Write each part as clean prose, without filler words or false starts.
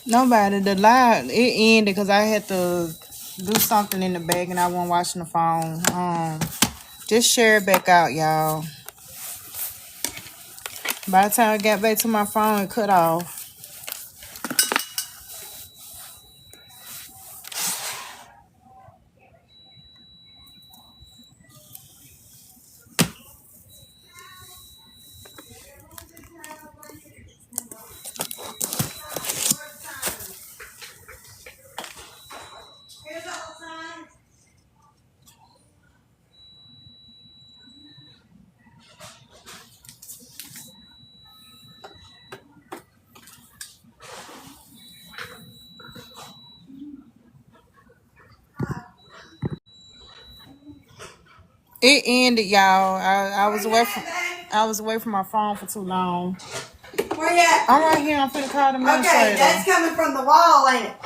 Nobody. The live it ended because I had to do something in the bag and I wasn't watching the phone. Just share it back out, y'all. By the time I got back to my phone, it cut off. It ended, y'all. I was away from my phone for too long. Where you at? I'm right here. I'm finna call the administrator. Okay, that's coming from the wall, ain't it?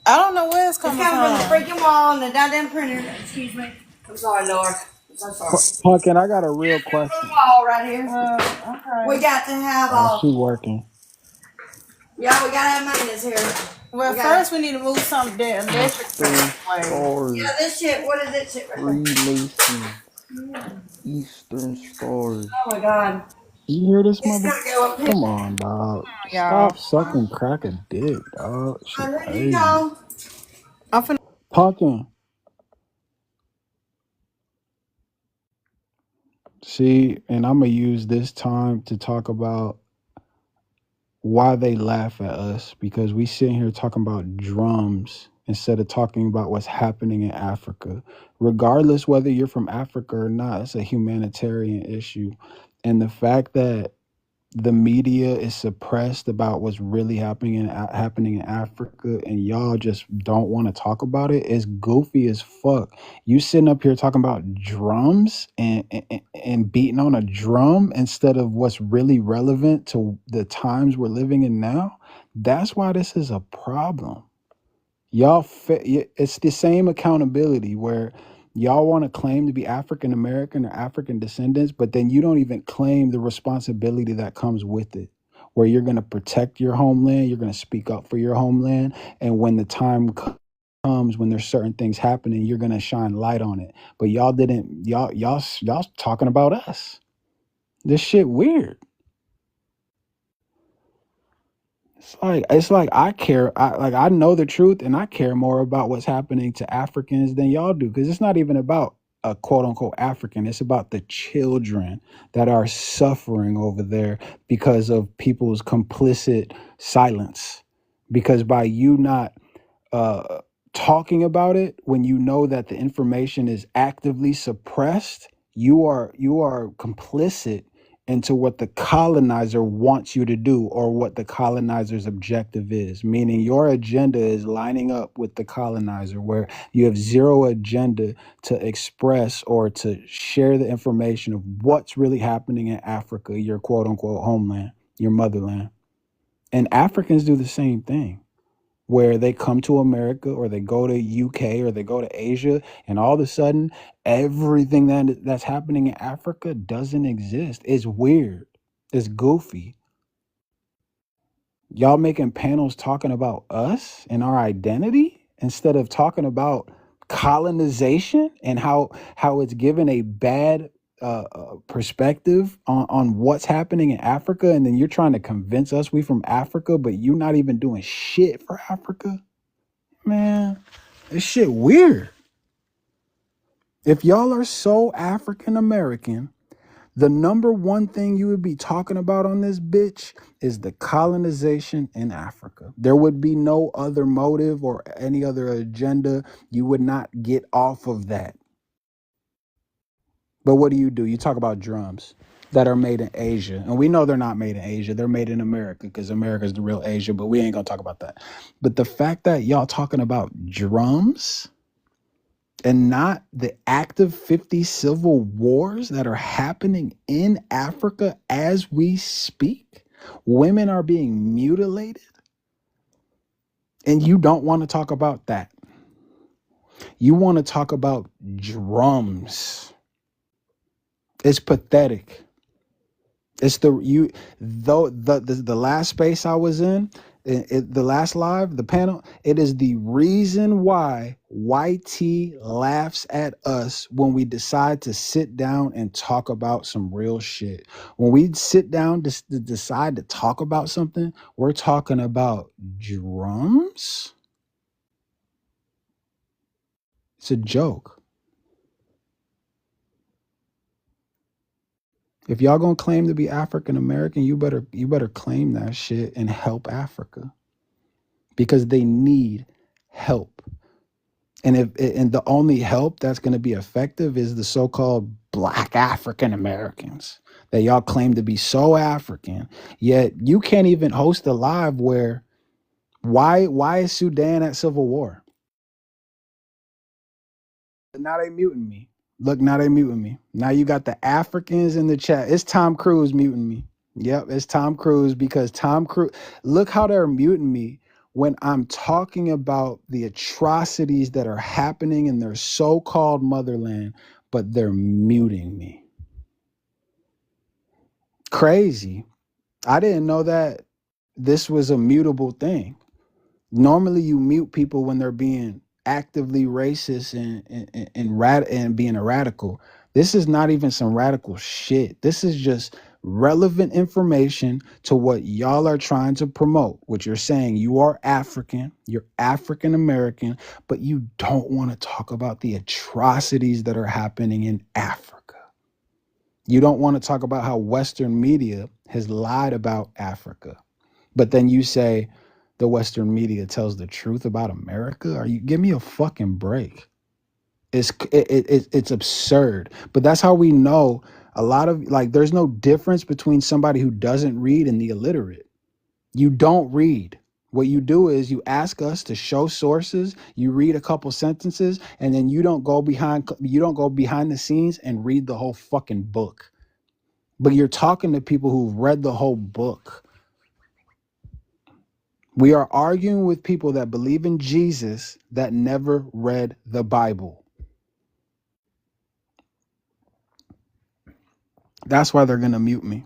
I don't know where it's It's coming coming from the from. freaking wall and the goddamn printer. Excuse me. I'm sorry, Lord. I'm so sorry. Pumpkin, I got a It real is coming from the question. wall right here. We Okay. got to have She working. yeah, we gotta have maintenance here. Well, We gotta, first we need to move something that electric Eastern way. yeah, Stars, this shit. What is this shit right there? Freemason, Eastern Stars. Oh my God. You hear this It's mother? gonna go up here. Come on, dog. Y'all. Stop sucking crack a dick, dog. Shit Who do you crazy. call? I'm finna. Pumpkin. See, and I'm gonna use this time to talk about why they laugh at us because we sitting here talking about drums instead of talking about what's happening in Africa. Regardless whether you're from Africa or not, it's a humanitarian issue. And the fact that the media is suppressed about what's really happening in Africa, and y'all just don't want to talk about it. It's goofy as fuck. You sitting up here talking about drums and beating on a drum instead of what's really relevant to the times we're living in now. That's why this is a problem. It's the same accountability where y'all want to claim to be African American or African descendants, but then you don't even claim the responsibility that comes with it, where you're going to protect your homeland, you're going to speak up for your homeland, and when the time comes when there's certain things happening, you're going to shine light on it. But y'all didn't. Y'all talking about us. This shit weird. It's like I care. I know the truth, and I care more about what's happening to Africans than y'all do. Because it's not even about a quote unquote African. It's about the children that are suffering over there because of people's complicit silence. Because by you not uh, talking about it, when you know that the information is actively suppressed, you are complicit into what the colonizer wants you to do or what the colonizer's objective is, meaning your agenda is lining up with the colonizer, where you have zero agenda to express or to share the information of what's really happening in Africa, your quote unquote homeland, your motherland. And Africans do the same thing, where they come to America or they go to UK or they go to Asia, and all of a sudden everything that's happening in Africa doesn't exist. It's weird. It's goofy. Y'all making panels talking about us and our identity instead of talking about colonization and how it's given a bad perspective on what's happening in Africa, and then you're trying to convince us we from Africa, but you're not even doing shit for Africa. Man, this shit weird. If y'all are so African American, the number one thing you would be talking about on this bitch is the colonization in Africa. There would be no other motive or any other agenda. You would not get off of that. But what do? You talk about drums that are made in Asia. And we know they're not made in Asia. They're made in America because America is the real Asia, but we ain't going to talk about that. But the fact that y'all talking about drums and not the active 50 civil wars that are happening in Africa as we speak. Women are being mutilated, and you don't want to talk about that. You want to talk about drums. It's pathetic. It's the you though the last space I was in, The last live, the panel, it is the reason why YT laughs at us when we decide to sit down and talk about some real shit. When we sit down to decide to talk about something, we're talking about drums. It's a joke. If y'all gonna claim to be African American, you better claim that shit and help Africa, because they need help. And the only help that's going to be effective is the so-called Black African Americans that y'all claim to be so African, yet you can't even host a live where why is Sudan at civil war? Now they muting me. Look, now they muting me. Now you got the Africans in the chat. It's Tom Cruise muting me. Yep, it's Tom Cruise, because Tom Cruise, look how they're muting me when I'm talking about the atrocities that are happening in their so-called motherland, but they're muting me. Crazy. I didn't know that this was a mutable thing. Normally you mute people when they're being actively racist and being a radical. This is not even some radical shit. This is just relevant information to what y'all are trying to promote, which you're saying you are African, you're African American, but you don't want to talk about the atrocities that are happening in Africa. You don't want to talk about how Western media has lied about Africa. But then you say the Western media tells the truth about America. Are you, give me a fucking break? It's absurd. But that's how we know a lot of, like, there's no difference between somebody who doesn't read and the illiterate. You don't read. What you do is you ask us to show sources, you read a couple sentences, and then you don't go behind the scenes and read the whole fucking book. But you're talking to people who've read the whole book. We are arguing with people that believe in Jesus that never read the Bible. That's why they're going to mute me.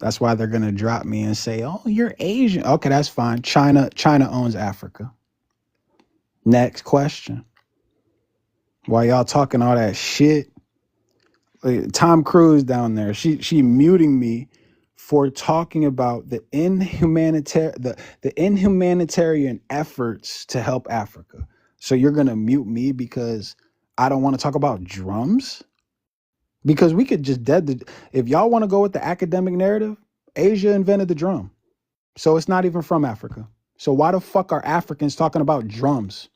That's why they're going to drop me and say, "Oh, you're Asian." Okay, that's fine. China owns Africa. Next question. While y'all talking all that shit, Tom Cruise down there, she muting me for talking about the inhumanitarian efforts to help Africa. So you're going to mute me because I don't want to talk about drums? Because we could just if y'all want to go with the academic narrative, Asia invented the drum. So it's not even from Africa. So why the fuck are Africans talking about drums?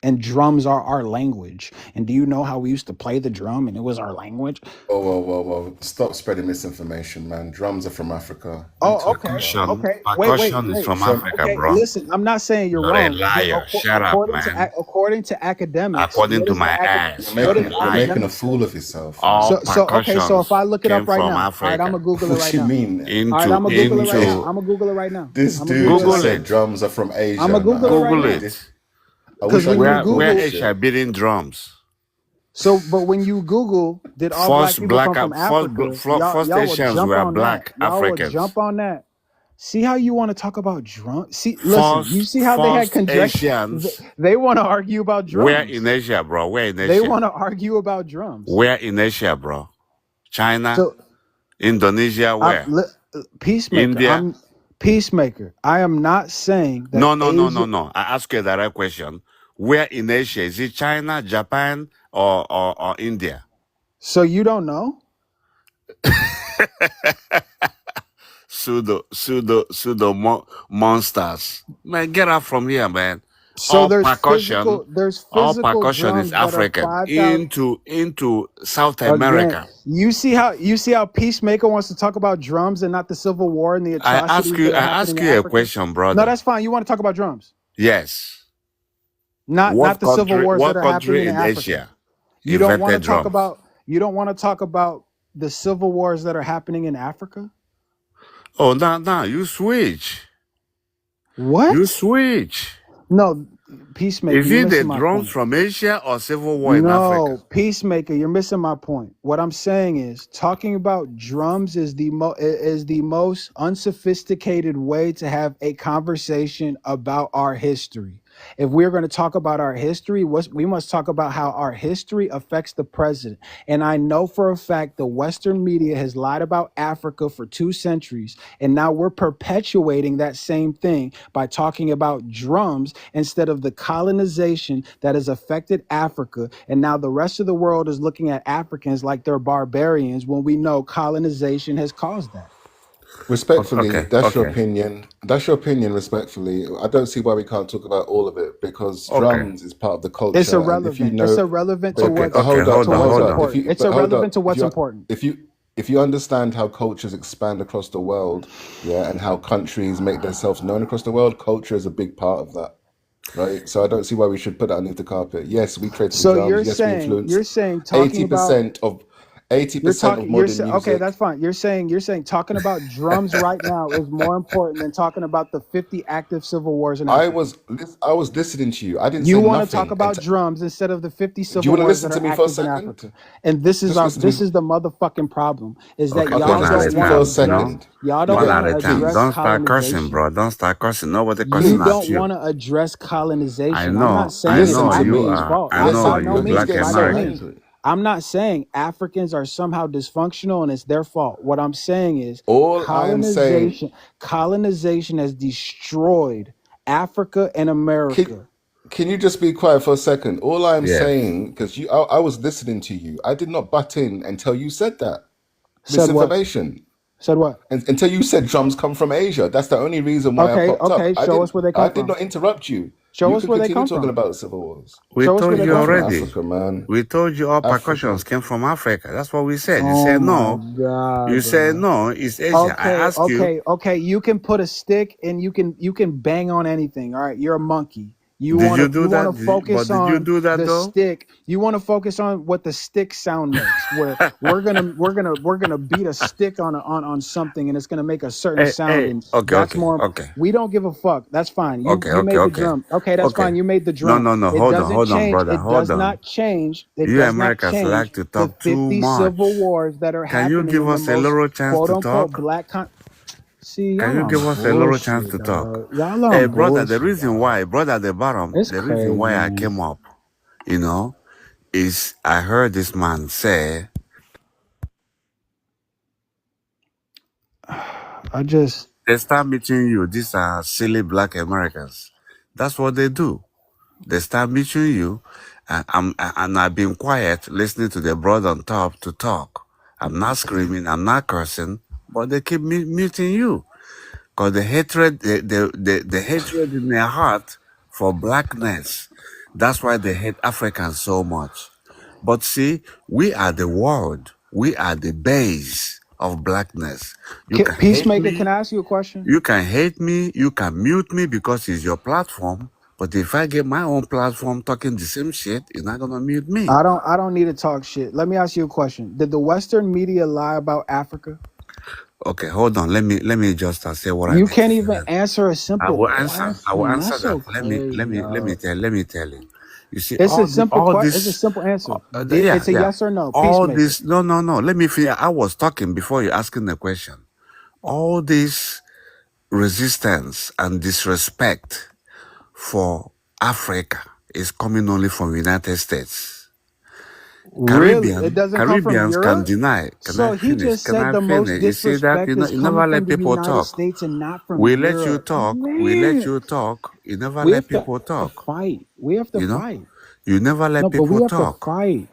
And drums are our language. And do you know how we used to play the drum and it was our language? Whoa. Stop spreading misinformation, man. Drums are from Africa. Oh, okay. Percussion, Okay. percussion is Wait. from From Africa, Okay, bro. listen, I'm not saying you're You're a wrong. liar. Shut up, man. According to academics, According what to is my the ass, you're you're making a you're making a liar. fool of yourself, man. All So if I percussions look it up came right from now, all right, I'm Africa. gonna Google it What right you now. mean? All right, I'm gonna Google it right now. Into I'm gonna Google it right now. This I'm gonna dude Google it just right Google said now. it. drums are from Asia. I'm gonna Google it right Google now. it. I Because wish I when you could Google Where Google, this Asia shit. beating drums? but when you Google, did all black people come from Africa? First Y'all will Asians jump were on that. black Y'all will Africans. jump on that. See how you want to talk about drums? See, listen, you see how they had First conjecture. Asians. They want to argue about Where drums. in Asia, bro? Where in They Asia? want to argue about drums. Where in Asia, bro? China, So Indonesia, where? Peacemaker. India. Peacemaker. I am not saying that No. Asia. I ask you a direct question. Where in Asia? Is it China, Japan, or India? So you don't know? Pseudo monsters. Man, get out from here, man. So All there's percussion physical is drums that are African 5,000. into South Again, America. you see how Peacemaker wants to talk about drums and not the Civil War and the atrocities that are happening ask in you a Africa? question, brother. No, that's fine. You want to talk about drums, Yes. not the Civil Wars What that are country happening in in Africa. Asia You don't want to invented talk drums? about the Civil Wars that are happening in Africa. Oh, no, you switch. What? You switch. No, Peacemaker, Is you're it the missing my drums point. from Asia or civil war in Africa? No, Peacemaker, you're missing my point. What I'm saying is talking about drums is the most unsophisticated way to have a conversation about our history. If we're going to talk about our history, we must talk about how our history affects the present. And I know for a fact the Western media has lied about Africa for 2 centuries, and now we're perpetuating that same thing by talking about drums instead of the colonization that has affected Africa. And now the rest of the world is looking at Africans like they're barbarians when we know colonization has caused that. Respectfully, Okay, that's your okay, opinion. That's your opinion, respectfully. I don't see why we can't talk about all of it because okay, drums is part of the It's culture. And if you irrelevant. It's know, irrelevant to okay, what's but okay. hold up, Hold but on, hold hold up. on. important. It's But hold irrelevant up. to what's important. If you understand how cultures expand across the world, yeah, and how countries make themselves known across the world, culture is a big part of that, right? So I don't see why we should put that underneath the carpet. Yes, we created the So drums. Yes, we influenced talking about 80% of 80% of you're modern saying okay, that's music. fine. You're saying talking about drums right now is more important than talking about the 50 active civil wars in Africa. I was listening to you. I didn't You say want to talk nothing. about drums instead of the 50 Do you civil want to wars listen that to are me for a active in second? Africa. And this is Just listen to me. the motherfucking problem is that Okay, Okay, y'all one just at don't a listen to me want for to a time, you address know? second. y'all don't One Okay, at want a to time. address Don't start cursing, colonization. bro. Don't start cursing. Nobody You cursing at don't you. want to address I colonization. I'm not know, I saying it's listen know to you Africans' me. are. fault. I know By Listen, no you he's means. black getting By no so means. Americans. angry. I'm not saying Africans are somehow dysfunctional and it's their fault. What I'm saying is All I am saying, colonization has destroyed Africa and can, America. can you just be quiet for a second? All I'm Yes. saying, because I was listening to you. I did not butt in until you said that. Said what? Misinformation. Said what? And until you said drums come from Asia. That's the only reason why I popped up. Okay. Show us where they I come did from. not interrupt you. Show You us can where they continue come talking from. about civil wars. We Show us where told they you Come come from from. already. Africa, man. We told you all Africa. percussions came from Africa. That's what we said. You Oh said my no. God, You said bro. no. It's Asia. I asked you. Okay. You can put a stick and you can bang on anything. All right. You're a monkey. You Did you do wanna that? focus But did you on do that the though? stick. You want to focus on what the stick sound makes. Where we're gonna beat a stick on something and it's gonna make a certain sound, Hey. and Okay. that's Okay. more. Okay. We don't give a fuck. That's fine. Okay. You Okay. made the Okay. drum. Okay, that's Okay. fine. You made the No. drum. No. No. It doesn't Hold on, change. brother. It Hold does on. not change. It You does not Americans change like to the talk too 50 civil much. wars that are Can you happening give in the us a most little chance quote to unquote talk? black See, Can y'all you give on us a little chance bullshit, to talk? dog. Y'all Hey, on brother, bullshit, dog. brother at the bottom, It's the reason crazy, why I man. came up, you know, is I heard this man say, they start meeting you. These are silly black Americans. That's what they do. They start meeting you, and I've been quiet listening to the brother on top to talk. I'm not screaming, I'm not cursing, but they keep muting you. Because the hatred, the hatred in their heart for blackness, that's why they hate Africans so much. But see, we are the world. We are the base of blackness. You can hate Peacemaker, me. can I ask you a question? You can hate me. You can mute me because it's your platform. But if I get my own platform talking the same shit, you're not gonna mute me. I don't need to talk shit. Let me ask you a question. Did the Western media lie about Africa? Okay, hold on. Let me just say what I You need to can't say. even answer a I simple will answer. I will question. answer That's that. okay, dog. Let me tell you. You see, It's a simple all question. It's a this, simple answer. yeah, It's a yeah. yes or no. All Peacemaker. this, no. Let me finish. I was talking before you asking the question. All this resistance and disrespect for Africa is coming only from United States. Really? It doesn't come from Caribbeans can Europe? deny. Can I So he finish? just Can said I the most finish? You see that? disrespect is You coming never from let the people United talk. States and not from We let you Europe. talk. We let Man, you talk. You never we let have to people talk. fight. We have to You know? fight. You never let No, but we people have to talk. fight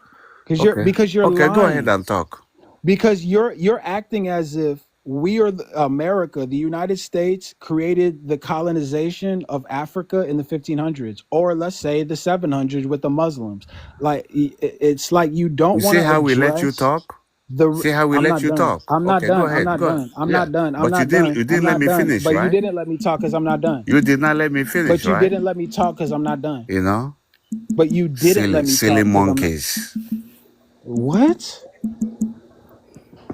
Okay. because you're Okay, go ahead lying. and talk. Because you're acting as if we are America, the United States created the colonization of Africa in the 1500s, or let's say the 700s with the Muslims. Like it's like you don't You want see to how we let you address talk? the. See how we I'm let not you done. talk? I'm not Okay, go done. I'm ahead. not Go. done. I'm Yeah. not done. I'm But not done. you I'm didn't let not me done. finish, But you right? didn't let me talk because I'm not done. You did not let me finish, But you right? didn't let me talk because I'm not done. You know? But you didn't let me Silly talk because I'm not. monkeys. What?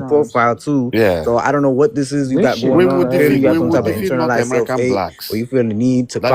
your Negroes. profile too. Yeah. So I don't know what this is you This got shit going We on. will going Clearly, defeat you way have we some will type of more. defeat North internalized self American hate, or blacks. you feel the need to That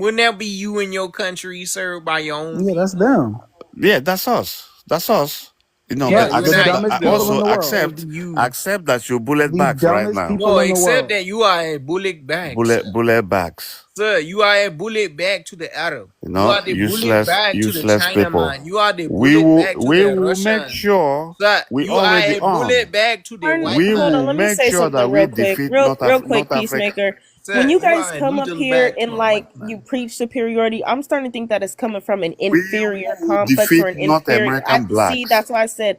Wouldn't that be you and your country served by your own Yeah, that's people? them. Yeah, that's us. That's us. You know, Yeah, but Right, you're the not accept. you dumbest I people though. in also the world. It'd be accept you. that you bullet The bags right dumbest now. No, people in the except world. that you are a bullet bag, sir. Bullet bags. Sir, you are a bullet bag to the Arab. You You know, are the bullet bag to the people. Chinaman. You are the We bullet will bag to we the will make Russian. sure Sir, we you are already a armed. bullet bag to the white We Hold on, will let man. me make say sure that something we real quick, defeat real quick, North Africa. Peacemaker. Sir, When you you guys are a come up needle here bag and to a like white you man. preach superiority, I'm starting to think that it's coming from an We inferior will complex defeat or an North inferior. American See, blacks. that's why I said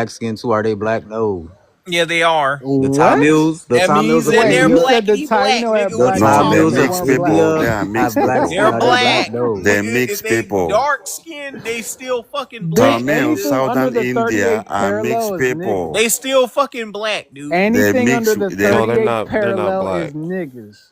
black skin too. Are they black? No. Yeah, they are. The What? Tamils, That means of that Wait, they're you India, said the blackity black, Taino had nigga. What the are black you No, skin, they talking but Tamils they of mix about? weren't black. people. They India are have mixed black people. skin. They're Are they black? black. No. They If mix they people. dark skinned, they still fucking They black, Tamil, nigga. anything under Southern the India 38th are mixed parallel is people. niggas. They still fucking black, dude. They Anything mix. under the They No, they're 38th not. They're not parallel black. is niggas.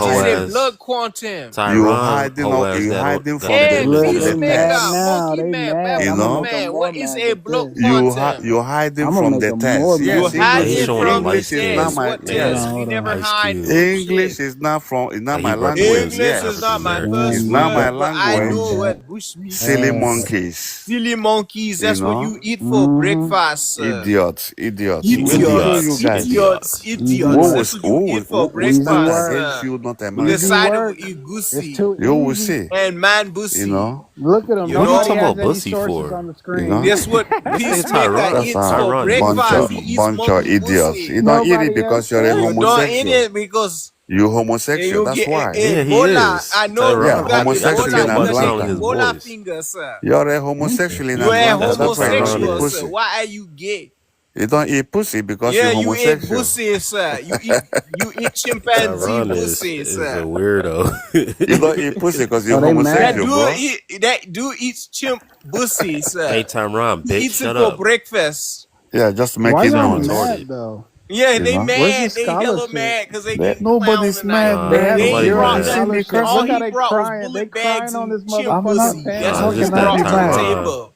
What is hoe a ass blood quantum? Tyron, you hoe ass hiding that from Hey, the Look, that they peacemaker, mad test. now. monkey They man, mad. you I'm gonna baboon know make them man. more What is mad a with blood this. quantum? you're hiding I'm gonna from make the them more test. You mad Yes, with Hey, he hiding this. showing a from the light English is not skin test. my What Hold test? yes. on, We hold never on. light hide skin. English bullshit. is not from it's not Like he my represents language. English Yes. is African not my It's first Americans. not my word, but I know language. what bushmeat Silly is. Uh, monkeys. Silly monkeys, You that's what know? you eat for mm-hmm. breakfast. Idiots. Idiots. Let me show you Idiots, Idiots. guys. idiots, Idiots. Easy idiots. work. That's what you eat for Who is Easy that breakfast. work. against you, not With the Easy Americans? side of work. It's igusi too You will easy. see. and man You bussy. know? Look at him. You What are you Nobody talking know, has about any bussy sources for? on the You screen. know? that's what This nigga peacemaker Tyron, That's eats for a Tyron, you in bunch breakfast. of He trouble. eats bunch of monkey idiots. You pussy. don't eat it Nobody has because you're a You sources. don't eat homosexual. it because You're homosexual. you That's get why. Yeah, he Ebola. is. I know Yeah, you Tyron, got he homosexual actually Ebola. in a You bunch got of the on Atlanta. his Ebola boys. finger, sir. You're a homosexual in You Interesting. are Atlanta. That's what That's why you don't Tyron eat homosexual, is. sir. pussy. Why are you gay? You don't eat pussy because Yeah, you're you eat homosexual. pussy, sir. You eat chimpanzee Tyron pussy, is a sir. weirdo. You don't eat pussy because Oh, you're they That mad. homosexual, dude bro. eats chimp pussy, Hey sir. Tyron, He bitch, eats it shut for up. breakfast. Yeah, just to make Why you This y'all nigga know. mad retarded. though? Yeah, You they know? Where's the mad. They hella scholarship? mad because they get clowned Nobody's tonight. mad, Nah, They man. have nobody They zero brought You're mad. the simply scholarship. all Look cursing. how he they brought was crying. They bullet bags crying on and this chimp motherfucking pussy. That's panel. what Nah, he this Can I that be brought to the mad? Tyron. table.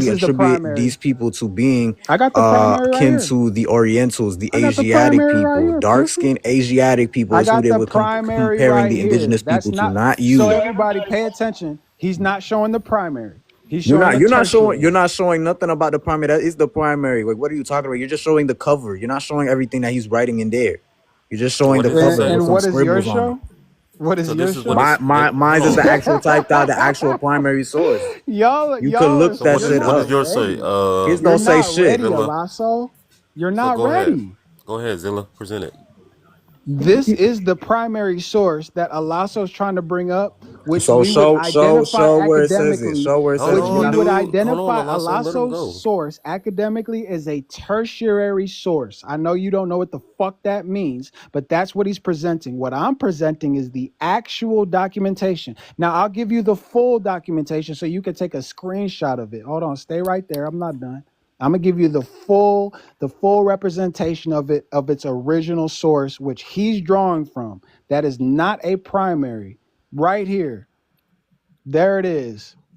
This is the attribute primary. these people to being I got the primary right kin here. to the Orientals, the I got the Asiatic primary right people, here, dark pussy. skinned Asiatic people I is who got they the were primary comparing right the here. indigenous That's people to, not not so. you. Everybody, pay attention. He's not showing the primary. He's You're showing not the you're not showing tertiary. you're not showing nothing about the primary. That is the primary. Like, what are you talking about? You're just showing the cover. You're not showing everything that he's writing in there. You're just So showing what the does it cover say? with And some what is your scribbles on it. show? What is So your this is what show? this. Mine's is Hold the on. actual typed out, the actual primary source. y'all, You could y'all, look So that you're shit what not does up. yours say? ready. His You're don't say not ready, shit. Zilla. Alaso. You're So not go ahead. ready. Go ahead, Zilla. Present it. This is the primary source that Alaso is trying to bring up, which So we would show identify where it says it. academically, Show where it Hold says which it. You're we on, not would dude. Hold identify on, Alaso. Let him Alaso's go. source academically as a tertiary source. I know you don't know what the fuck that means, but that's what he's presenting. What I'm presenting is the actual documentation. Now, I'll give you the full documentation so you can take a screenshot of it. Hold on, stay right there. I'm not done. I'm gonna give you the full representation of it, of its original source, which he's drawing from. That is not a primary. Right here. There it is.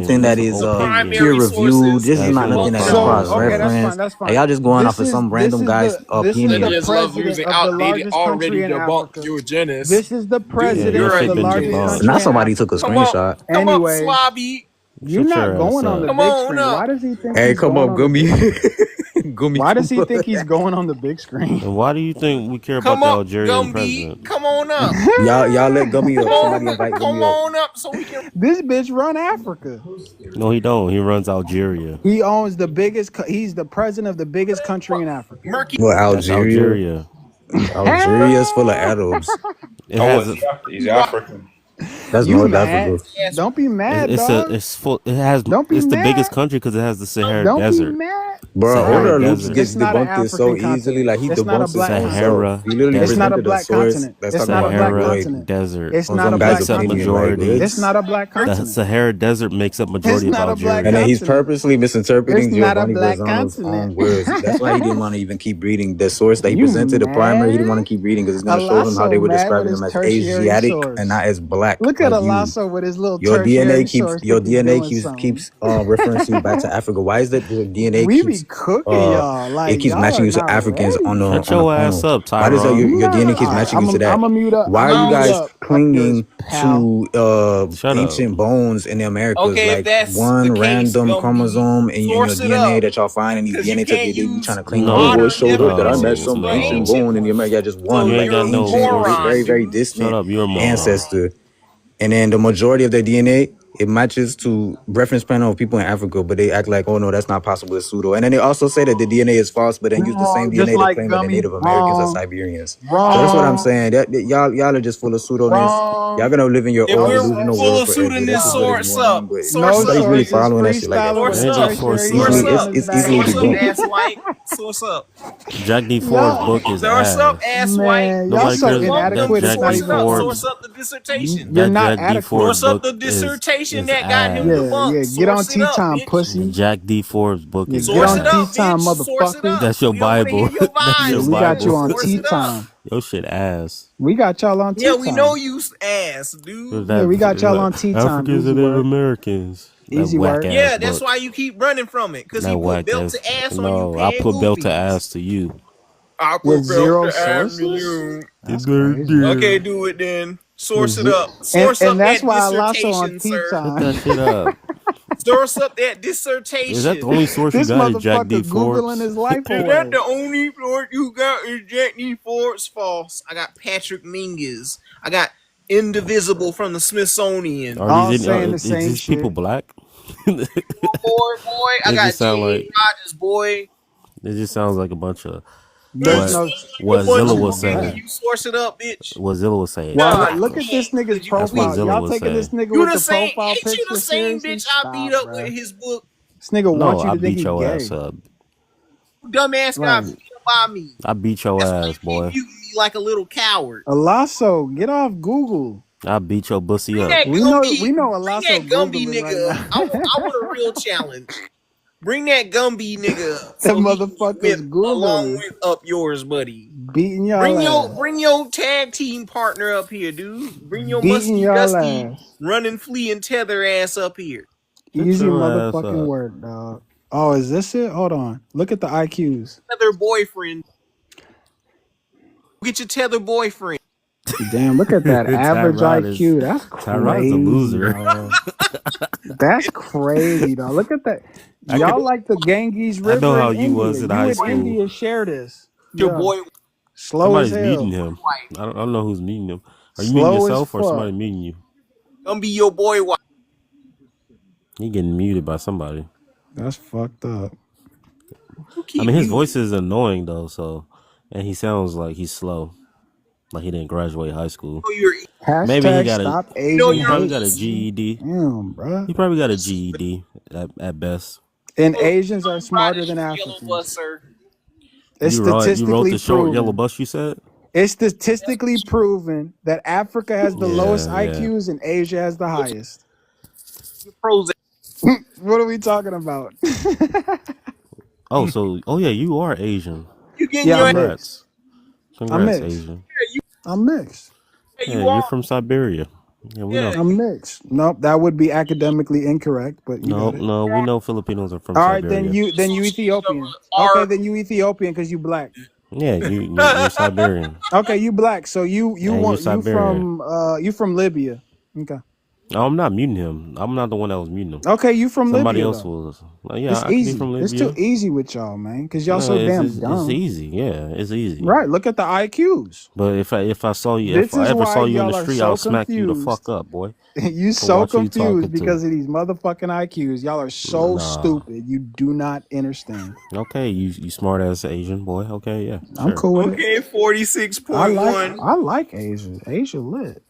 nothing that is peer Primary reviewed. This is sources. not nothing that is So cross okay, that's fine. reference. That's Like fine. y'all just going off This of is some this random is guy's the this is the opinion. Indians love president using of the outdated, largest already country in debunked Africa. eugenesis. This is the Dude, Yeah, president your you're of a shit the been largest eugenist. debunked. country Now in somebody took a Africa. Come on, screenshot. come on, Anyway, Swabby. you're Shut not your ass going on the up. Come big on screen. up. Why does he think Hey, he's come going up, on the Gummy. big? Gummy, Why does come he up. think he's going on the big screen? And why do you think we care about Come the up, Algerian Gumby. president? Come on up. Y'all let Gummy Come up. Somebody on, invite come Gummy up. on up so we can. This bitch run Africa. No, he don't. He runs Algeria. He owns the biggest. He's the president of the biggest country in Africa. Murky. What, That's Algeria? Algeria. Algeria's full of Arabs. It Oh, has a, he's African. That's You North mad? Africa. Don't be mad, it's dog. a it's full. It has Don't be it's the biggest mad. country because it has the Sahara Don't be Desert. mad. Bro, Sahara Older Loops Desert. gets It's not an debunked so African easily. continent. Like he It's not a debunks it black continent. Sahara himself. He literally It's not a presented a black source continent. that's It's talking not a about black Sahara Android continent. Desert. It's on not a some black guy's Makes up opinion, continent. right? But majority. It's not a black The continent. Sahara Desert makes up It's majority of not a black Algeria. and then he's continent. purposely misinterpreting It's not a Giovanni black Verzono's continent. own words. That's why he didn't want to even keep reading the source that he You presented, the primary. He didn't want mad? to keep reading because it's going to show them how Alasso they were mad with describing his him as tertiary Asiatic and source. not as black Look at like you. Alasso with his little Your tertiary DNA keeps source. your Think he DNA doing keeps something. referencing you back to Africa. Why is that your DNA We be keeps cooking y'all. it Like keeps y'all matching are you to not Africans ready. on the Shut your ass panel? up, Why does that your Tyrone. DNA All keeps right, matching you to that? I'm a mute up. Why I'm are a you mute guys up yours, clinging pal. to Shut up. ancient bones in the Americas, Okay, if like that's the one case, random Gumby, chromosome in your source it DNA up. that y'all find in these Because you DNA tests? can't You trying use to cling, oh, No, well, it modern showed up that I matched no, definitions some for no. ancient ancient bone, and you ones. got just So one You ain't like you're got a no ancient, sources. moron, very, very dude. Shut distant up. You're a moron. ancestor. And then the majority of their DNA, it matches to reference panel of people in Africa, but they act like, oh no, that's not possible, it's pseudo. And then they also say that the DNA is false, but then use the same Wrong, just DNA to like claim that they're Gummy. Native Americans or Wrong, Siberians. So that's what I'm wrong, saying. That y'all are just full of pseudoness. Y'all wrong. gonna live in your If own No we're delusional full world of forever. That's pseudoness, just what it's source going on. up. But Source No nobody's up, really nigga. sources. following that shit like that. Freestyling with Source his Ain't no up. tertiary sources. Source Easily, source it's on up. his it's easily back Source up, debunked. ass end. white. Source up. Jack D. Forbes' Y'all, book is Source up, ass. ass white. man, y'all You Nobody so cares. debunked them. That inadequate. It's Jack not D. Source it even up. funny. Source Forbes. up the dissertation. You're That not Jack D. adequate. Forbes Source up book the dissertation is that got him ass. debunked. Get on Source it tea up, time, bitch. The pussy. Jack D. Forbes book Yeah, is get Source on it tea up, ass. time, bitch. Source it motherfucker. That's up. your We don't want to hear Bible. your That's Yeah, your vibes, we got nigga. you Bible. on Source tea it up. time. Your shit ass. We got y'all on Yeah, tea we know time. you ass, dude. Yeah, we got y'all on tea time. Africans Easy and Native work. Americans. That Easy whack work. ass Yeah, that's book. why you keep running from it. Because he That put whack belt ass. to ass on you No, I paying put belt to goofies. ass to you. I With put belt zero to ass to sources? you. That's crazy. Okay, do it then. With Source it up. and Source up that's that why I lost on dissertation, tea sir. Shut that time. shit up. Source up that Is that the dissertation. only source you This got? Is Jack D. motherfucker Googling Forbes? his life Is that away. the only source you got? Is Jack D. Forbes false? I got Patrick Mingus. I got Indivisible from the Smithsonian. Are All these saying the is same these people shit. black? Boy. I They got just sound J.A. like Rogers, boy. it just sounds like a bunch of There's what no. A what bunch Zilla of, was I'm okay, can glad. saying. you source it up, bitch? What Zilla was saying. Well, Nah, look you at this can't nigga's because you That's what profile. weak. Zilla Y'all was taking this saying. nigga You with the the same, profile ain't you picture the same seriously? bitch I beat Stop, up with bruh. his book? This nigga No, wants you I to think beat he your ass gay. up. Dumbass got Right. beat up by me. I beat your That's why ass, you keep boy. muting me like a little coward. Alasso, get off Google. I beat your bussy Bring up. that We know Bring Alasso that Gumby Googling right nigga up. now. I want a real challenge. Bring that Gumby nigga up That so he can get motherfucker's whipped along Googling. with up yours, buddy. Beating y'all ass. Bring your tag team partner up here, dude. Bring your Beating musty y'all dusty ass. running flea and tether ass up here. Shut Easy your ass motherfucking up. work, dog. Oh, is this it? Hold on. Look at the IQs. Tether boyfriend. Get your tether boyfriend. Damn, look at that average IQ. That's Tyrod's a crazy, loser. dog. That's crazy, dog. Look at that. Y'all like the Ganges I know River how in you India. was in You high in school. India share this. Your Yeah. boy Slow as Somebody's meeting hell. him. I don't know who's meeting him. Are you meeting Slow as yourself or fuck. somebody meeting you? gonna be your boy wife. He getting muted by somebody. That's fucked up. I mean, his voice is annoying though. So, and he sounds like he's slow, like he didn't graduate high school. Maybe he Hashtag got stop a. Asian He probably hate. got a GED. Damn, bruh. He probably got a GED at best. And Asians are smarter than Africans. It's You wrote statistically the short yellow proven. bus. You said It's statistically proven that Africa has the lowest Yeah. IQs and Asia has the highest. Prozac. What are we talking about? Oh, so yeah, you are Asian. You getting Yeah, your I'm Congrats, I'm congrats, mixed. Asian. I'm mixed. Yeah, you you're are. from Siberia. Yeah, we Yeah, know. I'm mixed. Nope, that would be academically incorrect, but you No, got it. no, we know Filipinos are from All right, Siberia. then you Ethiopian. Okay, then you Ethiopian because you black. Yeah, you're Siberian. Okay, you black. So you Yeah, you're want Siberian. you from Libya. Okay. No, I'm not muting him. I'm not the one that was muting him. Okay, you from Somebody Libya else though. was. Like, yeah, It's I could be easy. from It's too Libya. easy with y'all, man, because y'all No, so damn it's dumb. easy. Yeah, it's easy. Right. Look at the IQs. But if I saw you, This if I is ever why saw you in the y'all are street, so I'll smack you the confused. fuck up, boy. You So so watch who you confused talking to. because of these motherfucking IQs. Y'all are so Nah. stupid. You do not understand. Okay, you smart ass Asian boy. Okay, yeah, I'm sure. cool with it. Okay, 46.1. I like Asia. Asia lit.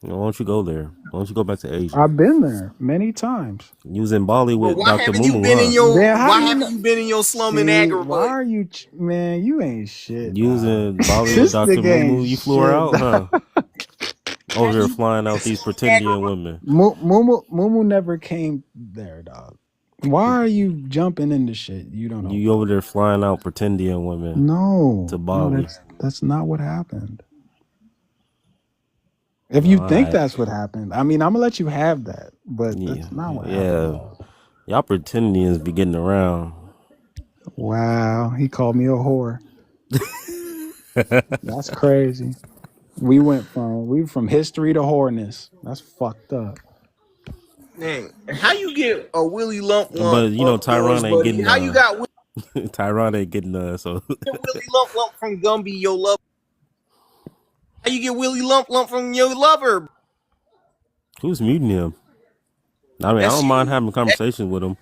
Why don't you go there? Why don't you go back to Asia? I've been there many times. You was in Bali But with why Dr. haven't you Mumu, been in huh? your Man, how why do you haven't know? you been in your slum in See, why Agrabah? are you, man? You ain't shit. You was dog. in Bali with This Dr. nigga ain't Mumu. You flew her shit, out, dog. huh? Over here You flying out these pretendian women. Mumu never came there, dog. Why are you jumping into shit you don't know? You over there flying out pretendian women No, to no, Bali. that's not what happened. If you think that's what happened, I mean, I'm gonna let you have that, but that's not what happened. Y'all pretendians be getting around. Wow, he called me a whore. That's crazy. We went from history to whoreness. That's fucked up. Dang, how you get a Willie Lump But you know, of yours, Tyron ain't buddy? getting How you got Tyron ain't getting so Willie Lump from Gumby, your love? How you get Willie Lump from your lover? who's muting him? I mean, That's I don't you. mind having a conversation with him.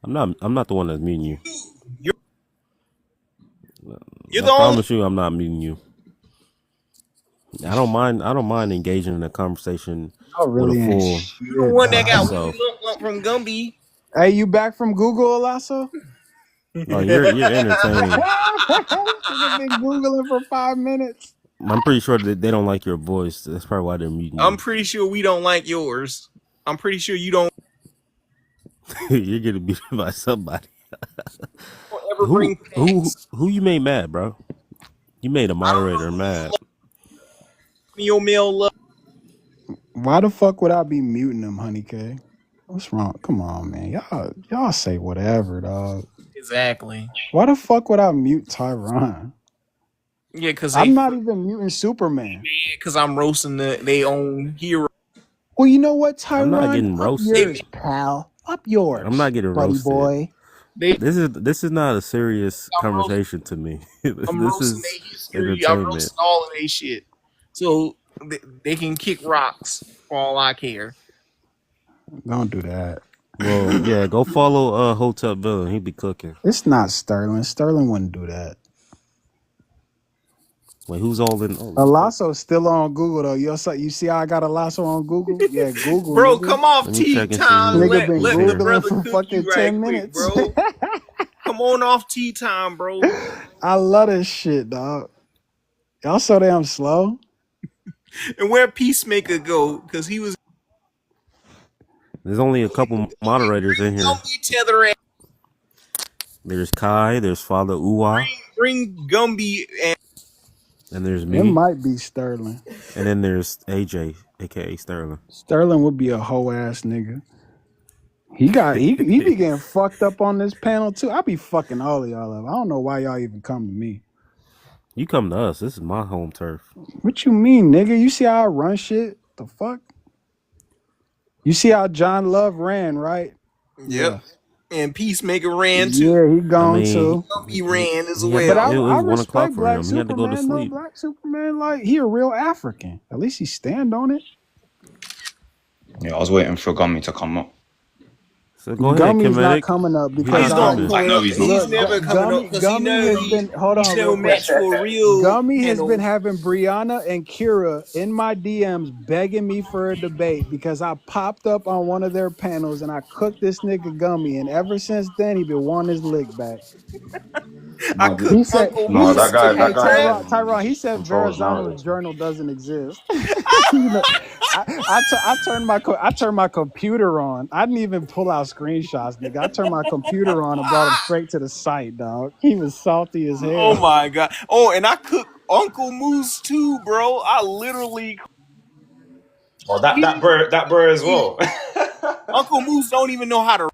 I'm not the one that's muting you. You're I the only. promise you I'm not muting you. I don't mind engaging in a conversation really with a full You're the one that got myself. Willie Lump from Gumby. Hey, you back from Google, Alasso? Oh, you're entertaining. I've been Googling for 5 minutes. I'm pretty sure that they don't like your voice. That's probably why they're muting you. I'm pretty sure we don't like yours. I'm pretty sure you don't. You're getting beat by somebody. Ever bring Who you made mad, bro? You made a moderator mad. your male love. Why the fuck would I be muting them, Honey K? What's wrong? Come on, man. Y'all say whatever, dog. Exactly. Why the fuck would I mute Tyron? Yeah, because I'm not even muting Superman. Because I'm roasting they own hero. Well, you know what, Tyron? I'm not getting roasted. Up yours, pal. Up yours. I'm not getting buddy roasted. Boy. This is not a serious conversation to me. This is entertainment. I'm roasting all of they shit. So they can kick rocks for all I care. Don't do that. Well, yeah, go follow Hotel Bill. He be cooking. It's not Sterling. Sterling wouldn't do that. Wait, who's all in? Alasso's still on Google though. You see how I got Alasso on Google? Yeah, Google. Bro, nigga. come off tea time. Nigga been let the Googling brother for cook fucking you 10 quick, minutes. bro. Come on off tea time, bro. I love this shit, dog. Y'all so damn slow. And where Peacemaker go? Because he was. There's only a couple moderators in here. There's Kai. There's Father Uwa. Bring Gumby and there's me. It might be Sterling. And then there's AJ, aka Sterling. Sterling would be a hoe ass nigga. He be getting fucked up on this panel too. I be fucking all of y'all up. I don't know why y'all even come to me. You come to us. This is my home turf. What you mean, nigga? You see how I run shit? The fuck? You see how John Love ran, right? Yep. Yeah. And Peacemaker ran too. Yeah, he gone too. He ran as well. But I respect Black Superman. He had to go to sleep. Black Superman, like, he a real African. At least he stand on it. Yeah, I was waiting for Gummy to come up. So go ahead, Gummy's not coming up because I know he's not. He's never coming up because he knows he's no match for real. Gummy has been having Brianna and Kira in my DMs begging me for a debate because I popped up on one of their panels and I cooked this nigga Gummy, and ever since then he been wanting his lick back. He said, Tyron, he said Verrazano's journal doesn't exist. I turned my computer on. I didn't even pull out screenshots, nigga. I turned my computer on and brought him straight to the site, dog. He was salty as hell. Oh my god. Oh, and I cooked Uncle Moose too, bro. I literally. Oh, that bro as well. Uncle Moose don't even know how to.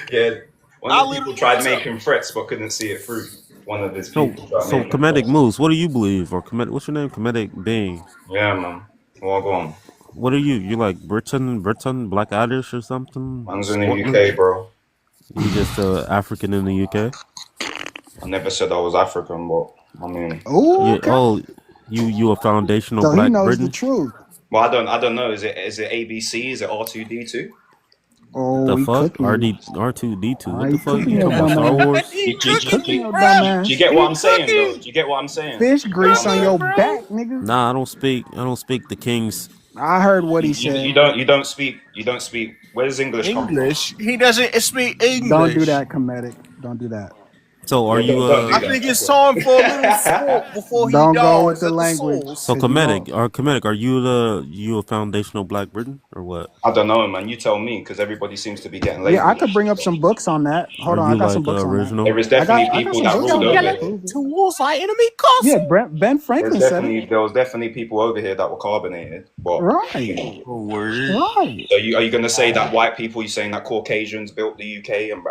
Yeah. One of the people tried making threats but couldn't see it through. One of his people. So Comedic Moose, what do you believe? Or what's your name? Comedic Being. Yeah, man. Well, go on. What are you? You like Britain, Black Irish or something? Man's in the Scotland? UK, bro. You just African in the UK? I never said I was African, but I mean, Ooh, Yeah. okay. Oh, you a foundational So he Black knows the Briton? truth. well, I don't know. Is it ABC? Is it R2D2? Oh, The we fuck? cooking you. R2D2. What He the fuck? cooking You your talking about dumb Star ass. Wars? He He cooking cooking me, your bro. dumb Do ass. you get what He I'm saying, though? cooking. Do you get what I'm saying? Fish grease on Cooking, your bro. back, nigga. Nah, I don't speak the king's. I heard what he You said. don't speak. Where does English come from? English. He doesn't speak English. Don't do that, comedic. Don't do that. So are Yeah, you don't do I that. think it's time for a little sport before he Don't go with dies the at the language. source. so 'Cause comedic? Are you a foundational Black Briton or what? I don't know, man. You tell me, because everybody seems to be getting labeled. Yeah, I could bring up some books on that. Hold Are on, you I got some like books on that. original? There is I got definitely people some that books ruled on over that. here. Prove it. Towards our enemy castle. Yeah, Ben Franklin said it. There was definitely people over here that were carbonated. But Right, Oh, word. right. so are you going to say that white people? You saying that Caucasians built the UK and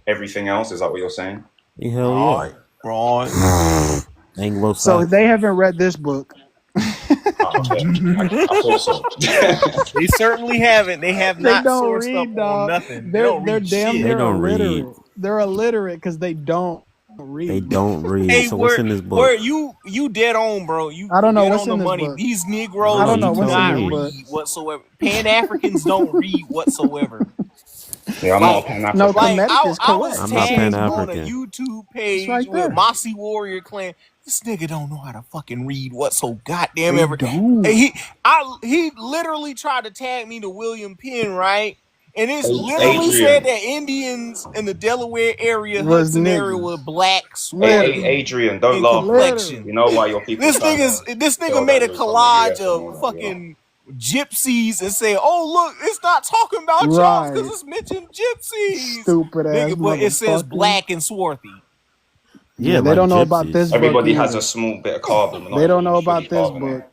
everything else? Is that what you're saying? Hell yeah. Right. Right. Anglo So Saxon. they haven't read this book. I thought so. They certainly haven't. They have They not don't sourced up read, on dog. nothing. They They're don't read damn shit. They near don't read. illiterate. They're illiterate because they don't read. They don't read. Hey, So what's where in this book? where you dead on, bro? You I don't know dead what's on the in this money. book. These I Negroes don't know do what's in not this book. read whatsoever. Pan Africans don't read whatsoever. Yeah, I'm not a Like, Pan No, African. like comedic is I was correct. I'm not tagged on a Pan-African. YouTube It's page right with there. Mossy Warrior Clan. This nigga don't know how to fucking read whatso goddamn They ever. don't. And he literally tried to tag me to William Penn, right? And it's literally Adrian. said that Indians in the Delaware area, Was Hudson area, niggas. were black, Hey, swarthy Adrian, don't in laugh, man. complexion. You know why your people This trying nigga to this nigga tell made that a you're from the collage US and of all that, you know? fucking gypsies and say, "Oh look, it's not talking about y'all because Right. it's mentioned gypsies." Stupid ass Nigga, but it says motherfucker. black and swarthy. Yeah, Yeah, they like don't know about this gypsies. book Everybody has either. a small bit of carbon. They don't know about this book.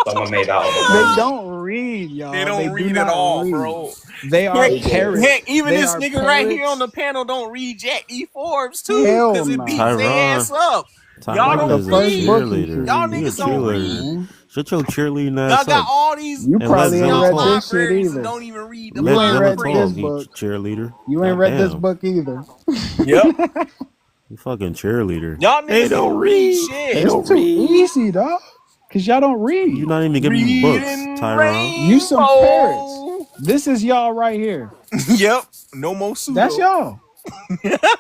Someone made out of a They bone. don't read, y'all. They don't do read not at all, read. bro. They are Heck, parrots. heck, even They this are nigga right here parrots. on the panel don't read Jack E. Forbes too, Hell because it no. beats their ass up. Y'all Tyron don't The is a first read. book he cheerleader. should Y'all read. You a niggas don't read. cheerleader. Man. Shut your cheerleading Y'all ass got up all these You and let probably ain't Zilla read y'all this talk. shit libraries and either. don't even read the You Let ain't fine read Zilla this talk, you book. cheerleader. You ain't read this Goddamn. book either. Yep. You fucking cheerleader. Y'all They niggas don't don't read read. shit. They It's don't too read. easy, dog. Cause y'all don't read. You're not even giving me books, Reading Tyron. You some parrots. rainbow. This is y'all right here. Yep. No more pseudo. That's y'all.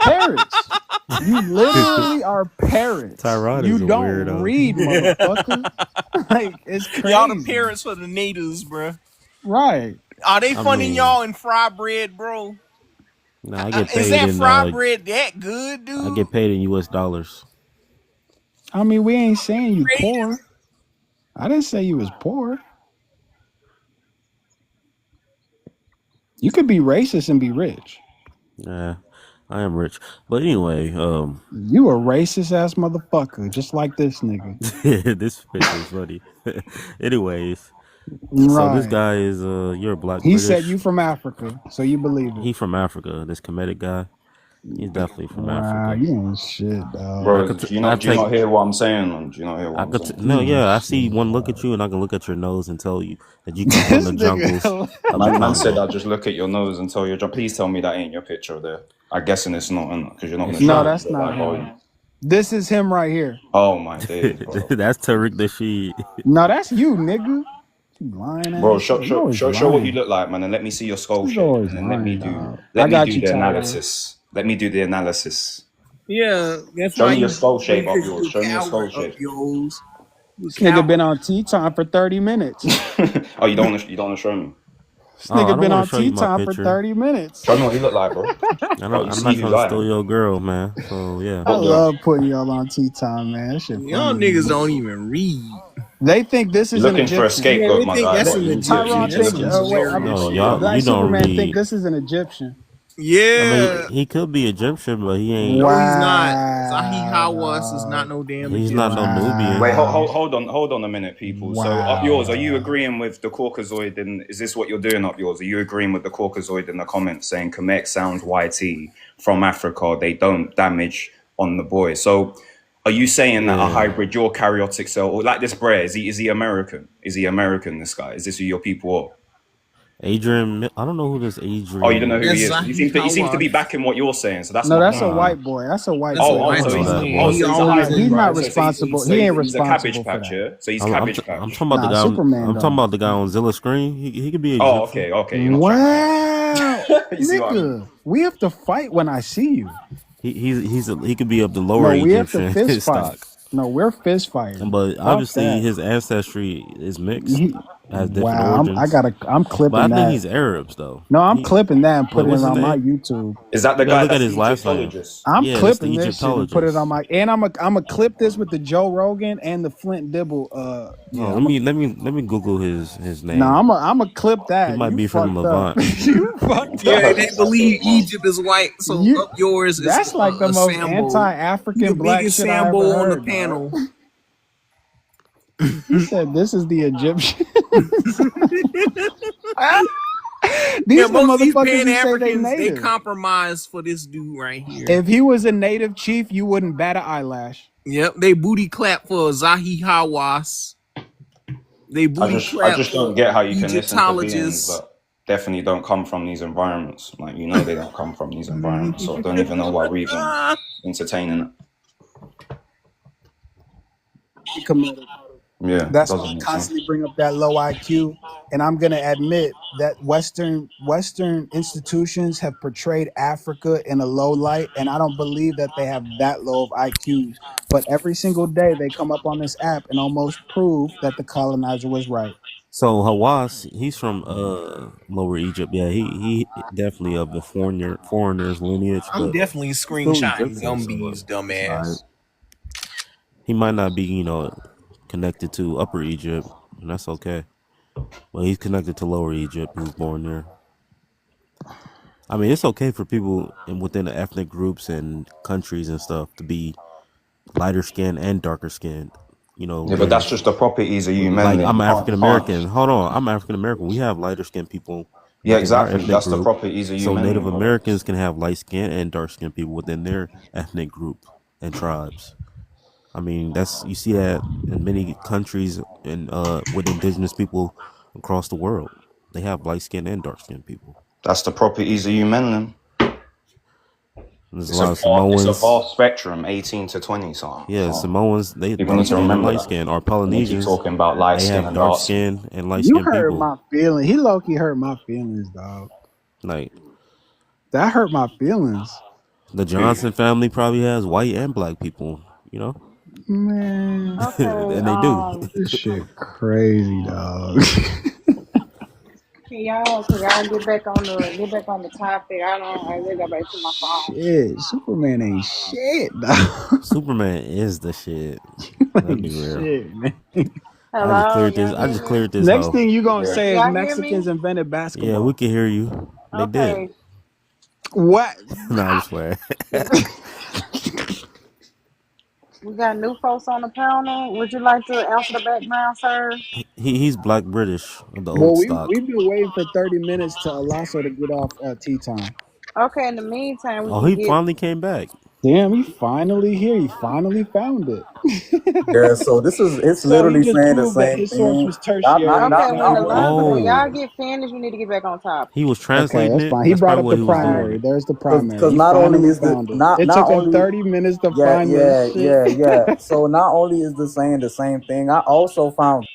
Parrots. You literally are parrots. Tyron You is a don't weirdo. read, motherfucker. Like, it's crazy. Y'all the parents for the natives, bruh. Right. Are they I funding mean- y'all in fry bread, bro? Nah, I get Is paid that in fry bread that good, dude? I get paid in US dollars. I mean, we ain't saying you poor. I didn't say you was poor. You could be racist and be rich. Yeah, I am rich. But anyway, You a racist ass motherfucker, just like this nigga. this picture is funny. Anyways, Right. so this guy is you're a black He British. said you from Africa, so you believe it. He from Africa. This comedic guy. He's definitely from Wow, Africa. you ain't shit, dog. Bro, could do t- you I not take- hear what I'm saying? Man? Do you not hear what I I'm could saying? no, yeah. I see one look at you, and I can look at your nose and tell you that you come from This the jungles. nigga. of the Man said Congo. I'll just look at your nose and tell you. Please tell me that ain't your picture there. I'm guessing it's not, because you're not going to No, show that's it, not like, him. This is him right here. Oh my days, bro. That's Tariq Nasheed. No, that's you, nigga. You lying ass. Bro, shit. You always show what lying. you look like, man, and let me see your skull He's shape, always and then let me lying, do dog. I got you, the Tyler. analysis. Let me do the analysis. Yeah, that's Show why me you your skull shape up physical yours. Show me your skull coward shape. up yours. This nigga been on tea time for 30 minutes. This Oh, you don't want to show me? Oh, I nigga don't been wanna on show tea you my time for picture. 30 minutes. Show me what you look like, bro. I'm not see trying who's to lying. steal your girl, man. So yeah. I love putting y'all on tea time, man. That shit Y'all funny. niggas don't even read. They think this is You're an looking for a Egyptian. scapegoat, they my think guy. that's What an you- Egyptian. Tyrone you're That's think, looking some for- wait, No, y'all- Black you don't Superman read. think this is an Egyptian. Yeah. I mean, he could be Egyptian, but he ain't. No, Wow. he's not. Zahi Hawass is not no damn He's Egyptian. not no Nubian. Wait, hold on a minute, people. So Wow. up yours, are you agreeing with the Caucasoid? And is this what you're doing up yours? Are you agreeing with the Caucasoid in the comments saying Kamek sounds YT from Africa? They don't damage on the boy. So Are you saying that a Yeah. hybrid, your karyotic cell, or like this Brer, is he American? Is he American, this guy? Is this who your people are? Adrian, I don't know who this Adrian. Oh, you don't know who That's he is? He seems to be Zahi backing what you're saying, so that's No, my that's a point. white boy. That's a white That's a boy. Oh, white so he's that man. boy. He he's a always hybrid, He's right? not So responsible. He ain't he's a cabbage responsible for patch, that. yeah? So he's I'm cabbage patch. talking about the Nah, guy. Superman I'm talking don't. about the guy on Zilla screen. He could be Oh, Egyptian. okay, you're not tracking Wow, me. You see what I mean? nigga, we have to fight when I see you. He could be of the lower No, we have to Egyptian fist fight. stock, No, we're fist fighting. but Fuck obviously that. his ancestry is mixed, He, has different wow, I'm origins. But clipping I think that. he's Arabs though. No, I'm He clipping that and putting what's it his on my name? YouTube. Is that the You gotta guy look at that's his last name. Egyptologist? I'm Yeah, that's the clipping this shit and put it on Egyptologist. my. And I'm a clip this with the Joe Rogan and the Flint Dibble. Yeah, Oh, let me Google his no, name. I'm a clip He that. might You be from fucked up. Levant. You fucked Yeah, up. they believe Egypt is white, so You. up yours is That's like the a most Sambo. anti-African The black biggest shit I ever Sambo on the heard, dog. panel. He said, "This is the Egyptian." Yeah, These the most of these motherfuckers Pan who say they Africans, they native. compromise for this dude right here. If he was a native chief, you wouldn't bat an eyelash. Yep, they booty clap for Zahi Hawass. They I booty just clap don't for get how you can listen to beings Egyptologists. that definitely don't come from these environments. Like, you know, they don't come from these environments, so I don't even know why we're even entertaining it. Committed. Yeah, That's why I doesn't make sense. constantly bring up that low IQ. And I'm gonna admit that Western institutions have portrayed Africa in a low light, and I don't believe that they have that low of IQs. But every single day they come up on this app and almost prove that the colonizer was right. So Hawass, he's from Lower Egypt. Yeah, he definitely of the foreigners lineage, I'm but definitely still screenshotting Egyptian. So Gumby's dumbass. he might not be, connected to Upper Egypt, and that's okay. But he's connected to Lower Egypt. He was born there. I mean, it's okay for people within the ethnic groups and countries and stuff to be lighter skinned and darker skinned. Yeah, but that's just the properties of you men. Like I'm African American. Hold on, I'm African American. We have lighter skinned people. Yeah, within our exactly. ethnic That's the group. properties of you So men. Native Americans can have light skinned and dark skinned people within their ethnic group and tribes. I mean, you see that in many countries and with indigenous people across the world. They have light skinned and dark skinned people. That's the properties of you men, then. There's It's a lot of Samoans. It's a vast spectrum, 18 to 20. So Yeah, Samoans, they people need to remember light that. skin. Or We keep Polynesians, talking about light they skin have and dark dark skin. skin and light You skinned hurt people. my feelings. He low key hurt my feelings, dog. Like That hurt my feelings. the Johnson family probably has white and black people. Man, Okay. And they do. this shit crazy, dog. Can y'all get back on the topic? I really got back to my phone. Shit, Superman ain't shit, dog. Superman is the shit. That'd be real. Shit, man. Hello, I just cleared this Next hoe. thing you gonna say is Y'all hear me? Mexicans invented basketball. Yeah, we can hear you. They did. Okay. What? Nah, I'm just playing. We got new folks on the panel. Would you like to answer the background, sir? He's black British of the Well, old stock. we've been waiting for 30 minutes to Alasso to get off tea time. Okay, in the meantime, Oh, he finally came back. Damn, he finally here. He finally found it. Yeah, so it's So literally he just saying the proved that same his source thing. was tertiary. when y'all Oh. get finished, we need to get back on top. He was Okay, translating that's it. fine. He That's brought probably up what the he was primary. doing. There's the primary. Because He not only finally is the found it. not It not took him only 30 minutes to yeah find yeah this shit. yeah. So not only is the saying the same thing, I also found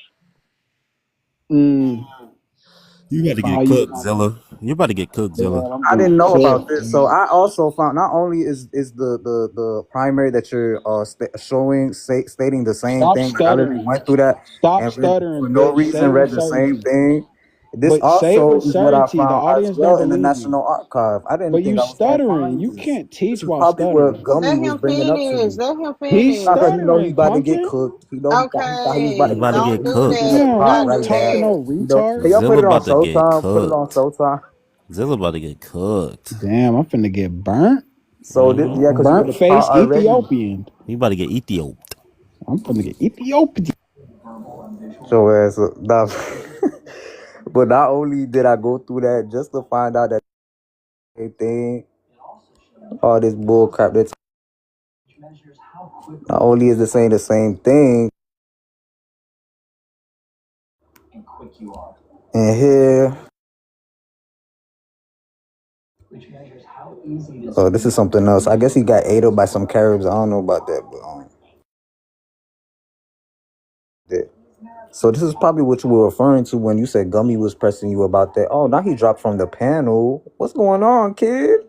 You got to get cooked, Zilla. You about to get cooked, Zilla. I didn't know about this. So I also found not only is the primary that you're stating the same Stop thing. Like, I literally stuttering. went through that Stop and stuttering, for no bitch. reason Say it read with the same certainty. thing. This But say it also with is what I certainty. The found as audience well don't in the believe you. National Archive. I didn't But think you I was gonna stuttering. find You this. can't This teach is while probably what stuttering. Gummy Let was him bringing up to finish. me. Let him He's finish. Because he know he stuttering, about to get pumpkin. cooked. He thought he was about He to about to get get Don't do cooked. in the that. pot Damn, Don't right do talking now. no that. Can y'all Zilla put it on about to get Showtime? Put it on cooked. Showtime. Zilla about to get cooked. Damn, I'm finna get burnt. So this, yeah, because you in Burnt the face pot already. Ethiopian. He about to get Ethioped. I'm finna get Ethiopian. So as nah, but not only did I go through that just to find out that thing, all this bull crap. That's Not only is it saying the same thing, and here, oh, this is something else. I guess he got ate up by some Caribs. I don't know about that, but yeah. So this is probably what you were referring to when you said Gummy was pressing you about that. Oh, now he dropped from the panel. What's going on, kid?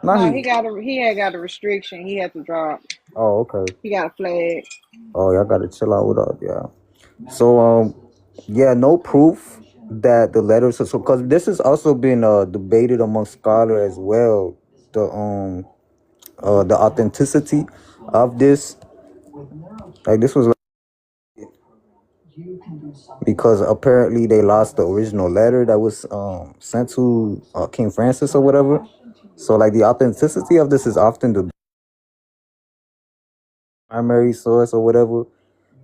Now No, he. he had got a restriction. He had to drop. Oh, okay. He got a flag. Oh, y'all gotta chill out with that, yeah. So yeah, no proof that the letters. So because this has also been debated among scholars as well. The authenticity of this. Like this was because apparently they lost the original letter that was sent to King Francis or whatever. So like the authenticity of this is often the primary source or whatever.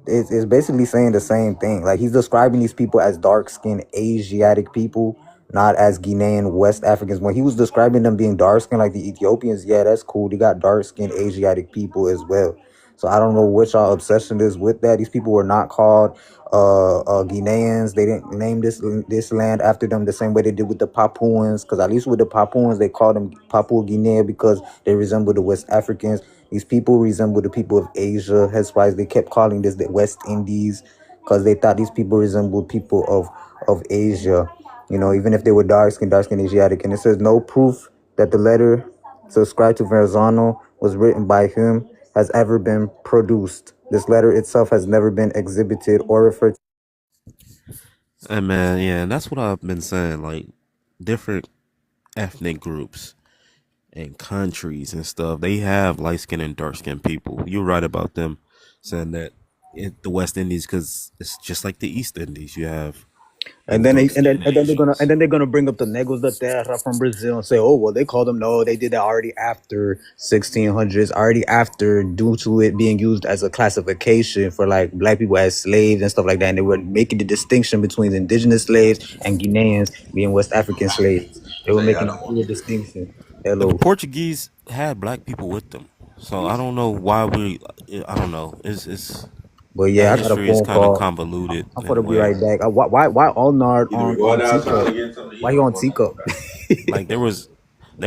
It's basically saying the same thing. Like he's describing these people as dark-skinned Asiatic people, not as Guinean West Africans. When he was describing them being dark-skinned like the Ethiopians, yeah, that's cool. They got dark-skinned Asiatic people as well. So I don't know what y'all obsession is with that. These people were not called Guineans. They didn't name this land after them the same way they did with the Papuans. Because at least with the Papuans, they called them Papua Guinea because they resemble the West Africans. These people resemble the people of Asia. That's why they kept calling this the West Indies, because they thought these people resembled people of Asia. You know, even if they were dark-skinned Asiatic. And it says no proof that the letter subscribed to Verrazano was written by him has ever been produced. This letter itself has never been exhibited or referred to. And man, yeah, and that's what I've been saying. Like different ethnic groups and countries and stuff, they have light skinned and dark skinned people. You're right about them saying that in the West Indies, because it's just like the East Indies. You have And those then dark skinned Asians. they're gonna bring up the Negros da Terra from Brazil and say, oh well, they called them. No, they did that already after 1600s, already after, due to it being used as a classification for like black people as slaves and stuff like that. And they were making the distinction between indigenous slaves and Guineans being West African slaves. They were making a clear distinction. And the Hello, Portuguese had black people with them. So I don't know why I don't know. It's but that yeah, I got a history is phone kind of call. convoluted I'm in a gonna be way. right back. Why Allnard on Teacup? Why he on Teacup? Like they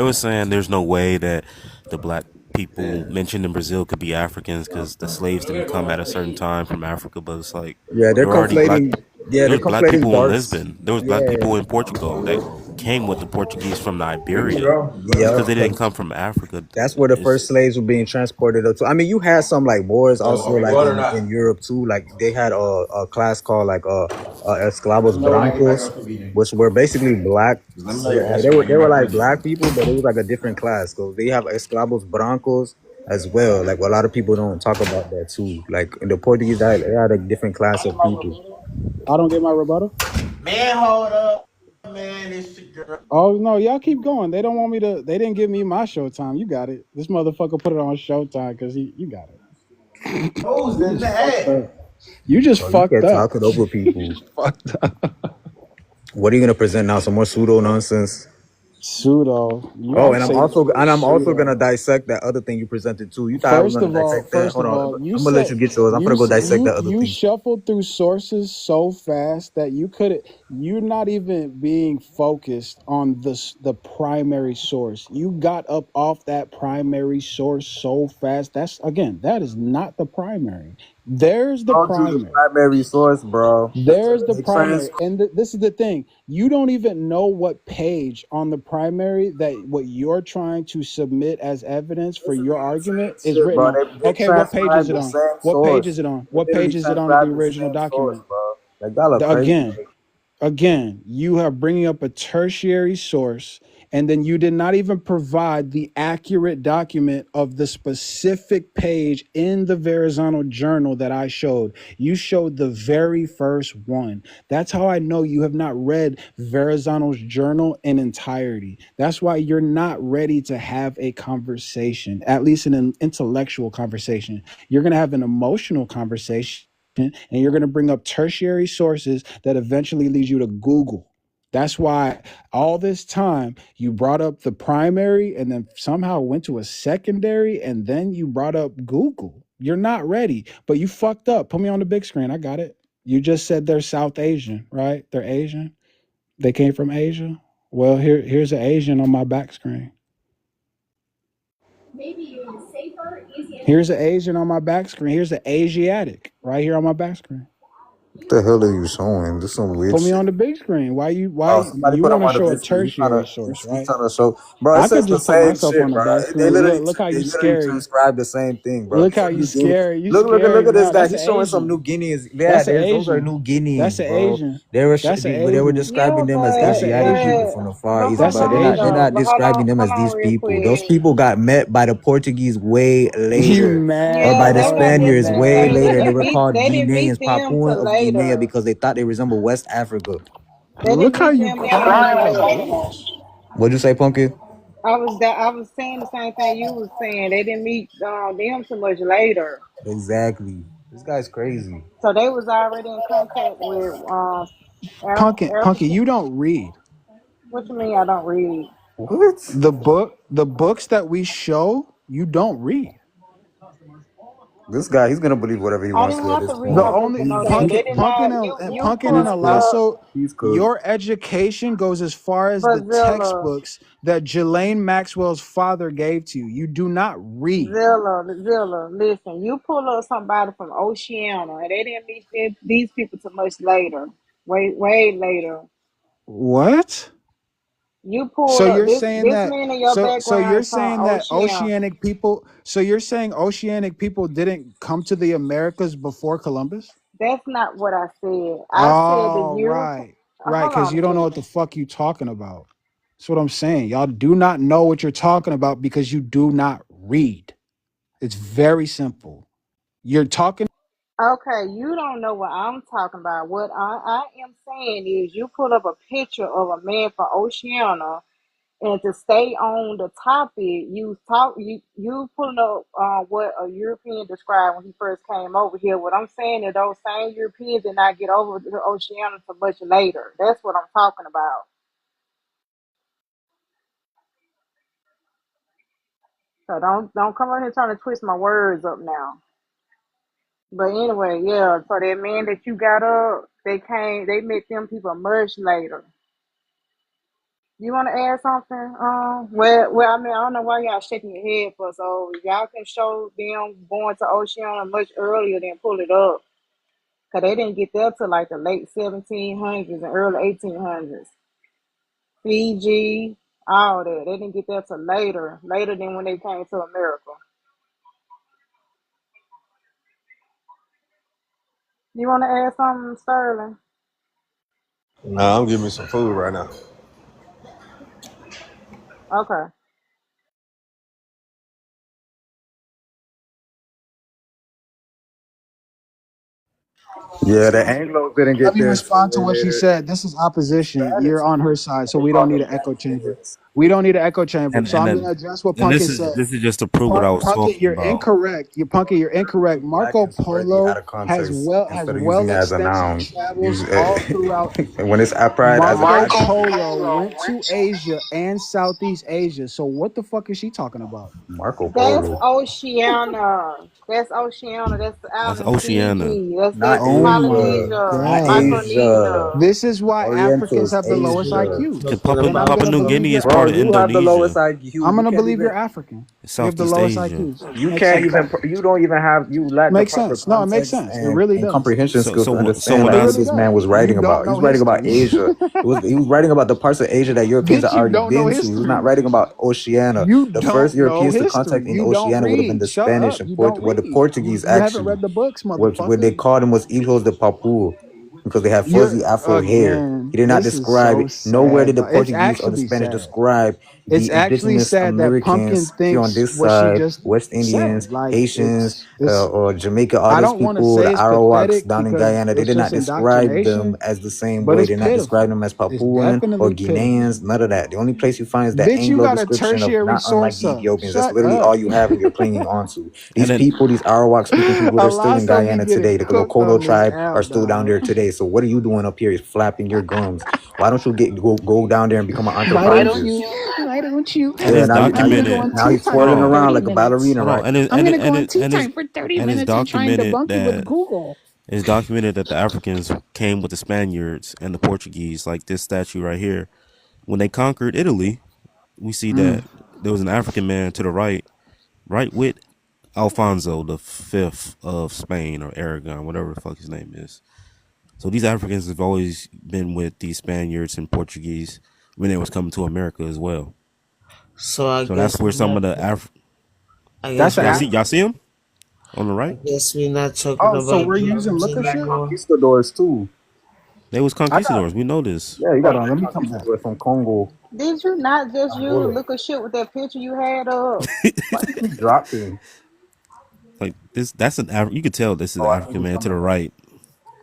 were saying there's no way that the black people mentioned in Brazil could be Africans because the slaves didn't come at a certain time from Africa. But it's like Yeah, they're there were already black. conflating. Yeah, There they're was black conflating people in darks. Lisbon. There was black Yeah, people in Portugal that came with the Portuguese from Iberia. Just yeah. because they didn't come from Africa, That's where the is first slaves were being transported up to. I mean, you had some like Moors also like in Europe too. Like they had a class called like esclavos blancos, which were basically black. Like they were like black people, but it was like a different class. So they have esclavos brancos as well. Like a lot of people don't talk about that too. Like in the Portuguese, they had a different class of people. I don't get my rebuttal. Man, hold up, man. This girl. Oh no, y'all keep going. They don't want me to. They didn't give me my Showtime. You got it. This motherfucker put it on Showtime because you got it. Who's in that? You just So you fucked kept up. talking over people. You just fucked up. What are you gonna present now? Some more pseudo nonsense? Pseudo. You Oh, don't and I'm say also pseudo. gonna dissect that other thing you presented too. You thought I was gonna dissect that? First Hold of on, all, you I'm gonna let said you get yours. I'm gonna go dissect that other you thing. shuffled through sources so fast that you couldn't. You're not even being focused on the primary source. You got up off that primary source so fast. That is not the primary. There's the Told you the primary. primary source, bro. There's the They trans- primary, and this is the thing. You don't even know what page on the primary that what you're trying to submit as evidence for your argument is shit, written bro. on. They Okay, what page is transcribed it the on? same What page source. is it on? They What literally page is it on of the transcribed the original same source, document? bro. Like y'all are crazy. Again, you are bringing up a tertiary source, and then you did not even provide the accurate document of the specific page in the Verrazano journal that I showed. You showed the very first one. That's how I know you have not read Verrazano's journal in entirety. That's why you're not ready to have a conversation, at least an intellectual conversation. You're going to have an emotional conversation, and you're going to bring up tertiary sources that eventually leads you to Google. That's why all this time you brought up the primary and then somehow went to a secondary and then you brought up Google. You're not ready, but you fucked up. Put me on the big screen. I got it. You just said they're South Asian, right? They're Asian. They came from Asia. Well, here's an Asian on my back screen. Here's an Asian on my back screen. Here's an Asiatic right here on my back screen. What the hell are you showing? This is some weird Put me shit. on the big screen. Why Oh, somebody you put him want to on the show a big screen. tertiary source, He's right? trying to show, bro. It I could says the just put same myself shit, on the bro. back They screen. literally, Look how they you literally scary. transcribe the same thing, bro. Look how Some you New Guinea. scary. You Look scary. at this No, guy. that's He's an showing some Asian. New Guineas. Yeah, That's an those are Asian. New Guineas, That's an bro. Asian. They were That's an they were Asian. describing them as That's an Asiatic people Asian. from the Far but East, hold That's but an they're on not Asian. but hold describing on, them as these real people. Those quick. people got met by the Portuguese way You later. Or Yeah, by the that's mad, what I'm bro? You just Spaniards gonna way say. mad. later, and they were called They didn't meet Guineans, them till Papuan of Guinea, later. because they thought they resembled West Africa. They didn't Look how meet you them that much quiet, later. bitch. What'd you say, Pumpkin? I was saying the same thing you was saying. They didn't meet them so much later. Exactly. This guy's crazy. So they was already in contact with Punky, African. you don't read. What you mean I don't read? What? The books that we show, you don't read. This guy, he's gonna believe whatever he I wants didn't to at have this to read The point. no book to only know that. They did not. You Punkin and He's pulled cooked. up Alasso, He's cooked. your education goes as far as the Brazilla. textbooks that Ghislaine Maxwell's father gave to you. You do not read. Zilla, listen, you pull up somebody from Oceania, and they didn't meet these people till much later, way later. What? You So pull up you're this saying this that man in your background you're is from saying that Oceania. oceanic people didn't come to the Americas before Columbus? That's not what I said. I said the Oh, Europe. right. Right, Hold because on a you don't know what second. the fuck you talking about. That's what I'm saying. Y'all do not know what you're talking about because you do not read. It's very simple. You're talking. Okay, you don't know what I'm talking about. What I am saying is you pull up a picture of a man from Oceania. And to stay on the topic, you pulling up what a European described when he first came over here. What I'm saying is those same Europeans did not get over to Oceania so much later. That's what I'm talking about. So don't come on here trying to twist my words up now. But anyway, yeah. So that man that you got up, they met them people much later. You want to add something? Well, I mean, I don't know why y'all shaking your head for. So y'all can show them going to Oceania much earlier than pull it up, cause they didn't get there till like the late 1700s and early 1800s. Fiji, all that. They didn't get there till later than when they came to America. You want to add something, Sterling? Nah, I'm giving me some food right now. Okay. Yeah, the Anglos didn't Let get me there until respond to way what she later. said. This is opposition. You're on her side, so They we don't called need them an echo chamber. Africans. We don't need an echo chamber. And So and I'm then gonna address what and Punkin said. this is just to prove what I was Punkett, talking you're about. incorrect. You're incorrect. Black Marco and swarthy out Polo of context has instead of using well it as a extensive noun. travels Use all throughout. when it's applied as an Marco adjective. Polo went to Asia and Southeast Asia. So what the fuck is she talking about? Marco That's Polo, Oceania. That's Oceania. That's the That's island of Oceania. Fiji. That's not Oh my Asia, Polynesia, not god. Asia. Micronesia. This is why Africans Orientals, have the lowest Asia. IQ. Let's talk And I'm about Papua gonna New believe Guinea you're is part Bro, of you African. have the lowest Indonesia. IQ. I'm You gonna can't believe even. you're African. It's You have the Southeast lowest Asia. IQs. You Makes can't sense. even. You don't even have. You lack the Makes proper sense. No, it makes context sense. It really and does. comprehension So skills so to so understand when It like I what really this man does. was You writing don't about. He know was writing about history. Asia. He was writing about the parts of Asia that Europeans had Bitch, you already don't know been to. He was not history. writing about Oceania. You The first don't know Europeans to history. contact in You don't Oceania would have been read. the Shut Spanish up. and You don't the read. Portuguese You haven't actually. read the books, What they motherfucker. called him was Hijos de Papua because they had You're fuzzy Afro hair. again. He did not This is describe so it. Nowhere sad, did the bro. It's Portuguese or the actually Spanish sad. describe It's the actually indigenous sad that Pumpkin Americans here on thinks this what she side, just West Indians, said. Like Haitians, it's or Jamaica, all I those don't want to people, the say it's Arawaks pathetic down in because Guyana. They it's did just not describe them indoctrination, as the same but way. it's They did not describe pitiful. them as It's Papuan or definitely pitiful. Guineans. None of that. The only place you find is that Bitch, you Anglo got a description of tertiary not unlike source the up. Ethiopians. That's Shut literally all up. you have and you're clinging on to. And These then people, these Arawak speaking people, they're still in Alasso be Guyana today. getting The cooked on Lokolo this tribe are app, still down dog. there today. So what are you doing up here? Is flapping your gums? Why don't you go down there and become an Why don't anthropologist? you? Why don't you? And Yeah, it's now I'm gonna go documented. on now tea he's time Hold for twirling on, 30 around like a minutes. ballerina, hold on, right? I'm gonna go on and tea it's time for 30 and it's minutes and try and documented debunk you with that Google. it's documented that the Africans came with the Spaniards and the Portuguese. Like this statue right here, when they conquered Italy, we see that there was an African man to the right with Alfonso the Fifth of Spain or Aragon, whatever the fuck his name is. So these Africans have always been with these Spaniards and Portuguese when they was coming to America as well. So I So that's guess where we're some not. of the I That's guess we're a. not. y'all see him on the I right. guess we're not talking Oh, so about we're using Europeans looker shit? anymore. Conquistadors too. They was I got conquistadors. We know this. yeah, you got Hold on, let me come back. conquistadors from Congo. Did you not just use Angola. look of shit with that picture you had up? Why you keep dropping? Like this, that's you could tell this is Oh, an I think African he's man to coming the back. right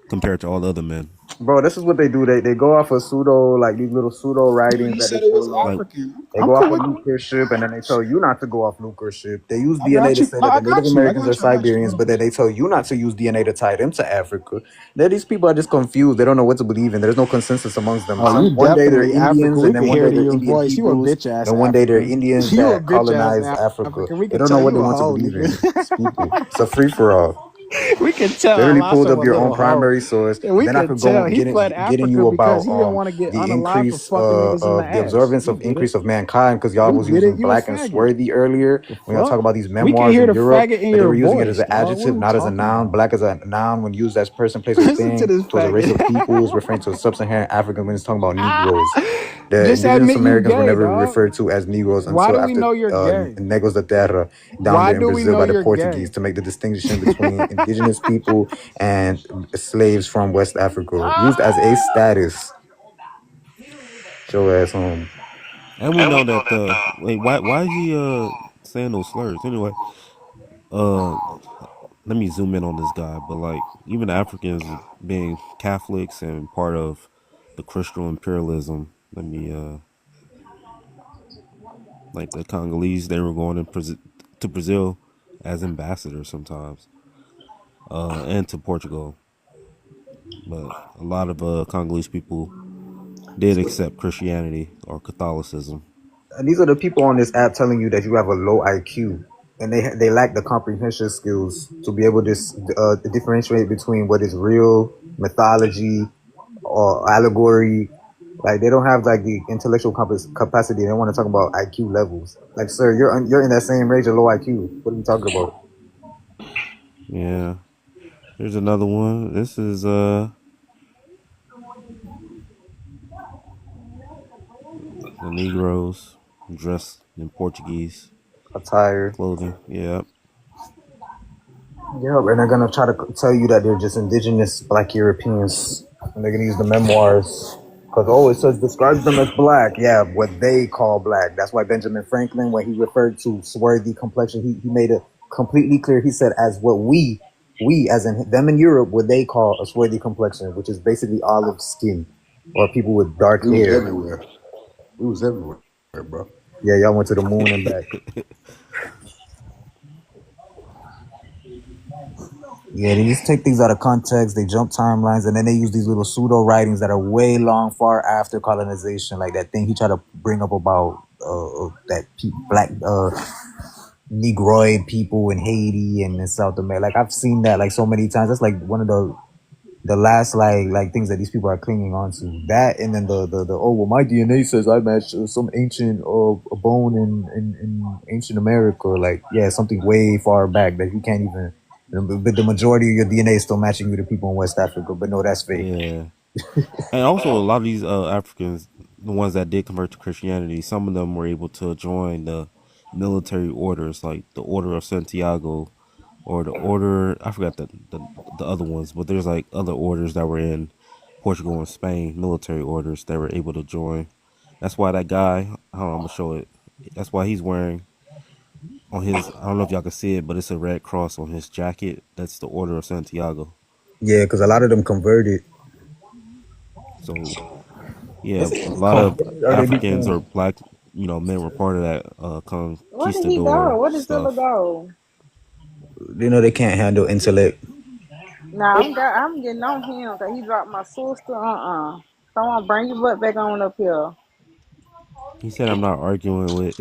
compared to all the other men. Bro, this is what they do. They go off of pseudo, like these little pseudo No, writings you that they said it tell was you. Like African. They I'm go off cool of with that. nuclear ship, and then they tell you not to go off nuclear ship. They use I DNA got to you. say Oh, that I the Native got you. I Americans are got you. I got you. Siberians, but that they tell you not to use DNA to tie them to Africa. That these people are just confused. They don't know what to believe in. There's no consensus amongst them. Oh, you One day they're definitely African. Indians, We and then can one hear day it in they're your Indian voice. You a Hebrews, bitch ass then one day they're African. Indians You a that bitch ass colonized Africa. African. We They can don't know tell what you they a want to hoe, believe in. nigga. These people. It's a free for all. We can tell Literally pulls Lasso up a your own little hoe. primary source. And we Then I can could go tell he fled getting Africa you about because he didn't want to get the unalive for increase fucking niggas in the of the ass. observance We of get it. increase of mankind, because y'all We was get it. using You a black and faggot. swarthy earlier The when y'all fuck? talk about these We can memoirs hear in the Europe, faggot in but they your were using it as voice, an dog. What are adjective, we not as a talking noun. about? Black as a noun when used as person, place, or Listen to thing this towards a race of people is faggot. referring to a sub-Saharan African when it's talking about Negroes. The Just indigenous admit you Americans were gay, never dog. referred to as Negroes Why until do we after know you're gay? Negros de Terra down Why there in do we Brazil know by the you're Portuguese gay? to make the distinction between indigenous people and slaves from West Africa, used as a status. Show ass home. and we know that the wait, why is he saying those slurs anyway? Uh, let me zoom in on this guy. But like even Africans being Catholics and part of the Christian imperialism. Let me like the Congolese, they were going to Brazil as ambassadors sometimes, and to Portugal. But a lot of Congolese people did accept Christianity or Catholicism. And these are the people on this app telling you that you have a low IQ, and they lack the comprehension skills to be able to differentiate between what is real mythology or allegory. Like they don't have like the intellectual capacity. They want to talk about IQ levels. Like, sir, you're in that same range of low IQ. What are we talking about? Yeah. Here's another one. This is the Negroes dressed in Portuguese Attire. clothing. Yeah. Yeah, and they're gonna try to tell you that they're just indigenous Black Europeans, and they're gonna use the memoirs because it says describes them as black. Yeah, what they call black. That's why Benjamin Franklin, when he referred to swarthy complexion, he made it completely clear. He said as what we as in them in Europe, what they call a swarthy complexion, which is basically olive skin or people with dark We was hair. everywhere. We was everywhere, bro. Yeah, y'all went to the moon and back. Yeah, they just take things out of context. They jump timelines, and then they use these little pseudo writings that are way long, far after colonization. Like that thing he tried to bring up about that black Negroid people in Haiti and in South America. Like I've seen that like so many times. That's like one of the last like things that these people are clinging on to. That and then the oh well, my DNA says I match some ancient a bone in ancient America. Like yeah, something way far back that you can't even. But the majority of your DNA is still matching you to people in West Africa. But no, that's fake. Yeah. And also a lot of these Africans, the ones that did convert to Christianity, some of them were able to join the military orders like the Order of Santiago or the order, I forgot the other ones, but there's like other orders that were in Portugal and Spain, military orders that were able to join. That's why that guy, hold on, I'm gonna show it. That's why he's wearing on his, I don't know if y'all can see it, but it's a red cross on his jacket. That's the Order of Santiago. Yeah, because a lot of them converted. So yeah, a lot of Africans or black, men were part of that Where did he go? conquistador Where did Zilla stuff. go? They know they can't handle intellect. Nah, I'm getting on him because he dropped my sister. So I'm gonna bring your butt back on up here. He said I'm not arguing with.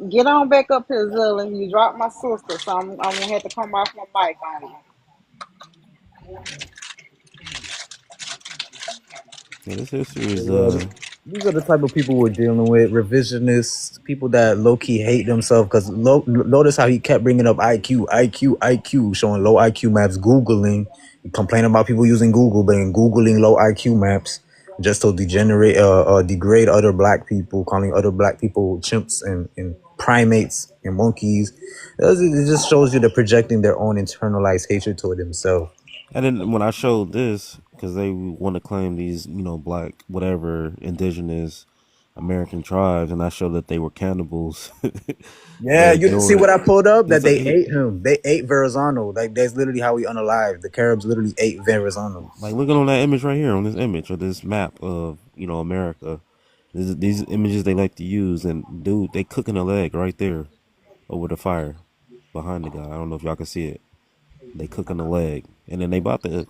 Get on back up here, Zilla. You dropped my sister, so I'm gonna have to come off my mic on you. Yeah, this history is Yeah, these are the type of people we're dealing with. Revisionists, people that low key hate themselves. Because notice how he kept bringing up IQ, showing low IQ maps, Googling, complaining about people using Google, but in Googling low IQ maps just to degrade other black people, calling other black people chimps and primates and monkeys. It just shows you they're projecting their own internalized hatred toward themselves. And then when I showed this, because they want to claim these, black, whatever, indigenous American tribes, and I showed that they were cannibals. Yeah, They you didn't see ignored what it. I pulled up? That He's like, they ate him. They ate Verrazano. Like, that's literally how he unalived. The Caribs literally ate Verrazano. looking on that image right here, on this image, or this map of, America. These images they like to use, and dude, they cooking a leg right there over the fire behind the guy. I don't know if y'all can see it. They cooking a leg, and then they about to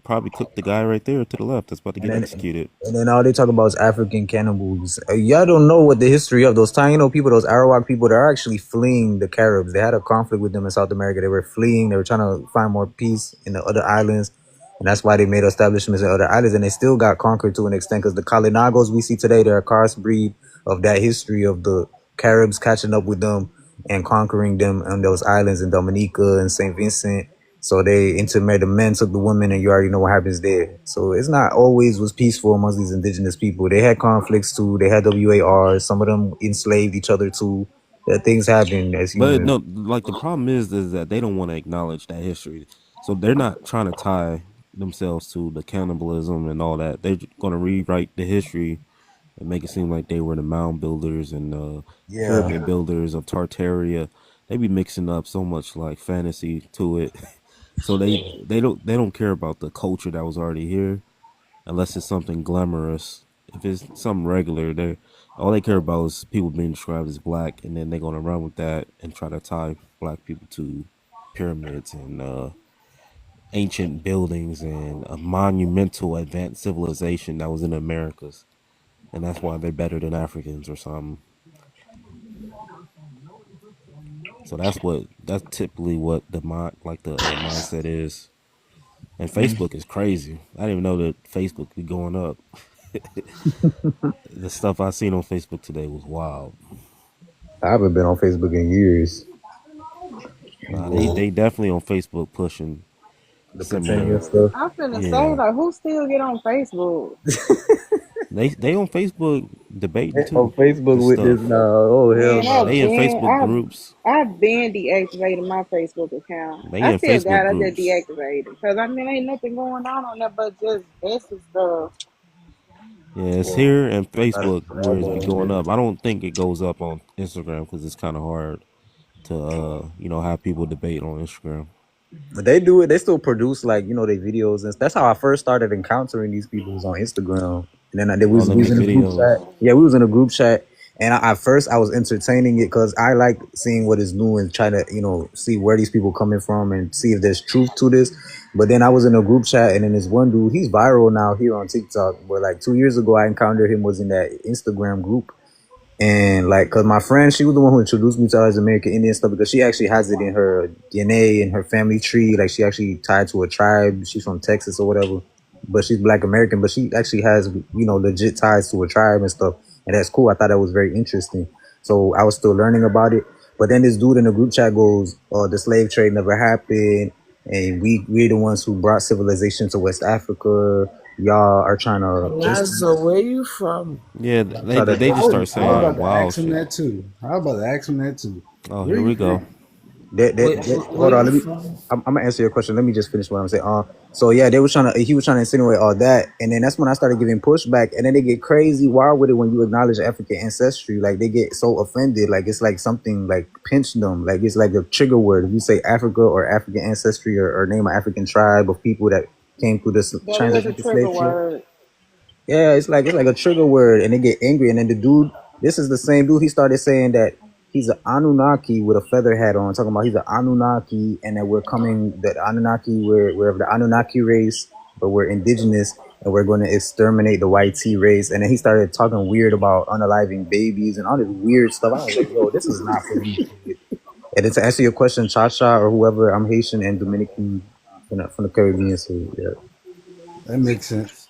probably cook the guy right there to the left that's about to And get then, executed. and then all they talk about is African cannibals. Y'all don't know what the history of those Taino people, those Arawak people. They're actually fleeing the Caribs. They had a conflict with them in South America. They were fleeing. They were trying to find more peace in the other islands. And that's why they made establishments in other islands. And they still got conquered to an extent because the Kalinagos we see today, they're a crossbreed of that history of the Caribs catching up with them and conquering them on those islands in Dominica and St. Vincent. So they intermarried, the men took the women, and you already know what happens there. So it's not always was peaceful amongst these indigenous people. They had conflicts too. They had WARs. Some of them enslaved each other too. That things happen as But humans. no, the problem is that they don't want to acknowledge that history. So they're not trying to tie themselves to the cannibalism and all that. They're going to rewrite the history and make it seem like they were the mound builders and Yeah. pyramid builders of Tartaria. They be mixing up so much like fantasy to it. So they don't care about the culture that was already here unless it's something glamorous. If it's something regular, they all they care about is people being described as black, and then they're gonna run with that and try to tie black people to pyramids and ancient buildings and a monumental advanced civilization that was in the Americas, and that's why they're better than Africans or something. So that's typically what the mindset is. And Facebook is crazy. I didn't even know that Facebook be going up. The stuff I seen on Facebook today was wild. I haven't been on Facebook in years. Nah, they definitely on Facebook pushing The similar. Britannia stuff. I'm finna say, Yeah, like, who still get on Facebook? they on Facebook debating On too. Facebook This with this stuff. now. Oh hell Man, no. They in Facebook groups. I've been deactivated my Facebook account. They I in still Facebook got it, I just groups. deactivated because I mean ain't nothing going on there but just basic stuff. Yeah, it's here and Facebook where it's be going Yeah. up. I don't think it goes up on Instagram because it's kind of hard to have people debate on Instagram. But they do it. They still produce like their videos, and that's how I first started encountering these people was on Instagram. And then we Oh, was, they we was make in a group videos. chat. Yeah, we was in a group chat, and at first I was entertaining it because I like seeing what is new and try to see where these people coming from and see if there's truth to this. But then I was in a group chat, and then this one dude, he's viral now here on TikTok. But like 2 years ago, I encountered him was in that Instagram group. And like, cause my friend, she was the one who introduced me to all this American Indian stuff because she actually has it in her DNA and her family tree. Like she actually tied to a tribe. She's from Texas or whatever, but she's Black American. But she actually has legit ties to a tribe and stuff, and that's cool. I thought that was very interesting. So I was still learning about it. But then this dude in the group chat goes, "Oh, the slave trade never happened, and we're the ones who brought civilization to West Africa. Y'all are trying to just So where you from? Yeah, try to they just start I was saying about to wild ask him shit. that too. Oh, Where here you we go. from? Where hold on, you let me. from? I'm gonna answer your question. Let me just finish what I'm saying. So yeah, he was trying to insinuate all that, and then that's when I started giving pushback, and then they get crazy wild with it when you acknowledge African ancestry. Like they get so offended, like it's like something like pinch them, like it's like a trigger word. If you say Africa or African ancestry or name an African tribe of people that came through this That is a transatlantic trigger slave trade. word. Yeah, it's like a trigger word, and they get angry, and then the dude, this is the same dude. He started saying that he's an Anunnaki with a feather hat on, talking about he's an Anunnaki and that we're coming, the Anunnaki, we're of the Anunnaki race, but we're indigenous and we're going to exterminate the white T race. And then he started talking weird about unaliving babies and all this weird stuff. I was like, yo, this is not for me. And then to answer your question, Cha-Cha or whoever, I'm Haitian and Dominican from the Caribbean, so yeah. That makes sense.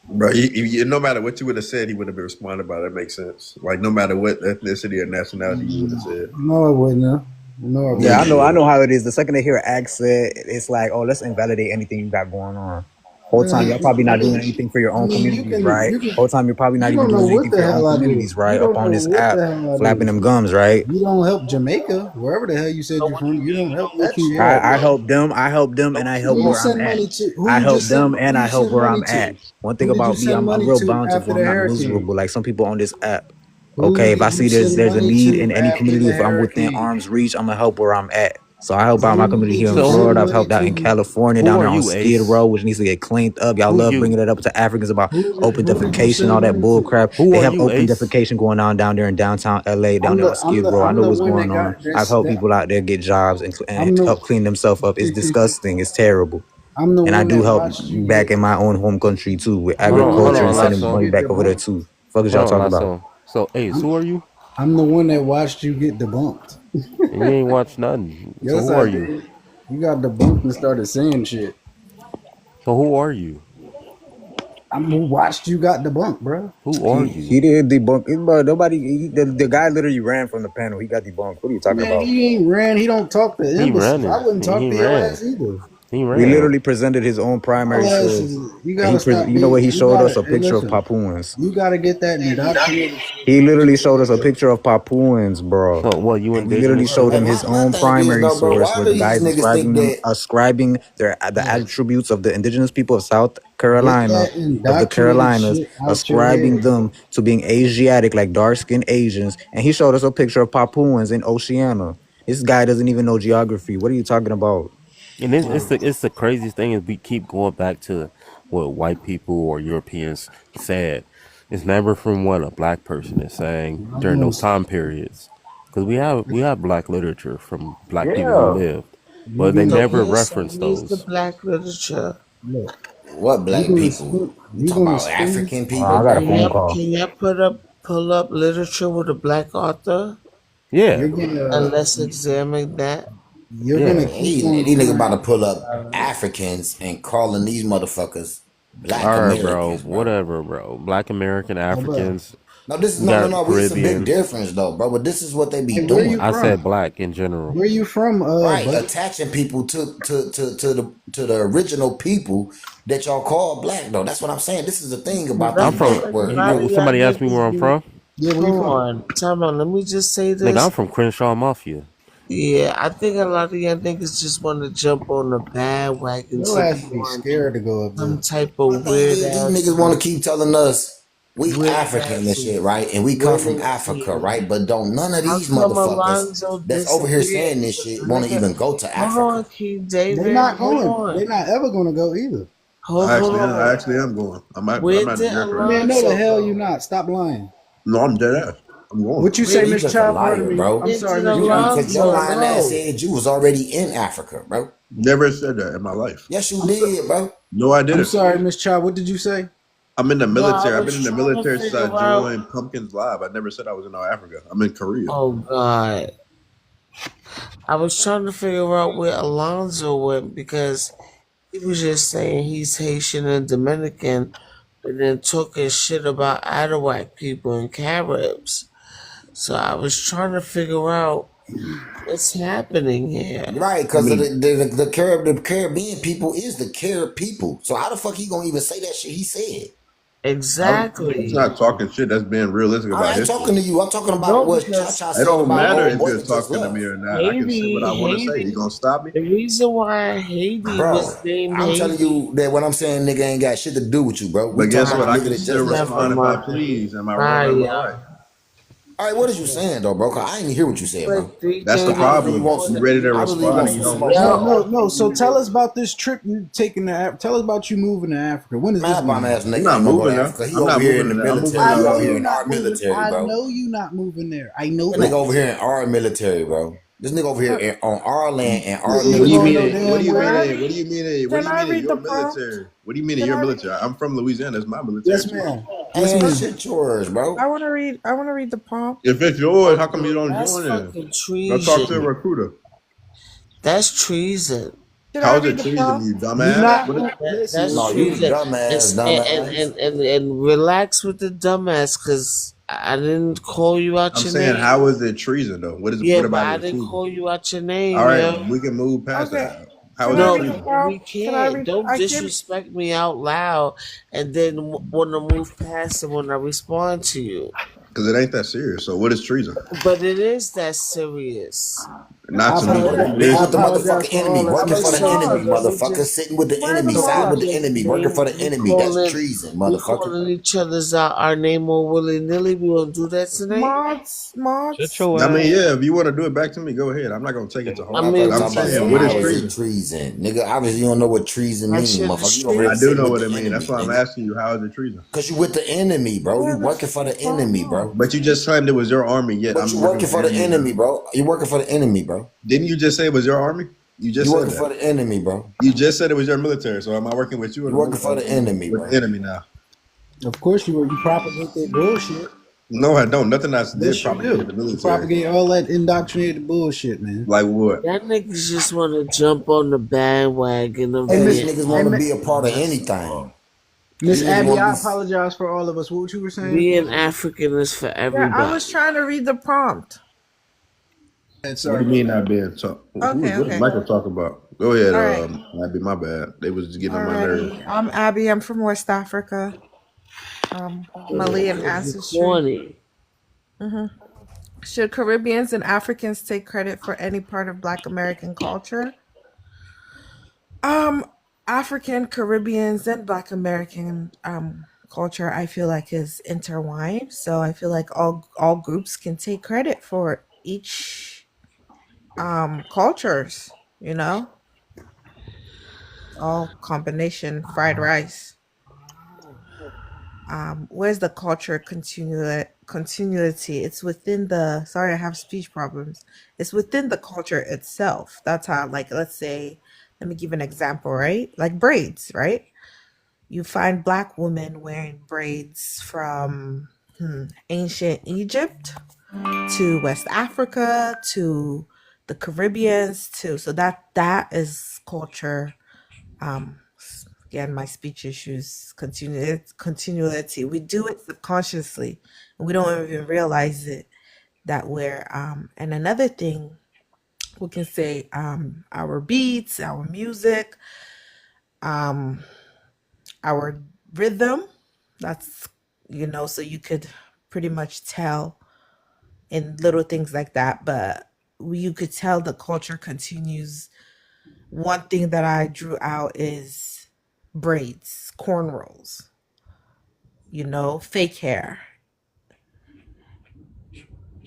Bro, no matter what you would have said, he would have been responded about. That makes sense. Like no matter what ethnicity or nationality you would have said. No, it wouldn't. No, it wouldn't. Yeah, I know how it is. The second they hear an accent, it's like, oh, let's invalidate anything you got going on. Whole time you're probably not doing anything for your own communities, right? Whole time you're probably not even doing anything for your own communities, right? Up on this app, flapping them gums, right? You don't help Jamaica, wherever the hell you said you're from. You don't help that shit. I help them, and I help where I'm at. I help them and I help where I'm at. One thing about me, I'm real bountiful. I'm not miserable like some people on this app. Okay, if I see there's a need in any community, if I'm within arm's reach, I'm gonna help where I'm at. So I help out my community here in Florida. I've helped out in California, down there on Skid Row, which needs to get cleaned up. Y'all love bringing it up to Africans about open defecation, all that bull crap. They have open defecation going on down there in downtown LA, down there on Skid Row. I know what's going on. I've helped people out there get jobs and help clean themselves up. It's disgusting. It's terrible. And I do help back in my own home country too with agriculture and sending money back over there too. Fuck is y'all talking about? So, Ace, who are you? I'm the one that watched you get debunked. You ain't watched nothing. Yes, so who are you? You got debunked and started saying shit. So who are you? I'm who watched you got debunked, bro. Who are you? He did debunk it, but nobody. The guy literally ran from the panel. He got debunked. What are you talking about? He ain't ran. He don't talk to embassies. I wouldn't talk to your ass either. He literally presented his own primary source. You know what? He showed us a picture of Papuans. You gotta get that indoctrinated. He literally showed us a picture of Papuans, bro. So what? You he literally showed him his own primary source, where the guys ascribing the attributes of the indigenous people of South Carolina, of the Carolinas, ascribing them to being Asiatic, like dark-skinned Asians. And he showed us a picture of Papuans in Oceania. This guy doesn't even know geography. What are you talking about? And it's the craziest thing is we keep going back to what white people or Europeans said. It's never from what a black person is saying during those time periods. Because we have black literature from black people who lived, but they never reference those. The black literature. What black people? You talking about African people? I got a phone call. Can you pull up literature with a black author? Yeah. And let's examine that. You're gonna these niggas about to pull up Africans and calling these motherfuckers black Americans, bro. Whatever, bro. Black American, Africans. No, this is no. It's a big difference, though, bro. But this is what they be doing. I said black in general. Where you from? Right, attaching people to the original people that y'all call black, though. That's what I'm saying. This is the thing about I'm from. Somebody asked me where I'm from. Yeah, hold on. Time out. Let me just say this. Nigga, I'm from Crenshaw Mafia. Yeah, I think a lot of young niggas just want to jump on the bandwagon. Your ass be scared to go up there. Some type of weird ass. These niggas want to keep telling us we African and shit, right? And we come from Africa, right? But don't none of these motherfuckers that's over here saying this shit want to even go to Africa. Hold on, King David. They're not going. They're not ever going to go either. I actually am going. I'm not Man, no, the hell you not. Stop lying. No, I'm dead ass. I'm going. What you say, Miss Child? Bro. I'm sorry, because your lying ass said you was already in Africa, bro. Never said that in my life. Yes, you did, bro. No, I didn't. I'm sorry, Miss Child. What did you say? I'm in the military. I've been in the military since I joined Pumpkins Live. I never said I was in Africa. I'm in Korea. Oh, God. I was trying to figure out where Alonzo went because he was just saying he's Haitian and Dominican, but then talking shit about Arawak people and Caribs. So I was trying to figure out what's happening here. Right, because the Caribbean people is the Carib people. So how the fuck he gonna even say that shit he said? Exactly. He's not talking shit. That's being realistic about history. I'm talking to you. I'm talking about what Cha-Cha said. It don't about matter if you're talking to me or not. I can say what I want to say. You gonna stop me? The reason why Haiti was named I'm telling you that what I'm saying, nigga, ain't got shit to do with you, bro. But guess what? I can still respond if I please. Am I right? All right, what is you saying though, bro? 'Cause I didn't hear what you said, bro. That's the I believe you problem. want You some. ready to I believe you respond want and you some don't smoke. respond. No. So tell us about this trip you taking to. Tell us about you moving to Africa. When is this Man, bum going? ass I'm nigga not ain't gonna go to moving there. Africa. He I'm over not here in the moving there. I'm moving. military. I He know over here you in our not moving. military, I bro. know you not moving there. I know That nigga that. over here in our military, bro. This nigga over here on our land and our You What do ain't you going mean? no military. What do damn you where. mean? What do you mean? What do Can you I mean? read the Your prompt? military? What do you mean? Can Your I read? military? I'm from Louisiana. That's my military Yes, too. ma'am. Yes, Ain't ma'am. shit yours, bro. I want to read. I want to read the prompt. If it's yours, how come you Bro, don't that's join it? fucking Go talk to a treason. recruiter. That's treason. Should I How's read it the treason, prompt? you You Should dumbass? I? not What? listen. That's No, you treason. dumbass, dumbass. And relax with the dumbass, cause I didn't call you out I'm your saying, name. how is it treason though? What is? Yeah, What but about I it didn't treason? call you out your All name, right, yo. we can move past Okay. that. How Can is I it No, read the treason? we prompt? Can I can't. read? Don't I can. disrespect me out loud and then want to move past it when I respond to you. Because it ain't that serious. So what is treason? But it is that serious. Not I to me. Nigga I with the apologize motherfucking for all enemy, that. I'm working gonna for the say enemy, pause. Let me motherfucker. just Sitting with the Where's the enemy, let me siding with pause? the just enemy, working name for the we enemy. That's calling treason, we motherfucker. calling each other's out our name more willy nilly. We gonna do that tonight. Shut Mods. your I mean, ass. yeah, if you want to do it back to me, go ahead. I'm not gonna take it to I heart. But mean, Motherfucker I'm talking about saying, some what is how is yeah. it treason? treason? Nigga, obviously you don't know what treason I mean, should motherfucker. You over here I do sitting know with what the it means. That's enemy, why I'm nigga. asking you, how is it treason? Cause you with the enemy, bro. You Where's working for the the enemy, prompt? bro. But you just claimed it was your army, yet But I'm you working working for for the the enemy enemy, now. bro. You working for the enemy, bro. Didn't you just say it was your army? You just You said working for that. the enemy, bro. You just said it was your military. So am I working with you or You the working for military? the enemy, With bro. the enemy now? Of course you were. You propagate that bullshit. No, I don't. Nothing I did Yes, you propagate do. the You military. propagate all that indoctrinated bullshit, man. Like what? That niggas just want to jump on the bandwagon of Hey, Yeah, these Miss. being niggas Hey, want to Mi- be a part of That's anything. all. Miss These niggas Abby, want to I be. apologize for all of us. What you were saying? Being African is for Yeah, I was everybody. trying to read the prompt. What Sorry do you about mean that. not being talk? Okay. What is Okay. Michael talking about? Go ahead. All right. That'd be my bad. They was just getting on my nerves. Alrighty. I'm Abby. I'm from West Africa. Malian Cause you ancestry. corny. Should Caribbeans and Africans take credit for any part of Black American culture? African, Caribbeans, and Black American culture, I feel like is intertwined. So I feel like all groups can take credit for each cultures. You know, all combination fried rice. Where's the culture continuity? It's within the. Sorry, I have speech problems. It's within the culture itself. That's how, like, let's say, let me give an example, right? Like braids, right? You find Black women wearing braids from ancient Egypt to West Africa to the Caribbeans to so that is culture. Again, my speech issues continuity. We do it subconsciously, and we don't even realize it that we're and another thing we can say our beats, our music, our rhythm. That's so you could pretty much tell in little things like that, but you could tell the culture continues. One thing that I drew out is braids, cornrows, fake hair.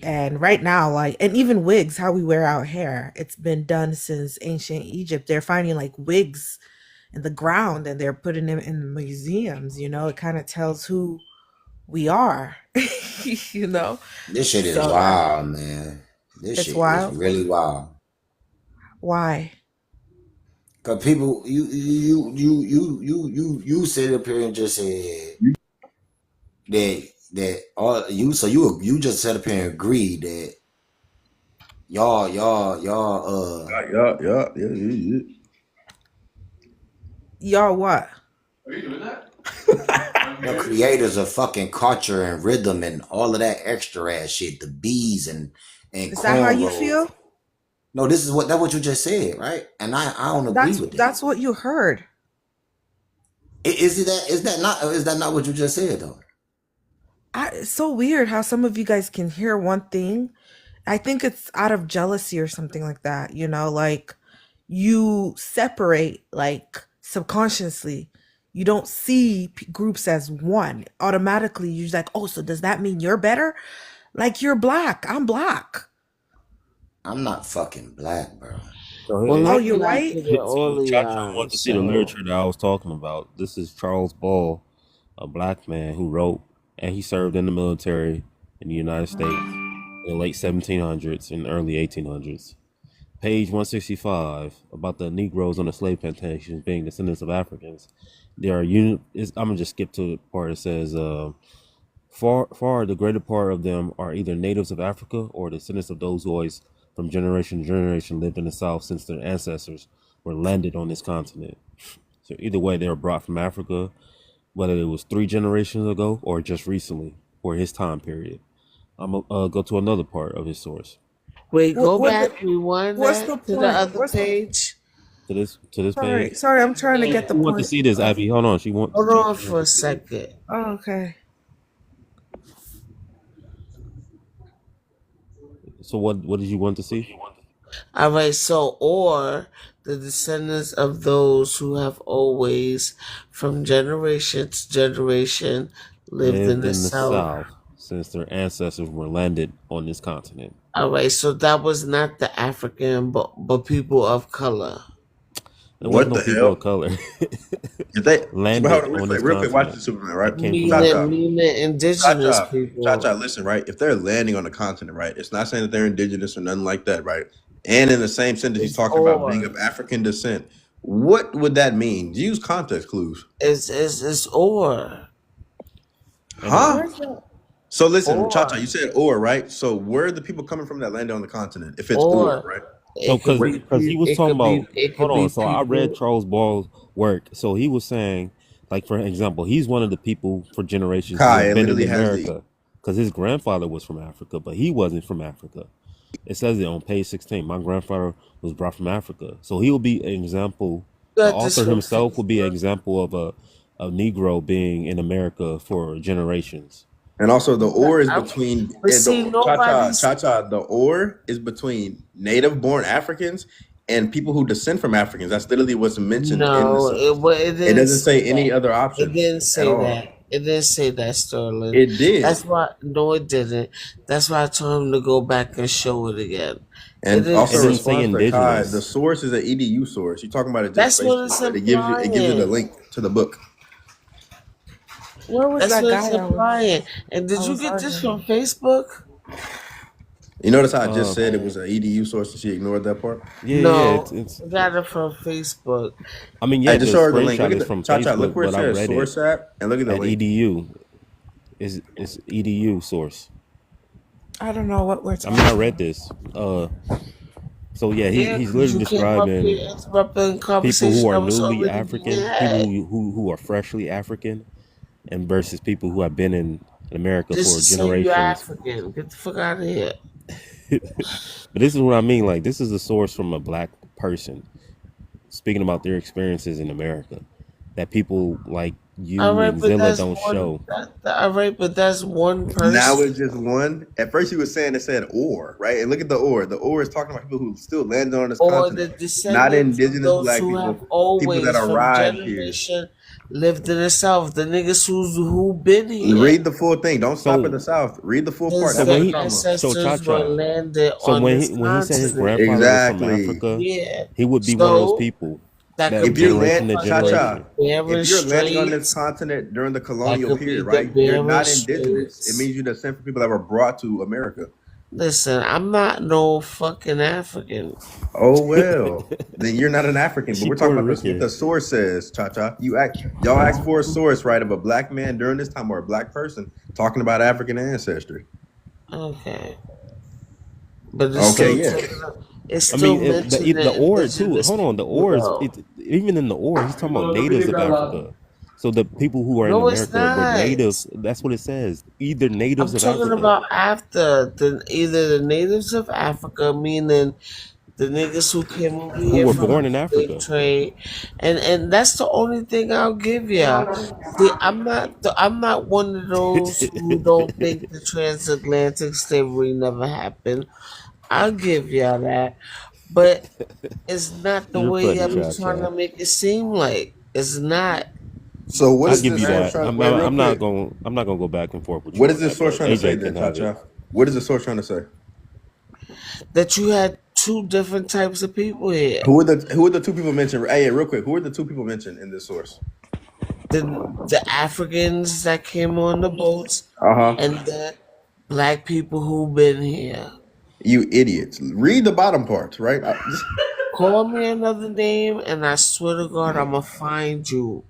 And right now, and even wigs, how we wear our hair, it's been done since ancient Egypt. They're finding like wigs in the ground and they're putting them in museums. It kind of tells who we are. This shit is So wild, man. This it's shit is wild. really wild. Why? Cause people, you sit up here and just said that all you. So you just sat up here and agreed that y'all. Yeah. Y'all what? The creators of fucking culture and rhythm and all of that extra ass shit, the bees and Is that how you feel? cornrows. No, that's what you just said, right? And I don't agree with that. That's what you heard. Is that not what you just said though? It's so weird how some of you guys can hear one thing. I think it's out of jealousy or something like that, like you separate like subconsciously. You don't see groups as one. Automatically you're like, "Oh, so does that mean you're better?" Like you're black. I'm black. I'm not fucking black, bro. So Well, Oh, let you're me ask white? you the so early Chacha on. wanted to see the literature that I was talking about. This is Charles Ball, a black man who wrote, and he served in the military in the United States in the late 1700s and early 1800s. Page 165, about the Negroes on the slave plantations being descendants of Africans. There are I'm gonna just skip to the part that says, far the greater part of them are either natives of Africa or descendants of those who always, from generation to generation, lived in the South since their ancestors were landed on this continent. So either way, they were brought from Africa, whether it was 3 generations ago or just recently, or his time period. I'm gonna go to another part of his source. Wait, go What back, rewind what's that the to the point? other What's the page. To this sorry, page. sorry, I'm trying to Yeah. get the She want to point. see this, Abby. Hold on. She want. Hold on for a second. Oh, okay. So what did you want to see? All right, so, or the descendants of those who have always, from generation to generation, lived in the South. Since their ancestors were landed on this continent. All right, so that was not the African, but people of color. There was no people of color. If they landed on this real quick, watch continent. the Superman, right? Meaning indigenous people. Cha-cha, listen, right? If they're landing on the continent, right? It's not saying that they're indigenous or nothing like that, right? And in the same sentence, he's talking about being of African descent. What would that mean? Use context clues. It's or. Huh? So listen, Cha-cha, you said or, right? So where are the people coming from that landed on the continent? If it's or right? So because he was talking about, hold on. So I read Charles Ball's work. So he was saying, like, for example, he's one of the people for generations who have been in America because his grandfather was from Africa, but he wasn't from Africa. It says it on page 16. My grandfather was brought from Africa, so he will be an example. The author himself will be an example of a Negro being in America for generations. And also the or is between Cha-cha, the or is between native born Africans and people who descend from Africans. That's literally what's mentioned in the it doesn't say any other option. It didn't say that. It didn't say that, Sterling. It did. That's why no, it didn't. That's why I told him to go back and show it again. And also response for Kai, the source is an EDU source. You're talking about it just that's what it's it gives you the link to the book. Where was That's that what guy? it's implying. And did you get this from Facebook? You notice how I just said it was an EDU source and she ignored that part? No, I got it from Facebook. I mean, yeah, just show her the link. Look at from Facebook, look where it says source at, and look at the link. EDU. It's EDU source. I don't know what we're talking I read this. So yeah, he's literally describing people who are newly African, people who are freshly African, and versus people who have been in America for generations. You're African. Get the fuck out of here. But this is what I mean. Like, this is a source from a black person speaking about their experiences in America that people like you and Zilla don't show. All right, but that's one person. Now it's just one. At first, you were saying it said or, right? And look at the or. The or is talking about people who still landed on this continent, not indigenous black people, people that arrived here. Lived in the South. The niggas who been here. Read the full thing. Don't stop at the South. Read the full part. So when he said his grandfather was from Africa, he would be one of those people. If you're landing on this continent during the colonial period, right? You're not indigenous. It means you descend from people that were brought to America. Listen, I'm not no fucking African. Oh well, then you're not an African. But we're talking about what the source says, Cha-cha. Y'all asked for a source, right, of a black man during this time or a black person talking about African ancestry. Okay, but it's still the or too. Hold on, the or is even in the or. He's talking about natives of Africa. So the people who are in America were natives. That's what it says. Either natives of Africa. I'm talking about either the natives of Africa, meaning the niggas who came over here who were born in Africa. Trade, and that's the only thing I'll give y'all. See, I'm not one of those who don't think the transatlantic slavery never happened. I'll give y'all that, but it's not the way I'm trying to make it seem like. It's not. So what I'll is give this you that. source I'm not gonna go back and forth with you. What is this source trying to say then, Cha-cha? What is the source trying to say? That you had two different types of people here. Who are the two people mentioned? Hey, real quick, who are the two people mentioned in this source? The Africans that came on the boats, and the black people who been here. You idiots! Read the bottom parts, right? Call me another name, and I swear to God, I'ma find you.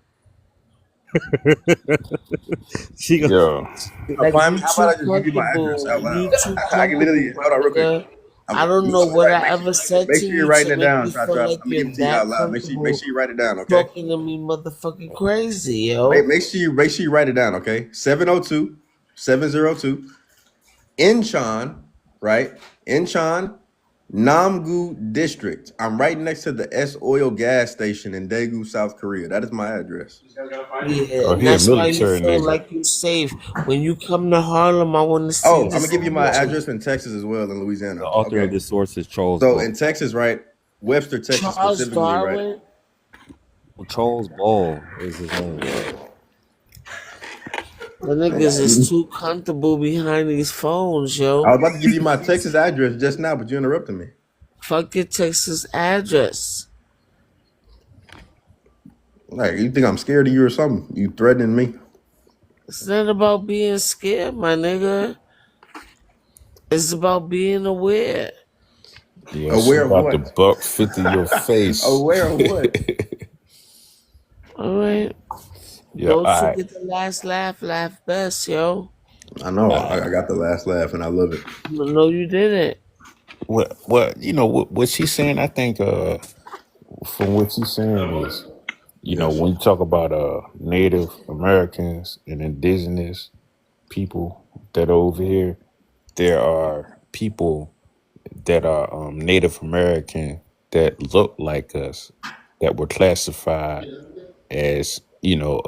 She goes, Yeah. Like, How you about too I just give you my address out comfortable. You loud? too I can literally comfortable, hold on real quick. nigga. I don't know what I ever said Make to sure you you're writing to it make down, you Cha feel Cha. like I'm gonna give you're it to you that out loud. Make sure comfortable you write it down, okay? talking to me motherfucking crazy, yo. Make sure you write it down, okay? 702 Incheon, right? Incheon, Namgu District. I'm right next to the S Oil gas station in Daegu, South Korea. That is my address. Yeah, and that's why you feel like you're safe. When you come to Harlem, I want to see Oh, I'm this gonna give you my energy. address in Texas as well, in Louisiana. the author of this source is Charles So Ball. in Texas, right? Webster, Texas Charles specifically, right? Darwin. Charles Ball is his name. The niggas is too comfortable behind these phones, yo. I was about to give you my Texas address just now, but you interrupted me. Fuck your Texas address. Like, you think I'm scared of you or something? You threatening me? It's not about being scared, my nigga. It's about being aware. Yeah, Aware she of about what? to buck 50 your face. Aware of what? All right. Yeah, Those all who right. get the last laugh best, yo. I know. I got the last laugh, and I love it. No, you didn't. What you know what she's saying, I think from what she's saying is, you know, when you talk about Native Americans and indigenous people that are over here, there are people that are Native American that look like us that were classified as, you know,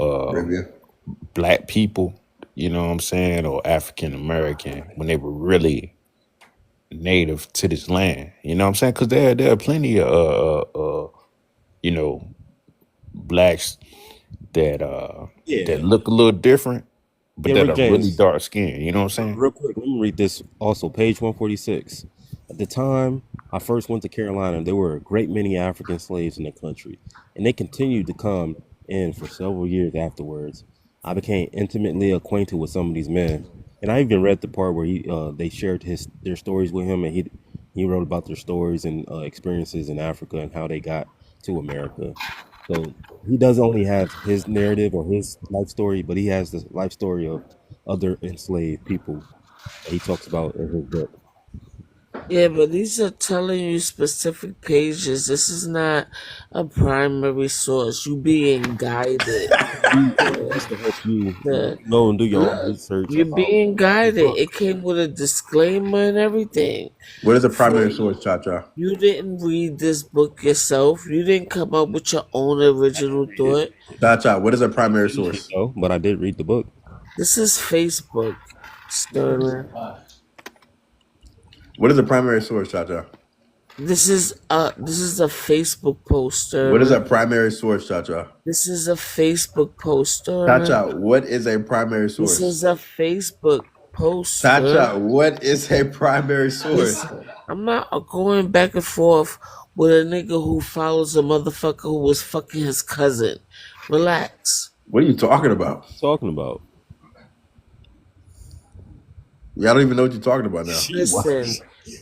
black people, you know what I'm saying, or African American when they were really native to this land. You know what I'm saying? Because there are plenty of you know, blacks that that look a little different, but that Rick are really James. dark skinned. You know what I'm saying? Real quick, let me read this also, page 146. At the time I first went to Carolina, there were a great many African slaves in the country, and they continued to come in for several years afterwards. I became intimately acquainted with some of these men, and I even read the part where they shared their stories with him, and he wrote about their stories and experiences in Africa and how they got to America. So he doesn't only have his narrative or his life story, but he has the life story of other enslaved people that he talks about in his book. Yeah, but these are telling you specific pages. This is not a primary source. You being guided. Just to help you know and do your own research. You're being guided. It came with a disclaimer and everything. What is the primary source, Cha Cha? You didn't read this book yourself. You didn't come up with your own original thought. Cha Cha, what is a primary source? No, but I did read the book. This is Facebook, Sterling. What is a primary source, Cha Cha? This is a Facebook poster. What is a primary source, Cha Cha? This is a Facebook poster. Cha Cha, what is a primary source? This is a Facebook poster. Cha Cha, what is a primary source? Listen, I'm not going back and forth with a nigga who follows a motherfucker who was fucking his cousin. Relax. What are you talking about? Talking about? Yeah, I don't even know what you're talking about now. Listen,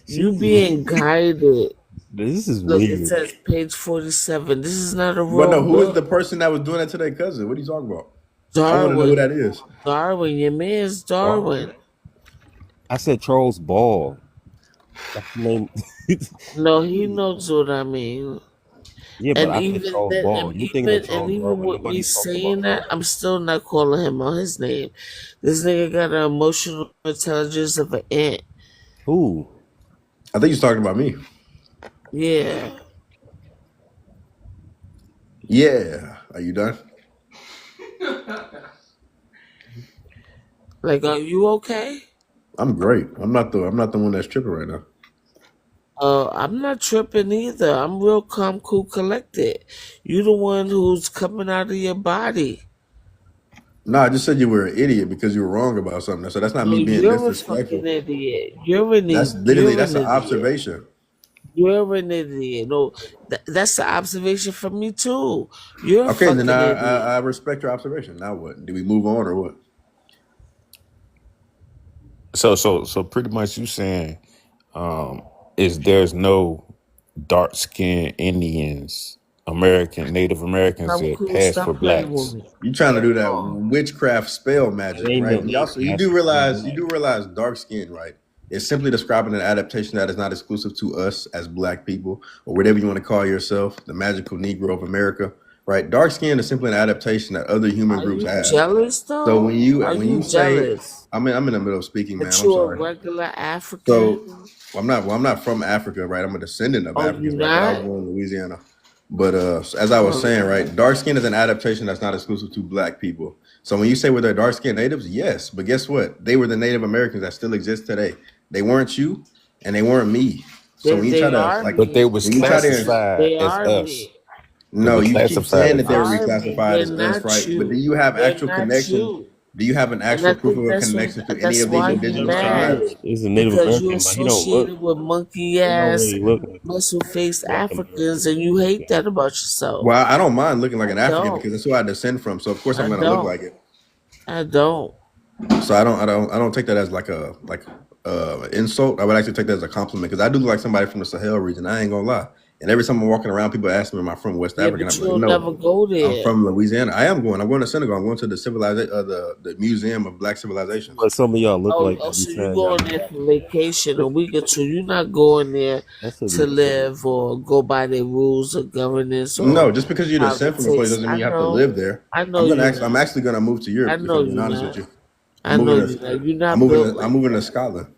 you being guided. This is Look, weird. it says page 47. This is not a real But no, who is book. the person that was doing that to their cousin? What are you talking about? Darwin. I want to know who that is. Darwin, your man's Darwin. I said Charles Ball. That's the name. No, he knows what I mean. Yeah, but And I said even Charles then, Ball. and You thinking of even, Charles and even Darwin? with me Nobody's talking saying about that, I'm still not calling him on his name. This nigga got an emotional intelligence of an ant. Who? I think he's talking about me. Yeah. Yeah. Are you done? Like, are you okay? I'm great. I'm not the one that's tripping right now. I'm not tripping either. I'm real calm, cool, collected. You the one who's coming out of your body. No, I just said you were an idiot because you were wrong about something. So that's not No, me being you're a disrespectful. fucking idiot. You're an That's idiot. literally You're that's an an idiot. observation. You're an idiot. No, that's the observation from me too. You're a Okay, fucking then idiot. I respect your observation. Now what? Do we move on or what? So pretty much you saying is there's no dark skinned Indians, Native Americans I'm that cool. pass for Stop playing blacks. with me. You trying to do that Oh, witchcraft spell It magic, ain't right? no And they also, you pass do for realize dark skin, right? It's simply describing an adaptation that is not exclusive to us as black people or whatever you want to call yourself, the magical Negro of America, right? Dark skin is simply an adaptation that other human are groups you have. jealous So though? when you Are you say, jealous I'm in the middle of speaking, man. that I'm you're a sorry. regular African? So I'm not from Africa, right? I'm a descendant of Oh, you Africans, right? But I was not? born in Louisiana. But as I was saying, right, dark skin is an adaptation that's not exclusive to black people. So when you say were they dark skinned natives, yes, but guess what? They were the Native Americans that still exist today. They weren't you, and they weren't me. So when you try They to are But they me. was when you try to, classified They as are us. me. They no, were you keep classified saying They that they were are me. reclassified They're as us, not right? But do you. you have They're actual not connection? you. Do you have an And I actual proof think of a that's connection to any that's of these why you indigenous mad. tribes? He's a Native Because you American, but he don't look. associated with monkey He don't ass, really look like muscle faced black Africans, American. and you hate that about yourself. Well, I don't mind looking like I an African don't. because that's who I descend from. So of course I'm I gonna look don't. like it. I don't. So I don't take that as like a insult. I would actually take that as a compliment because I do look like somebody from the Sahel region. I ain't gonna lie. And every time I'm walking around, people ask me, "Am I from West Yeah, Africa?" And but I'm like, you'll "No, never go I'm there. from Louisiana. I am going. I'm going to Senegal. I'm going to the the Museum of Black Civilizations." But some of y'all look like Oh, that. Be so you saying y'all going there for vacation a week or two? You're not going there that's a to live or go by the rules of governance No, or just because you descend from a place politics. doesn't I mean you have to know. live there. I know you're I'm not. actually gonna move to Europe I if know I'm being you're honest not. with you. I know you're not. You're not built like I'm moving to that. Scotland.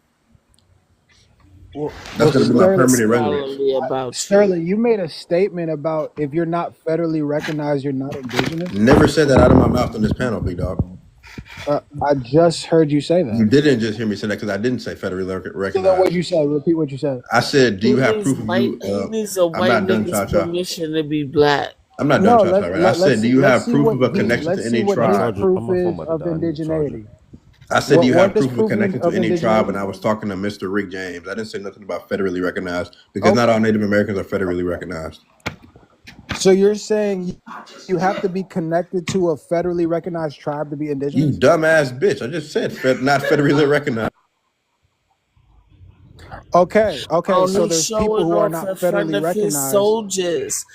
Well, That's gonna be my Sterling, permanent residence. Scholarly about you. Sterling, you made a statement about if you're not federally recognized, you're not indigenous. Never said that out of my mouth on this panel, big dog. I just heard you say You that. didn't just hear me say that because I didn't say federally So then recognized. what you said? Repeat what you said. I said, do He you have needs proof of you? he needs a I'm white not done, nigga's Cha-Cha. permission to be black. I'm not No, done, Cha-Cha, right? I said, do you have proof of a connection to any what his tribe? proof my phone is about to of die. I need to charge it. indigeneity. I said, do you have What does proof of a proof connection to of any tribe? And indigeneity? I was talking to Mr. Rick James. I didn't say nothing about federally recognized because not all Native Americans are federally recognized. So you're saying you have to be connected to a federally recognized tribe to be You indigenous? dumbass bitch. I just said not federally recognized. Okay. Oh, So he's there's people showing who are off not in front federally of his recognized. soldiers.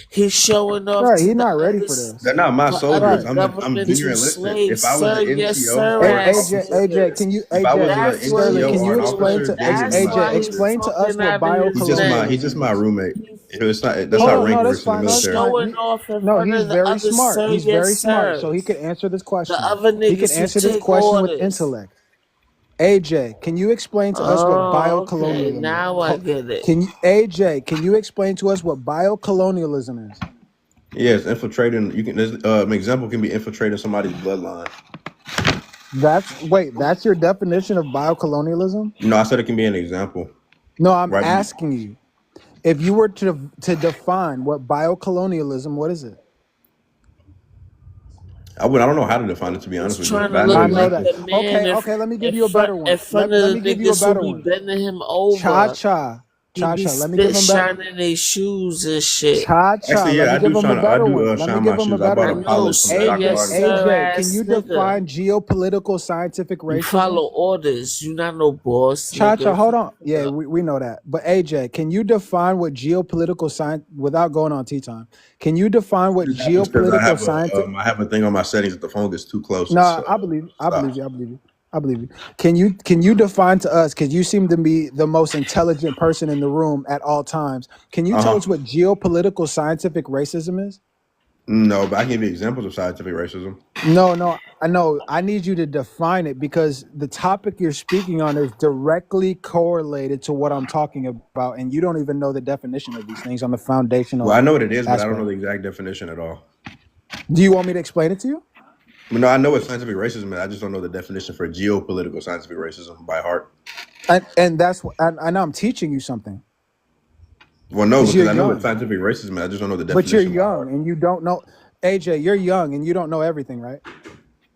He's showing off Right, to he's the not ready other for this. They're not my for soldiers. other I'm governmental junior enlisted. slaves. If I was Sir, an yes, NCO sir, or an ass officer, AJ, can you if I was an That's what Sterling, NCO can he's you or an explain officer, to they would That's be AJ, why my. he's explain to us talking what out of his neck. He's just my roommate. It's not. That's Hold not on, rank no, that's versus in the fine. That's military. fine. Showing off in No, front he's of the very other smart. sir, He's yes, very smart, so he sirs. can answer this The question. other He can niggas who answer this take question with orders. intellect. AJ, can you explain to us what Oh, okay. biocolonialism Now I get it. can you explain to us what biocolonialism is? Yes, infiltrating. You can. An example can be infiltrating somebody's bloodline. That's your definition of biocolonialism? No, I said it can be an example. No, I'm Right. asking you. If you were to define what biocolonialism, what is it? I don't know how to define it, to be honest with you. Trying But to I know look I know exactly. that. like the man Okay, let me give you a better one. in front of Let the me give you a niggas who better be one. bending him over. Cha-cha. He be Cha-cha. Let me give spit him better. shining their shoes and shit. Cha-cha. Actually, Let yeah, me I give do him a shine. I better do one. Let me shine give my him a shoes. I better bought I a one. know, polish from sir, Dr. yes, Martin. sir, AJ, can ass you nigga. define geopolitical scientific You follow racism? orders. You not no boss, Cha-cha, nigga. hold on. Yeah, we know that. But AJ, can you define what geopolitical science, without going on tea time, can you define what This happens because geopolitical scientific... I have a thing on my settings that the phone gets too close. No, I believe you. I believe you. Can you define to us, because you seem to be the most intelligent person in the room at all times. Can you tell us what geopolitical scientific racism is? No, but I can give you examples of scientific racism. No, I know. I need you to define it because the topic you're speaking on is directly correlated to what I'm talking about, and you don't even know the definition of these things on the foundational. Well, I know what it is, but I don't aspect. know the exact definition at all. Do you want me to explain it to you? No, I know what scientific racism is. I just don't know the definition for geopolitical scientific racism by heart. And that's what I know. I'm teaching you something. Well, no, because you're I know young. what scientific racism is. I just don't know the But you're definition by heart. young and you don't know. AJ, you're young and you don't know everything, right?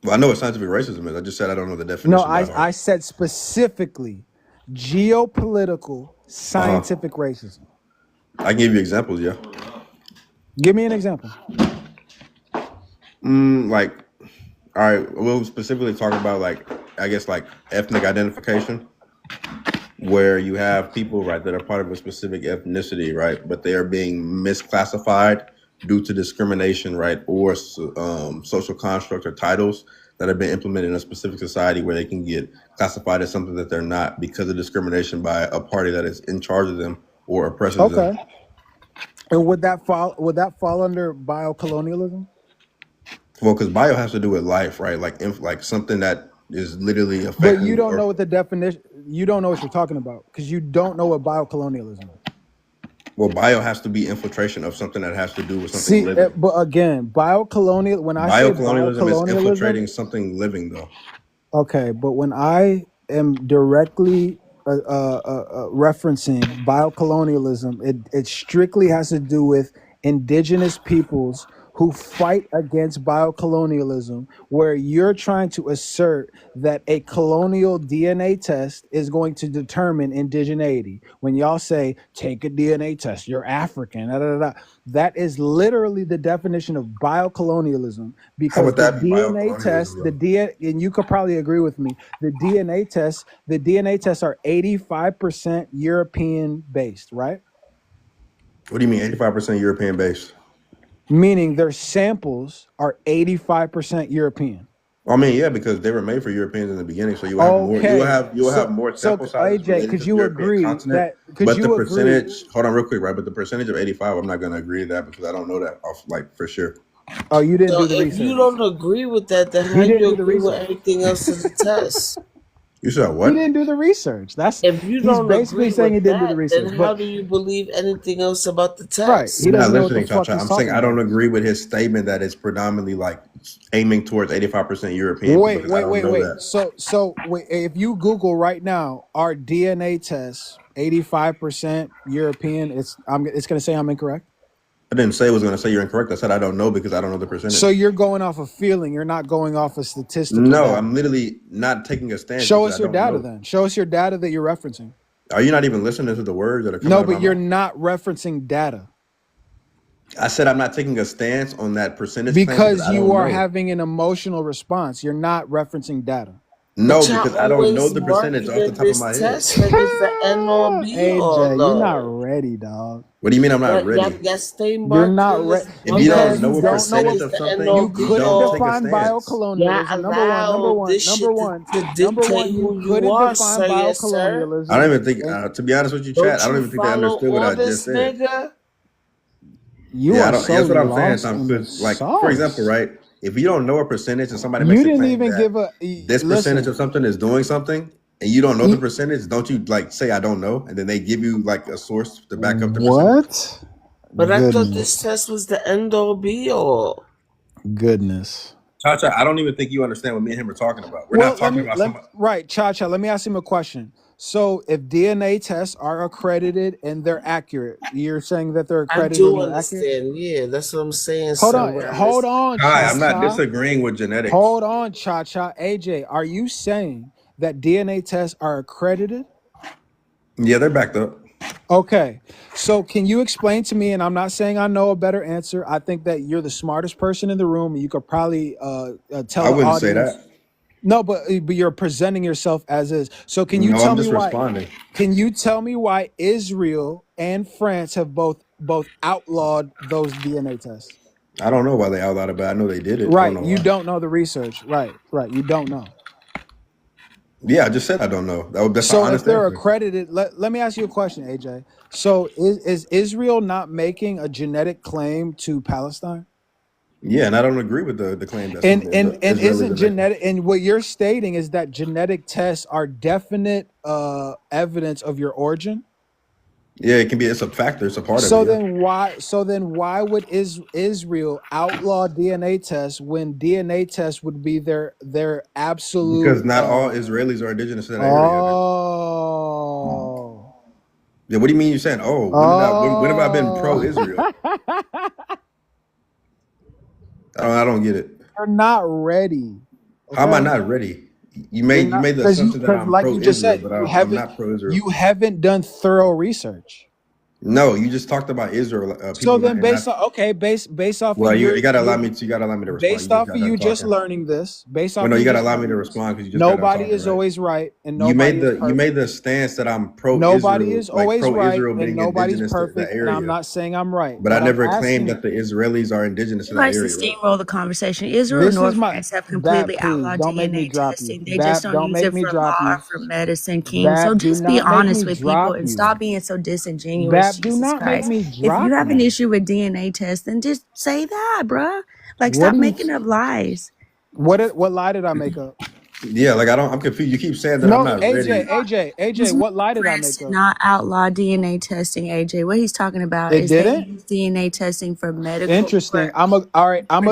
Well, I know what scientific racism is. I just said I don't know the No, definition by heart. I said specifically geopolitical scientific racism. I can give you examples, yeah. Give me an example. Like, all right, we'll specifically talk about like, I guess like ethnic identification, where you have people, right, that are part of a specific ethnicity, right, but they are being misclassified due to discrimination, right, or social construct or titles that have been implemented in a specific society where they can get classified as something that they're not because of discrimination by a party that is in charge of them or oppresses them. Okay. And would that fall under biocolonialism? Well, because bio has to do with life, right? Like something that is literally affecting. But you don't know what the definition. You don't know what you're talking about because you don't know what biocolonialism is. Well, bio has to be infiltration of something that has to do with something living. But again, biocolonial. When I say biocolonialism is infiltrating something living, though. Okay, but when I am directly referencing biocolonialism, it strictly has to do with indigenous peoples who fight against biocolonialism, where you're trying to assert that a colonial DNA test is going to determine indigeneity. When y'all say, take a DNA test, you're African, that is literally the definition of biocolonialism, because the DNA test, and you could probably agree with me, the DNA tests are 85% European based, right? What do you mean 85% European based? Meaning their samples are 85% European. I mean, yeah, because they were made for Europeans in the beginning, so you have more. You'll have more sample sizes. AJ, could you agree that? But the percentage, hold on, real quick, right? But the percentage of 85, I'm not going to agree to that because I don't know that off, like, for sure. Oh, you didn't do the If research. you don't agree with that, then how do you agree with everything else in the test? You said what? He didn't do the research. If you don't basically agree saying he with didn't do that, the research. then how do you believe anything else about the test? Right. He doesn't know what the fuck I'm he's saying talking I don't about. agree with his statement that it's predominantly like aiming towards 85% European. Wait. So wait, if you Google right now, our DNA tests 85% European, it's going to say I'm incorrect. I didn't say it was going to say you're incorrect. I said I don't know because I don't know the percentage. So you're going off of feeling. You're not going off of statistical. No, data. I'm literally not taking a stance. Show us your data then. Show us your data that you're referencing. Are you not even listening to the words that are coming out of my No, but you're mouth? not referencing data. I said I'm not taking a stance on that percentage because you are having an emotional response. You're not referencing data. No, because I don't know the percentage off the top of my head. Like it's the end all be AJ, all, you're not ready, dog. What do you mean I'm not ready? You're not ready. If you don't know a percentage of something, you couldn't don't take a define stance. biocolonialism. Number one, you couldn't define biocolonialism. I don't even think, to be honest with you, Chad, I don't even think they understood what I just said. That's what I'm saying. So like, for example, right? If you don't know a percentage and somebody makes a claim that this percentage of something is doing something, and you don't know the percentage, don't you like say I don't know, and then they give you like a source to back up the percentage? But I thought this test was the end all be all. Goodness. Cha-Cha, I don't even think you understand what me and him are talking about. We're not talking about somebody. Right, Cha-Cha, let me ask him a question. So if DNA tests are accredited and they're accurate, you're saying that they're accredited I do and accurate? understand. Yeah, that's what I'm saying. Hold on, Cha-Cha. I'm not disagreeing with genetics. Hold on, Cha-Cha. AJ, are you saying that DNA tests are accredited? Yeah, they're backed up. Okay. So can you explain to me, and I'm not saying I know a better answer. I think that you're the smartest person in the room. And you could probably tell I the wouldn't audience. say that. No, but you're presenting yourself as is. So can you tell me why? Responding. Can you tell me why Israel and France have both outlawed those DNA tests? I don't know why they outlawed it, but I know they did it. Right. You don't know the research. Right. You don't know. Yeah, I just said I don't know. That's So honest if they're answer. accredited, let me ask you a question, AJ. So is Israel not making a genetic claim to Palestine? Yeah, and I don't agree with the claim that And isn't genetic, and what you're stating is that genetic tests are definite evidence of your origin? Yeah, it can be. It's a factor. It's a part So of it. then why would Israel outlaw DNA tests when DNA tests would be their absolute? Because not all Israelis are indigenous to that area. Oh. Yeah. What do you mean you're saying? Oh, when have I been pro-Israel? I don't get it. You're not ready. How am I Okay, not ready? You you're made not the because assumption that I'm like you just pro-Israel, said, but I'm not pro-Israel. you haven't done thorough research. No, you just talked about Israel So people, then, and based that's on based off of well. You gotta allow your me. You gotta allow me to respond. based You just off of got done you just talking. learning this, based Well, off no, of you you gotta just allow me to learning this, respond because you just got done nobody talking, is right? always right and You nobody made is you made perfect. the stance that I'm Nobody pro-Israel, is like always right pro-Israel and being nobody's indigenous to that perfect, and I'm area. not saying I'm right. But I But I'm never claimed asking that the Israelis are indigenous He to that likes to area. steamroll the conversation. Israel and this is North my France have Bab, completely please outlawed don't make me DNA drop you. testing. They just Bab, don't don't use make it me for drop law or you. for medicine, King. So Bab, do just be not make honest me with people drop and you. stop being so disingenuous, Bab, do Jesus not make Christ. me If you drop have an you. issue with DNA testing, just say that, bruh. Like, What stop do you making up lies. what lie did I make up? Yeah, like I'm confused. You keep saying that I'm No, not ready. Because what lie did I France make did up? not outlaw DNA testing, AJ. What he's talking about It is they didn't? use DNA testing for medical, Interesting. for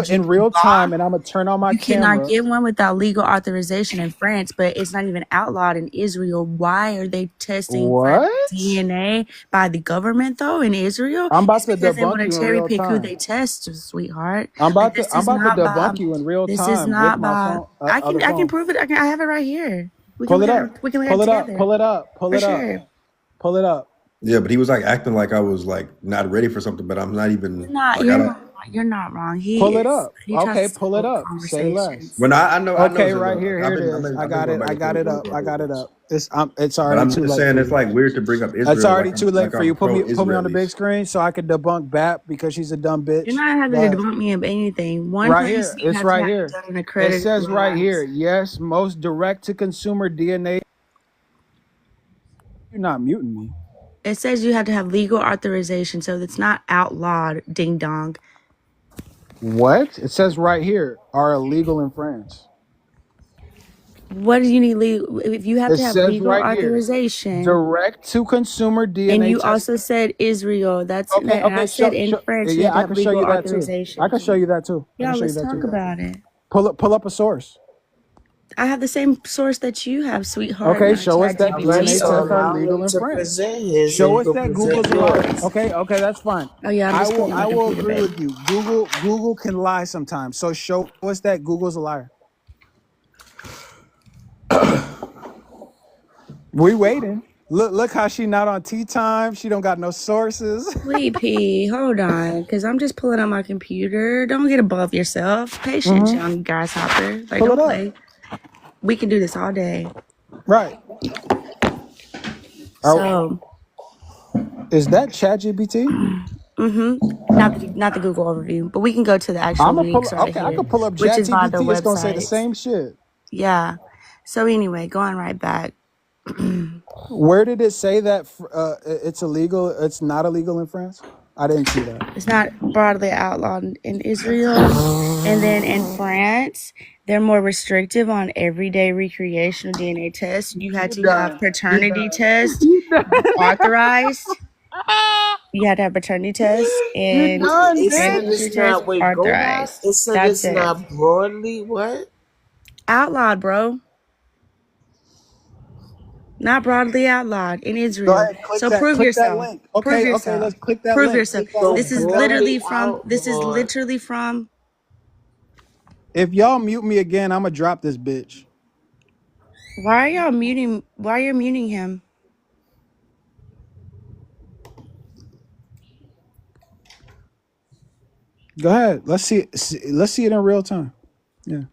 In real law. time and I'm gonna turn on my You cannot camera. get one without legal authorization in France, but it's not even outlawed in Israel. Why are they testing for What? DNA by the government though in Israel? I'm about It's to because they debunk want to you in cherry real pick who time. they test, sweetheart. I'm Like about this to is not by. debunk you in real This is time with not my by. phone, I other can phone. prove it. I have it right here. We can Pull look it at up. it. We can look at Pull it it up. together Pull it up. Pull for it up. sure. Pull it up. Yeah, but he was like acting like I was like not ready for something, but I'm not even like I don't. You're not wrong. He Pull it is. up. He tries Okay, to pull it hold up. Say less. conversations. When I know Okay, Zilla, right here. I've Here it is. been going back I and got forth it with up. him I for a got it little up. It's but already I'm too just late saying for it's you. like weird to bring up It's Israel already too late like for you. I'm Put me on the big pro-Israelis. screen so I can debunk BAP because she's a dumb bitch. You're not having Go to ahead. debunk me of anything. One Right place here. you It's have to right have it here. done in It accredited says right here. labs. Yes, most direct to consumer DNA. You're not muting me. It says you have to have legal authorization, so it's not outlawed. Ding dong. What? It says right here are illegal in France. What do you need legal? If you have It to have says legal right here, authorization, direct to consumer and DNA you testing. also said Israel. That's Okay, and I okay, said in France you yeah, had to I have can show legal you that too. I authorization. can show you that too. I Yeah, can show you let's that talk too. about it. Pull up a source. I have the same source that you have, sweetheart. Okay, My show us that ChatGPT DNA So tests are allow legal him in to France. present his Show and us you that can present Google's a liar. yours. Okay, that's fine. Oh yeah, I'm just pulling up my I will computer, agree babe. with you. Google can lie sometimes. So show us that Google's a liar. We waiting. Look how she not on tea time. She don't got no sources. Sweet pea, hold on, because I'm just pulling up my computer. Don't get above yourself. Patience, young grasshopper. Like, Pull don't it up. play. We can do this all day. Right. So, Is that ChatGPT? not the Google overview, but we can go to the actual I'm gonna pull. links right Okay, I here, could pull up which is by the ChatGPT. It's gonna say the websites. same shit. Yeah. So anyway, going right back. Where did it say that it's illegal? It's not illegal in France. I didn't see that. It's not broadly outlawed in Israel, and then in France, they're more restrictive on everyday recreational DNA tests. You had to have paternity test authorized. You had to have paternity test and It said ancestry it's test not. Wait, go back. authorized. It said That's it's it. not broadly what? Outlawed, bro. Not broadly outlawed in Go Israel. ahead, So prove click that yourself. link. Prove Okay, yourself. let's click that Prove link. yourself. Click that So link. This is broadly literally from. If y'all mute me again, I'ma drop this bitch. Why are you muting him? Go ahead. Let's see it in real time. Yeah.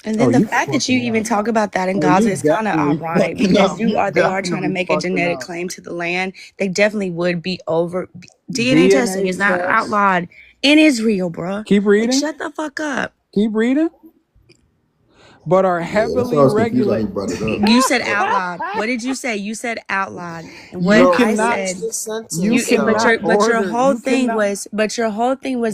And then the fact that you even talk about that in Gaza is kind of ironic because they are trying to make a genetic claim to the land. They definitely would be over. DNA testing is not outlawed in Israel, bro. Keep reading. Like, shut the fuck up. Keep reading. But are heavily regulated. You said outlawed. What did you say? You said outlawed. And what You I cannot. said, You cannot but your order. whole thing was,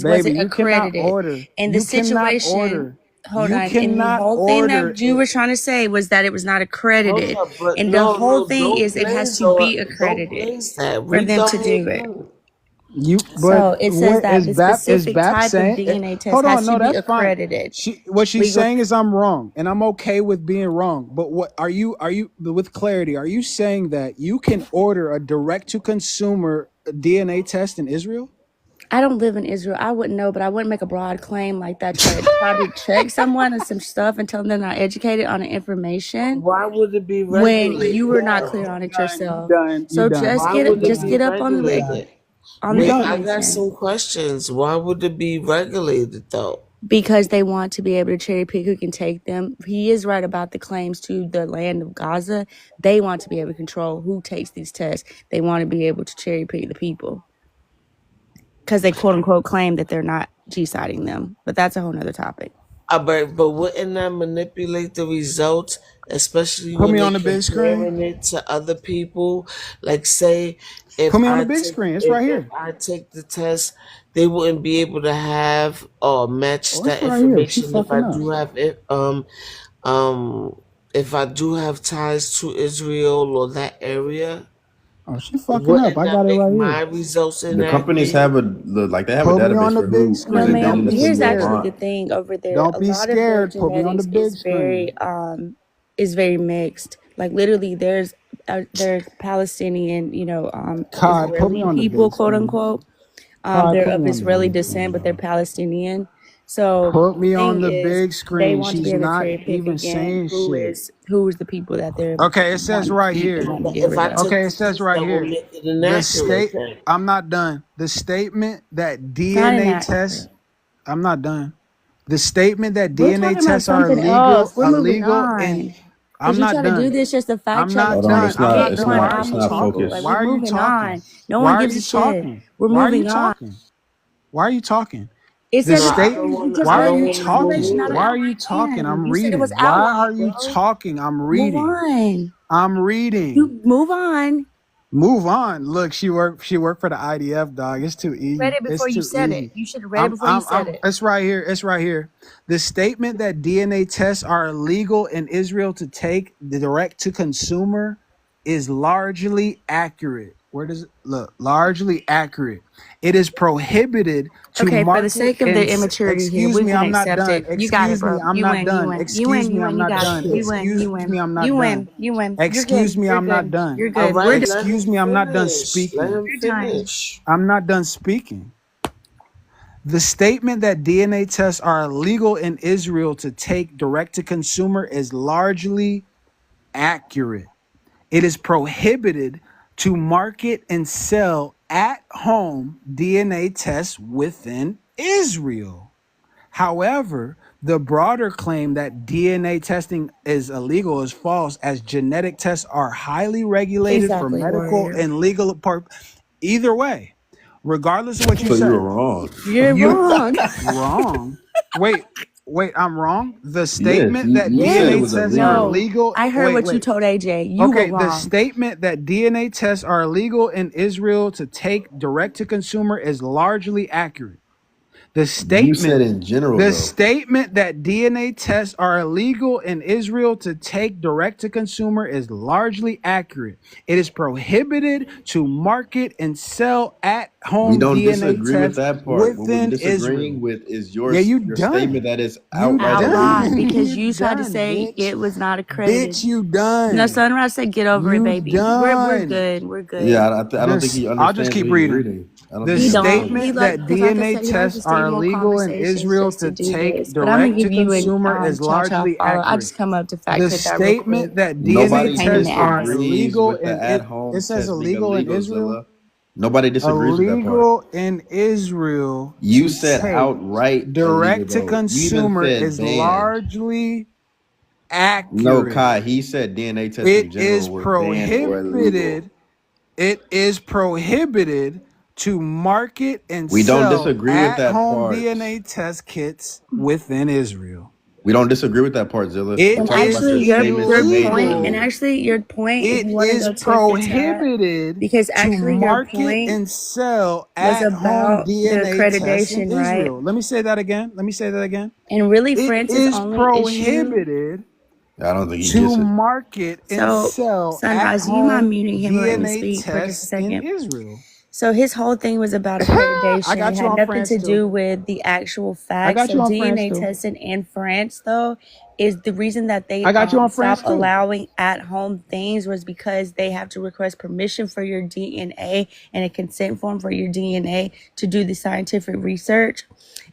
Baby, was it you cannot accredited? order. And the You cannot situation. order. Hold You on. And the cannot whole thing order that you it. were trying to say was that it was not accredited. Hold up, but And the no, whole thing don't is it has blaze to be Don't accredited blaze that. for Read them the to whole do it. thing. So it says that the Is specific BAP type of saying? DNA test Hold has on, to no, be that's fine. accredited. What she's Legal. saying is I'm wrong, and I'm okay with being wrong. But what are you with clarity? Are you saying that you can order a direct to consumer DNA test in Israel? I don't live in Israel. I wouldn't know, but I wouldn't make a broad claim like that. Try to check someone and some stuff and tell them they're not educated on the information Why would it be when regulated? you were not clear on it yourself. So just get up on the I got information. some questions. Why would it be regulated though? Because they want to be able to cherry pick who can take them. He is right about the claims to the land of Gaza. They want to be able to control who takes these tests. They want to be able to cherry pick the people. Because they quote unquote claim that they're not G-siding them. But that's a whole nother topic. But wouldn't that manipulate the results, especially Put when me they're on the big screen. comparing it to other people? Like, say, if Put me on I the big take, screen. It's right here. if I take the test, they wouldn't be able to have or match Oh, that it's right here. She information if I fucking up. do have it. If I do have ties to Israel or that area. Oh, she fucking Wouldn't up. I that got it make right my here. results The companies inaccurate? they have a Put me on database the for big who screen. No, is Don't ma'am. be indigenous and Here's who's actually not. the thing over there. Don't A be lot of their scared. Put me on the genetics big is very mixed. Like literally, there's Palestinian, Kai, put me Israeli on the people, big quote screen. unquote. Kai, They're put of me on the Israeli big descent, but they're screen. Palestinian. So Put the me on thing the is, big they screen. want to be She's able to not cherry pick even again saying shit. who is the people that they're Okay, it says wanting to right keep and here. wanting to get If rid I of. took Okay, it the says test, right that will here. make it The inaccurate state. then. I'm not done. The statement that Not DNA inaccurate. tests. I'm not done. The statement that We're DNA talking about tests are something else. We're moving illegal, and on. I'm Because you not try to do done. this just to fact I'm check not Hold to on, done. it's I'm not not get it's done. one Why not are it's you not apple. talking? Like focused. Why we're are you moving on. talking? No Why one are gives you a shit. talking? We're Why are you moving on. talking? Why are you talking? It The says No, it's I state. don't you want. just I Why are read don't you the want to move information talking? out of Why the are you on. talking? IIN. I'm You said it was reading. Why are outlined, you bro. talking? I'm Move reading. on. I'm reading. You move on. Move on. Look, she worked for the IDF, dog. It's too You read easy. it It's before you too said it. easy. You should have read it before you said it. It's right here. It's right here. The statement that DNA tests are illegal in Israel to take direct to consumer is largely accurate. Where does it look? Largely accurate. It is prohibited to Okay, for the market sake of and the immaturity here, excuse we me, can I'm not accept done. it. You got it, Excuse me, bro. I'm You not win. You done. win. You Excuse win. me, You I'm win. You not got done. it. You win. Excuse You win. me, I'm not You done. win. You win. You're Excuse good. me, You're I'm not good. done. You're All good. We're right, done. let him Excuse me, I'm not done finish. Let speaking. him Your time. finish. I'm not done speaking. The statement that DNA tests are illegal in Israel to take direct to consumer is largely accurate. It is prohibited to market and sell at home DNA tests within Israel. However, the broader claim that DNA testing is illegal is false, as genetic tests are highly regulated for Exactly, medical warrior. and legal either way, regardless of what you So you say. were wrong. You're wrong. Wrong. Wait, I'm wrong. The Yes, statement that you said it DNA was tests are illegal. No, illegal. I heard what you told AJ. You were Okay, the wrong. statement that DNA tests are illegal in Israel to take direct to consumer is largely accurate. The You statement said in general The though. statement that DNA tests are illegal in Israel to take direct to consumer is largely accurate. It is prohibited to market and sell at We home don't DNA disagree with tests that part. What we're within disagreeing Israel. with is Yeah, you your done. statement that is You outright Outlawed illegal. because you you tried to done, say bitch. it was not accredited. Bitch, you No, done. Sunrise said, "Get over it, You baby. We're done. good. We're good." Yeah, I don't think he I'll just understands keep what he's reading. reading. I don't The think He he don't. understands He it. statement like that because, like I DNA said, he likes to tests are stay more illegal in conversations Israel just to to do take this. But I'm gonna direct to give you an consumer is Cha Cha largely follow. I'll accurate. just come up to fact The check that real quick. statement that He's a Nobody DNA pain in the tests are ass. disagrees illegal with the in at it. home It says test being illegal in illegal, Israel. Zilla. Nobody disagrees with that part. Illegal in Israel You to said take outright illegal direct to though. You even consumer said is banned. largely No, accurate. Kai, he said DNA tests in It general is were banned or illegal. prohibited. It is prohibited to market and We don't sell disagree with at that home part. DNA test kits within Israel. We don't disagree with that part, Zilla. It We're And talking about actually, your your statements you made point, and earlier. actually, your point, if It you want to is go tit for tat, prohibited because to actually, your market point and sell was at home about the DNA tests in accreditation, right? Israel. Let me say that again. And really, It France's is only issue. prohibited I don't think he to gets it. market and So, sell at Sunrise, do you mind home muting him and letting me DNA speak for just a tests in second? Israel. So his whole thing was about I accreditation. got It you had on nothing France to too. do with the actual I facts. got So you on France DNA too. testing in France, though, is the reason that they I got you on stopped France too. allowing at-home things was because they have to request permission for your DNA and a consent form for your DNA to do the scientific research.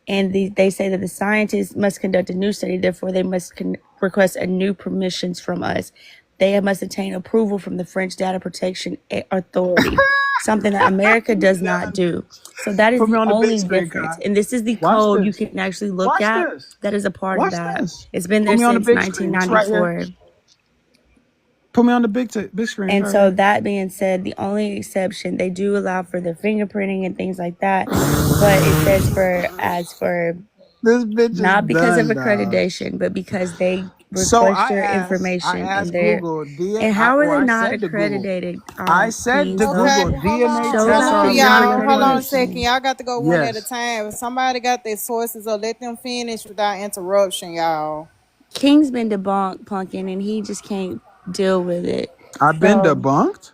And they say that the scientists must conduct a new study, therefore they must request a new permissions from us. They must obtain approval from the French Data Protection Authority, something that America does not do. So that is Put me the on the big only screen, difference. Kai. And this is the Watch code you this. can actually look Watch at this. that is a part Watch of that. this. It's been Put there me on the since big screen. It's right here. 1994. Put me on the big screen. And Right so here. that being said, the only exception, they do allow for the fingerprinting and things like that. But it says for This bitch is not because of done, dog. accreditation, but because they So request I your asked information and Google and how are I they not said to Google. accredited? I said to Kings? Okay, Google, hold DNA on, Show hold tests us are that on, you're not illegal y'all. in Hold on a France. accredited. second. Y'all got to go one at a Yes. time. If somebody got their sources, or let them finish without interruption, y'all. King's been debunking and he just can't deal with it. I've been So debunked.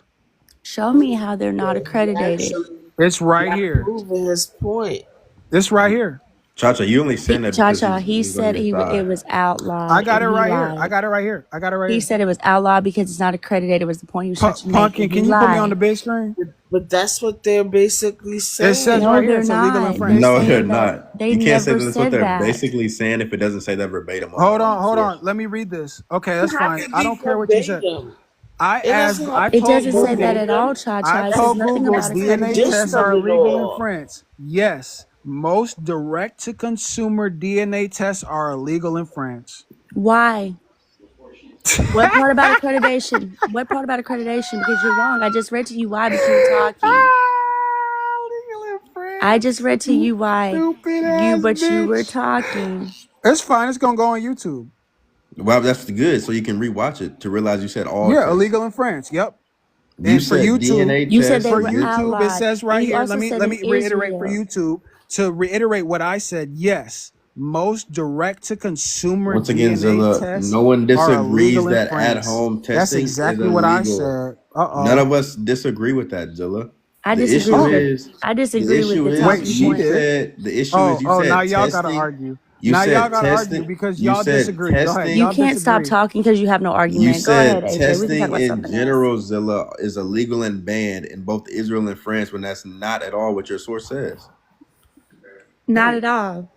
show me how they're not He accredited. actually It's right not here. proving his point. It's right here. Chacha, you only saying that because Cha-Cha, he he's on said your it side. was outlawed. I got it and he right here. I lied. got it right here. I got it right He here. said it was outlawed because it's not accredited. Was the point he was trying to make. Pumpkin, And he can you put me on the lied. big screen? But that's what they're basically It says saying. No, right here they're it's illegal in not. They're France. No, they're saying that not. they You can't say never that's what said they're that. basically saying if it doesn't say that verbatim on Hold the on. source. Let me read this. Okay, that's How fine. can I be don't care what you said. verbatim? I It doesn't have to It be doesn't say that at verbatim. all, Cha-Cha. I It says told nothing Google about DNA accreditation. tests are Gist of it illegal in all. France. Yes, most direct-to-consumer DNA tests are illegal in France. Why? What part about accreditation? What part about accreditation? Because you're wrong. I just read to you why, but you were talking. Illegal in France. I just read to you why. Stupid ass You were bitch. talking. It's fine. It's gonna go on YouTube. Well, that's good. So you can rewatch it to realize you said all Yeah, tests. illegal in France. Yep. You And for said YouTube, DNA You said test they for were YouTube. YouTube, it outlawed. says And right you here. also said Let in me reiterate for Israel. YouTube to reiterate what I said. Yes, most direct-to-consumer Once again, DNA Zilla, tests no one are disagrees illegal in that France. at-home That's testing is exactly what I illegal. said. None of us disagree with that, Zilla. I The disagree issue with the is I disagree with the Wait, talking she point. did. the issue is you Oh, now said y'all gotta testing. argue. You Now y'all said gotta argue testing. because You y'all said disagree. Go ahead. testing. You Y'all can't stop disagree. talking because you have no You argument. Go ahead, said AJ. We can talk testing about in something else. general, Zilla, is illegal and banned in both Israel and France when that's not at all what your source says. Not at all.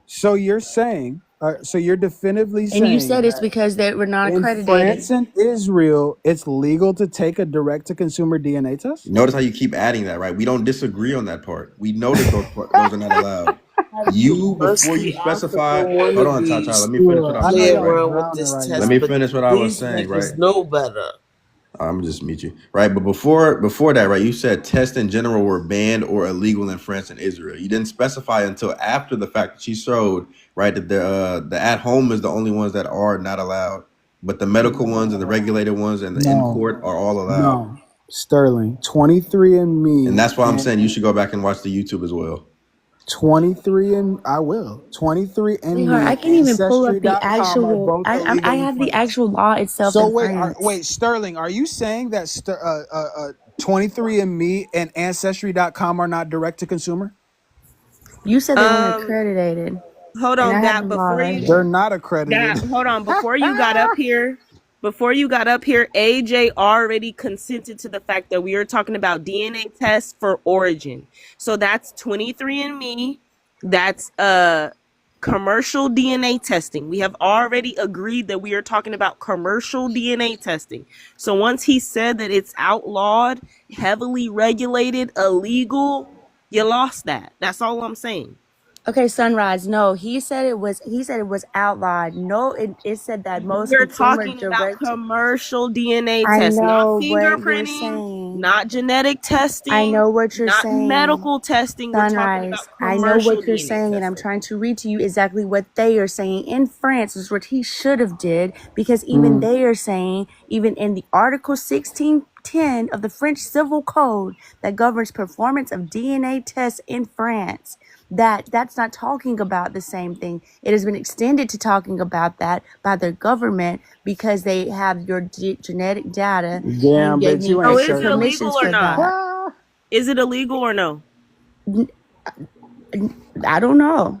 So you're saying, so you're definitively And you saying said it's that because they were not in accredited. France and Israel, it's legal to take a direct-to-consumer DNA test? Notice how you keep adding that, right? We don't disagree on that part. We know that those are not allowed. You, before you specify, hold on, Tata, let me finish what I'm I know saying, y'all right? are drowning right Let now. me finish what I was These saying, right? niggas know better. I'm just meet you, right? But before that, right? You said tests in general were banned or illegal in France and Israel. You didn't specify until after the fact that she showed, right, that the at home is the only ones that are not allowed, but the medical ones and the regulated ones and the in No, court are all allowed. no. Sterling, 23andMe, And that's why I'm saying you and should go back and watch the YouTube as well. 23 and I will. 23andMe Sweetheart, I and can even pull up the Ancestry.com are actual. both illegal I in have the France. actual law itself So in wait, France. Sterling, are you saying that 23andMe and Ancestry.com are not direct to consumer? You said they weren't accredited, Hold and I on, have Gap. the law Before right you, here. They're not accredited. Gap. Hold on. Before you got up here, AJ already consented to the fact that we are talking about DNA tests for origin. So that's 23andMe. That's commercial DNA testing. We have already agreed that we are talking about commercial DNA testing. So once he said that it's outlawed, heavily regulated, illegal, you lost that. That's all I'm saying. Okay, Sunrise. No, he said it was outlawed. No, it said that most We're consumer talking about direct. commercial DNA I tests, not know what you're fingerprinting, saying. not genetic testing, I know what you're not saying. medical testing. We're talking Sunrise. about I know commercial what you're DNA saying, and I'm testing. trying to read to you exactly what they are saying in France is what he should have did, because even they are saying, even in the Article 1610 of the French Civil Code that governs performance of DNA tests in France, that's not talking about the same thing. It has been extended to talking about that by their government because they have your genetic data. Damn, bitch, you So ain't is it certain. illegal or not? Ah. Is it illegal or no? I don't know.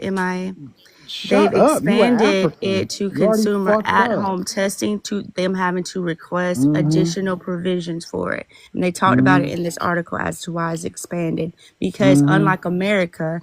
the MIA. Shut They've up. You an expanded African. it to You already consumer fucked at up. home testing to them having to request Mm-hmm. additional provisions for it. And they talked about Mm-hmm. it in this article as to why it's expanded. Because Mm-hmm. unlike America,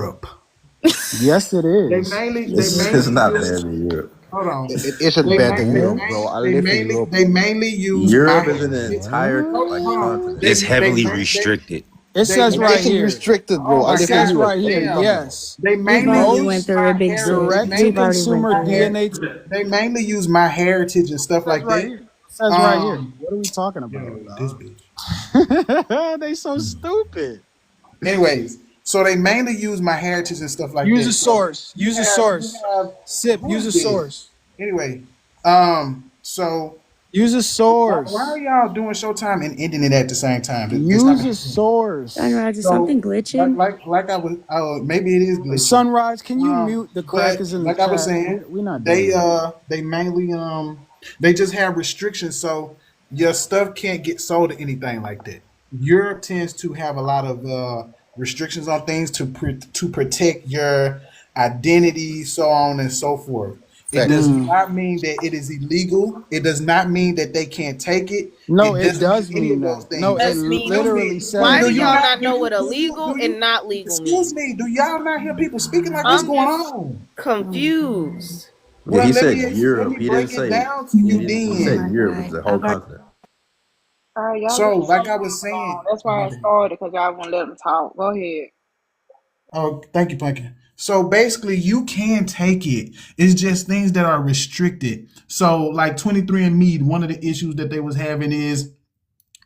Europe. Yes, it They is. mainly It's not bad use. in Europe. Hold on. It isn't bad in Europe, bro. I live in Europe. They mainly use Europe my. is an entire like Hold on. continent. It's heavily restricted. It says right It's here. restricted, bro. I It live in says Europe. right here. Damn. Yes. They We've mainly already use went through my it, Big heritage. Sis. Direct to We've already went consumer through it. DNA. They mainly use my heritage and stuff like Right that. here. It says right here. What are we talking about? This bitch. They so stupid. Anyways, So they mainly use my heritage and stuff like that. Use a source. Use a source. Sip. Use a source. Anyway, so use a source. Why are y'all doing Showtime and ending it at the same time? Use a source. Sunrise, is something glitching? Like I was, maybe it is glitching. Sunrise, can you mute the crackers in the chat? Like I was saying, we're not doing they mainly they just have restrictions, so your stuff can't get sold to anything like that. Europe tends to have a lot of restrictions on things to protect your identity, so on and so forth. It does not mean that it is illegal. It does not mean that they can't take it. No, it does mean that. No, it literally says. Why do y'all not know what illegal and not legal means? Excuse me, do y'all not hear people speaking like what's going on? Confused. Yeah, he said Europe. He didn't say. He said Europe is the whole continent. All right, y'all. So, like I was saying, that's why I started, because y'all won't let them talk. Go ahead. Oh, thank you, Punky. So basically, you can take it. It's just things that are restricted. So, like 23andMe, one of the issues that they was having is,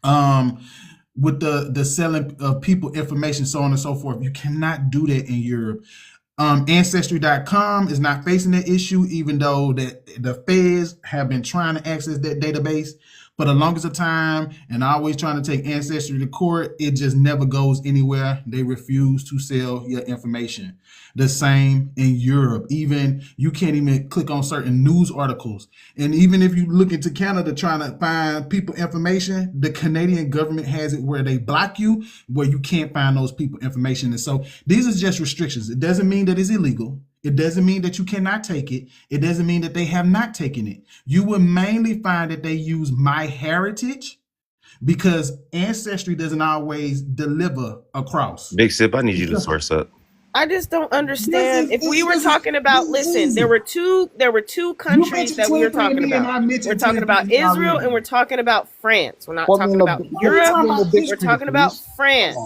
with the selling of people information, so on and so forth. You cannot do that in Europe. Ancestry.com is not facing that issue, even though the feds have been trying to access that database for the longest of time and always trying to take Ancestry to court. It just never goes anywhere. They refuse to sell your information. The same in Europe. Even you can't even click on certain news articles. And even if you look into Canada trying to find people information, the Canadian government has it where they block you, where you can't find those people information. And so these are just restrictions. It doesn't mean that it's illegal. It doesn't mean that you cannot take it. It doesn't mean that they have not taken it. You will mainly find that they use MyHeritage because Ancestry doesn't always deliver across. Big Sip, I need you to source up. I just don't understand. If we were talking about, listen, there were two countries that we were talking about. We're talking about Israel and we're talking about France. We're not talking about Europe. We're talking about France.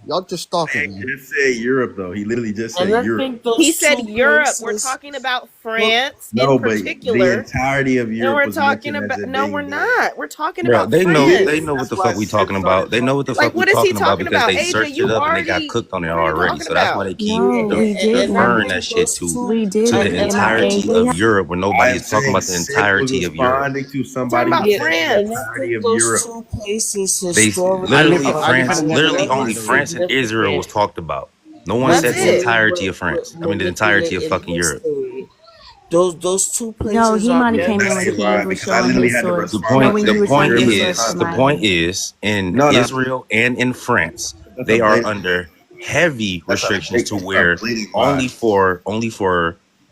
Y'all just talking. He didn't say Europe though. He literally just said Europe. He said Europe. We're talking about France in particular. The entirety of Europe. And we're talking about. No, we're not. We're talking about. They France. know what the fuck we talking about. They know what the fuck we talking about because they searched it up and they got cooked on it already. So that's why they keep deferring that shit to the entirety of Europe, where nobody is talking about the entirety of Europe. Responding to somebody who said the entirety of Europe. Literally only France and Israel was talked about. No one said the entirety of France. I mean, the entirety of fucking Europe. Those two places. No, he might have came in when he was showing his source. The point is, in Israel and in France, they are under heavy restrictions to where only for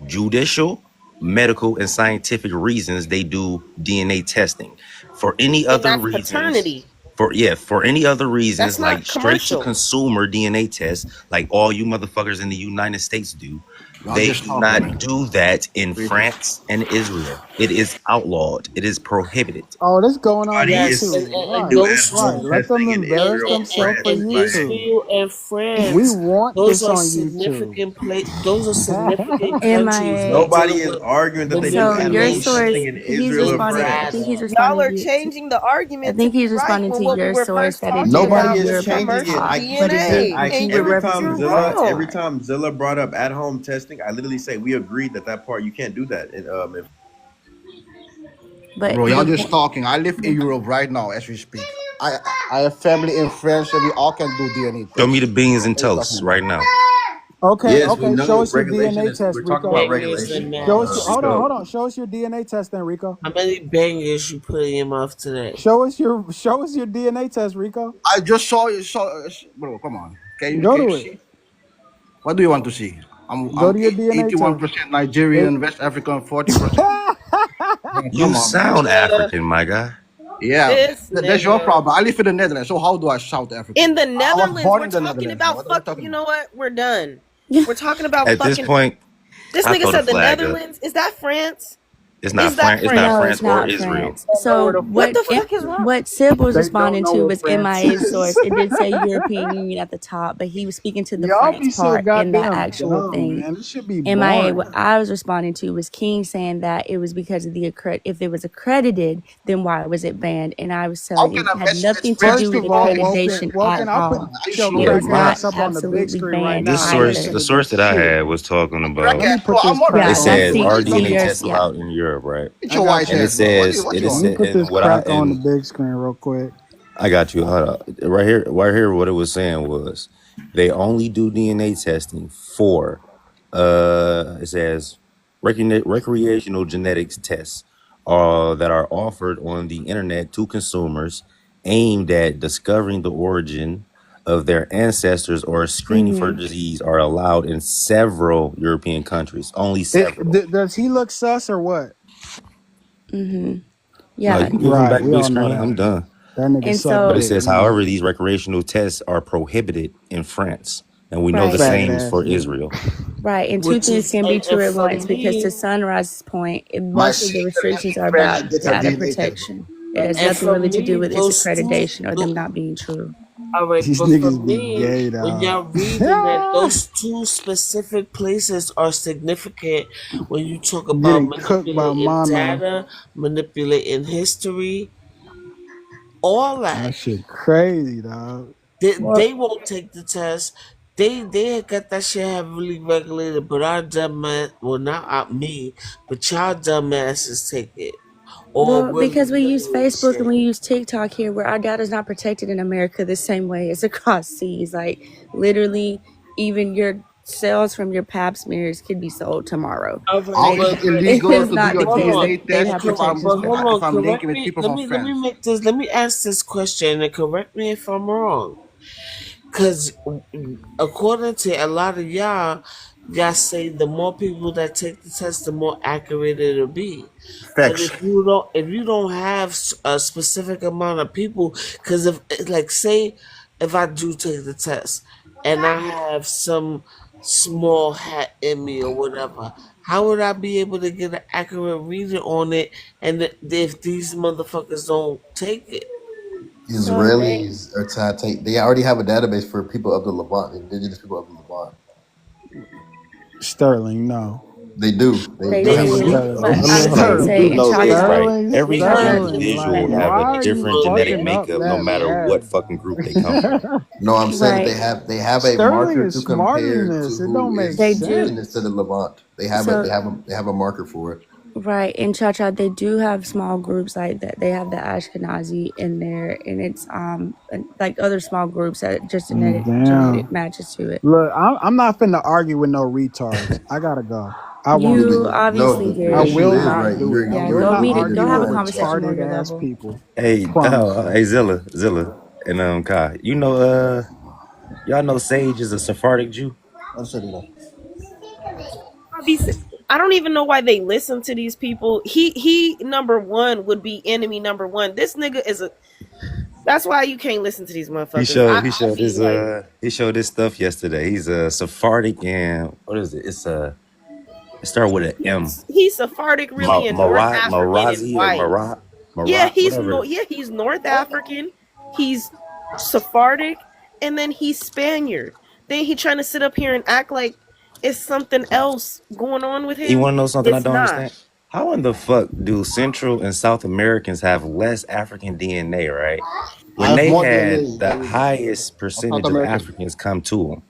judicial, medical, and scientific reasons they do DNA testing. For any other reasons, paternity. For any other reasons, like straight to consumer DNA tests, like all you motherfuckers in the United States do, they do not do that in France and Israel. It is outlawed. It is prohibited. Oh, this going on there too. Right. Let them embarrass themselves for YouTube. And France, we want this on YouTube. Those are significant countries. Nobody is arguing that they so do your source, in Israel or France. I think he's responding. Y'all are changing the argument. I think he's responding to your source that is nobody is changing it. Every time Zilla brought up at-home testing, I literally say we agreed that part you can't do that. But bro, y'all just talking. I live in Europe right now as we speak. I have family in France, and we all can do DNA. Show me the beans and toast right now. Okay, show us your DNA test, Rico. Hold on. Show us your DNA test, then, Rico. How many bangers you put in your mouth today? Show us your DNA test, Rico. I just saw you. Bro, come on. Can you go to it? What do you want to see? Go to your DNA 81% Nigerian, West African, 40%. You sound African, my guy. Yeah, that's your problem. I live in the Netherlands, so how do I sound African? In the Netherlands, we're talking about fuck. You know what? We're done. We're talking about at this point. This nigga said the Netherlands. Is that France? It's not Is that France. It's not No, France? it's France or not Israel. France. I don't know where So the What the fuck is wrong? what Sib was They don't responding know to what was France MIA's source. is. It did say European Union at the top, but he was speaking to the Y'all France be so part in that goddamn actual dumb, thing. man. This should be MIA, boring. what I was responding to was King saying that it was because of the if it was accredited, then why was it banned? And I was telling How it can a had message nothing to First do with of all, accreditation at Woken, I'll put all. yo It Yeah, was crack my not ass up on the big absolutely screen right banned this now. I ain't source, either. the finna do source that I shit. had was talking Let about. me put this Yeah, It crack on the says that's big our see DNA screen. yours. tests Yeah. allowed in Europe, right? I got And you. it is Let me put and this what I crack on the and big screen real quick. I got you. Hold up. Right here. What it was saying was they only do DNA testing for it says recreational genetics tests that are offered on the internet to consumers aimed at discovering the origin of their ancestors or screening for Mm-hmm. disease are allowed in several European countries. Only several. Does he look sus or what? Mm-hmm. No, you Yeah. can give them Right, back we big all know screen. I'm that. done. That nigga And suck But it so dick. says, We know. however, these recreational tests are prohibited in France. And we know the right. Faggot same is ass for nigga. Israel. Right, and two Which things is can be true and at for once because to me, Sunrise's point, My most of the sister has restrictions a are friend that about gets her data DNA test. protection. It has and nothing for really to do me, with its those two. accreditation or them not being true. All right, These but for niggas be me, gay, when dog. you're reading that, those two specific places are significant when you talk about Getting cooked by manipulating mono. data, manipulating history, all That that. shit crazy, dog. They won't take the test. They got that shit heavily regulated, but our dumb ass, well, not me, but y'all dumb asses take it. Or Well, we're because we use manipulating Facebook and shit. we use TikTok here, where our data is not protected in America the same way as across seas. Like literally, even your cells from your Pap smears could be sold tomorrow. All right, How Like is but it it illegal is to do not your the hold case on. that DNA they test have protections But for hold that. if on, I'm correct linking with me. people Let from me let me France? make this. Let me ask this question and correct me if I'm wrong. Cause according to a lot of y'all say the more people that take the test, the more accurate it'll be. But Facts. if you don't have a specific amount of people, because if like say if I do take the test and I have some small hat in me or whatever, how would I be able to get an accurate reading on it? And if these motherfuckers don't take it? So they Israelis are trying to take. They already have a database for people of the Levant, indigenous people of the Levant. Sterling, no. They do. they They They have a do, do. database. but I I mean, was hold on. gonna You Sterling. say do in know Cha this, Cha, right? Sterling, Every Sterling, individual like, have why a are you different genetic fucking up makeup, no that matter what bad, fucking bro? group they come from. No, I'm saying that right? they have a Sterling marker is to smarter than compare to this. It who don't make They is do. indigenous to the Levant. So They have a marker for it. right in Cha Cha, they do have small groups like that. They have the Ashkenazi in there, and it's and like other small groups that just genetic Damn. matches to it. Look, I'm not finna argue with no retards. I gotta go. I won't Yeah, do You it. but no, obviously the I did. issue will is not right. do it. I Yeah, will go not meet it. Go argue have with a conversation on retarded your ass level. people. Hey, Promise you. hey, Zilla, and Kai. You know, y'all know Sage is a Sephardic Jew. I'll shut it off. I don't even know why they listen to these people. He number one would be enemy number one. This nigga is a. That's why you can't listen to these motherfuckers. I be like, He showed his stuff yesterday. He's a Sephardic and what is it? It started with an M. he's Sephardic, really, and North African and Marazi or white. Yeah, Marat, whatever. he's North African. He's Sephardic, and then he's Spaniard. Then he trying to sit up here and act like it's something else going on with You him. want to know something I It's don't not. understand? How in the fuck do Central and South Americans have less African DNA, right? I When have they more had DNA the than highest I'm South percentage of American. Africans come to them.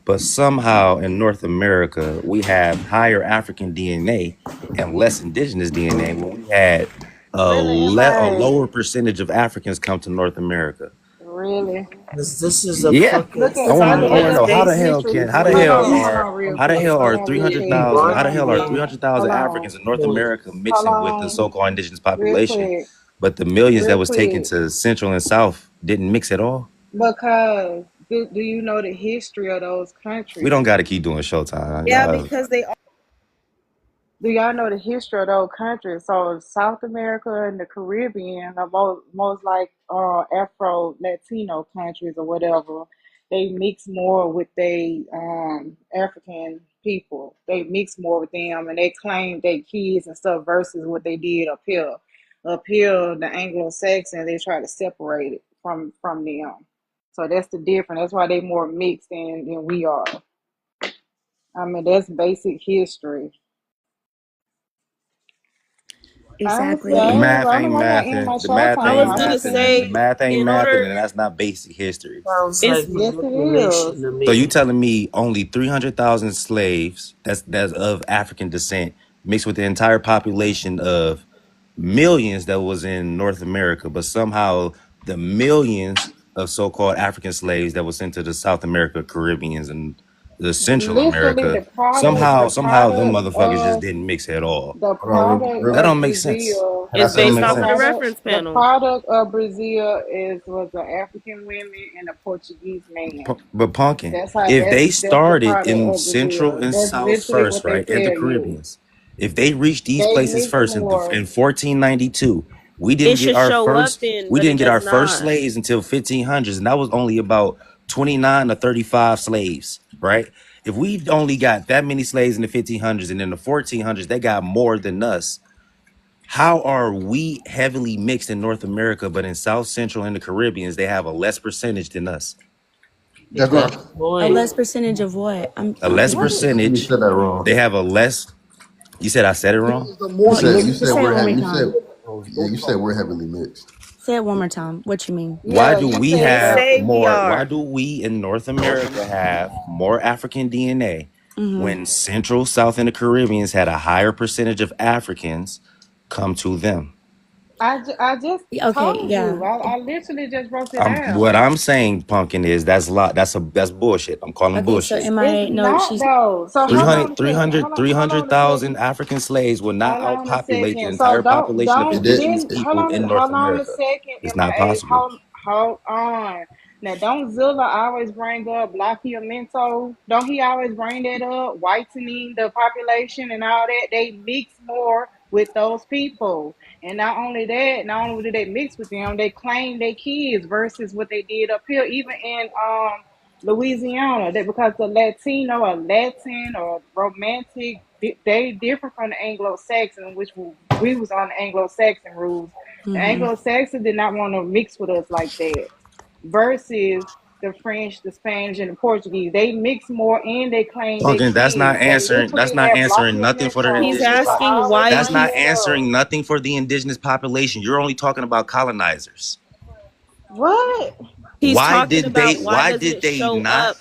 But somehow in North America, we have higher African DNA and less indigenous DNA when we had Really, a MIA. lower percentage of Africans come to North America. Really. This is a Yeah. fucking Look at Because I I want know to it's know how MIA. the hell based. can Hold on, hold on real quick. Hold on real quick. Hold how the on hell are real quick. 300,000 Hold on. Africans in North America Hold mixing with the on so-called indigenous real population, quick. but the millions that Real was taken quick. to Central and South didn't mix at all? Because do you know the history of those We countries? don't got to keep doing Showtime. Yeah, Y'all, because they Do y'all know the history of those countries? So South America and the Caribbean are most like Afro Latino countries or whatever. they mix more with they African people. They mix more with them, and they claim they kids and stuff versus what they did up here. Up here, the Anglo-Saxon, they try to separate it from them. So that's the difference. That's why they more mixed than we are. I mean, that's basic history. Exactly. The I math don't ain't want to end mathing. my The shot math time. ain't I was I gonna just mathing. And the say, math ain't in mathing, order, and that's not basic history. Sounds it's like yes, it manipulation is. to So you me. telling me only 300,000 slaves that's of African descent mixed with the entire population of millions that was in North America, but somehow the millions of so-called African slaves that was sent to the South America, Caribbeans, and the Central Literally, America, the product, somehow the them product motherfuckers just of didn't mix at all. the Hold on, product That of don't make sense. Brazil, can I it's That say don't based make off of the sense. reference the panel. product of Brazil was the African women and the Portuguese man. But Pumpkin, That's how if they that's the started product in of Central Brazil. and That's South literally first, what they right, and the tell you. Caribbeans, if they reached these They places mix first more. in 1492, It should show up then, we but didn't it get does our first not. slaves until 1500s, and that was only about 29 to 35 slaves, right? If we only got that many slaves in the 1500s, and in the 1400s they got more than us, how are we heavily mixed in North America, but in South Central and the Caribbeans they have a less percentage than us? That's That's not. the A point. less percentage of what? A less What is You percentage. said that wrong. They have a less. You said I said it wrong. You No, said you just said say it we're one more you said time. yeah. You said we're heavily mixed. Say it one more time. What you mean? Why yeah, do you we He said have that. say we more? Why are. do we in North America have more African DNA Mm-hmm. when Central, South, and the Caribbeans had a higher percentage of Africans come to them? I just Okay, told yeah. you. I literally just broke it What down. I'm saying, Pumpkin, is that's bullshit. I'm calling Okay, so bullshit. It's MIA, no, not though. So she's hold not. on a second. Hold on a 300,000 second. African slaves will not Hold on a outpopulate the second. So entire population of It did. indigenous people in North hold on a America. second, It's not MIA. possible. Hold on. Now don't Zilla always bring up Blanqueamento? Don't he always bring that up? Whitening the population and all that. They mix more with those people. And not only that, not only do they mix with them, they claim they kids versus what they did up here, even in Louisiana, that because the Latino or Latin or romantic, they different from the Anglo-Saxon, which we was on the Anglo-Saxon rules. The Mm-hmm. Anglo-Saxon did not want to mix with us like that. Versus the French, the Spanish, and the Portuguese, they mix more and they claim they Pumpkin, kids. They that's literally not have answering nothing for the Blanqueamento. He's indigenous Zilla pop. asking always why That's bring not he. that up. answering nothing for the indigenous population. You're only talking about colonizers. What? He's talking about why Why doesn't did it they show not up?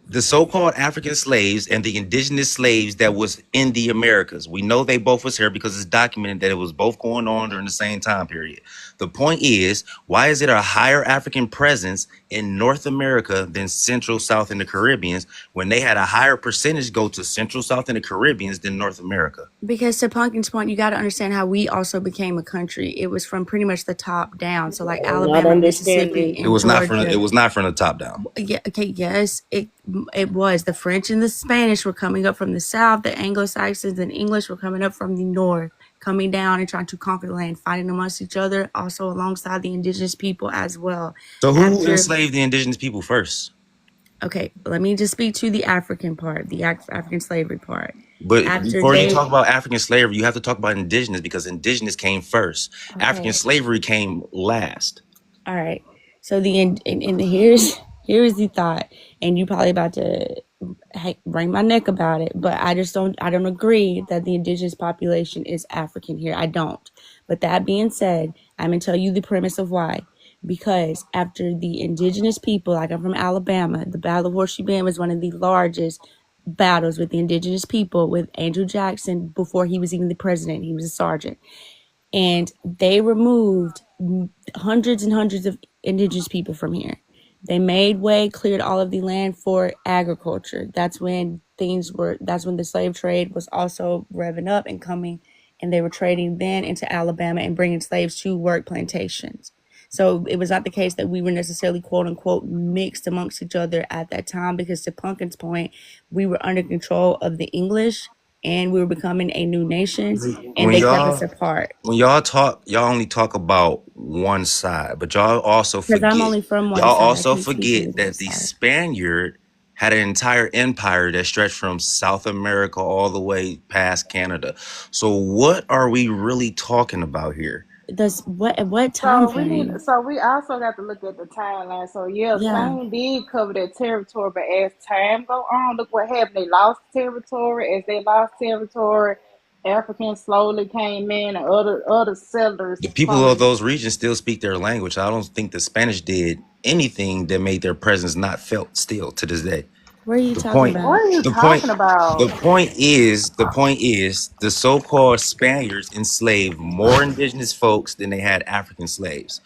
the so-called African slaves and the indigenous slaves that was in the Americas? We know they both was here because it's documented that it was both going on during the same time period. The point is, why is it a higher African presence in North America than Central, South, and the Caribbeans when they had a higher percentage go to Central, South, and the Caribbeans than North America? Because to Pumpkin's point, you got to understand how we also became a country. It was from pretty much the top down. So like I'm not Alabama, Mississippi, understanding. It and was not from Georgia. the top down. Yeah. Okay. Yes. It was. The French and the Spanish were coming up from the south. The Anglo-Saxons and English were coming up from the north, coming down and trying to conquer the land, fighting amongst each other, also alongside the indigenous people as well. So who enslaved the indigenous people first? Okay, let me just speak to the African part, the African slavery part. But before you talk about African slavery, you have to talk about indigenous because indigenous came first. Okay. African slavery came last. All right. So here's the thought, and you probably about to bring my neck about it, but I don't agree that the indigenous population is African here. I don't. But that being said, I'm gonna tell you the premise of why. Because after the indigenous people, like I'm from Alabama, the Battle of Horseshoe Bend was one of the largest battles with the indigenous people with Andrew Jackson before he was even the president. He was a sergeant. And they removed hundreds and hundreds of indigenous people from here. They made way, cleared all of the land for agriculture. That's when the slave trade was also revving up and coming, and they were trading then into Alabama and bringing slaves to work plantations. So it was not the case that we were necessarily quote unquote mixed amongst each other at that time, because to Pumpkin's point, we were under control of the English and we were becoming a new nation, and When they kept us y'all apart. when y'all talk, y'all only talk about one side, but y'all also Because I'm forget only from one y'all side. I also can't speak for the forget other that the side. Spaniard had an entire empire that stretched from South America all the way past Canada. So what are we really talking about here? That's what time So we need. frame? So we also got to look at the timeline. So yeah, Yeah. Spain did cover that territory, but as time go on, look what happened. They lost territory. As they lost territory, Africans slowly came in, and other settlers The people of from. those regions still speak their language. I don't think the Spanish did anything that made their presence not felt still to this day. What are you The talking point, What about? are you the point, talking about? the point is the so-called Spaniards enslaved more indigenous folks than they had African slaves.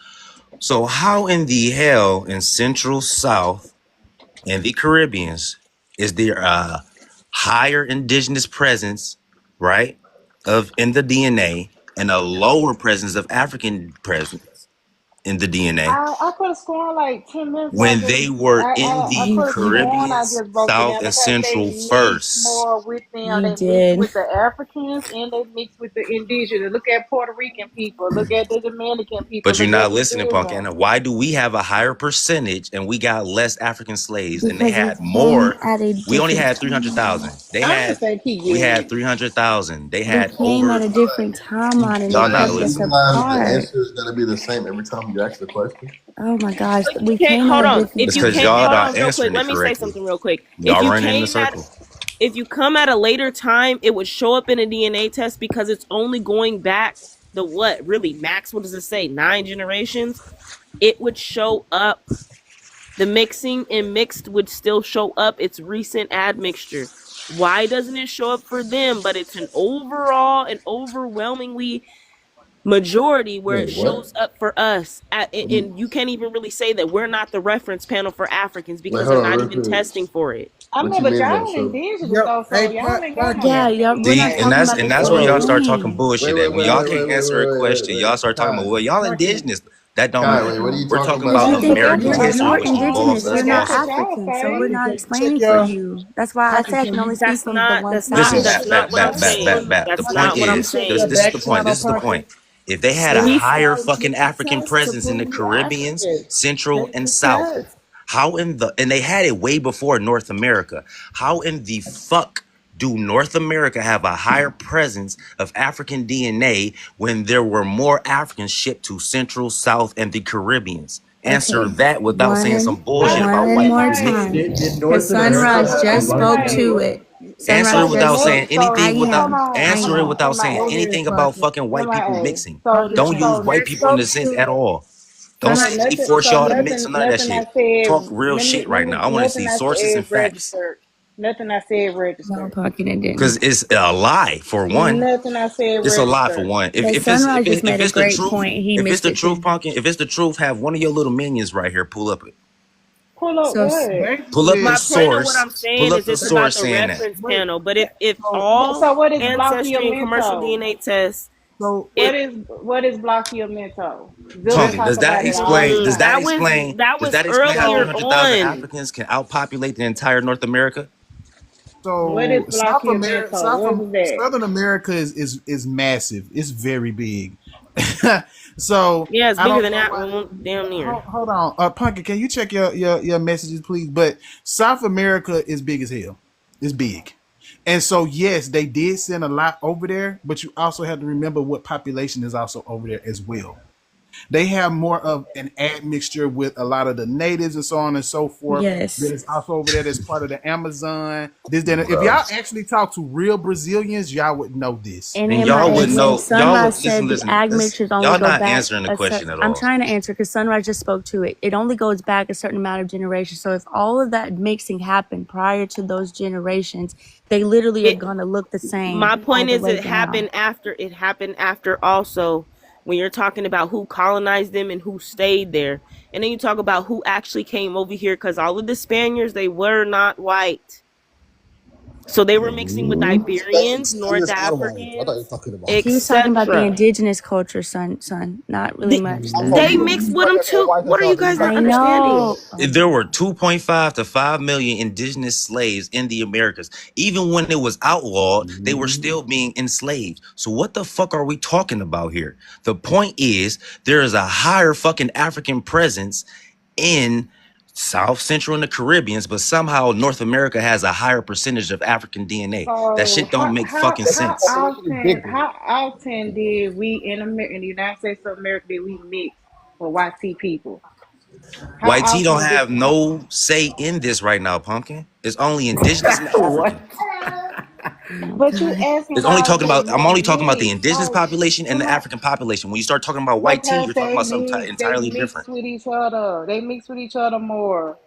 So how in the hell in Central South and the Caribbeans is there a higher indigenous presence, right, of in the DNA and a lower presence of African presence in the DNA I could have sworn like 10 minutes ago. when they were in I the could have sworn I Caribbeans, just broke it South down and because they Central mixed first. more with them. You They mixed did. with the Africans and they mixed with the indigenous. Look at Puerto Rican people. Look at the Dominican people. But you're Look at not listening, Brazilian. Pumpkin. Why do we have a higher percentage and we got less African slaves and they Because we had came more? at a We only different had time. 300,000. They I had don't think he we get had it. 300,000. They We had came at over a different timeline, and they y'all not Realize, kept you us listening. realize the apart. answer is gonna be the same every time you ask the question. Oh my gosh, we Okay, came at hold a on. different If It's you because came, y'all hold time. not on, real quick. answering it Let me say correctly. something real quick. Y'all running in the circle. If you come at a later time, it would show up in a DNA test because it's only going back the what really max. What does it say? 9 generations. It would show up. The mixing and mixed would still show up. It's recent admixture. Why doesn't it show up for them? But it's an overwhelmingly majority where it Wait, what? shows up for us. And you can't even really say that we're not the reference panel for Africans Wait, because they're hold on, not real even quick. testing for it. I What mean, you but mean it don't y'all show? indigenous Yep. though, so Hey, y'all ain't got no Yeah, damn yeah, we're not See, and talking DNA. that's about and the that's Hold where same y'all on. start talking thing. bullshit Wait, at. wait, When wait, y'all wait, can't wait, wait, answer a wait, wait, question, wait, y'all wait. start talking about, Kai, well, y'all Pumpkin. indigenous. That don't Kai, matter. wait, what are you We're talking talking about? about You Something think different. American you're history, you're which involves indigenous? us You're But not that's also. what y'all African, so we're say. Pumpkin, not can you check explaining for your you. That's why I Pumpkin? said I Can can only you speak That's from the not one that's not Listen, side. that's bat, not bat, what I'm bat, bat, bat, saying. bat. The That's point not what I'm Can you is, check your saying. this is back the point. channel, This is the Pumpkin? point. If they had a Send higher somebody fucking take the African test to presence in the prove you Caribbeans, African. Central Take and the South, test. how in the and they had it way before North America. How in the fuck do North America have a higher presence of African DNA when there were more Africans shipped to Central, South, and the Caribbeans? Answer Okay, that without saying some bullshit about one white more people Everybody, mixing. time, Did because North America Sunrise have a just large spoke everybody. to population? it. Answer it Sunrise So without just saying so I anything without am, I answer it am. without saying Go MIA. ahead, anything about Pumpkin. fucking white people MIA. mixing. Pumpkin, Don't try use So to white just people in Spoke the sense to at it. all. Don't so say Sunrise. he nothing. forced So y'all to mix or none of that nothing I shit. Talk said. real shit right now. I want to see Nothing I sources and said facts. registered. Nothing I said No, registered. Pumpkin, it Cause didn't. it's a lie for one. Nothing I said It's a lie for registered. one. If But if it's if Sunrise it, just if made a it's the great truth, point. He if it's missed the it truth, too. Pumpkin, if it's the truth, have one of your little minions right here pull up it. Pull up So what? Pull up the My basically, point of what source. I'm Pull saying up is the it's about source the saying that. reference wait. panel. But if So, all So what is ancestry and commercial Blockio? DNA tests, so if What is Blockio? Zilla Pumpkin, Pumpkin. talk about it all the that time. was does that was that explain how earlier So 300,000 on. Africans can outpopulate the entire North America? what is So South America, Blockio? What is that? Southern America is massive. It's very big. So Yeah, it's I bigger don't than know that why. one. Damn near. Hold on, Pumpkin. Can you check your messages, please? But South America is big as hell. It's big, and so yes, they did send a lot over there. But you also have to remember what population is also over there as well. They have more of an admixture with a lot of the natives and so on and so forth. That yes, is also over there that's part of the Amazon. This, then, if Bro. y'all actually talk to real Brazilians, y'all would know this. and And MIA. y'all would And know, y'all Sunrise would said the listen, ag mixtures only y'all go not back answering the a question certain. at I'm all. trying to answer because Sunrise just spoke to it. It only goes back a certain amount of generations. So if all of that mixing happened prior to those generations, they literally are It gonna look the my same all point the is way down. it happened after also when you're talking about who colonized them and who stayed there. And then you talk about who actually came over here because all of the Spaniards, they were not white. So they were mixing with Iberians, North Africans, He was talking about the etc. indigenous culture, son, not really much. They mixed with them too. What are you guys not I understanding? know. There were 2.5 to 5 million indigenous slaves in the Americas. Even when it was outlawed, they were still being enslaved. So what the fuck are we talking about here? The point is, there is a higher fucking African presence in South Central and the Caribbeans, but somehow North America has a higher percentage of African DNA. That So shit don't make fucking sense. how often did we in the United States of America did we mix with white people? How White tea don't often have no say in this right now, Pumpkin. It's only indigenous and African. But you asking It's only talking they about. I'm only talking about the mix. indigenous So population and the African population. When you start talking about white tea, you're talking about something they entirely mix different. with each other. They mix with each other more.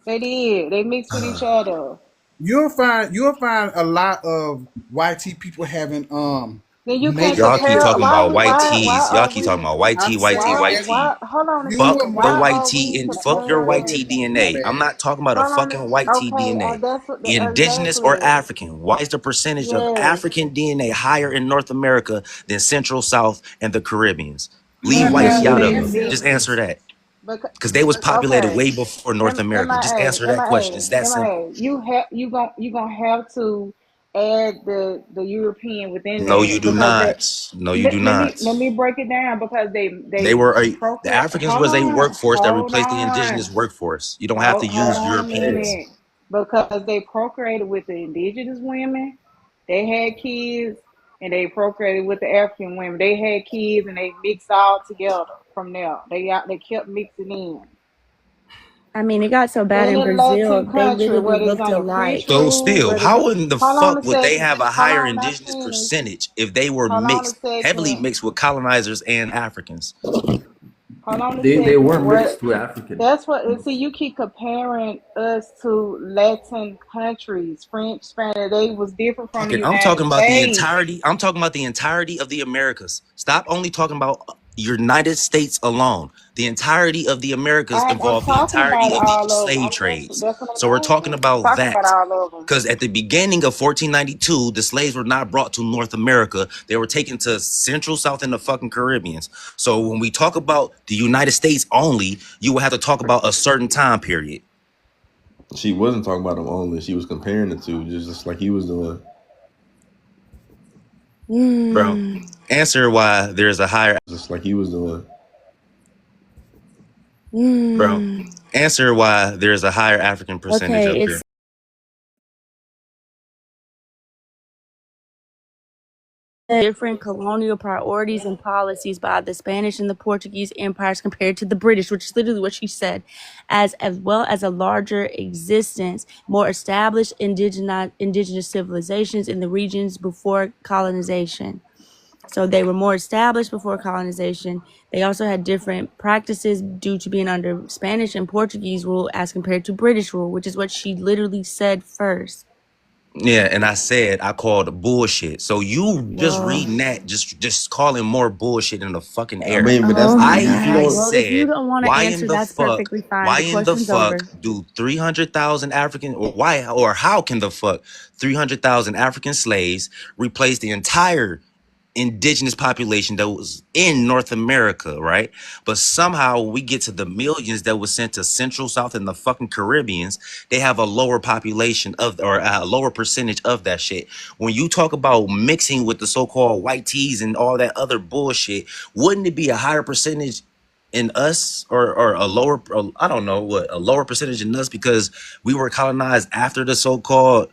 They did. They mix with each other. You'll find a lot of YT people having Then you can't Y'all keep compare. talking about white Why teas. Y'all are keep we? talking about white tea, white tea, white tea. Hold on a Fuck second. the Why white are tea we and fuck your white comparing? tea DNA. I'm not talking about a Hold on. fucking white tea Okay, DNA. that's Indigenous or exactly. African? Why is the percentage of Yes. African DNA higher in North America than Central, South, and the Caribbeans? Leave white Because tea out they of it. Just mix. answer that. Because they was populated Okay. way before North America. Just MIA, answer that question. It's that simple. You gonna have to add the European within No, you there do because they not. No, you do not. let me break it down because They they were the procreate. Africans was a workforce that Hold replaced the on, indigenous workforce. You don't have to hold use on a Europeans. minute because they procreated with the indigenous women. They had kids and they procreated with the African women. They had kids and they mixed all together from there. They kept mixing in. I mean, it got so bad In in a Brazil, Latin they country, literally whether it's looked on the alike. fish So room, still, whether it's how in the hold on a fuck would they second, have a hold higher on, not indigenous finished. percentage if they were Hold on a heavily second. mixed with colonizers and Africans? Hold on a They second. weren't What? mixed with African. That's what. See, you keep comparing us to Latin countries, French, Spanish. They was different from the I'm United talking about the States. entirety. I'm talking about the entirety of the Americas. Stop only talking about United States alone. The entirety of the Americas I'm involved the talking about entirety of the all of them. slave trades. That's what I'm So we're talking saying. I'm about talking about that. all of them. Because at the beginning of 1492, the slaves were not brought to North America. They were taken to Central, South, and the fucking Caribbeans. So when we talk about the United States only, you will have to talk about a certain time period. She wasn't talking about them only. She was comparing the two, just like he was doing. Bro, answer why there's a higher... Just like he was doing. Bro, answer why there's a higher African percentage Okay, up it's here. different colonial priorities and policies by the Spanish and the Portuguese empires compared to the British, which is literally what she said, as well as a larger existence, more established indigenous civilizations in the regions before colonization. So they were more established before colonization. They also had different practices due to being under Spanish and Portuguese rule as compared to British rule, which is what she literally said first. Yeah, and I called bullshit. So you just reading that, just calling more bullshit in the fucking air. I mean, but that's If you don't want to answer, that's perfectly fine. Why The in the question's fuck over. do 300,000 African, or how can the fuck 300,000 African slaves replace the entire indigenous population that was in North America, right? But somehow we get to the millions that was sent to Central, South, and the fucking Caribbeans. They have a lower population of, or a lower percentage of that shit. When you talk about mixing with the so-called white teas and all that other bullshit, wouldn't it be a higher percentage in us, or a lower, I don't know what, a lower percentage in us because we were colonized after the so-called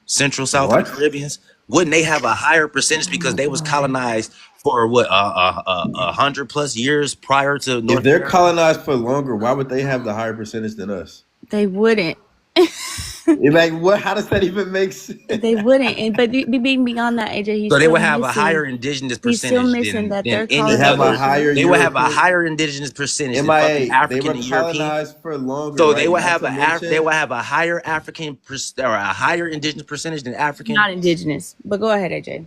Central, South, and the Caribbeans? Wouldn't they have a higher percentage because they was colonized for what 100+ years prior to North If they're America? colonized for longer, why would they have the higher percentage than us? They wouldn't. Like what? How does that even make sense? They wouldn't. And but being beyond that, AJ, he's So they still would have a missing. higher indigenous He's still percentage missing that than they're any They have a other. higher They would have a European- higher indigenous percentage than MIA, fucking they African were and European. colonized for longer. So right? they would Not have to they mention- would have a higher African or a higher indigenous percentage than African. Not indigenous. But go ahead, AJ.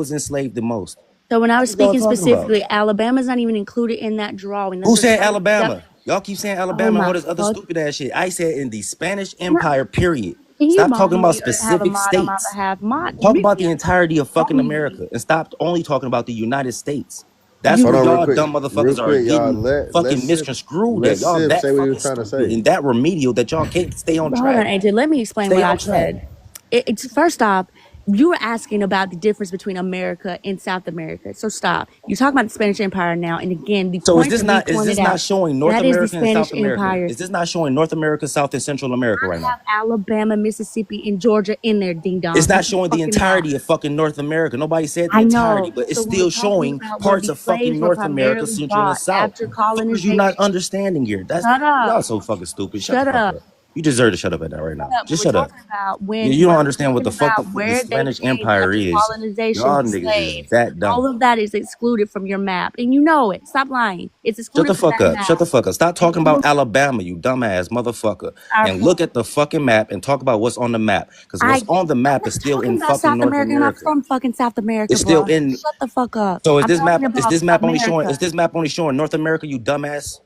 was enslaved the most? So when I was What y'all speaking talking about? specifically, Alabama's not even included in that drawing. Who That's a said that, Alabama? Y'all keep saying oh Alabama and all my this other fuck. stupid ass shit. I said in the Spanish No, Empire, period. Can you Stop mod talking about me or have a specific mod on my states. behalf? Talk Mute about me the up. entirety of Don't fucking mute me. America and stop only talking about the United States. That's You where Hold on, y'all dumb real motherfuckers are quick, y'all. getting Let fucking Sif, misconstrued let at. Y'all Sif that say what he fucking was trying to stupid say. and that remedial that y'all can't stay on Hold on, track. AJ. Let me explain Stay what on I track. said. It's first off, you were asking about the difference between America and South America. So stop. You're talking about the Spanish Empire now, and again, the So point that we is pointed this not out showing North that is the America and Spanish South America? Empire. Is this not showing North America, South and Central America right I now? have Alabama, Mississippi, and Georgia in there, ding dong. It's not That's a showing the fucking map. entirety of fucking North America. Nobody said the I entirety, know. but it's So we're still talking showing about where parts the of fucking slaves were North America, primarily Central and brought South. after Fuckers, you not colonization. understanding here. Shut up. Y'all so fucking stupid. Shut the Shut fuck up. up. You deserve to shut up at that right Shut now. up. Just We're shut up. talking about You don't we're understand what talking the fuck about the where they Spanish came Empire after is. colonization, Y'all the niggas is slaves. that dumb. All of that is excluded from your map, and you know it. Stop lying. It's Shut the excluded from fuck that up. Shut map. the fuck up. Stop And talking you, about Alabama, you dumbass motherfucker. our And look point. at the fucking map and talk about what's on the map. Because I what's on the I'm map not is still talking in about fucking South North America. I'm not America. from fucking South America, It's still bro. in. Shut the fuck up. So I'm talking is about this map only showing? America. Is this map only showing North America? You dumbass.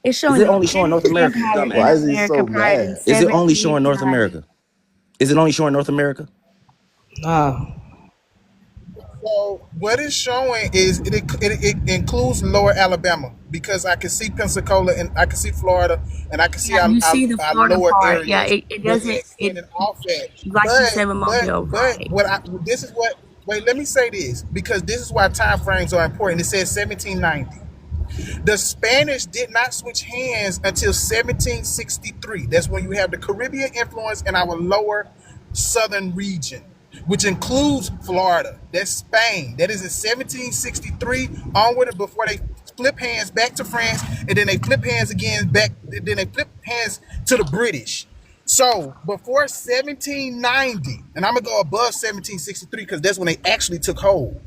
It's Is showing it the only showing Spanish North America? You Empire in Why is dumbass. he America so prior to mad? Is it only showing North 1790. America? Is it only showing North America? Nah. So what it's showing is it includes Lower Alabama because I can see Pensacola and I can see Florida and I can see Yeah, you see the our Florida lower part. Yeah, areas, it but it doesn't. It extending off that. like you said with Mobile, But right? what I this is what wait let me say this because this is why time frames are important. It says 1790. The Spanish did not switch hands until 1763. That's when you have the Caribbean influence in our lower southern region, which includes Florida. That's Spain. That is in 1763 onward and before they flip hands back to France, and then they flip hands again back, then they flip hands to the British. So before 1790, and I'm gonna go above 1763 because that's when they actually took hold,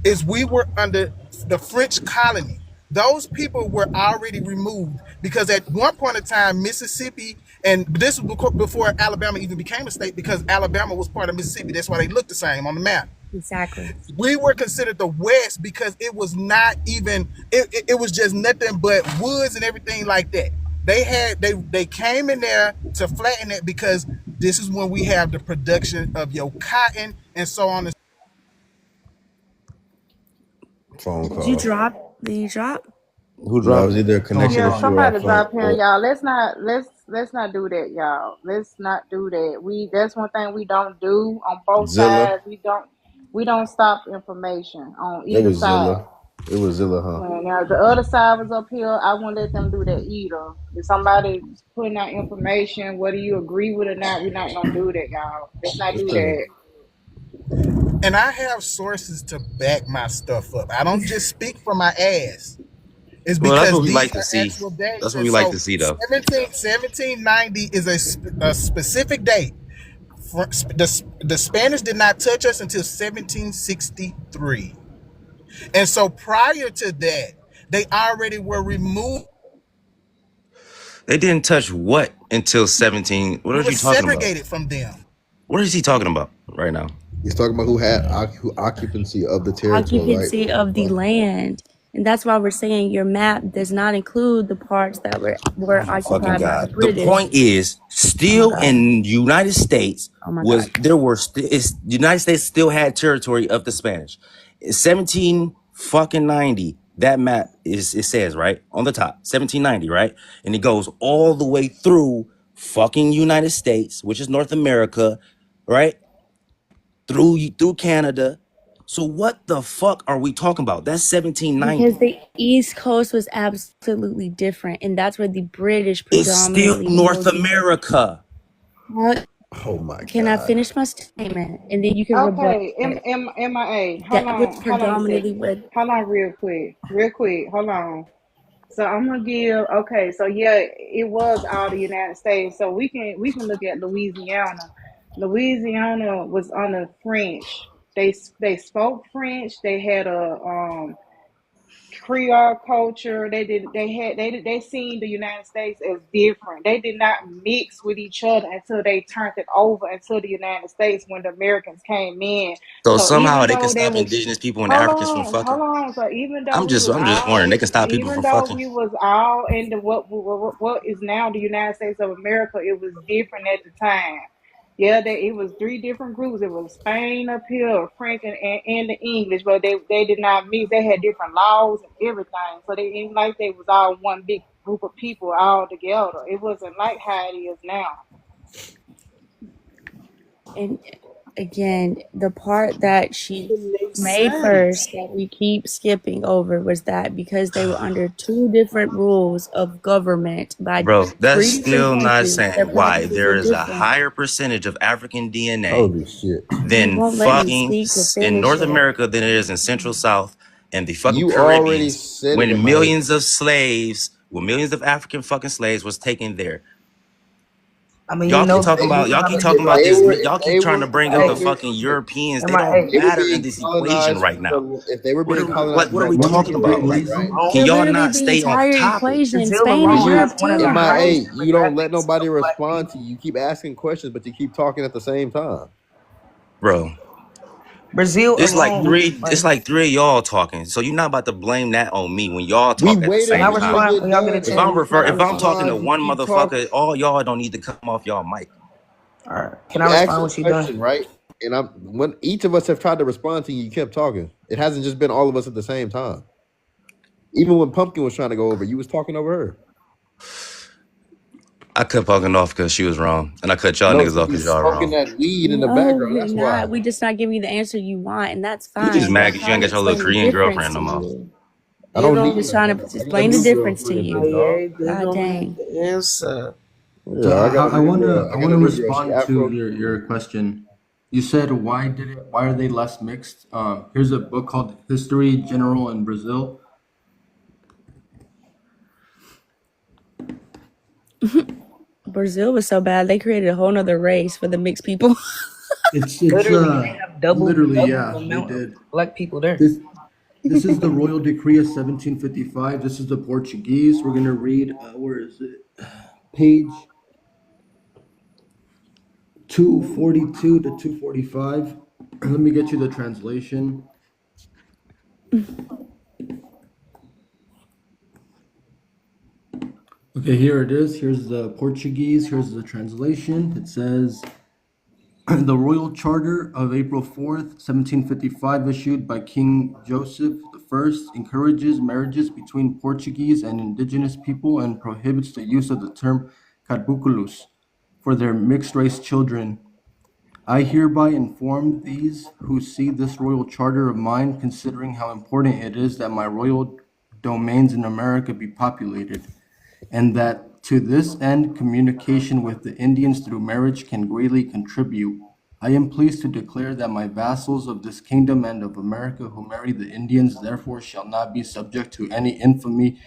is we were under the French colony. Those people were already removed because at one point in time, Mississippi, and this was before Alabama even became a state because Alabama was part of Mississippi. That's why they look the same on the map. Exactly. We were considered the West because it was not even, it was just nothing but woods and everything like that. They came in there to flatten it because this is when we have the production of your cotton and so on and Phone Did you call. drop? Did you drop? Who No, it dropped was it? either a connection Yeah, issue or a somebody phone. drop him, y'all. Let's not do that, y'all. Let's not do that. That's one thing we don't do on both Zilla. sides. We don't stop information on It either was side. Zilla. It was Zilla, huh? When the other side was up here, I wouldn't let them do that either. If somebody's putting out information, whether you agree with it or not, we're not gonna do that, y'all. Let's not Let's do turn it. that. and I have sources to back my stuff up. I don't just speak from my ass. It's Well, that's because what we like these to are see. actual dates. That's what And we like so to see, though. 1790 is a specific date. The Spanish did not touch us until 1763. And so prior to that, they already were removed. They didn't touch what until 17. What We are were you talking about? segregated from them. What is he talking about right now? He's talking about who had occupancy of the territory, right? Occupancy of the land. And that's why we're saying your map does not include the parts that were Oh my fucking occupied by the god! The British. point is, Oh my still god. in United States Oh my god. the United States still had territory of the Spanish. 1790. That map it says right on the top 1790, right, and it goes all the way through fucking United States, which is North America, right, through Canada. So what the fuck are we talking about? That's 1790. Because the East Coast was absolutely different, and that's where the British It's still predominantly North ruled. America. Oh my Can I God. finish my statement, and then you can rebut Okay, it? MIA. That was predominantly what. Hold on, real quick. Hold on. So I'm gonna give. Okay, so yeah, it was all the United States. So we can look at Louisiana. Louisiana was under French. They spoke French. They had a Creole culture. They seen the United States as different. They did not mix with each other until they turned it over into the United States when the Americans came in. So So somehow even they can though there stop was indigenous people and Africans from hold fucking. on. So even though I'm we just was wondering. They all can stop people even from though fucking. we was all in the what is now the United States of America, it was different at the time. Yeah, it was 3 different groups. It was Spain up here, French, and the English, but they did not mix. They had different laws and everything, so they ain't like they was all one big group of people all together. It wasn't like how it is now. And again, the part that she made first that we keep skipping over was that because they were under 2 different rules of government by Bro, that's 3 different still not countries, their saying why practices there are is a different. higher percentage of African DNA Holy shit. You than won't let me fucking speak to in finish North it. America than it is in Central South and the fucking You already Caribbeans said it, when MIA. millions of slaves, when millions of African fucking slaves was taken there. I mean, Y'all you know, keep talking about y'all keep trying to bring up the fucking Europeans. They don't matter in this equation right now. If they were being colonized What are we for talking about right now? Can They're y'all literally not the stay on entire topic? equation. Brazil Spain and alone Europe has one of too. the highest MIA, you don't let demographics nobody of Black respond to people. you. You keep asking questions, but you keep talking at the same time. Bro, Brazil it's like alone, three of y'all talking. So you're not about to blame that on me when y'all We talk at the waited can I same for you to time. respond get when y'all get a done, If chance? and you can't if I'm talking to respond. You one keep talking. motherfucker, all y'all don't need to come off y'all mic. All right, can I We asked respond you when a she question, done? right? And when each of us have tried to respond to you, you kept talking. It hasn't just been all of us at the same time. Even when Pumpkin was trying to go over, you was talking over her. I cut Pumpkin off because she was wrong, and I cut y'all No, niggas because off you because y'all smoking wrong. that weed in the No, background. we're That's why. not. We just not giving you the answer you want, and that's You just fine. But mad I'm because you ain't trying to got your little explain the Korean difference girlfriend to no more. you. I don't I'm need just that. trying I to got a explain the new difference to girlfriend, big you. dog. They God don't need dang. the answer. Yeah, So I got I want to I got a new girl. She respond to Afro. your question. You said why are they less mixed? Here's a book called History General in Brazil. Brazil was so bad they created a whole nother race for the mixed people. It's Literally, they have literally, double yeah, the they amount of did. Black people there. This is the Royal Decree of 1755. This is the Portuguese. We're gonna read. Where is it? Page 242 to 245. Let me get you the translation. Okay, here it is. Here's the Portuguese. Here's the translation. It says, the Royal Charter of April 4th, 1755, issued by King Joseph I, encourages marriages between Portuguese and indigenous people and prohibits the use of the term "caboclos" for their mixed-race children. I hereby inform these who see this royal charter of mine, considering how important it is that my royal domains in America be populated, and that to this end communication with the Indians through marriage can greatly contribute. I am pleased to declare that my vassals of this kingdom and of America who marry the Indians therefore shall not be subject to any infamy,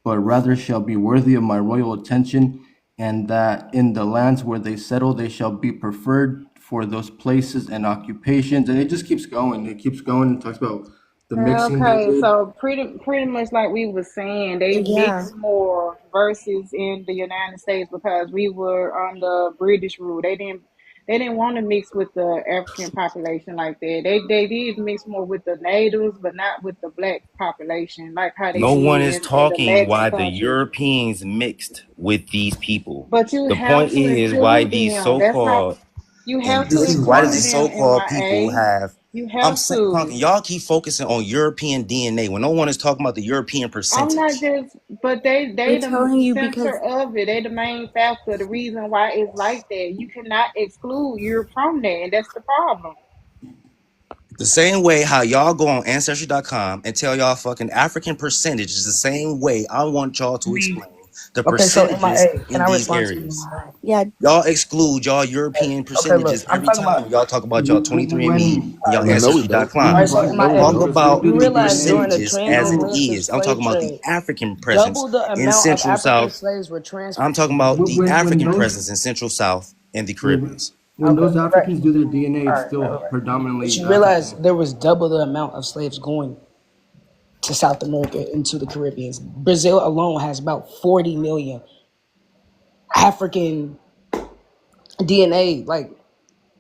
but rather shall be worthy of my royal attention, and that in the lands where they settle they shall be preferred for those places and occupations. And it just keeps going. It keeps going and talks about the mixing they Okay, did. so pretty much like we were saying, they Yeah. mix more versus in the United States because we were under British rule. They didn't want to mix with the African population like that. They did mix more with the natives, but not with the black population, like how they No did one is in the talking Latin why the countries. Europeans mixed with these people. But you The have point to is why include these them. That's how so-called you have to This is why do include these why. them, so-called people MIA. have You I'm have saying, Punkin, to. y'all keep focusing on European DNA when no one is talking about the European I'm not percentage. just, but they We're the telling you center because of it. They the main factor. The reason why it's like that. You cannot exclude Europe from that, and that's the problem. The same way how y'all go on Ancestry.com and tell y'all fucking African percentage is the same way I want y'all I to mean, explain the okay, so percentages MIA, can in I these respond to areas. you? yeah, Y'all exclude y'all European Okay, look, percentages I'm every talking time about. y'all talk about y'all 23andMe When and y'all Yeah, no, we don't. All Ancestry.com. right, so when Talk MIA, about you Brazilian the realize during DNA, the percentages as it transatlantic is. I'm slave talking about the trade, African presence double the in amount of Central African South. slaves were trans. I'm talking about the when African those presence in Central South and the when, Caribbeans. when Okay, those right. Africans do their DNA, All it's right, right, still right. But predominantly you realize African. there was double the amount of slaves going to South America into the Caribbean. Brazil alone has about 40 million African DNA, like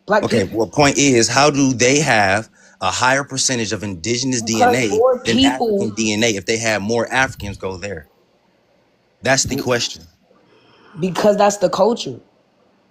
black Okay, people. well, point is, how do they have a higher percentage of indigenous Because DNA more than African people, DNA if they have more Africans go there? That's the question. because that's the culture.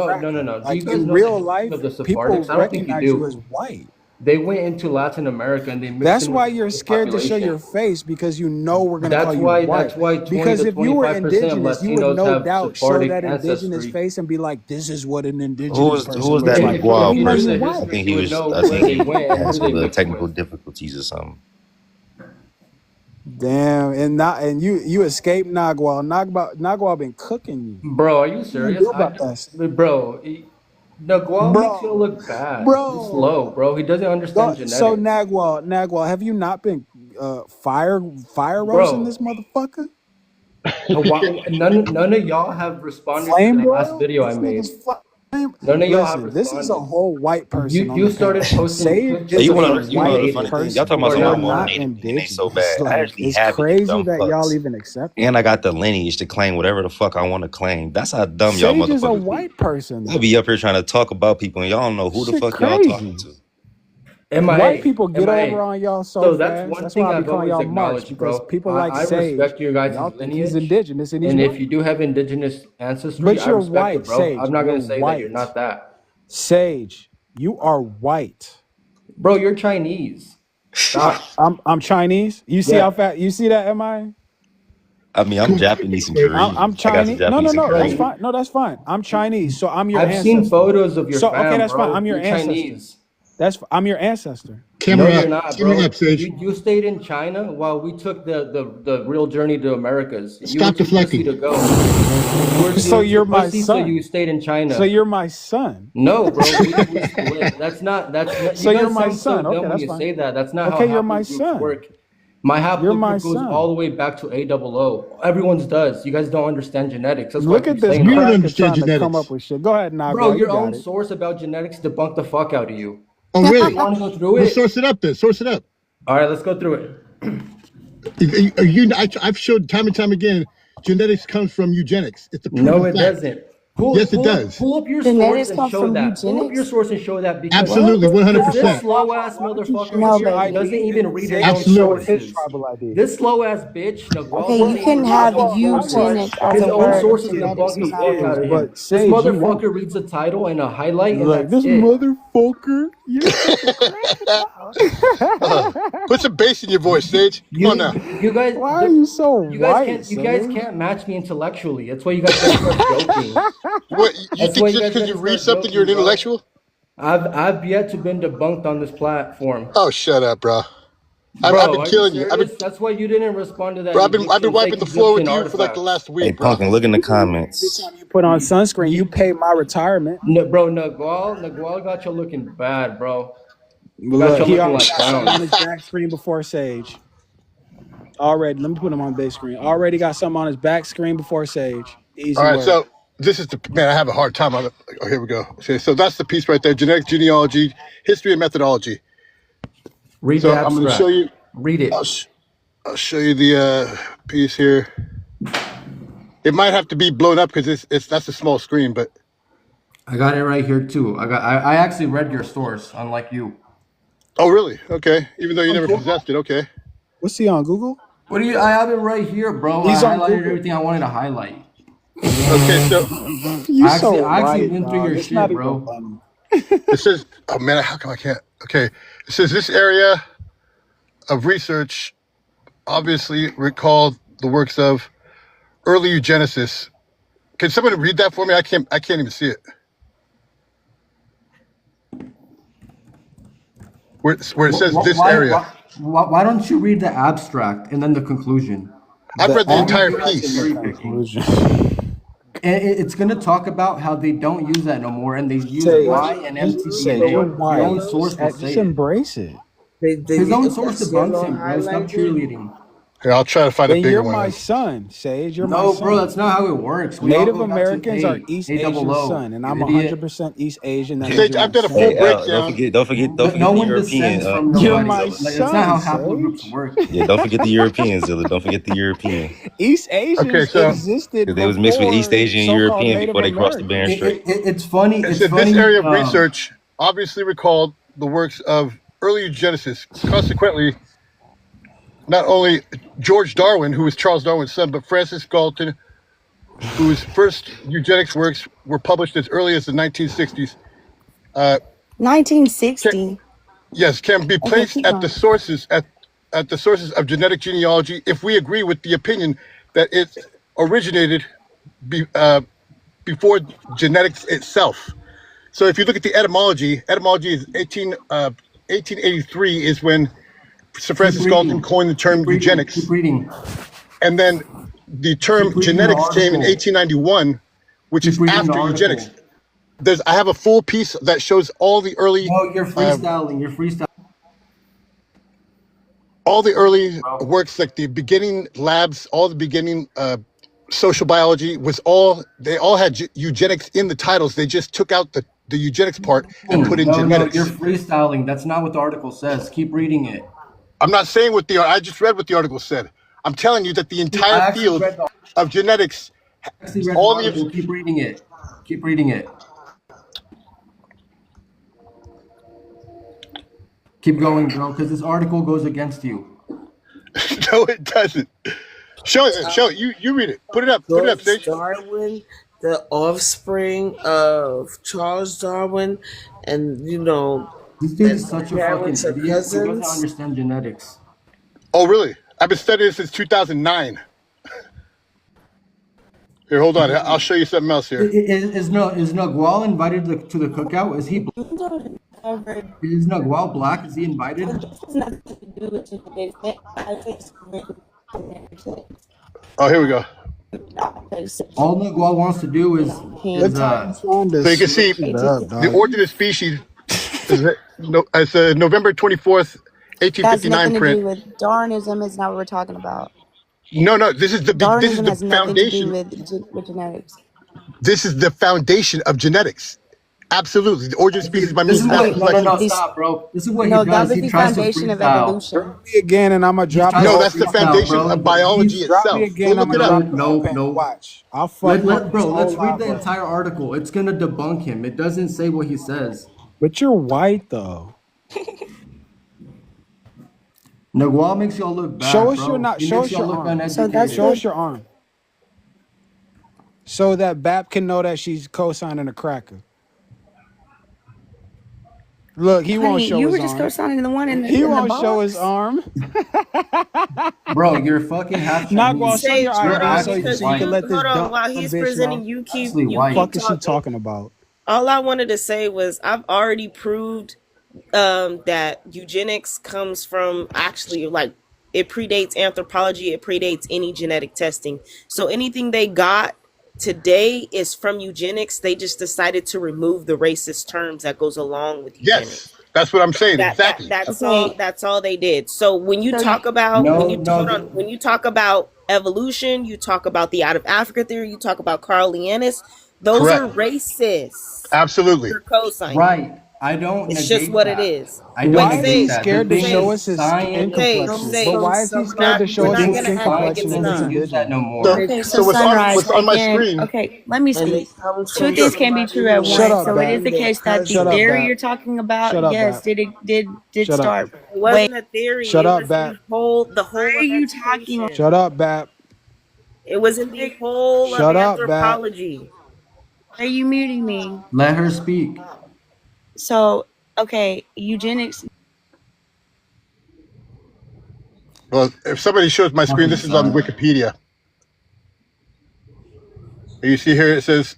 cracker. no. Do Like you guys in know the real history life, of the people Sephardics? I don't think you recognize you as do. white. They went into Latin America and they mixed That's in with why the you're native scared to show population. your face, because you know we're gonna call That's you why white. 20 Because to if you were 25% of indigenous, you would Latinos no have doubt show Sephardic that indigenous ancestry. face and be like, "This is what an Who indigenous was person that looks And like," if you and Nagual we know learn you the person? I white. history, think you he would was. know I where think they he went and had who they some mixed technical with. difficulties or something. Damn, and you escaped Nagwal. Nagwal been cooking you. Bro, are you What you gonna serious? do about that, Nagual makes you bro? look bad. He's slow, Bro, bro. He doesn't understand so genetics. Nagwal, have you not been fire roasting Bro, this motherfucker? None of y'all have responded to Flame the last broil? video I This made. nigga's flame. None of y'all have Listen, this is a responded. whole white person on You the started panel. posting Sage clips is of a native You know the white funny thing? person. Y'all talking who about are something You're I not want not black. native DNA so indigenous. bad. I Like, actually it's have it, you crazy dumb that y'all fucks. even accept it. And I got the lineage to claim whatever the fuck I want to claim. That's how dumb y'all Sage is a motherfuckers be. white person, Y'all be though. up here trying to talk about people and y'all don't know who the Shit fuck y'all talking crazy. to. White MIA, people get over MIA. on y'all so So that's fast. one That's why thing I be I've calling always y'all marks, acknowledged, because bro. people like I Sage, respect your guys' y'all think he's lineage. indigenous and he's And if white. you do have indigenous ancestry, But I you're respect it, white, bro. Sage. I'm not You're gonna say that you're white. not that. Sage, you are white. Bro, you're Chinese. Stop. I'm Chinese. You see Yeah. how fat? You see that? Am I? I mean, I'm Japanese and Korean. I'm I got some Chinese. Japanese and No. That's Korean. fine. No, that's fine. I'm Chinese, so I'm your I've seen ancestor. photos of your So okay, fam, that's fine. bro. I'm your You're ancestor. Chinese. I'm your ancestor. No, Camera you're up. not, Camera bro. up, Sage. You stayed in China while we took the real journey to Americas. You were Stop too pussy deflecting. to go. You were So too you're my pussy, so you son. stayed in China. So you're my son. No, bro, we split. That's not. So You you're guys my sound so son. Okay, dumb when that's you fine. say that. That's not how Okay, you're my haplogroups son. work. My You're my haplogroup goes son. all the way back to AOO. Everyone's does. You guys don't understand genetics. That's why I Look keep at this saying You don't that. cracker understand trying to come up genetics. with shit. Go ahead, Bro, Nagwal. You your got own it. source about genetics debunked the fuck out of you. Oh, You really? want to go through Well, it? source it up then. Source it up. All right, let's go through it. I've showed time and time again, genetics comes from eugenics. It's a No, proven it fact. doesn't. Yes, it does. Pull up your Genetics source and come show from that. Pull up your eugenics. source and show that because Absolutely, What? 100%. this slow ass Why don't you motherfucker show us No, your here baby. doesn't ID even and read say his own you show us Absolutely. his sources. tribal ID? This slow ass bitch, Nagual, Okay, you doesn't even can read his have own sources. eugenics as His a own word if sources genetics debunk the is He not a fuck out is, of word. him. but This Sage, you won't. motherfucker reads a title and a highlight, and Like, that's this it. motherfucker, you're such a cracker. Put some bass in your voice, Sage. Come on now. You guys, Why are you so white, you guys Sage? can't match me intellectually. That's why you guys gotta start joking. What, you That's why think you just guys because gotta you read start something, you're joking, an bro. intellectual? I've yet to been debunked on this platform. Oh, shut up, bro. I've Bro, been are you killing you. serious? That's why you didn't respond to that Bro, I've been wiping fake the floor Egyptian with you for like the artifacts. last Hey, week, bro. Pumpkin, look in the Every comments. time you put on sunscreen, you pay my retirement. Bro, Nagual got you looking bad, bro. Got Look, you he looking already like got something on his clowns. back screen before Sage. Already, let me put him on base screen. Already got something on his back screen before Sage. All Easy right, work. so this is the man. I have a hard time on it. Oh, here we go. Okay, so that's the piece right there: genetic genealogy, history, and methodology. Read the So I'm going to show abstract. you. Read it. I'll show you the piece here. It might have to be blown up because that's a small screen, but I got it right here too. I actually read your source, unlike you. oh really? Okay. Even though you never Google? possessed it, okay. What's he on Google? What do you? I have it right here, bro. He's I on highlighted Google. everything I wanted to highlight. Okay, so You so I actually white, went through dog. your It's not shit, even bro. funny. it says, oh man, how come I can't? Okay, it says this area of research obviously recalled the works of early eugenicists. Can someone read that for me? I can't even see it. Where it says this area. Why don't you read the abstract and then the conclusion? I've read the All these entire guys are piece. cherry picking. And it's gonna talk about how they don't use that no more, and they use Sage, Y and Sage, you're mtDNA. white. Your own source will Just say it. embrace it. His own source debunks him, bro. Stop cheerleading. Here, I'll try to find a Then bigger you're one. my son, Sage. You're my No, son. bro, that's not how it works. We Native all go back to Americans are East Asian AOO, son, and I'm you idiot. 100% East Asian. That means Sage, you're I've my done a son. full Hey, breakdown. don't forget No the one European. descends from You're nobody. my Like, that's not how son, haplogroups Sage. work. Yeah, don't forget the Europeans, Zilla. Don't forget the European. East Okay, Asians so existed Because they was mixed with East before Asian and so-called European Native before they crossed the Bering Americans. Strait. It's funny. it It's said this funny. area of research obviously recalled the works of early eugenicists. Consequently, not only George Darwin, who was Charles Darwin's son, but Francis Galton, whose first eugenics works were published as early as the 1960s. 1960. Can be Okay, placed keep at the going. sources at the sources of genetic genealogy if we agree with the opinion that it originated before genetics itself. So if you look at the etymology is 1883 is when Sir Francis Galton coined the term eugenics. Keep reading. And then the term genetics came in 1891, which is after eugenics. I have a full piece that shows all the early. No, you're freestyling. You're freestyling. All the early works, like the beginning labs, all the beginning social biology was they all had eugenics in the titles. They just took out the eugenics part and put in genetics. No, you're freestyling. That's not what the article says. Keep reading it. I'm not saying I just read what the article said. I'm telling you that the entire field of genetics, all the article. Keep reading it. Keep reading it. Keep going, bro, because this article goes against you. No, it doesn't. Show it. You read it. Put it up. Put it up, Sage. Darwin, the offspring of Charles Darwin, and this dude is such a fucking idiot. He doesn't understand genetics. Oh, really? I've been studying this since 2009. Here, hold on. I'll show you something else here. Is Nagual invited to the cookout? Is he black? Is Nagual black? Is he invited? Oh, here we go. All Nagual wants to do is so you can see the origin of species is November 24th, 1859 print. To do with Darwinism is not what we're talking about. No, this is the Darwinism this is the foundation with genetics. This is the foundation of genetics. Absolutely, the origin of species by means of no, stop, bro. This is what he does. That was the foundation of evolution. Again, and I'm gonna drop. No, that's the foundation of biology itself. Go look it up. No. Watch. Let's read the entire article. It's gonna debunk him. It doesn't say what he says. But you're white though. Nagual makes y'all look bad. Show us bro. your not. He Show makes us y'all your look arm. uneducated. Show us your arm. So that Bap can know that she's co-signing a cracker. Look, he won't show his arm. You were just co-signing the one in the He won't box. show his arm. Bro, you're fucking half Nagual, show your ID so you can let this Hold on, dumb while he's bitch presenting, know. you keep What the fuck is she talking about? All I wanted to say was I've already proved that eugenics comes from actually it predates anthropology, it predates any genetic testing. So anything they got today is from eugenics. They just decided to remove the racist terms that goes along with eugenics. Yes, that's what I'm saying. Exactly. That's all they did. So when you talk about when you talk about evolution, you talk about the out of Africa theory, you talk about Carl Leonis, those are racist. Absolutely. You're co-signing. Right. I don't. It's just what it is. Why is he scared to show us his skin complexion? But why is he scared to show us his skin complexion? Okay, so Sunrise, what's on my screen? Okay, let me speak. Two things can be true at once. So it is the case that the theory you're talking about, yes, did start. It wasn't a theory. Shut up, Bap. The whole. Why are you talking? Shut up, Bap. It was in the whole of anthropology. Are you muting me? Let her speak. So, okay, eugenics. Well, if somebody shows my screen, this is on Wikipedia. You see here it says,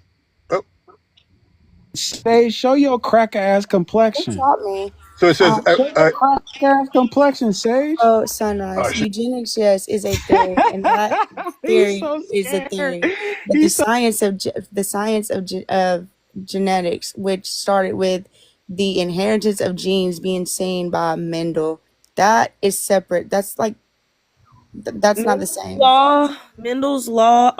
Say, show your cracker ass complexion. They taught me. So it says, cracker ass complexion, Sage. Oh, Sunrise. Eugenics, yes, is a theory, and that theory is a theory. But the science of genetics, which started with the inheritance of genes being seen by Mendel, that is separate. That's not the same. Mendel's law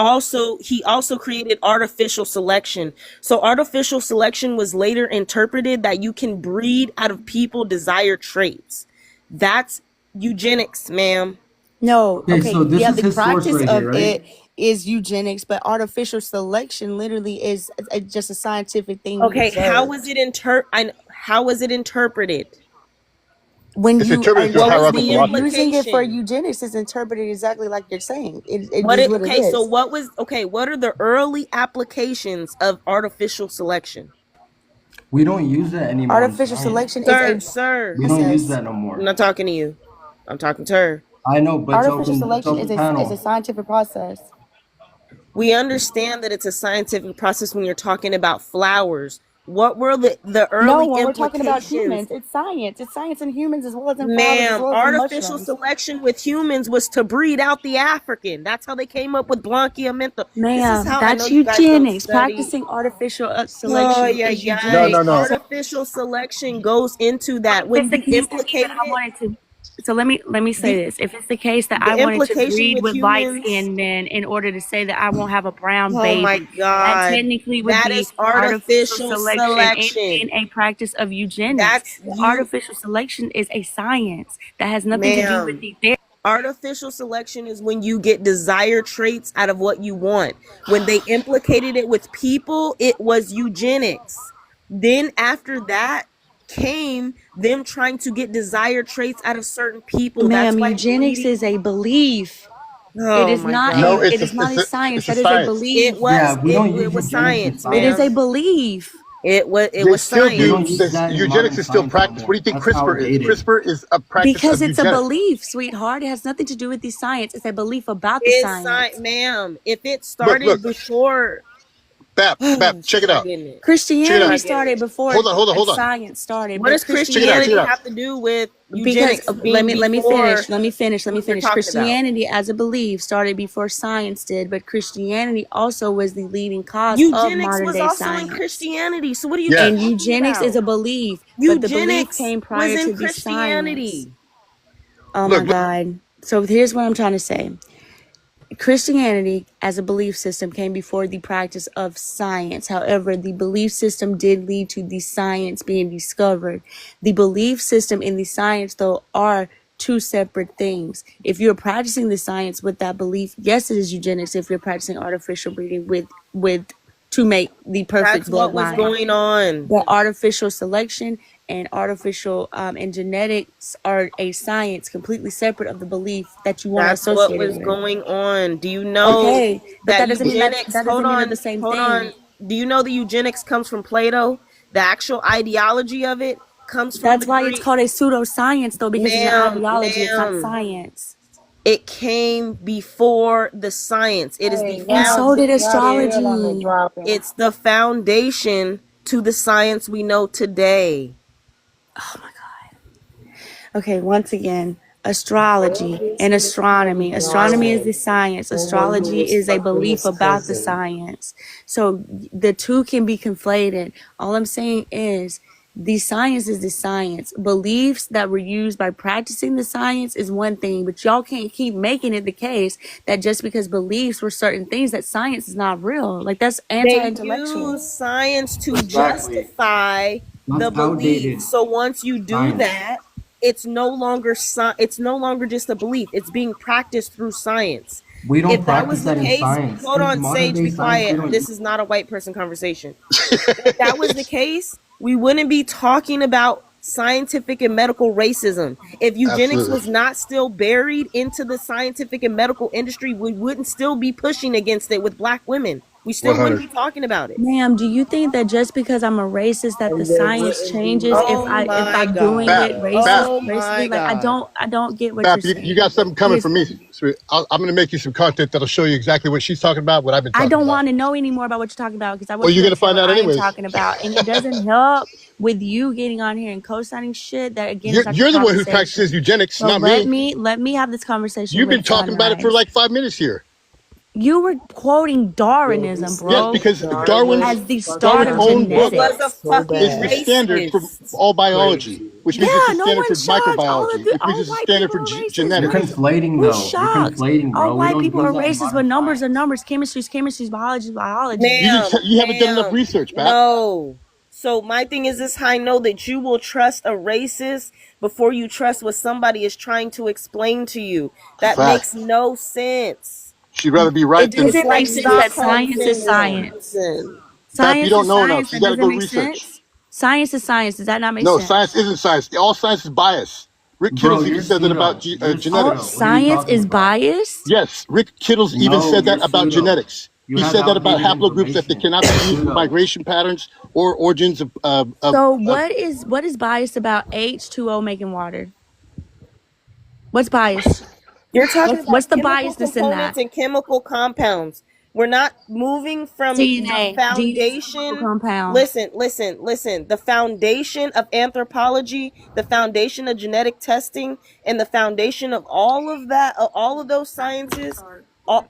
he also created artificial selection. So artificial selection was later interpreted that you can breed out of people desired traits. That's eugenics, ma'am. No, okay, so this is the his practice source right of here, right? it is eugenics, but artificial selection literally is just a scientific thing. Okay, how was it interpreted? When It's you interpreted are through hierarchical using it for logic. eugenics, is interpreted exactly like you're saying. It What is it, what it okay, is. so what are the early applications of artificial selection? We don't use that anymore. Artificial selection is Sir, We don't use that no more. I'm not talking to you. I'm talking to her. I know, but artificial selection is a scientific process. We understand that it's a scientific process when you're talking about flowers. What were the early No, when we're talking about implications? humans, it's science. It's science in humans as well as in flowers, Ma'am, as well as in artificial mushrooms. selection with humans was to breed out the African. That's how they came up with Blanquiamento. Ma'am, I know that's you guys don't eugenics. study. Practicing artificial selection. Oh, yeah, is yeah. eugenics. Artificial selection goes into that. When That's the you case that implicate even I wanted to. So let me say this. If it's the case that I wanted to breed with light-skinned men in order to say that I won't have a brown baby, my God, that technically would that be is artificial selection and a practice of eugenics. Artificial selection is a science that has nothing to do with the artificial selection is when you get desired traits out of what you want. When they implicated it with people, it was eugenics. Then after that came them trying to get desired traits out of certain people. Ma'am, eugenics is a belief. Oh, it is not God. it is not a science. That is a belief. It was science. It is a belief. It was science. Eugenics is still practice. What do you think CRISPR is? CRISPR is a practice because of it's eugenics. A belief, sweetheart. It has nothing to do with the science. It's a belief about the science. Ma'am, if it started before Bap, check it out. Christianity started before. Hold on. Science started. What does Christianity have to do with eugenics? Because let me finish. Christianity as a belief started before science did, but Christianity also was the leading cause of modern day science. Eugenics was also in Christianity. So what do you? And eugenics is a belief, but the belief came prior to the Christianity. Science. Oh my God! So here's what I'm trying to say. Christianity as a belief system came before the practice of science. However, the belief system did lead to the science being discovered. The belief system and the science, though, are two separate things. If you're practicing the science with that belief, yes, it is eugenics. If you're practicing artificial breeding with to make the perfect bloodline. That's what was going on. The artificial selection and artificial and genetics are a science completely separate of the belief that you want to associate. That's what was going on. Do you know that doesn't mean that the same thing. Do you know the eugenics comes from Plato? The actual ideology of it comes from That's why it's called a pseudoscience, though, because it's an ideology, it's not science. It came before the science. It is the and so did astrology. It's the foundation to the science we know today. Oh my God. Okay, once again, astrology and astronomy. Astronomy is the science. Astrology is a belief about the science. So the two can be conflated. All I'm saying is the science is the science. Beliefs that were used by practicing the science is one thing, but y'all can't keep making it the case that just because beliefs were certain things that science is not real. Like that's anti-intellectual. They use science to justify the belief. So once you do that, it's no longer just a belief. It's being practiced through science. We don't practice that in science. Hold on, Sage, be quiet. This is not a white person conversation. If that was the case, we wouldn't be talking about scientific and medical racism. If eugenics was not still buried into the scientific and medical industry, we wouldn't still be pushing against it with black women. We still wouldn't be talking about it. Ma'am, do you think that just because I'm a racist that the science changes if I'm doing it racistly? Like I don't get what you're saying. You got something coming from me. I'm going to make you some content that'll show you exactly what she's talking about, what I've been talking about. I don't want to know any more about what you're talking about because I you're going to find out anyways. Talking about, and it doesn't help with you getting on here and co-signing shit that again. You're the one who practices eugenics, so not me. Let me have this conversation. You've been talking about it for like 5 minutes here. You were quoting Darwinism, bro. Yes, because Darwin as the start of genetics. Is the standard for all biology, which means it's the standard for microbiology, which means it's the standard for genetics. You're conflating, though. You're conflating, bro. All white people are racist, but numbers are numbers. Chemistry's biology. You haven't done enough research, Pat. No. So my thing is this: I know that you will trust a racist before you trust what somebody is trying to explain to you. That makes no sense. She'd rather be right than it makes sense that science is science. Science you don't know enough. Science. You got to go research. Science is science. Does that not make sense? No, science isn't science. All science is biased. Rick Kittles even said that about genetics. Science is biased? Yes. Rick Kittles even said that about genetics. He said that about haplogroups, that they cannot be used for migration patterns or origins of So what is biased about H2O making water? What's biased? You're talking about what's the biasness in that? And chemical compounds. We're not moving from DNA, the foundation. Listen. The foundation of anthropology, the foundation of genetic testing, and the foundation of all of that, all of those sciences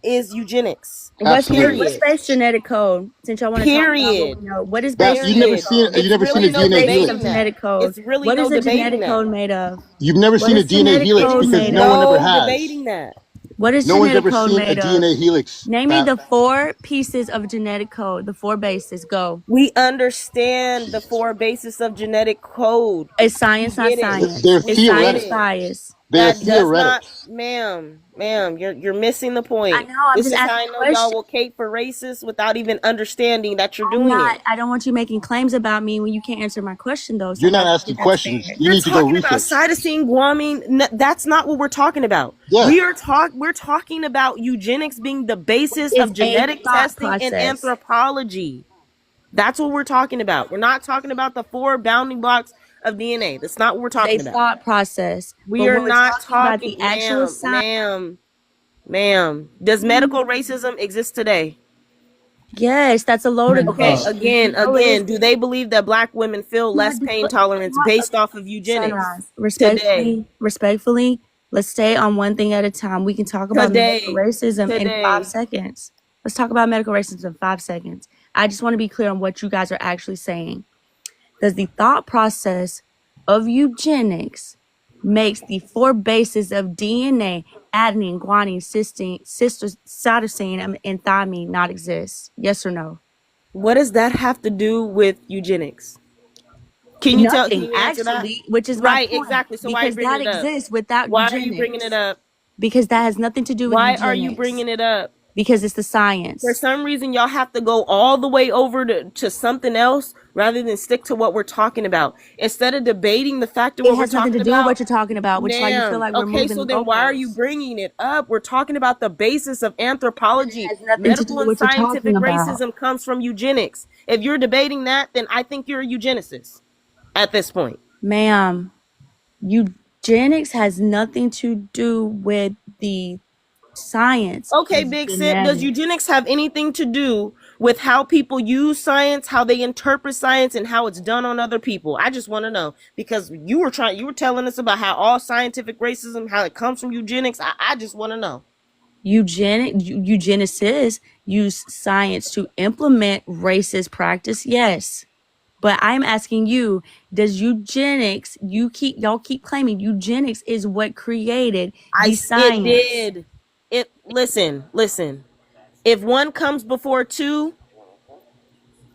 is eugenics. What's Absolutely. base genetic code? Since y'all want to talk about what we know, what is base? You never seen a DNA helix. Genetic code. It's really what no is the debating genetic that. code made of? You've never seen a DNA helix because no one ever has. Debating that. What is no one's genetic ever code seen made a DNA helix. Name me the 4 pieces of genetic code. The 4 bases. Go. We understand the 4 bases of genetic code. It's science, not science. They're it's theoretics. Science bias. They're That theoretics. does not, ma'am, you're missing the point. I know. I'm this just is how I asking know questions. y'all will cape for racists without even understanding that you're doing it. I don't want you making claims about me when you can't answer my question, though. So You're not asking questions. You need to go research. Cytosine, guanine. That's not what we're talking about. Yeah. We're talking about eugenics being the basis of genetic testing and anthropology. That's what we're talking about. We're not talking about the 4 bounding blocks of DNA. That's not what we're talking about. Thought process. We are not talking about the actual science. Ma'am. Does medical racism exist today? Yes, that's a loaded question. Again, do they believe that Black women feel less pain tolerance based off of eugenics? Respectfully, let's stay on one thing at a time. We can talk about medical racism in 5 seconds. Let's talk about medical racism in 5 seconds. I just want to be clear on what you guys are actually saying. Does the thought process of eugenics makes the 4 bases of DNA, adenine, guanine, cytosine, and thymine not exist? Yes or no? What does that have to do with eugenics? Can you tell? Can you answer that? Which is right, my point, exactly. So why are you bringing it up? Exists without why eugenics. are you bringing it up? Because that has nothing to do with eugenics. Why are you bringing it up? Because it's the science. For some reason, y'all have to go all the way over to something else rather than stick to what we're talking about. Instead of debating the fact of what we're talking about. It has nothing to do with what you're talking about, which is why you feel like we're moving so then why are you bringing it up? We're talking about the basis of anthropology. Medical and scientific racism comes from eugenics. If you're debating that, then I think you're a eugenicist at this point. Ma'am, eugenics has nothing to do with the science. Okay, Big Sip, does eugenics have anything to do with how people use science, how they interpret science, and how it's done on other people? I just want to know, because you were telling us about how all scientific racism, how it comes from eugenics. I just want to know. Eugenicists use science to implement racist practice, yes. But I'm asking you, does eugenics, y'all keep claiming eugenics is what created the science. It did. Listen. If 1 comes before 2,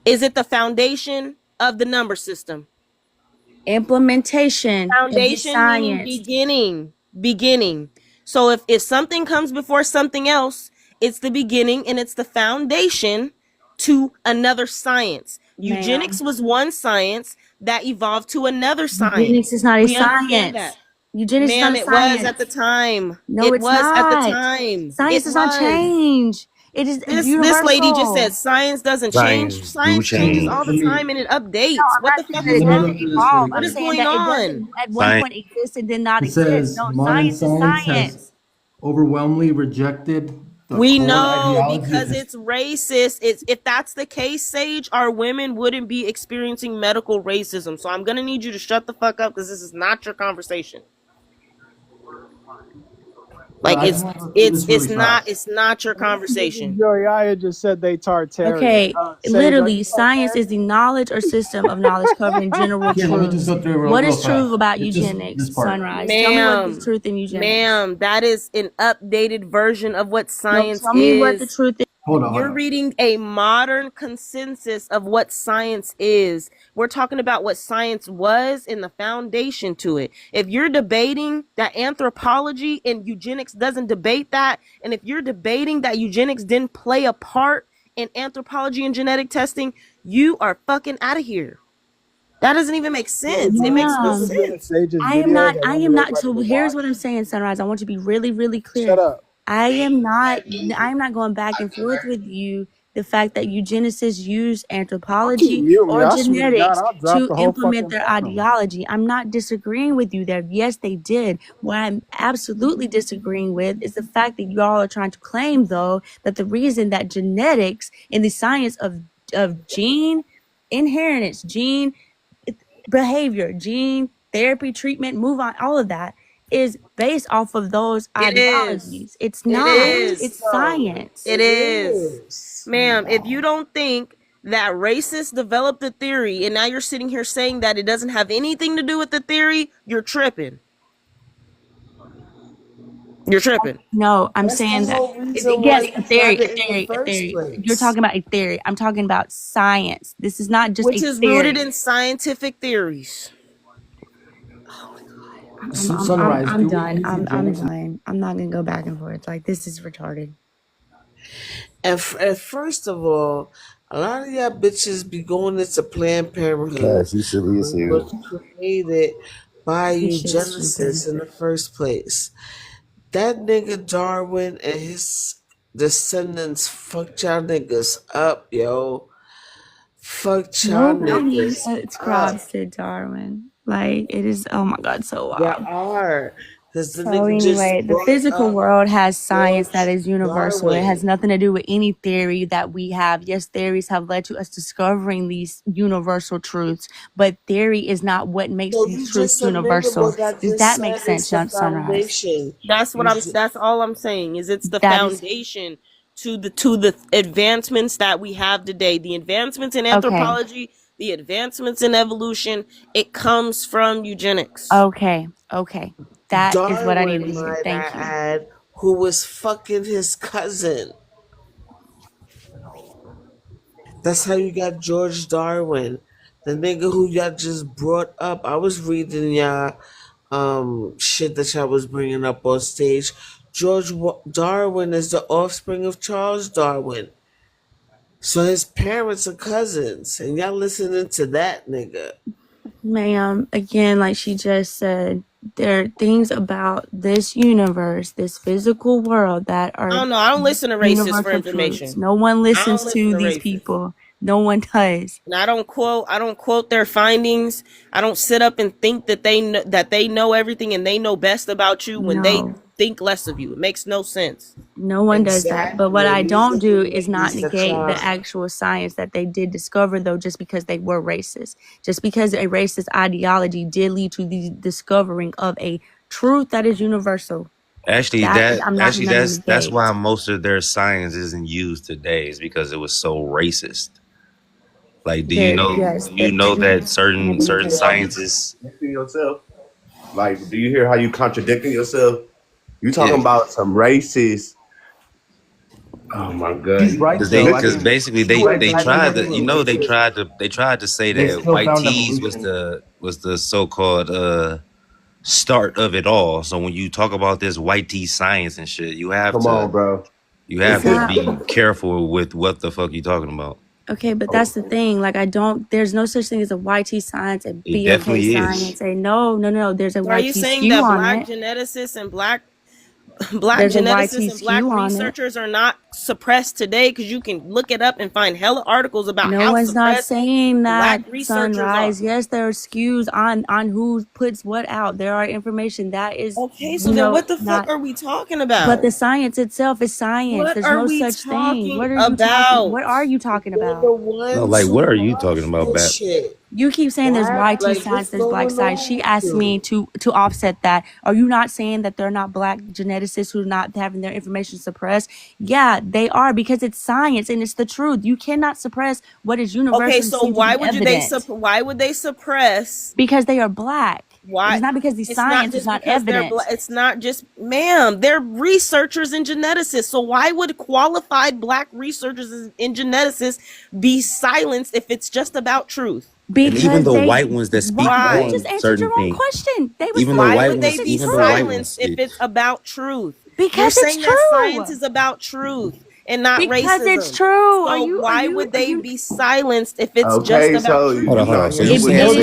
is it the foundation of the number system? Implementation. Foundation meaning beginning. So if something comes before something else, it's the beginning and it's the foundation to another science. Eugenics was one science that evolved to another science. Eugenics is not a science. Eugenics is not a science. It was at the time. No, it was not. At the time. Science does not change. It is this lady just said science doesn't change. Science changes all the time and it updates. No, what the fuck is wrong? What is going on? At one point existed, did not exist. No, science is science. Overwhelmingly rejected. We know because it's racist. If that's the case, Sage, our women wouldn't be experiencing medical racism. So I'm gonna need you to shut the fuck up because this is not your conversation. Like it's not your conversation. Joey just said they Tartarian. Okay, literally, science is the knowledge or system of knowledge covering general truths. What is true about eugenics, Sunrise? Tell me what is truth in eugenics. Ma'am, that is an updated version of what science is. Tell me what the truth is. You're reading a modern consensus of what science is. We're talking about what science was and the foundation to it. If you're debating that anthropology and eugenics doesn't debate that, and if you're debating that eugenics didn't play a part in anthropology and genetic testing, you are fucking out of here. That doesn't even make sense. It makes no sense. I am not. So here's what I'm saying, Sunrise. I want you to be really, really clear. Shut up. I am not going back and forth with you. The fact that eugenicists use anthropology or genetics to implement their ideology. I'm not disagreeing with you there. Yes, they did. What I'm absolutely disagreeing with is the fact that y'all are trying to claim, though, that the reason that genetics and the science of gene inheritance, gene behavior, gene therapy, treatment, move on, all of that, is based off of those ideologies. It's not. It's science. It is. Ma'am, if you don't think that racists developed a theory and now you're sitting here saying that it doesn't have anything to do with the theory, you're tripping. You're tripping. No, I'm saying that again, a theory. You're talking about a theory. I'm talking about science. This is not just which is rooted in scientific theories. Sunrise. I'm done. I'm done. I'm not gonna go back and forth. Like, this is retarded. And first of all, a lot of y'all bitches be going into Planned Parenthood, which was created by eugenicists in the first place. That nigga Darwin and his descendants fucked y'all niggas up, yo. Fucked y'all niggas subscribes to Darwin. Like, it is, oh my God, so wild. Y'all are. So anyway, the physical world has science that is universal. Darwin. It has nothing to do with any theory that we have. Yes, theories have led to us discovering these universal truths, but theory is not what makes these truths universal. Does that make sense, Sunrise? That's all I'm saying. It's the foundation to the advancements that we have today. The advancements in anthropology, the advancements in evolution. It comes from eugenics. Okay. That Darwin, is what I need to hear. Thank you. Who was fucking his cousin. That's how you got George Darwin. The nigga who y'all just brought up. I was reading y'all shit that y'all was bringing up on stage. George Darwin is the offspring of Charles Darwin. So his parents are cousins. And y'all listening to that nigga. Ma'am, again, like she just said, there are things about this universe, this physical world that are. I don't know. I don't listen to racists for information. Truths. No one listens to these people. No one does. And I don't quote their findings. I don't sit up and think that they know everything and they know best about you when they think less of you. It makes no sense. No one does that. But what I don't do is not negate the actual science that they did discover, though, just because they were racist. Just because a racist ideology did lead to the discovering of a truth that is universal. Actually, that's why most of their science isn't used today, is because it was so racist. Like, do you know that certain scientists yourself? Like, do you hear how you contradicting yourself? You talking about some racist? Oh my God! Because basically they tried to they tried to say that white tees was the so-called start of it all. So when you talk about this white tea science and shit, you have to be careful with what the fuck you talking about. Okay, but that's the thing. Like, there's no such thing as a YT science, a BOK science, no. There's a YT skew on it. Are you saying that black geneticists and black geneticists and black researchers are not suppressed today? Because you can look it up and find hella articles about no one's not saying that. Sunrise, yes, there are skews on who puts what out. There are information that is so then what the fuck are we talking about? But the science itself is science. There's no such thing. What are you talking about? No, like, what are you talking about, Bat? You keep saying there's YT science, there's black science. She asked me to offset that. Are you not saying that they're not black geneticists who are not having their information suppressed? Yeah, they are, because it's science and it's the truth. You cannot suppress what is universal. Okay, so why would they suppress? Because they are black. Why? It's not because the science is not evident. It's not just, ma'am, they're researchers and geneticists. So why would qualified black researchers and geneticists be silenced if it's just about truth? Because even the white ones that speak on just answered certain your own things. Question. Why would they be silenced if it's about truth? Because you're it's saying true. That science is about truth and not racism. Because it's true. So why would they be silenced if it's just about truth? Hold on. So it is because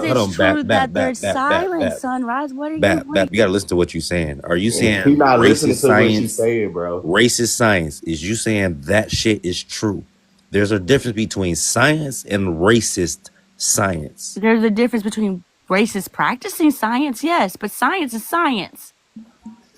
it's true that there's silence, Sunrise. What are you doing? You gotta listen to what you're saying. Are you saying he's not listening racist to science? What she's saying, bro. Racist science is you saying that shit is true. There's a difference between science and racist science. There's a difference between racist practicing science, yes, but science is science.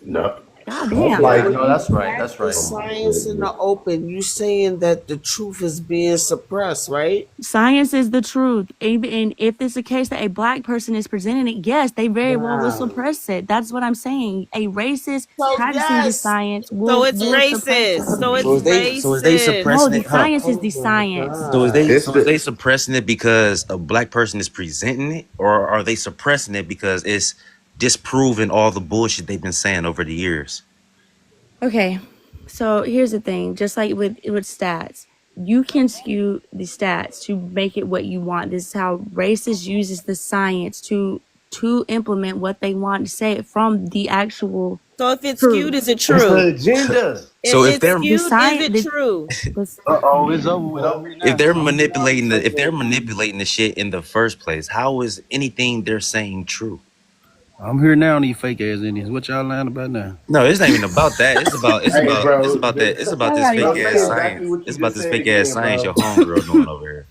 No. God damn. No, that's right. That's right. Science in the open. You saying that the truth is being suppressed, right? Science is the truth. And if it's the case that a black person is presenting it, yes, they very well will suppress it. That's what I'm saying. A racist practicing the science will. So it's racist. So it's racist. So is they suppressing the it? science is the science. So is they suppressing it because a black person is presenting it, or are they suppressing it because it's disproving all the bullshit they've been saying over the years? Okay, so here's the thing. Just like with stats, you can skew the stats to make it what you want. This is how racists uses the science to implement what they want to say from the actual. So if it's skewed, is it true? It's the agenda. So if they're skewed, is it true? It's over with. If they're manipulating the shit in the first place, how is anything they're saying true? I'm here now on these fake ass Indians. What y'all lying about now? No, it's not even about that. It's about this fake ass science. It's about this fake ass science your homegirl doing over here.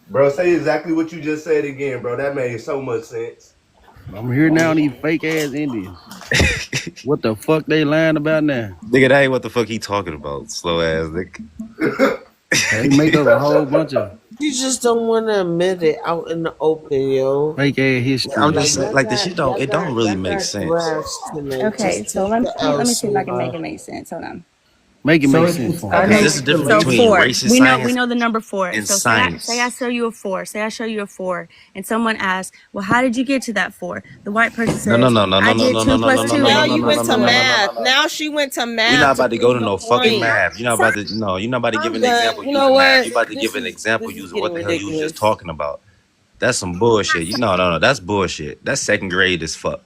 Bro, say exactly what you just said again, bro. That made so much sense. I'm here now on these fake ass Indians. What the fuck they lying about now? Nigga, that ain't what the fuck he talking about, slow ass nigga. They make up a whole bunch of You just don't want to admit it out in the open, yo. fake ass history. I'm just like the shit don't really make sense. Okay, so let me see if I can make it make sense. Hold on. Make it make sense. Okay. There's a difference between racist science. We know the number 4. and so science. say I show you a 4. Say I show you a 4, and someone asks, "Well, how did you get to that 4?" The white person says, No. "I did 2 plus 2." Now you went to math. Now she went to math. You're not about to go to no fucking math. You're not about to. No, you're not about to give an example. You know what? You're about to give an example using what the hell you was just talking about. That's some bullshit. No. That's bullshit. That's second grade as fuck.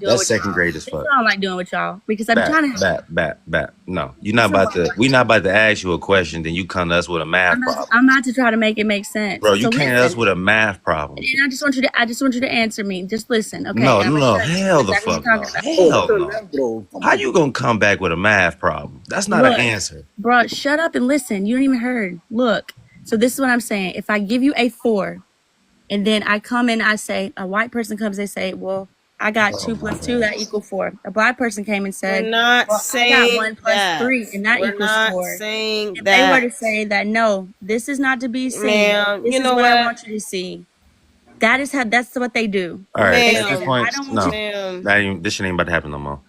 That's second grade as fuck. I don't like doing with y'all because I'm trying to. Bat. No, you're not about to. We're not about to ask you a question. Then you come to us with a math problem. I'm not to try to make it make sense, bro. You came to us with a math problem. And I just want you to answer me. Just listen, okay? No. Hell the fuck no. Hell no. How you gonna come back with a math problem? That's not an answer, bro. Shut up and listen. You don't even heard. Look. So this is what I'm saying. If I give you a 4, and then I come in, I say a white person comes, they say, "Well, I got 2 plus 2, that equals 4." A black person came and said, "We're not saying I got 1 plus that. 3, and that We're equals not 4." Saying if that. they were to say that, no, this is not to be seen. Ma'am, this you is know what I what? want you to see. That's what they do. All right. Ma'am, At this point, I don't no. want This shit ain't about to happen no more.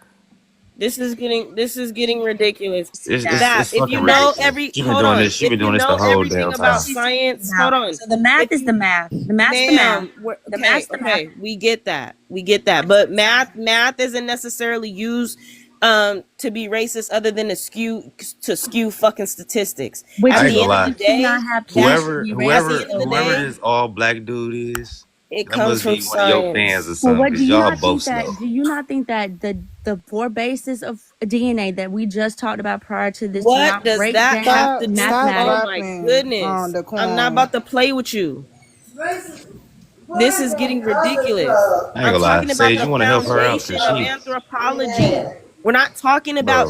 This is getting ridiculous. It's If fucking you know ridiculous. She's been doing this the whole damn time. about science, hold on. So the math is the math. The math's the math. The math's the math. We get that. But math isn't necessarily used to be racist, other than to skew fucking statistics. Which At is the end of the day, whoever this all black dude is, it that comes must be from one of your science. fans or Well, something. what do Because you y'all not both think that? slow. Do you not think that the 4 bases of DNA that we just talked about prior to this? What does that have to do? Mathematics? Oh my goodness! I'm not about to play with you. This is getting ridiculous. I ain't gonna lie. talking about Sage, the you want to help her out? foundation 'Cause of she, anthropology. We're not talking about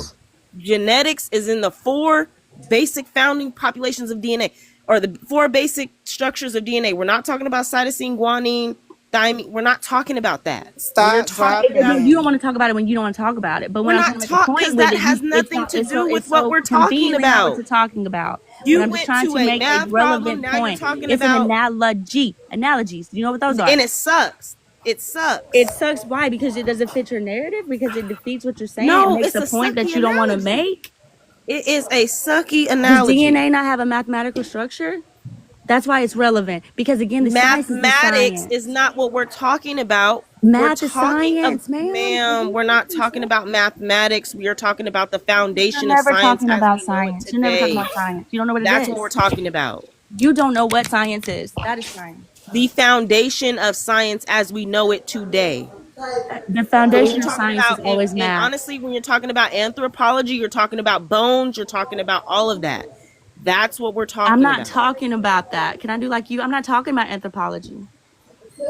genetics. Is in the 4 basic founding populations of DNA, or the 4 basic structures of DNA. We're not talking about cytosine, guanine, thymine. We're not talking about that. We're talking about, You don't want to talk about it when you don't want to talk about it. But when We're I'm not trying to make a point because with that it, has nothing to do with what we're talking conveniently not about. What you're talking about. You But I'm went just trying to to a make a math relevant problem, now you're point. talking It's about- an analogy. Analogies. Do you know what those are? and it sucks. It sucks. It sucks. Why? Because it doesn't fit your narrative. Because it defeats what you're saying. No, it makes it's a a point that sucky you don't want to analogy. make. It is a sucky Does analogy. DNA not have a mathematical structure? That's why it's relevant. Because again, the science is the Mathematics science. is not what we're talking about. Math We're is talking science, ma'am. Ma'am, we're not talking about mathematics. We are talking about the foundation You're of never science. talking as about we know it science. You're never talking today. about science. You don't know what it That's is. what we're talking about. You don't know what science is. That is science. The foundation of science as we know it today. The foundation of Talking science about- is always and math. honestly, when you're talking about anthropology, you're talking about bones, you're talking about all of that. That's what we're talking I'm not about. talking about that. Can I do like you? I'm not talking about anthropology.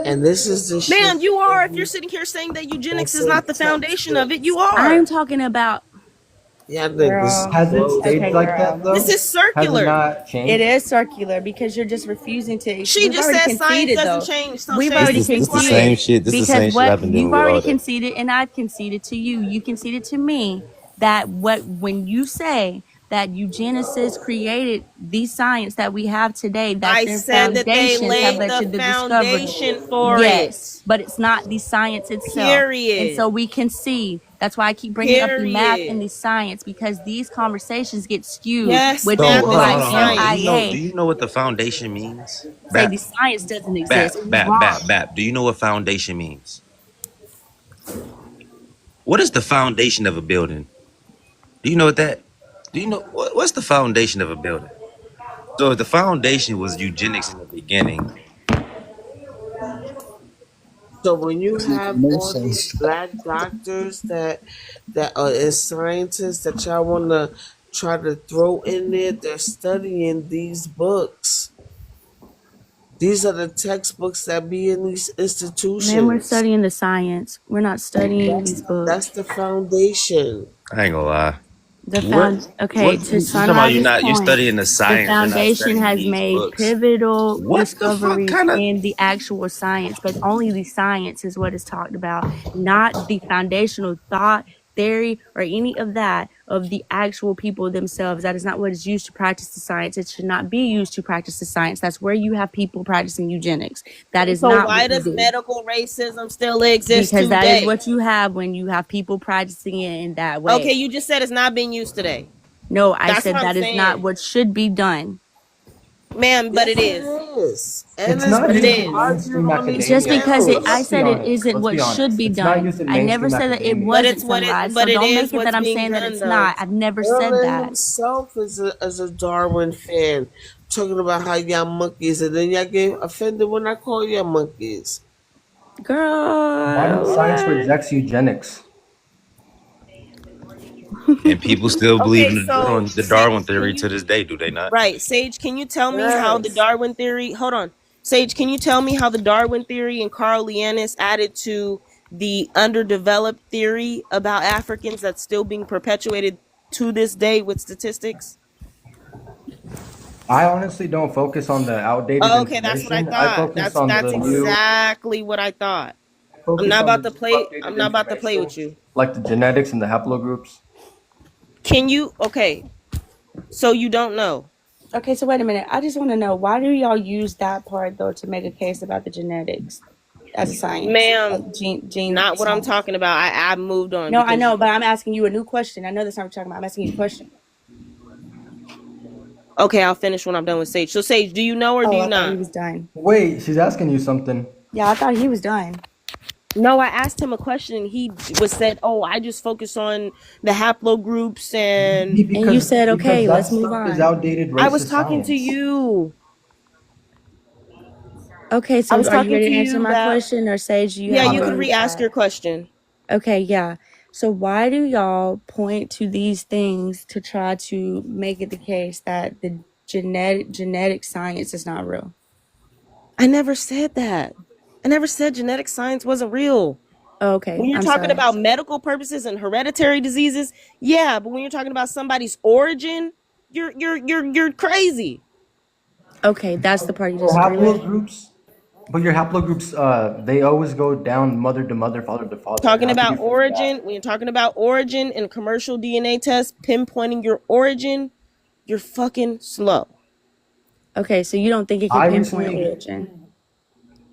And this is the shit. Man, you are. If you're sitting here saying that eugenics is not the foundation of it, you are. I'm talking about. Yeah, I think this Girl. is Has it both. stayed Okay, like girl. that though? This is Has it circular. not It changed? is circular because you're just refusing to. She We've just already said science conceded, doesn't though. change. So We've Sage, already just be This the quiet. same conceded shit. This the because same shit I've what been dealing you've with all already day. conceded, and I've conceded to you. You conceded to me that when you say that eugenicists created the science that we have today, that I their said that they foundations have laid led the to the discovery. foundation for Yes, it. but it's not the science itself. And so Period. we concede. That's why I keep bringing up the math and Period. the science, because these conversations get skewed Yes, with So math people is hold on, in like hold on, hold on. Do you science. know? MIA Do you know what the foundation means? say the Bap, science doesn't bap, exist. And you're bap, wrong. bap, bap. Do you know what foundation means? What is the foundation of a building? Do you know what that? Do you know what's the foundation of a building? So if the foundation was eugenics in the beginning, So when you have all these Masons. black doctors that are and scientists that y'all want to try to throw in there, they're studying these books. These are the textbooks that be in these Man, we're institutions. studying the science. We're not studying these That's books. the foundation. I ain't gonna lie. Okay, What to you talking about? Sunrise's You're point, studying the the science. You're not foundation studying has these made books. pivotal What the fuck discoveries kind of? in the actual science, but only the science is what is talked about, not the foundational thought, theory, or any of that of the actual people themselves. That is not what is used to practice the science. It should not be used to practice the science. That's where you have people practicing eugenics. That is So not why what we does do. medical racism still exist Because that is today? what you have when you have people practicing it in that way. Okay, you just said it's not being used today. No, I That's said what I'm that is not saying. what should be done. Ma'am, but Yes, it it is. is. And It's it's not But it used being in is. argued mainstream on these Just academia. because I Let's channels. be said it honest. isn't Let's what be should honest. be It's not done. used in I never mainstream said that it academia. wasn't, But Sunrise. So it don't is make it that what's I'm being saying that done it's though. not. I've never said Erlen that. himself is a Darwin fan, talking about how y'all monkeys, and then y'all get offended when I call y'all monkeys. Why does Girl, science what? rejects eugenics? And people still believe Okay, in so the Sage, Darwin can theory to you this day, do they not? right, Sage, can you tell me how the Yes. Darwin theory hold on. Sage, can you tell me how the Darwin theory and Carl Leonis added to the underdeveloped theory about Africans that's still being perpetuated to this day with statistics? I honestly don't focus on the outdated Oh, okay, that's what I information. I thought. focus on That's the new. exactly what I thought. I'm Focus not on about the to new play. I'm updated not about to play information, with you. like the genetics and the haplogroups. Can you? Okay, so you don't know. Okay, so wait a minute. I just want to know, why do y'all use that part though to make a case about the genetics as a science, Ma'am, gene not what I'm science? talking about. I moved on No, I because know, but I'm asking you a new question. I know that's not what you're talking about. I'm asking you a question. okay, I'll finish when I'm done with Sage. So Sage, do you know or do Oh, you I thought he not? was done. Wait, she's asking you something. Yeah, I thought he was done. No, I asked him a question and he was said, "Oh, I just focus on the haplogroups and." And you said, Because okay, that let's move stuff is on. outdated I was racist talking to science. you. Okay, I so was are you talking ready to to answer you my about. question, or Sage, do you Yeah, have you more could on you to re-ask add? your question. Okay, yeah. So why do y'all point to these things to try to make it the case that the genetic science is not real? I never said that. I never said genetic science wasn't real. Okay, When you're I'm talking sorry. about medical purposes and hereditary diseases, yeah, but when you're talking about somebody's origin, you're crazy. Okay, that's the part you Your disagree with. haplogroups, but your haplogroups, they always go down mother to mother, father to father. Talking How could about you think that? origin, when you're talking about origin and commercial DNA tests, pinpointing your origin, you're fucking slow. Okay, so you don't think it can I pinpoint recently, origin?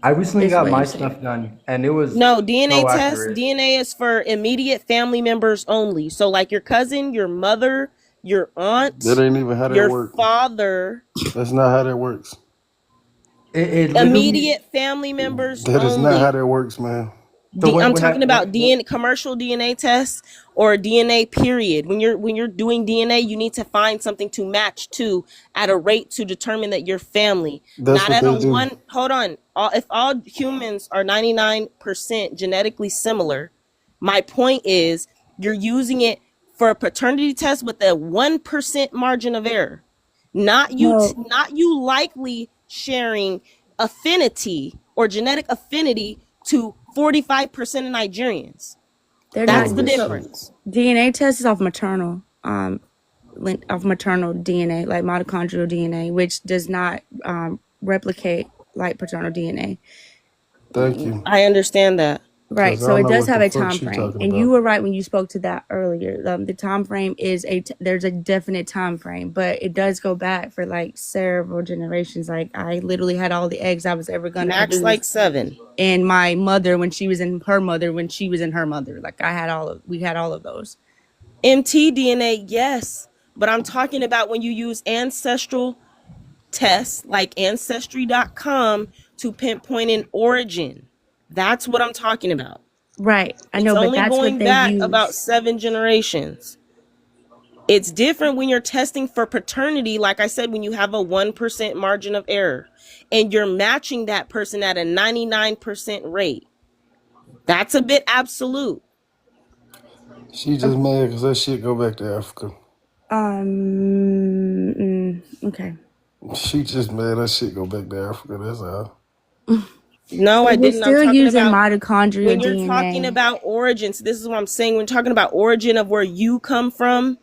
I recently Is got what my you're saying. stuff done, and it was No, DNA so test, accurate. DNA is for immediate family members only. So like your cousin, your mother, your aunt, That ain't even how that your works. father. That's not how that works. It literally. Immediate family members That is not how only. that works, man. So I'm when talking I about DNA, commercial DNA tests or DNA period. When you're doing DNA, you need to find something to match to at a rate to determine that you're family. That's Not what at a they do. one. Hold on. If all humans are 99% genetically similar, my point is you're using it for a paternity test with a 1% margin of error. Not you likely sharing affinity or genetic affinity to 45% of Nigerians. They're That's not the so difference. DNA test is off maternal. of maternal DNA, like mitochondrial DNA, which does not replicate like paternal DNA. Thank you. I understand that. Right, 'Cause I so don't it know does what have the a fuck time she frame, talking and about. you were right when you spoke to that earlier. The time frame is there's a definite time frame, but it does go back for like several generations. Like I literally had all the eggs I was ever gonna Max produce, like 7. and my mother when she was in her mother when she was in her mother. Like we had all of those. mtDNA, yes, but I'm talking about when you use ancestral tests like Ancestry.com to pinpoint an origin. That's what I'm talking about. Right, I know, It's but only that's what going they back use. about 7 generations. It's different when you're testing for paternity, like I said, when you have a 1% margin of error and you're matching that person at a 99% rate. That's a bit absolute. She just mad because that shit go back to Africa. Okay. She just mad that shit go back to Africa. That's all. No, I didn't. Still I'm talking using about mitochondrial when you're DNA. talking about origins. This is what I'm saying. When talking about origin of where you come from,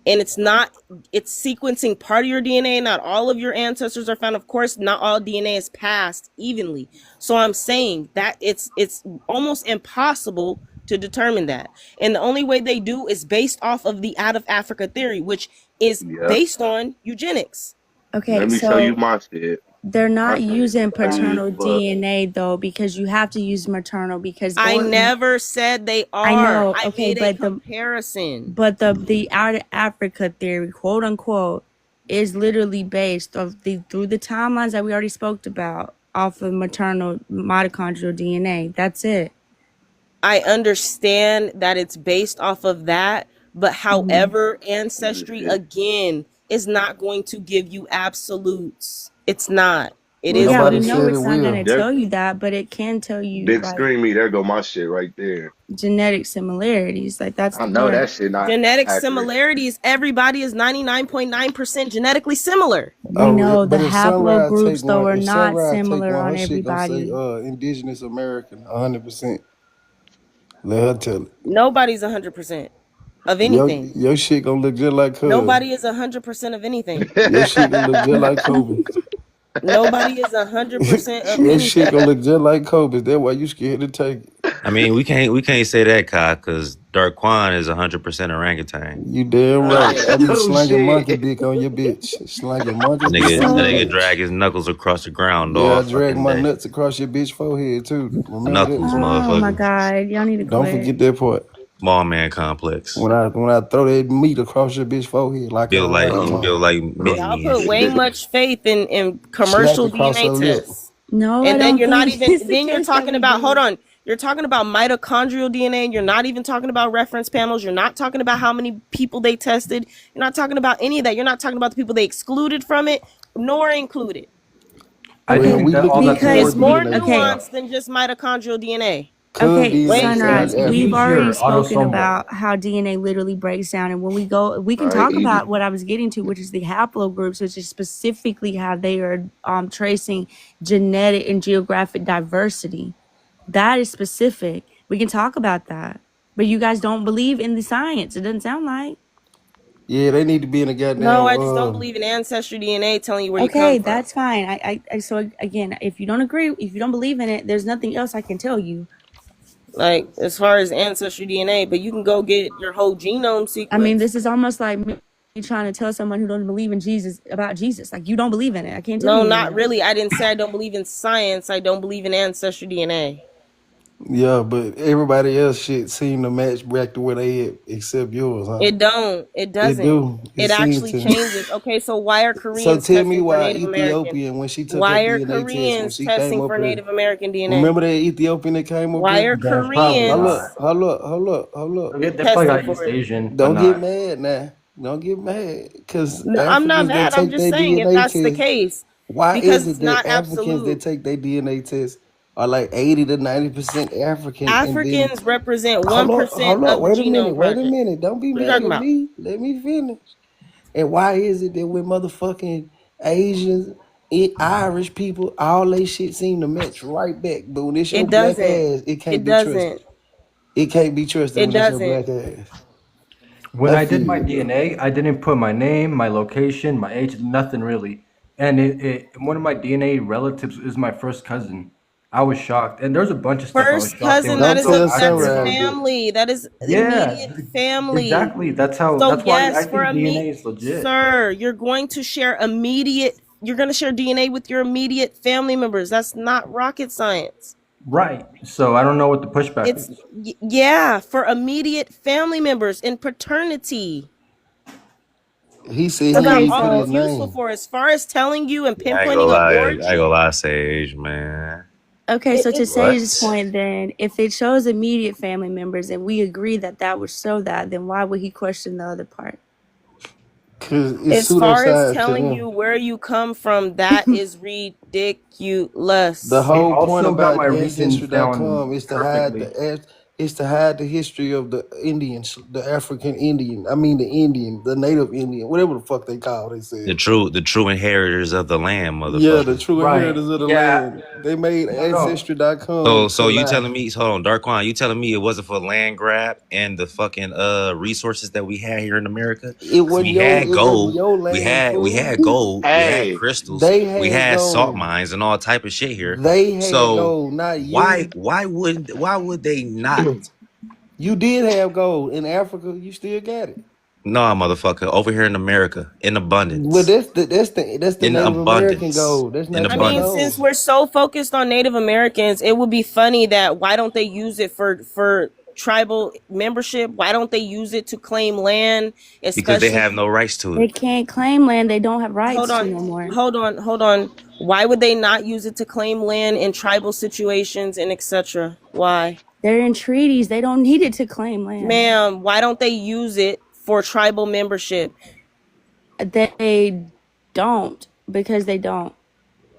and it's sequencing part of your DNA. Not all of your ancestors are found. Of course, not all DNA is passed evenly. So I'm saying that it's almost impossible to determine that. And the only way they do is based off of the out of Africa theory, which is based on eugenics. Okay, Let me show you my shit. They're not using Fuck. paternal DNA though, because you have to use maternal because I never said they are. I know. I Okay, made a comparison. But the out of Africa theory, quote unquote, is literally based through the timelines that we already spoke about off of maternal mitochondrial DNA. That's it. I understand that it's based off of that, but however, Ancestry again is not going to give you absolutes. It's not. It is. Yeah, we know it's not going to tell you that, but it can tell you Big like screen me. There go my shit right there. genetic similarities. Like that's I know that shit not genetic accurate. similarities. Everybody is 99.9% genetically similar. We know the haplogroups though are not Sunrise similar take one, on her shit gonna everybody. say indigenous American 100%. Let her tell it. Nobody's 100% of anything. Your shit gonna look just like her. Nobody is 100% of anything. Your shit gonna look just like Kobe. Nobody is 100% of Your anything. shit gonna look just like Kobe. That's why you scared to take it. I mean, we can't say that, Kai, because Darquan is 100% orangutan. You damn right. I be slanging monkey dick on your bitch. Slanging monkey dick on your Nigga bitch. drag his knuckles across the ground. Yeah, I drag my nuts across your bitch forehead too. Remember knuckles, that? motherfucker. Oh my god, y'all need to Don't quit. forget that part. Small man complex. When I throw that meat across your bitch forehead like Feel like Y'all put way much faith in commercial DNA tests. No, and then you're not even. it's the Then you're case talking that we about. do. Hold on. You're talking about mitochondrial DNA. And you're not even talking about reference panels. You're not talking about how many people they tested. You're not talking about any of that. You're not talking about the people they excluded from it, nor included. I think that all that's It's more important. nuanced than just mitochondrial DNA. Okay, Sunrise, we've already spoken autosomal. about how DNA literally breaks down, and when we go, we can talk about what I was getting to, which is the haplogroups, which is specifically how they are tracing genetic and geographic diversity. That is specific. We can talk about that, but you guys don't believe in the science. It doesn't sound like. Yeah, they need to be in a goddamn. No, I just don't believe in ancestry DNA telling you where you come Okay, from. that's fine. I so again, if you don't agree, if you don't believe in it, there's nothing else I can tell you. Like as far as ancestry DNA, but you can go get your whole genome sequence. I mean, this is almost like me trying to tell someone who doesn't believe in Jesus about Jesus. Like you don't believe in it. I can't tell you. No, not that. really. I didn't say I don't believe in science. I don't believe in ancestry DNA. Yeah, but everybody else shit seem to match back to where they at, except yours, huh? It don't. It doesn't. It do. It actually changes. Okay, so why are Koreans So tell me testing for why Native Ethiopian, American? when she took Why her are DNA test, when Koreans she came testing up for here, Native American DNA? remember that Ethiopian that came up Why here? are Koreans Hold up. They probably got East Asian. Don't but get not- mad now. Don't get mad. Because No, I'm not mad. I'm just saying if that's the case. Why because is it it's that not Africans absolute. that take their DNA test are like 80 to 90% African? Africans represent 1% Hold of the up, wait a genome minute, project. Don't be What you mad talking at about? me. Let me finish. And why is it that with motherfucking Asians, Irish people, all they shit seem to match right back, but when it's your It black doesn't. ass, it can't It be trusted. doesn't. It can't be trusted It when it's your doesn't. black ass. When I did my DNA, I didn't put my name, my location, my age, nothing really. And one of my DNA relatives is my first cousin. I was shocked, and there's a bunch of stuff I was First shocked. cousin, that's family. That is immediate family. Exactly. That's So why I yes, for think DNA is legit. sir, you're going to share you're going to share DNA with your immediate family members. That's not rocket science. Right. So I don't know what the pushback is. Yeah, for immediate family members in paternity. He said So he all put it's his useful name. for as far as telling you and I ain't pinpointing gonna a lie. origin. I ain't gonna lie, Sage, man. Okay, so to What? Sage's point, then, if it shows immediate family members and we agree that that would show that, then why would he question the other part? Because it's As far as pseudoscience to telling them. you where you come from, that is ridiculous. The whole point about my regions Ancestry.com down is to hide the history of the Indians, the African Indian. I mean the Indian, the Native Indian, whatever the fuck they call it. They The said. true inheritors of the land, motherfucker. Yeah, the true inheritors of the land. They made Ancestry.com. So you lie. telling me? Hold on, Darkwan. You telling me it wasn't for land grab and the fucking resources that we had here in America? It wasn't We had it gold. wasn't your land. We had gold. We had crystals. They We had had salt gold. mines and all type of shit here. They had So gold, not you. why would they not? You did have gold in Africa. You still got it. Nah, motherfucker. Over here in America, in abundance. Well, that's the In Native American abundance. gold. That's not In your I mean, gold. since we're so focused on Native Americans, it would be funny that why don't they use it for tribal membership? Why don't they use it to claim land? Because they have no rights to They it. can't claim land they don't have rights Hold to on, no more. hold on. Why would they not use it to claim land in tribal situations and etc.? Why? They're in treaties. They don't need it to claim land. Ma'am, why don't they use it for tribal membership? They don't, because they don't.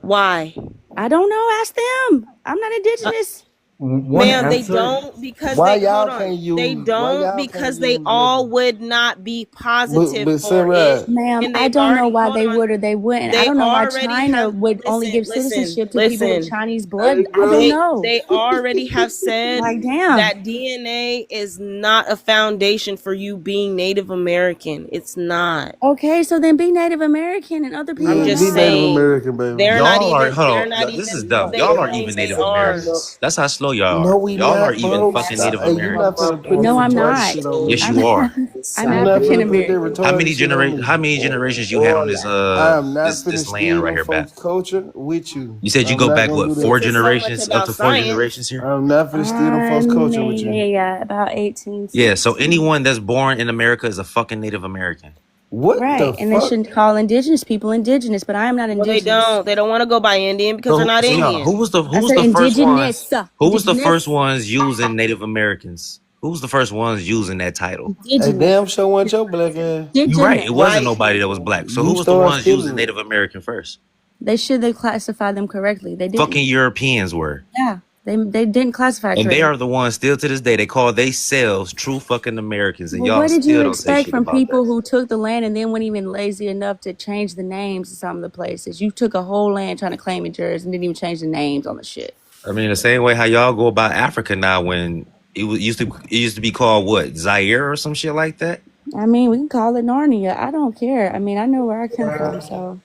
Why? I don't know. Ask them. I'm not indigenous. Ma'am, they don't because Why they y'all hold on. can't use? They why don't y'all because can't they use all would not be positive But for Sarah, it. Ma'am, And I they've don't know already why hold they on. would or they wouldn't. I They don't know why already China have would only give citizenship to people with Chinese blood. I don't know. They already have said Like, damn. that DNA is not a foundation for you being Native American. It's not. Okay, so then be Native American and other people I'm are just be not. Native saying American, baby. they're not Y'all are even. hold They're on. not This even. is dumb. They Y'all aren't claim even they Native are. Americans. That's how slow y'all No, are. we Y'all not, aren't even bro. fucking Stop. Native Hey, you're not Americans. finna put No, this I'm not. retarded shit on me. Yes, I'm you are. I'm You're not African finna put that American. How retarded many shit on me. How many generations you had on this I am not finna this land steal right them here, folks' Bap? culture with you. You said you I'm go not back gonna what do that. 4 This is so much generations, up about to 4 science. generations here? I'm not finna steal them folks' culture with you. Yeah, about 18. Yeah. So anyone that's born in America is a fucking Native American. What Right, the and they fuck? shouldn't call indigenous people indigenous, but I am not Well, they indigenous. don't. They don't want to go by Indian because they're not So y'all, Indian. who was the I said first ones? indigenous. Who was the Indigenous. first ones using Native Americans? Who was the first ones using that title? Hey, Indigenous. damn sure want your black ass. You're right. It wasn't White nobody that was people. black. So You who was the start ones using stealing it. Native American first? They should have classified them correctly. They didn't. Fucking Europeans were. Yeah, they didn't classify And they correctly. are the ones still to this day. They call themselves true fucking Americans, and Well, y'all what did still you don't say expect shit from about people that. who took the land and then weren't even lazy enough to change the names of some of the places? You took a whole land trying to claim it yours and didn't even change the names on the shit. I mean, the same way how y'all go about Africa now, when it used to be called what, Zaire or some shit like that. I mean, we can call it Narnia. I don't care. I mean, I know where I come from, so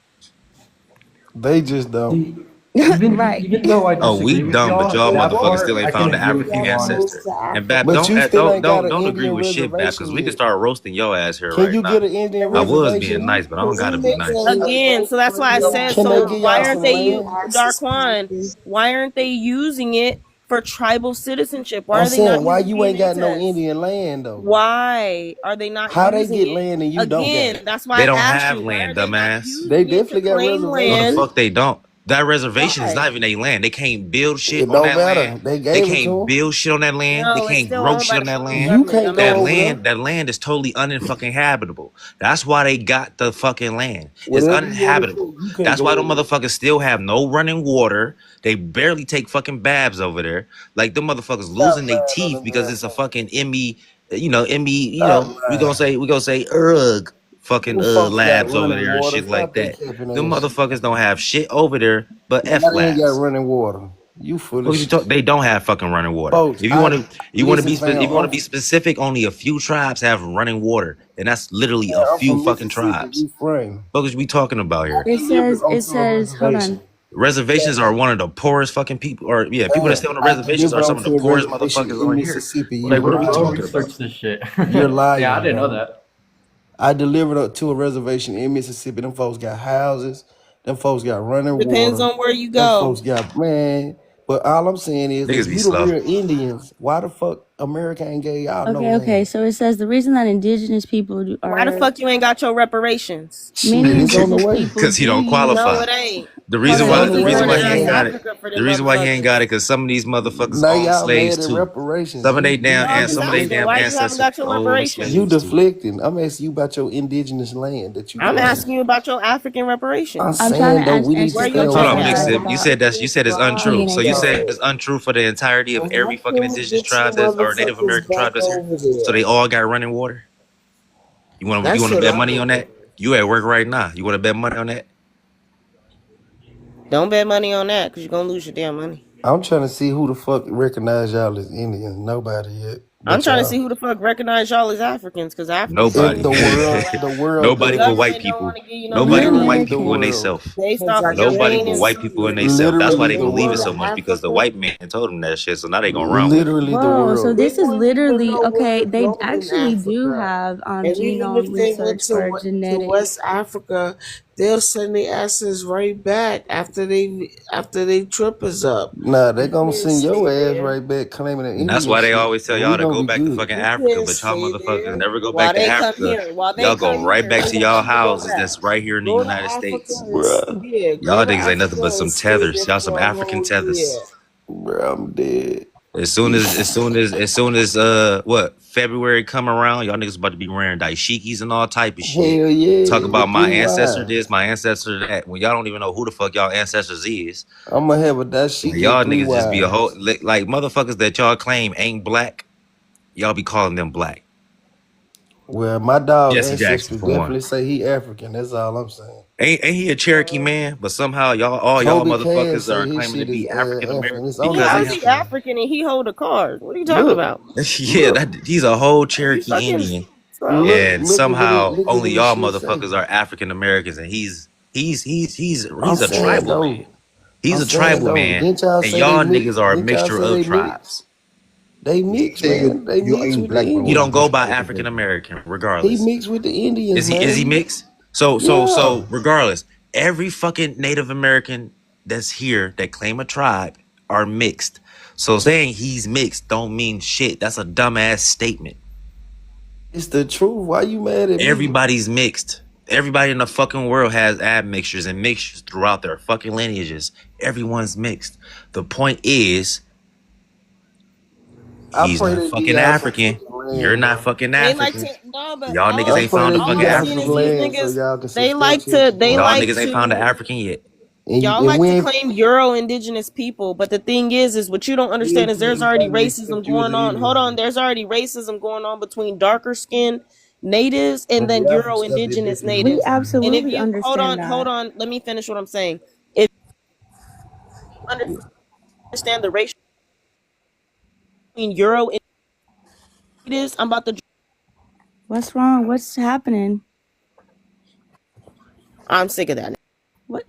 They just don't. right. Even though I Oh, we disagree with dumb, but y'all, y'all that motherfuckers part still I ain't can found the agree with African you on. ancestor. And Bap, But you still ain't got an don't agree Indian with shit, Bap, reservation because we can yet. start roasting your ass here Can right you now. get an Indian I was reservation? being nice, but I don't gotta be nice. Again, so that's why I said. Can they So give why y'all aren't some they land? Darkwan? Why aren't they using it for tribal citizenship? Why I'm are they not saying, why using you ain't DNA got no tests? Indian land though? Why are they not How they using get it? land and you don't got Again, it? that's why They I don't asked have you. Why land, are they not dumbass. using They it to definitely got claim No, the reservations. land? fuck they don't. That reservation is Why? not even their land. They can't build shit It on don't that matter. land. They They gave it to can't them. build shit on that land. They No, it's can't still grow owned shit by on the that federal land. You government, can't go over dumbass. there. That land is totally unfucking habitable. That's why they got the fucking land. It's Whatever you want to say, uninhabitable. you can't That's go why them over there. motherfuckers still have no running water. They barely take fucking baths over there. Like them motherfuckers Stop losing their lying on teeth them because man. it's a fucking ME, ME, Stop we lying. gonna say ugh fucking Them folks got labs over running there and water. shit like Stop that that. capping Them ass shit. motherfuckers don't have shit over there but Why F they ain't got labs. running water? You full What of you shit. talk? They don't have fucking running water. Folks, If you want to be fam, specific, only a few tribes have running water, and that's literally a I'm few from fucking Mississippi. tribes. Reframe. What is we talking about here? It It says, hold on. Reservations are one of the poorest fucking people, or people that stay on the reservations are some of the poorest motherfuckers on here. Like, what are we talking about? This shit. You're lying. Yeah, I didn't know bro. that. I delivered to a reservation in Mississippi. Them folks got houses. Them folks got running Depends water. on where you Them go. folks got, man. But all I'm saying is, Niggas if be you slow. the real Indians, why the fuck America ain't gave y'all no land? Okay. So it says the reason that indigenous people are Why the fuck you ain't got your reparations? many It's on the indigenous way. people Because he don't No, qualify. it ain't. The reason why the reason why he ain't got it. The reason why he ain't got it because some of these motherfuckers Now own y'all slaves mad at too. reparations. Some of they You damn Why you haven't ancestors got your own reparations? you slaves too. deflecting. I'm asking you about your indigenous land that you. I'm got. asking you about your African I'm reparations. I'm saying trying to though, we need answer to Where stay your your Hold on on, check question at? Mixip. about You said it's untrue. So DNA you testing. said it's untrue for the entirety of every fucking indigenous tribe that's or Native motherfuckers American tribe back that's here. over So there. they all got running water. You want That's to what bet I money on that? You at work right now. You want to bet money on that? Don't bet money on that because you're going to lose your damn money. I'm trying to see who the fuck recognize y'all as Indians. Nobody yet. I'm But trying to y'all. see who the fuck recognize y'all as Africans because Africans Nobody. If the world, Nobody but white government don't people. want to give you no Nobody but money white literally the people in they world, self. based because off I of your Nobody guarantee but DNA. white people in they you, self. That's if why literally they the you believe go it to so world, much because the Africa, white man told them that shit. So now they gonna run with it. literally the Whoa, so world. this they is wouldn't even literally know where okay. to They go in actually do Africa. have And even genome if they went research for to genetic. West Africa, they'll send their asses right back after they trip us up. Nah, they You gonna can't send your stay ass there. right back claiming the And that's Indian why they shit, always tell and y'all we to gonna go be back to good. fucking You Africa, can't but y'all stay motherfuckers there. never go While back to they come Africa. here, while they Y'all go come right here, back they to want y'all you to go houses back. that's right here in the Go to United Africa States. Bruh, go Y'all to niggas ain't nothing Africa but and some stay tethers. there Y'all some for a African whole year. tethers. bruh, I'm dead. As soon as what February come around, y'all niggas about to be wearing dashikis and all type of shit. Hell Talk yeah, about with my them ancestor wives. this, my ancestor that. When y'all don't even know who the fuck y'all ancestors is. I'm gonna have a Like, dashiki and y'all 3 niggas just be a whole wives. like motherfuckers that y'all claim ain't black. Y'all be calling them black. Well, my dog Jesse Jackson ancestry for one. definitely say he African. That's all I'm saying. Ain't he a Cherokee man? But somehow all y'all Toby Cash motherfuckers say are his claiming to shit is be African African. American It's only because of How's him. he African. African and he hold a card? What are you talking Look, about? Yeah, look, he's a whole Are you Cherokee fucking Indian, slow? and look at what somehow only his y'all shit say. motherfuckers are African Americans, and he's I'm a saying tribal though, man. He's a tribal man, didn't y'all and say they y'all mix? niggas are a Didn't y'all mixture say of they mix? tribes. They mix, man. They mix with the He don't go Indians. by African American, He regardless. mixed with the Indians, Is he man. mixed? So Yeah. regardless, every fucking Native American that's here that claim a tribe are mixed. So saying he's mixed don't mean shit. That's a dumbass statement. It's the truth. Why you mad at me? Everybody's mixed. Everybody in the fucking world has admixtures and mixtures throughout their fucking lineages. Everyone's mixed. The point is, I he's pray not they give fucking y'all some African. fucking You're land, not bro. fucking They like African. to no, but Y'all niggas I ain't pray found they a give fucking I'm y'all seeing some is African these yet. land so niggas. y'all can They like to. substantiate your They Y'all point. like niggas ain't found an to. African yet. Y'all And like we to ain't claim Euro indigenous people, but the thing is what you don't understand is there's already finally racism accept you as going an on. Hold Indian. on, there's already racism going on between darker skinned natives and But then the African Euro stuff hit indigenous different than We natives. that, man. And if absolutely you understand hold that. on, let me finish what I'm saying. If you understand the racial between Euro natives, I'm about to. What's wrong? What's happening? I'm sick of that. What?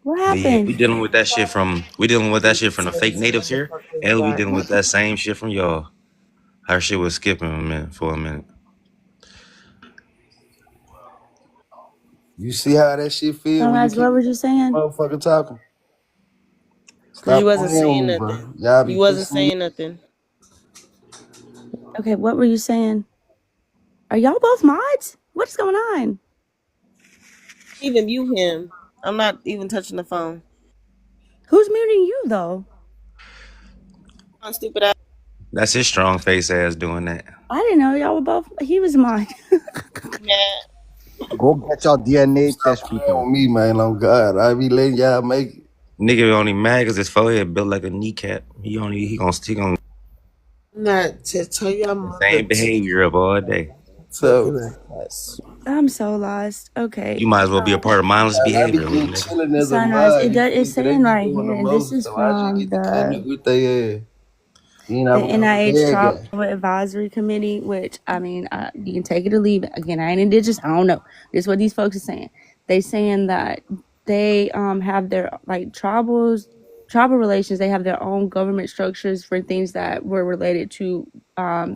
What But yeah, we happened? dealing with that shit from the fake natives here, and we dealing What? with that same shit from y'all. Our shit was skipping for a minute. You see how that shit feel when you Dumbass, keep what were you saying? motherfucking talking? Because you Stop wasn't playing with saying me, nothing. bro. Y'all be You wasn't pissing me. saying nothing. Okay, what were you saying? Are y'all both mods? What's going on? Even mute him. I'm not even touching the phone. Who's muting you though? On stupid ass. That's his strong face ass doing that. I didn't know y'all were both. He was mine. Go get your DNA Stop test playing people. with me, man. On God, I be letting y'all make it. Nigga only mad cause his forehead built like a kneecap. He gonna Not to tell your the mother same behavior of all day. So I'm so lost. Okay. You might as well be a part of mindless I be behavior, little getting nigga. chilling as a Sunrise. mod. These It's people, they saying be right doing here, the and this most, is so I just from get to cutting the it with their ass. Then I become a NIH bad Trauma guy. Advisory Committee, which I mean, you can take it or leave it. Again, I ain't indigenous. I don't know. This is what these folks are saying. They saying that they have their like tribal relations. They have their own government structures for things that were related to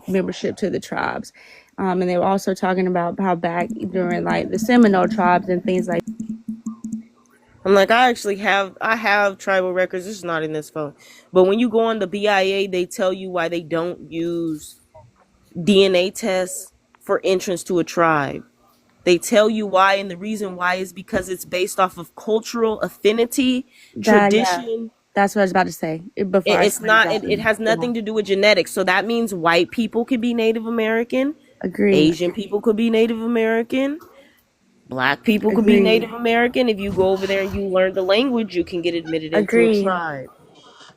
membership to the tribes. And they were also talking about how back during like the Seminole tribes and things like. I'm like, I have tribal records. This is not in this phone. But when you go on the BIA, they tell you why they don't use DNA tests for entrance to a tribe. They tell you why, and the reason why is because it's based off of cultural affinity, tradition. That's what I was about to say. It's not. It has nothing to do with genetics. So that means white people could be Native American. Agreed. Asian people could be Native American. Black people could be Native American. If you go over there and you learn the language, you can get admitted into a tribe.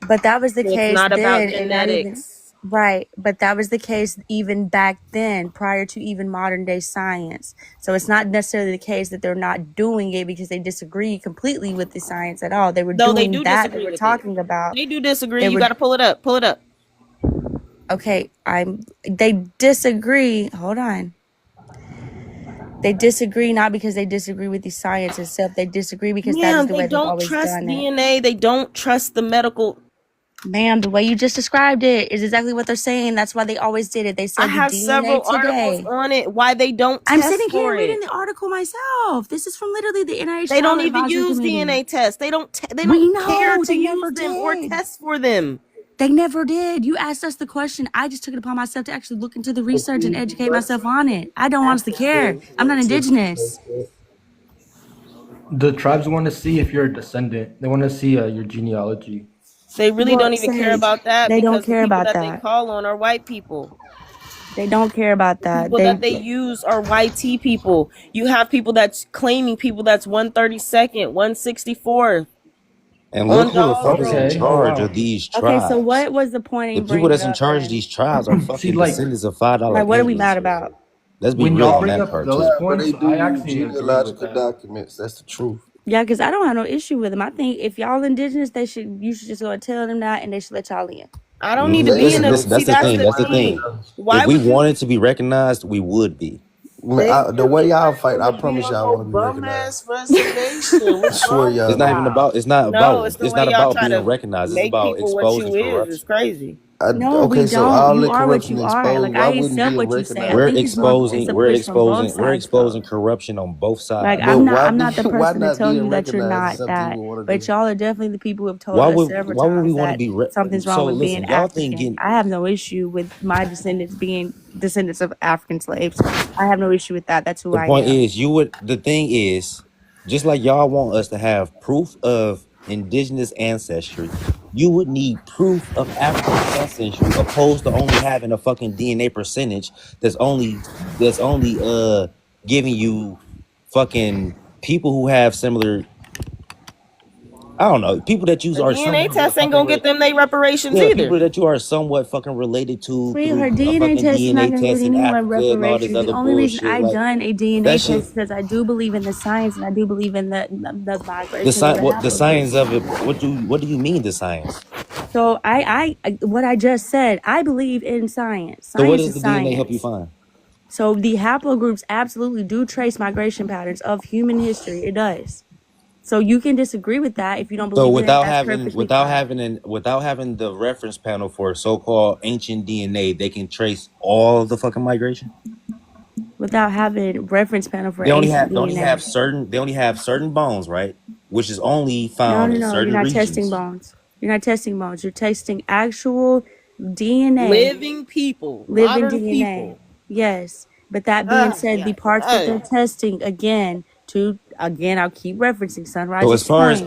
But that was the So case it's not then, about and not even genetics. right. But that was the case even back then, prior to even modern day science. So it's not necessarily the case that they're not doing it because they disagree completely with the science at all. They were doing they do that. disagree They were with talking about. They do disagree. You got to pull it up. Pull it up. Okay, They disagree. Hold on. They disagree not because they disagree with the science itself. They disagree because that is the way they've always done it. They don't trust DNA. They don't trust the medical. Ma'am, the way you just described it is exactly what they're saying. That's why they always did it. They said I have several articles on it. Why they don't test I'm sitting here for it. reading the article myself. This is from literally the NIH. They don't even use DNA tests. They don't. They don't care to use them or test for them. They never did. You asked us the question. I just took it upon myself to actually look into the research and educate myself on it. I don't honestly care. I'm not indigenous. The tribes want to see if you're a descendant. They want to see your genealogy. They really don't even care about that. They don't because care the people about that. They call on are white people. They don't care about that. People that they use are YT people. You have people that's claiming people that's 132nd, 164th. And look who the fuck is in charge of these tribes. Okay, so what was the point? The people that's in charge of these tribes are fucking descendants of $5. Like, what are we mad about? Let's be real on that part too. But they do use genealogical documents. That's the truth. Yeah, because I don't have no issue with them. I think if y'all indigenous, you should just go and tell them that, and they should let y'all in. I don't need to be in a. That's the thing. That's the thing. If we wanted to be recognized, we would be. The way y'all fight, I promise y'all want to be recognized. I swear y'all. It's not even about. It's not about being recognized. It's about exposing corruption. It's crazy. No, we don't. So all you the are what you corruption are. Like, I wouldn't accept be what you say. We're exposing corruption on both sides. Like, I'm not the person to tell you that you're not that. But y'all are definitely the people who have told us several times that something's wrong with being African. I have no issue with my descendants being descendants of African slaves. I have no issue with that. That's who I am. The point is, the thing is, just like y'all want us to have proof of indigenous ancestry, you would need proof of African ancestry opposed to only having a fucking DNA percentage that's only giving you fucking people who have similar, I don't know, people that you are DNA test ain't gonna get them they reparations either. People that you are somewhat fucking related to. Her DNA test is not going to get anyone reparations. The only reason I've done a DNA test is because I do believe in the science and I do believe in the migration. The science of it. What do you mean the science? So what I just said, I believe in science. So what does the DNA help you find? So the haplogroups absolutely do trace migration patterns of human history. It does. So you can disagree with that if you don't believe. So without having the reference panel for so-called ancient DNA, they can trace all the fucking migration. Without having reference panel for they only DNA. have certain bones, right? Which is only found in certain regions. You're not testing bones. You're not testing bones. You're testing actual DNA. Living people. Living DNA. People. Yes. But that being said, the parts that they're testing I'll keep referencing Sunrise. So as far as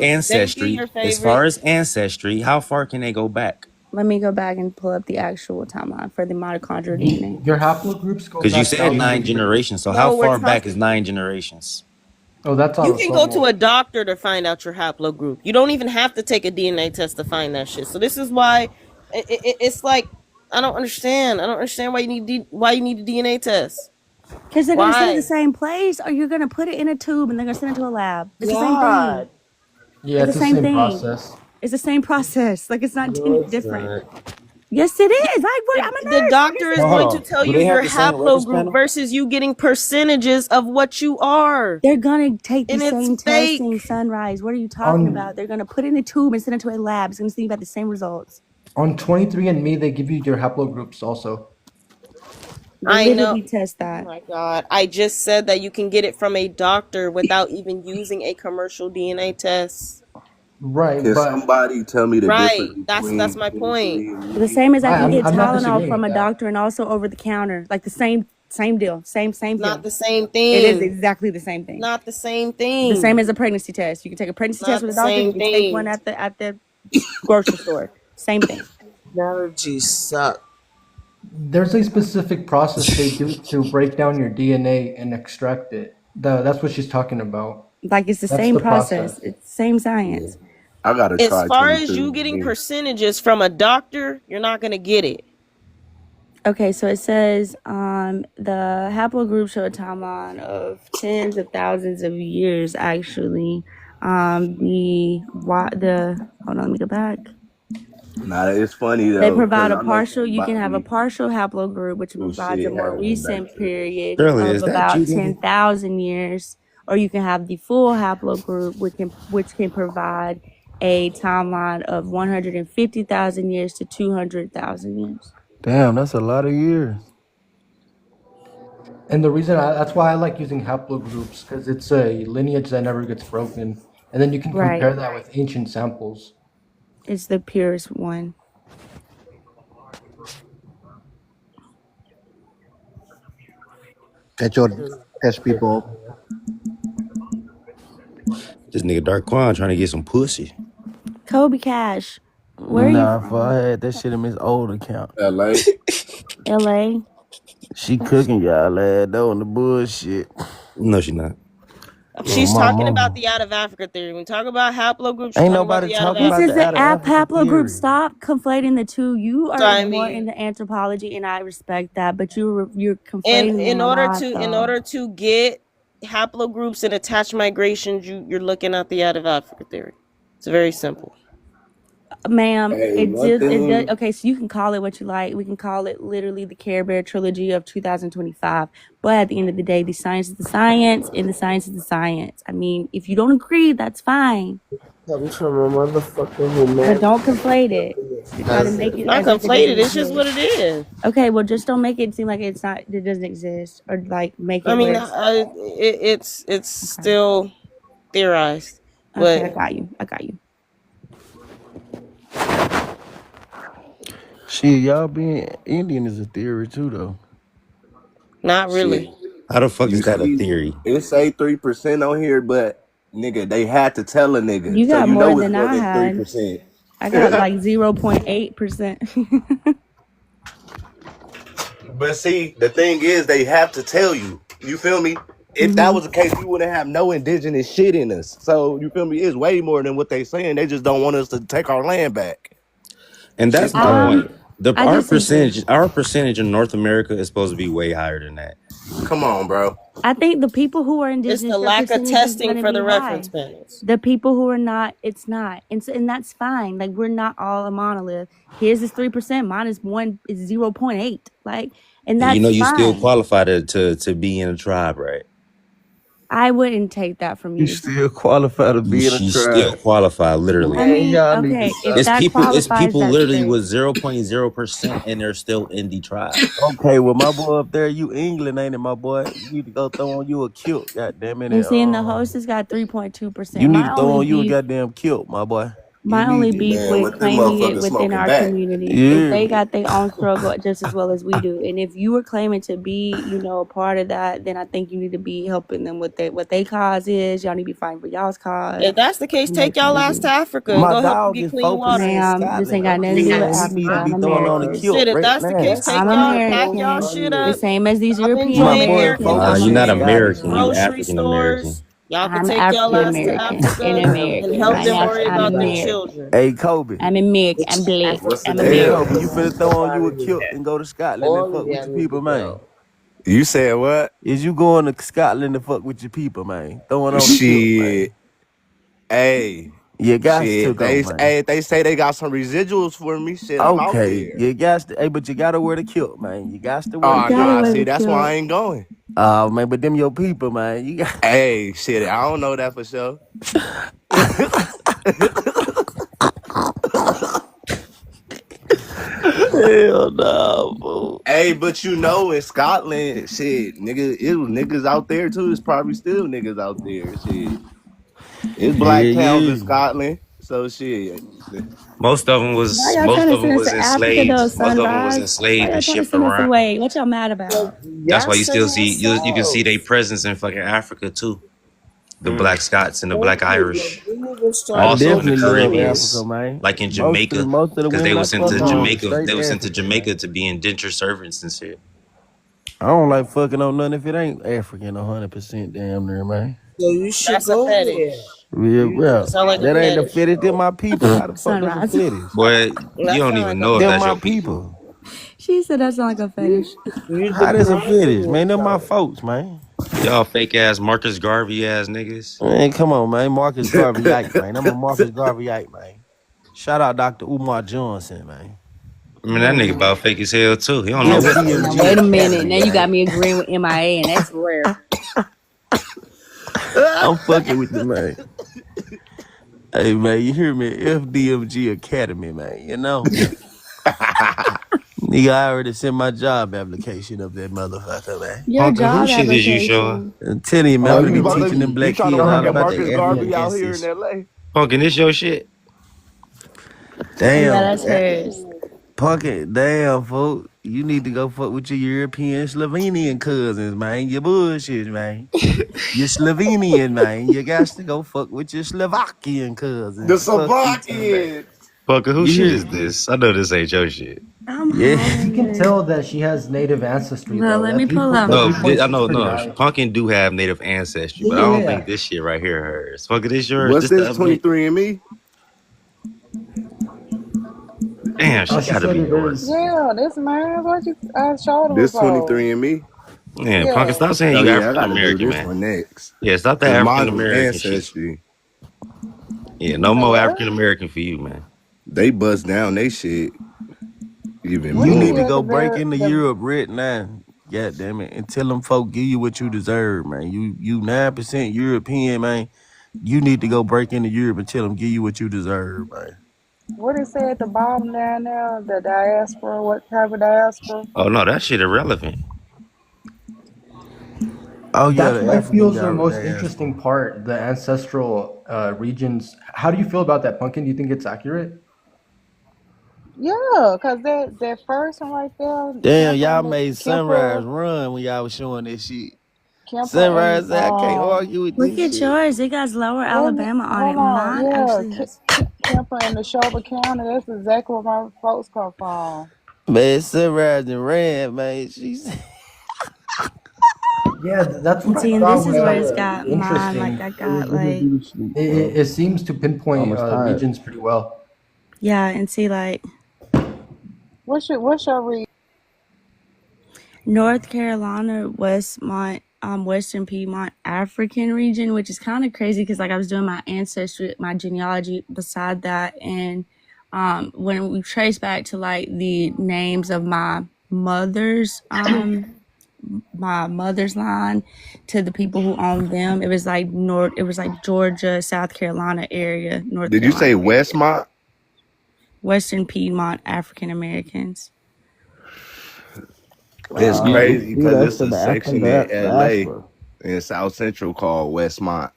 ancestry, how far can they go back? Let me go back and pull up the actual timeline for the mitochondrial DNA. Your haplogroups go back. Because you said 9 generations. So how far back is 9 generations? Oh, that's all. You can go to a doctor to find out your haplogroup. You don't even have to take a DNA test to find that shit. So this is why it's like I don't understand. I don't understand why you need a DNA test. Because they're going to send it to the Why? same place, or you're going to put it in a tube and they're going to send it to a lab. It's the same God. thing. Yeah, It's the same thing. It's the same process. Like, it's not No, it's different. not. Yes, it is. I'm a nurse. The doctor is Hold going on. to tell Do you they have your the same reference haplogroup panel? versus you getting percentages of what you are. They're going to take the And same it's fake. testing, Sunrise. What are you talking about? They're going to put it in a tube and send it to a lab. It's going to see about the same results. On 23andMe, they give you your haplogroups also. I They know. literally test Oh that. my God. I just said that you can get it from a doctor without even using a commercial DNA test. Right, Can but somebody tell me the Right. difference That's between my point. 23 and The me? same as I can get I'm not Tylenol disagreeing from with a that. doctor and also over the counter. Like the same deal. Same Not deal. the same It is thing. exactly the same thing. Not the same The thing. same as a pregnancy test. You can take a pregnancy test Not with the a doctor. You same can take one thing. at the grocery store. Same thing. Technology suck. There's a specific process they do to break down your DNA and extract it. That's what she's talking about. Like it's the That's same the process. process. It's the same science. I gotta As try far as 23 you and getting me. percentages from a doctor, you're not going to get it. Okay, so it says the haplogroup show a timeline of tens of thousands of years. Actually, the hold on, let me go back. Nah, it's funny They though, provide because a I know partial. You can have a somebody partial haplogroup, which who provides a shit more had one back recent there. period Shirley, of is that about you, nigga? 10,000 years, or you can have the full haplogroup, which can provide a timeline of 150,000 years to 200,000 years. Damn, that's a lot of years. And the reason that's why I like using haplogroups, because it's a lineage that never gets broken. And then you can Right. compare that with ancient samples. It's the purest one. Catch your catch people. This nigga Dark Quan trying to get some pussy. Kobe Cash, where are you Nah, from? I had that shit in Miss old account. LA. LA. She cooking y'all lad though on the bullshit. No, she not. She's my talking mama. about the out of Africa theory. When we talk about haplogroups, she's Ain't talking about nobody the out of talking This about Africa. is the out the of app Africa haplogroup. theory. Stop conflating the two. You So are I more mean, into anthropology, and I respect that. But you're and conflating them in a order lot, though. to get haplogroups and attached migrations, you're looking at the out of Africa theory. It's very simple. Ma'am, Hey, one thing. okay, so you can call it what you like. We can call it literally the Care Bear trilogy of 2025. But at the end of the day, the science is the science and the science is the science. I mean, if you don't agree, that's fine. Comes from a motherfucker who But married. don't conflate it. You try to make it Not as if it conflated. doesn't It's just what exist. it is. Okay, well, just don't make it seem like it doesn't exist, or like make I it mean, where it's it's still theorized, okay. but I got you. Shit, y'all being Indian is a theory too though. not really. Shit. How the fuck You is that a see, theory? it say 3% on here, but nigga, they had to tell a nigga, You so got you more know it's than more I than had. 3%. I got like 0.8%. But see, the thing is, they have to tell you. You feel me? If that was the case, we wouldn't have no indigenous shit in us. So you feel me? It's way more than what they saying. They just don't want us to take our land back. And that's Shit's my crazy. point. I disagree. Our percentage in North America is supposed to be way higher than that. Come on, bro. I think the people who are It's indigenous, the their lack of percentage is testing going to for be the reference high. panels. The people who are not, it's not, and that's fine. Like we're not all a monolith. Here's this 3%. Mine is 0.8. Like, and And you that's know you still fine. qualify to be in a tribe, right? I wouldn't take that from You you. still qualify to be in a You still tribe. qualify, literally. I Man, mean, y'all need to okay, if stop. that It's qualifies, people that's literally great. with 0.0% and they're still in the tribe. Okay, well my boy up there, you England, ain't it, my boy? You need to go throw on you a kilt, goddamn it. And seeing the And, host has got 3.2%. you need to My throw only on you a beef, goddamn kilt, my boy. You my only need to. beef Man, with what them claiming it motherfuckers within smoking our back? community is Yeah. they got their own struggle just as well as we do. And if you were claiming to be, a part of that, then I think you need to be helping them with what they cause is. Y'all need to be fighting for y'all's cause. If that's the case, And take that's y'all what ass it to is. Africa and My go help them dog get is clean 4% water. Ma'am, this ain't Scotland. got I'm nothing to do with saying we need to Africa. be I'm throwing on a American. kilt Shit, if right that's the case, now. take I'm y'all, pack y'all American. shit The up. same as these Stop European My enjoying boy air 4% I'm You're not conditioning, Scottish, American. American. You man. grocery African American. stores. Y'all can I'm take y'all African ass to American and Africa and American. help I'm them not, worry I'm about their American. children. Hey, Kobe. I'm American. I'm black. What's the I'm Hey, name? Kobe, you American. finna throw on you a kilt and go to Scotland and All fuck of with y'all your need to people, man. go. You said what? Is you going to Scotland to fuck with your people, man? Throwing on the Shit. kilt, man. Hey. You got shit, to go, man. Hey, they say they got some residuals for me. Shit, I'm out there. You got to, but you gotta wear the kilt, man. You got to wear. Oh, nah, see, that's why I ain't going. Man, but them your people, man. You got. Hey, shit, I don't know that for sure. Hell no, fool. Hey, but you know, in Scotland, shit, nigga, it was niggas out there too. It's probably still niggas out there. Shit, it's black towns in Scotland, so shit. Most of them was enslaved. Most of them was enslaved and shipped around. What y'all mad about? That's why you still see you can see their presence in fucking Africa too. The Black Scots and the Black Irish. Also in the Caribbean, like in Jamaica, because they was into Jamaica. They was into Jamaica to be indentured servants and shit. I don't like fucking on nothing if it ain't African 100% damn near, man. So you should go there. Yeah, that ain't the fetish. They're my people. How the fuck that's a fetish? Boy, you don't even know if that's my your people. She said that's not like a fetish. How that's a fetish, man? They're my folks, man. Y'all fake ass Marcus Garvey ass niggas. Man, come on, man. Marcus Garvey-ite, man. I'm a Marcus Garvey-ite, man. Shout out Dr. Umar Johnson, man. I mean, that nigga about fake as hell, too. He don't know what. Wait a minute. Now you got me agreeing with MIA, and that's rare. I'm fucking with the man. Hey, man, you hear me? FDMG Academy, man. You know? Nigga, I already sent my job application up that motherfucker, man. Your job who shit is you showing? I'm telling you, man, I'm gonna be teaching them black kids all about Marcus Garvey out here in LA. Punkin', this your shit? Damn. Yeah, that's hers. Punkin', damn, folks. You need to go fuck with your European Slovenian cousins, man. You bullshit, man. You're Slovenian, man. You got to go fuck with your Slovakian cousins. The Slovakian. Punkin', who shit is this? I know this ain't your shit. You can tell that she has native ancestry. Well, let me pull up. No, I know. Punkin' do have native ancestry, but I don't think this shit right here hers. Punkin', this yours? What's this 23andMe? Damn, she gotta be yours. Yeah, this man. What you showed this 23andMe? Yeah, Punkin', stop saying you African American, man. One next. Yeah, stop that African American shit. Yeah, no more African American for you, man. They bust down they shit. Even you need to go break into Europe right now. God damn it. And tell them folk give you what you deserve, man. You 9% European, man. You need to go break into Europe and tell them give you what you deserve, man. What it say at the bottom down there? The diaspora. What type of diaspora? Oh no, that shit irrelevant. Oh yeah, that's what I feel is the most interesting part. The ancestral regions. How do you feel about that, Punkin'? Do you think it's accurate? Yeah, cause that first one right there. Damn, y'all made Sunrise run when y'all was showing this shit. Sunrise, I can't argue with this. Look at yours. It got Lower Alabama on it. Mine actually has. Kemper in Neshoba County. That's exactly where my folks come from. Man, Sunrise and ran, man. She's. Yeah, that's what See, and this is where it's got mine. Like I got like. It seems to pinpoint regions pretty well. Yeah, and see, like. What's your region? North Carolina, Westmont, Western Piedmont African region, which is kind of crazy because like I was doing my ancestry, my genealogy beside that, and when we trace back to like the names of my mother's line to the people who owned them, it was like Georgia, South Carolina area. Did you say Westmont? Western Piedmont African Americans. It's crazy because it's a section in LA in South Central called Westmont.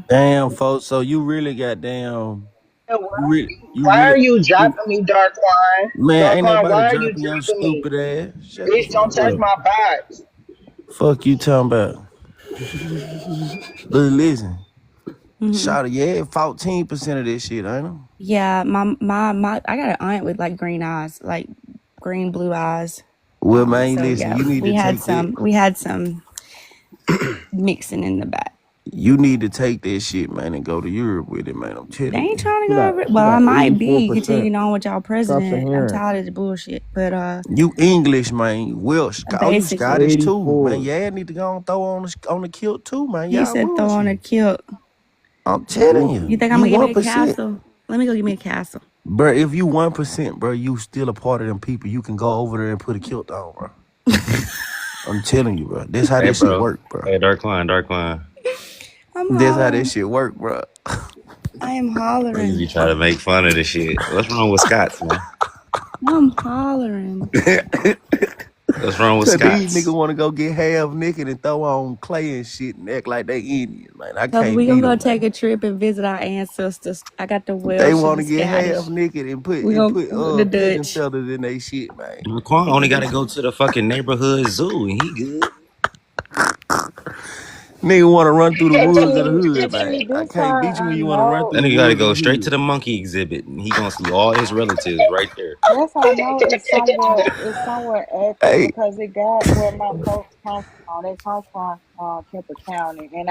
Damn, folks. So you really got damn. Why are you dropping me, Dark Wine? Man, ain't nobody why dropping your stupid ass. Bitch, don't touch my vibes. Fuck you talking about. But listen. Shawty, yeah, 14% of this shit, ain't it? Yeah, my I got an aunt with like green eyes, like green blue eyes. Well, man, so, listen, you need to take we had some mixing in the back. You need to take that shit, man, and go to Europe with it, man. I'm They telling ain't you. trying to She go got over. she Well, I got might be 84% continuing on with y'all president. I'm sub-Saharan. tired of the bullshit. But You English, man. Welsh. Oh, you basically, Scottish too, man. 84. Yeah, need to go and throw on the kilt too, man. he Y'all said throw on a bullshit. kilt. I'm telling Goofy. You you. think I'm You gonna give me a 1%. castle? Let me go give me a castle. Bro, if you 1%, bro, you still a part of them people. You can go over there and put a kilt on, bro. I'm telling you, bro. That's how Hey, that shit bro. work, bro. Hey, Darkline. I'm That's how that hollering. shit work, bro. I am Niggas hollering. be trying to make fun of this shit. What's wrong with Scots, man? I'm hollering. What's wrong with Cause these Scots? niggas want to go get half naked and throw on clay and shit and act like they Indian, man. I So can't we gonna beat go them, take man. a trip and visit our ancestors. I got the They Welsh and want the to get half Scottish. naked and put We gonna the pigeon Dutch. feathers in they shit, man. Quan only got to go to the fucking neighborhood zoo and he good. Nigga want to run through the woods of the hood, man. See, I this can't how beat you when I you want to run know. through That the nigga got to woods of go the straight to hood. the monkey exhibit and he gonna see all his relatives right there. That's how I know it's somewhere accurate Hey, because it got where my folks come from. They come from Kemper County, and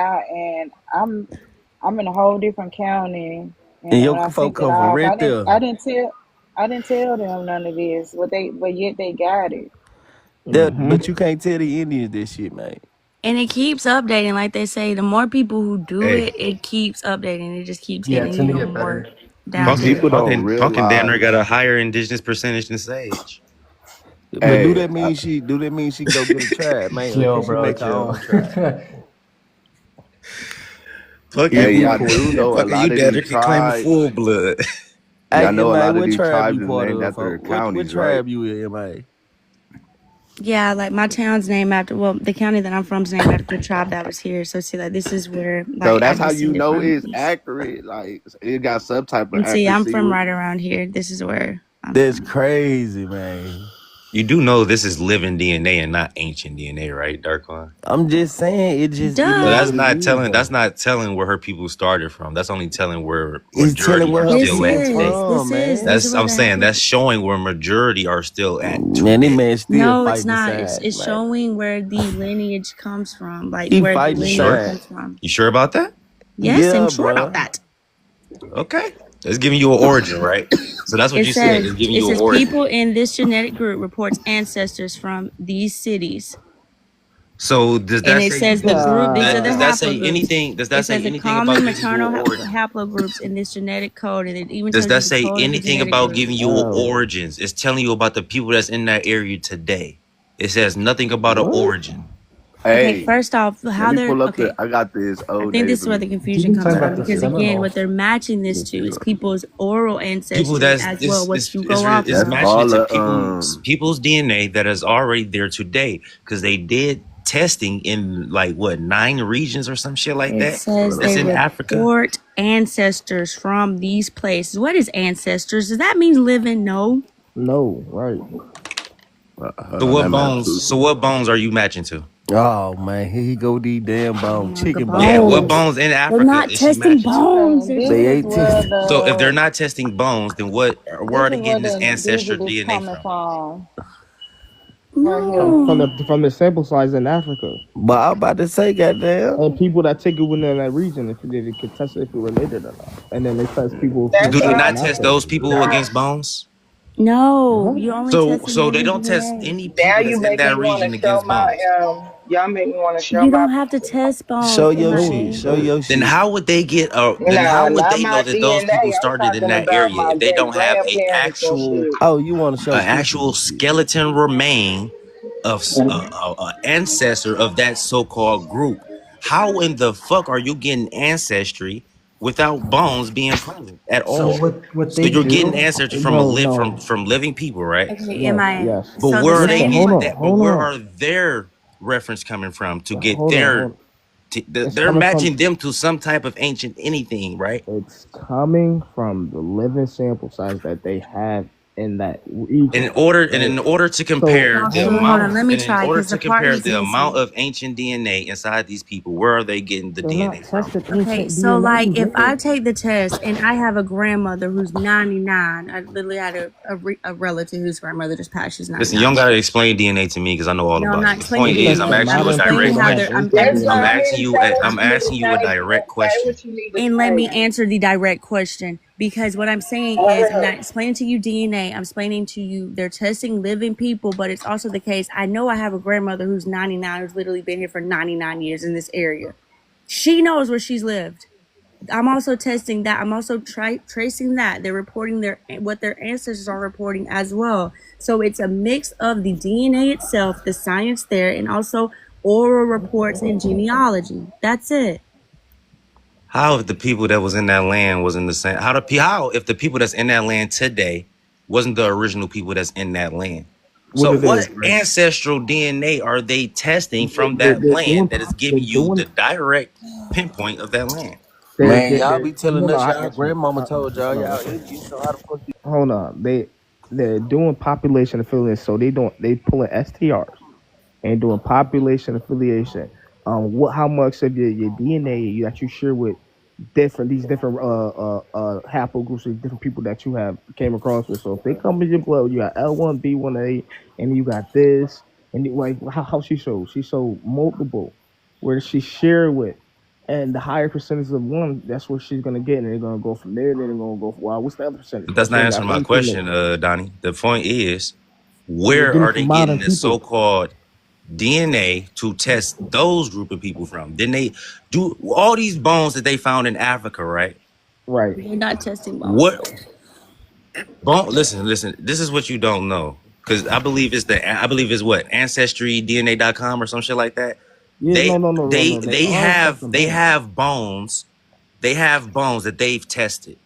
I'm in a whole different county. and And your when I folk sent it come from off, right there. I didn't tell them none of this, but yet they got it. But you can't tell the Indians this shit, man. And it keeps updating, like they say. The more people who do Hey, it, it keeps updating. It just keeps Yeah, getting it's gonna even get more better. down to People it. don't Pumpkin damn near got a realize. higher indigenous percentage than Sage. But Hey, do that mean she can go get a tribe, man, or Chill, can she bro. make her Chill. own tribe? hey, Pumpkin, y'all do know a Pumpkin, you lot of damn near these can claim a tribes. full blood. Y'all Hey, know a man, lot of what these tribe tribes you is part named of, after folks? What counties, right? tribe you in, man? Yeah, like my town's named after, well, the county that I'm from is named after the tribe that was here. So see, like this is where So like I that's how you descended know from. it's accurate. Like it got some type of And see, I'm accuracy from with right it. around here. This is where I'm That's from. crazy, man. You do know this is living DNA and not ancient DNA, right, Darkline? I'm just saying, it So is Duh. what it is, that's though. not telling where her people started from. That's only telling where It's telling majority where are her This still people at is today. from, this man. is That's where I'm the saying haplotype. that's showing where majority are still at Man, this today. man still No, it's fighting the not. It's science, man. showing where the lineage comes from, like He where the fighting the You lineage sure? comes science. from. You sure about that? Yes, I'm Yeah, sure about bro. that. Okay. It's giving you an origin, right? So that's what It you said. It's says giving it you an says origin. people in this genetic group reports ancestors from these cities. So does And that it say says the group, these are the does that say haplogroups. anything? Does It that say says the anything about common giving you maternal an origin? haplogroups in this genetic code. And it even Does tells you that the say code of the anything genetic about group. giving you Oh, origins? It's telling you about the people that's in that area today. It says nothing about an what? origin. Okay, Hey, first off, let how me they're pull up okay. I got this I old think this native is where the You confusion can comes talk from about the because again, what Seminoles. they're matching this to is people's oral People ancestry that's as well, this what you go off is That's of. matching it all to people's DNA that is already there today because they did testing in like what 9 regions or some shit like It that. says That's they in Africa. report ancestors from these places. What is ancestors? Does that mean living? No. No, right. hold So on, what that bones? So Massachusetts. what bones are you matching to? Oh man, here he go these damn bone, The chicken Yeah, bones. what bones. bones in They're Africa not is she testing matching to? bones. Okay, They're this They is ain't where testing. So if they're not testing bones, then where are they getting this the ancestral digit is DNA coming from? from right here. From no. the sample size in Africa. But I'm about to say, goddamn. And people that take it within that region, if they could test if you're related or not. And then they test people So who do That's they came not from test Africa. those people against bones? No. What? You're only So testing so their they don't test DNA. any now people you that's in make me that want to region show against my bones. y'all make me want to show You my don't have to test Show bones, your Do it. shit. MIA. Show Do it. your Then shit. how would they get then nah, how would not they know my that those DNA. people I'm started in talking that about area my if they great don't have grandparents and shit. Oh, you want to show an pictures actual and shit. skeleton remain of a ancestor of that so-called group? How in the fuck are you getting ancestry without bones being present at So all? what So they you're getting do? ancestry from No, no. from living people, right? Okay, Yes, MIA. yes. But So the where are they Listen, same hold getting way. on, that? But hold where on. are their reference coming from to get Hold on, hold their? on. It's They're coming matching from them to some type of ancient anything, right? it's coming from the living sample size that they have in that region. In order to compare the Hold amount, on, let me and in try order because to the part compare he's the amount missing. of ancient DNA inside these people, where are they getting the They're DNA not from? testing Okay, ancient so like if I DNA. take the test and I have a grandmother who's 99, I literally had a relative whose grandmother just passed. She's Listen, you don't 99. gotta explain DNA to me because I know all No, I'm about not it. The explaining point They is, test I'm DNA. for asking I'm you a modern people explaining direct that how have they're. question. ancient I'm DNA. asking you. I'm asking you a direct question. And let me answer the direct question because what I'm saying is I'm not explaining to you DNA. I'm explaining to you they're testing living people, but it's also the case. I know I have a grandmother who's 99 who's literally been here for 99 years in this area. She knows where she's lived. I'm also testing that. I'm also tracing that. They're reporting what their ancestors are reporting as well. So it's a mix of the DNA itself, the science there, and also oral reports and genealogy. That's it. How if the people that was in that land wasn't the same? How if the people that's in that land today wasn't the original people that's in that land? What So it is, what right? ancestral DNA are they testing from They're, that they're land doing. that is They're giving you doing. the direct pinpoint of that land? Man, y'all be telling Hold on. us I y'all answer you. grandmama told y'all No, y'all listen. Indian, so how the fuck you Hold on. They're doing population affiliation, so they pulling STRs and doing population affiliation. How much of your DNA that you share with these different haplogroups, these different people that you have came across with. So if they come in your blood, you got L1, B1A, and you got this, and like how she showed, multiple where she share with. And the higher percentage of one, that's what she's gonna get, and they're gonna go from there. Then they're gonna go. Wow, what's the other percentage? But that's She not only got answering my 1 question, Donnie. The point is, They're where getting it are from they modern getting the people, so-called DNA to test those group of people from? Didn't they do all these bones that they found in Africa, right? right? You're not testing bones. What bone? Listen. This is what you don't know, because I believe it's what ancestry.dna.com or some shit like that. Yeah, no. They They are have testing they bones, have bones. They have bones that they've tested,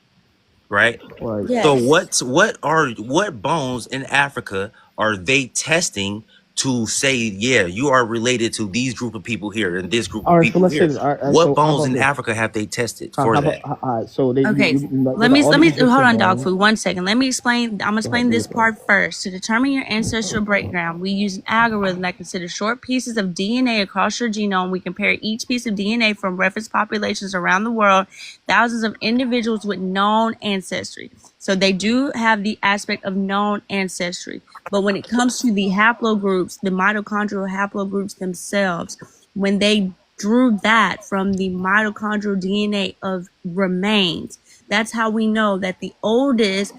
right? right? So Yes. what bones in Africa are they testing to say, yeah, you are related to these group of people here and this group All of right, so people let's say here? this. All right, What so how bones about in this? Africa have they tested How for about that? all right? So they Okay, they got all let me these hold Egyptian on, dog bones. food. 1 second. Let me explain. I'm gonna Go ahead, explain do this your thing. part first. To determine your ancestral breakdown, we use an algorithm that considers short pieces of DNA across your genome. We compare each piece of DNA from reference populations around the world, thousands of individuals with known ancestry. So they do have the aspect of known ancestry. But when it comes to the haplogroups, the mitochondrial haplogroups themselves, when they drew that from the mitochondrial DNA of remains, that's how we know that the oldest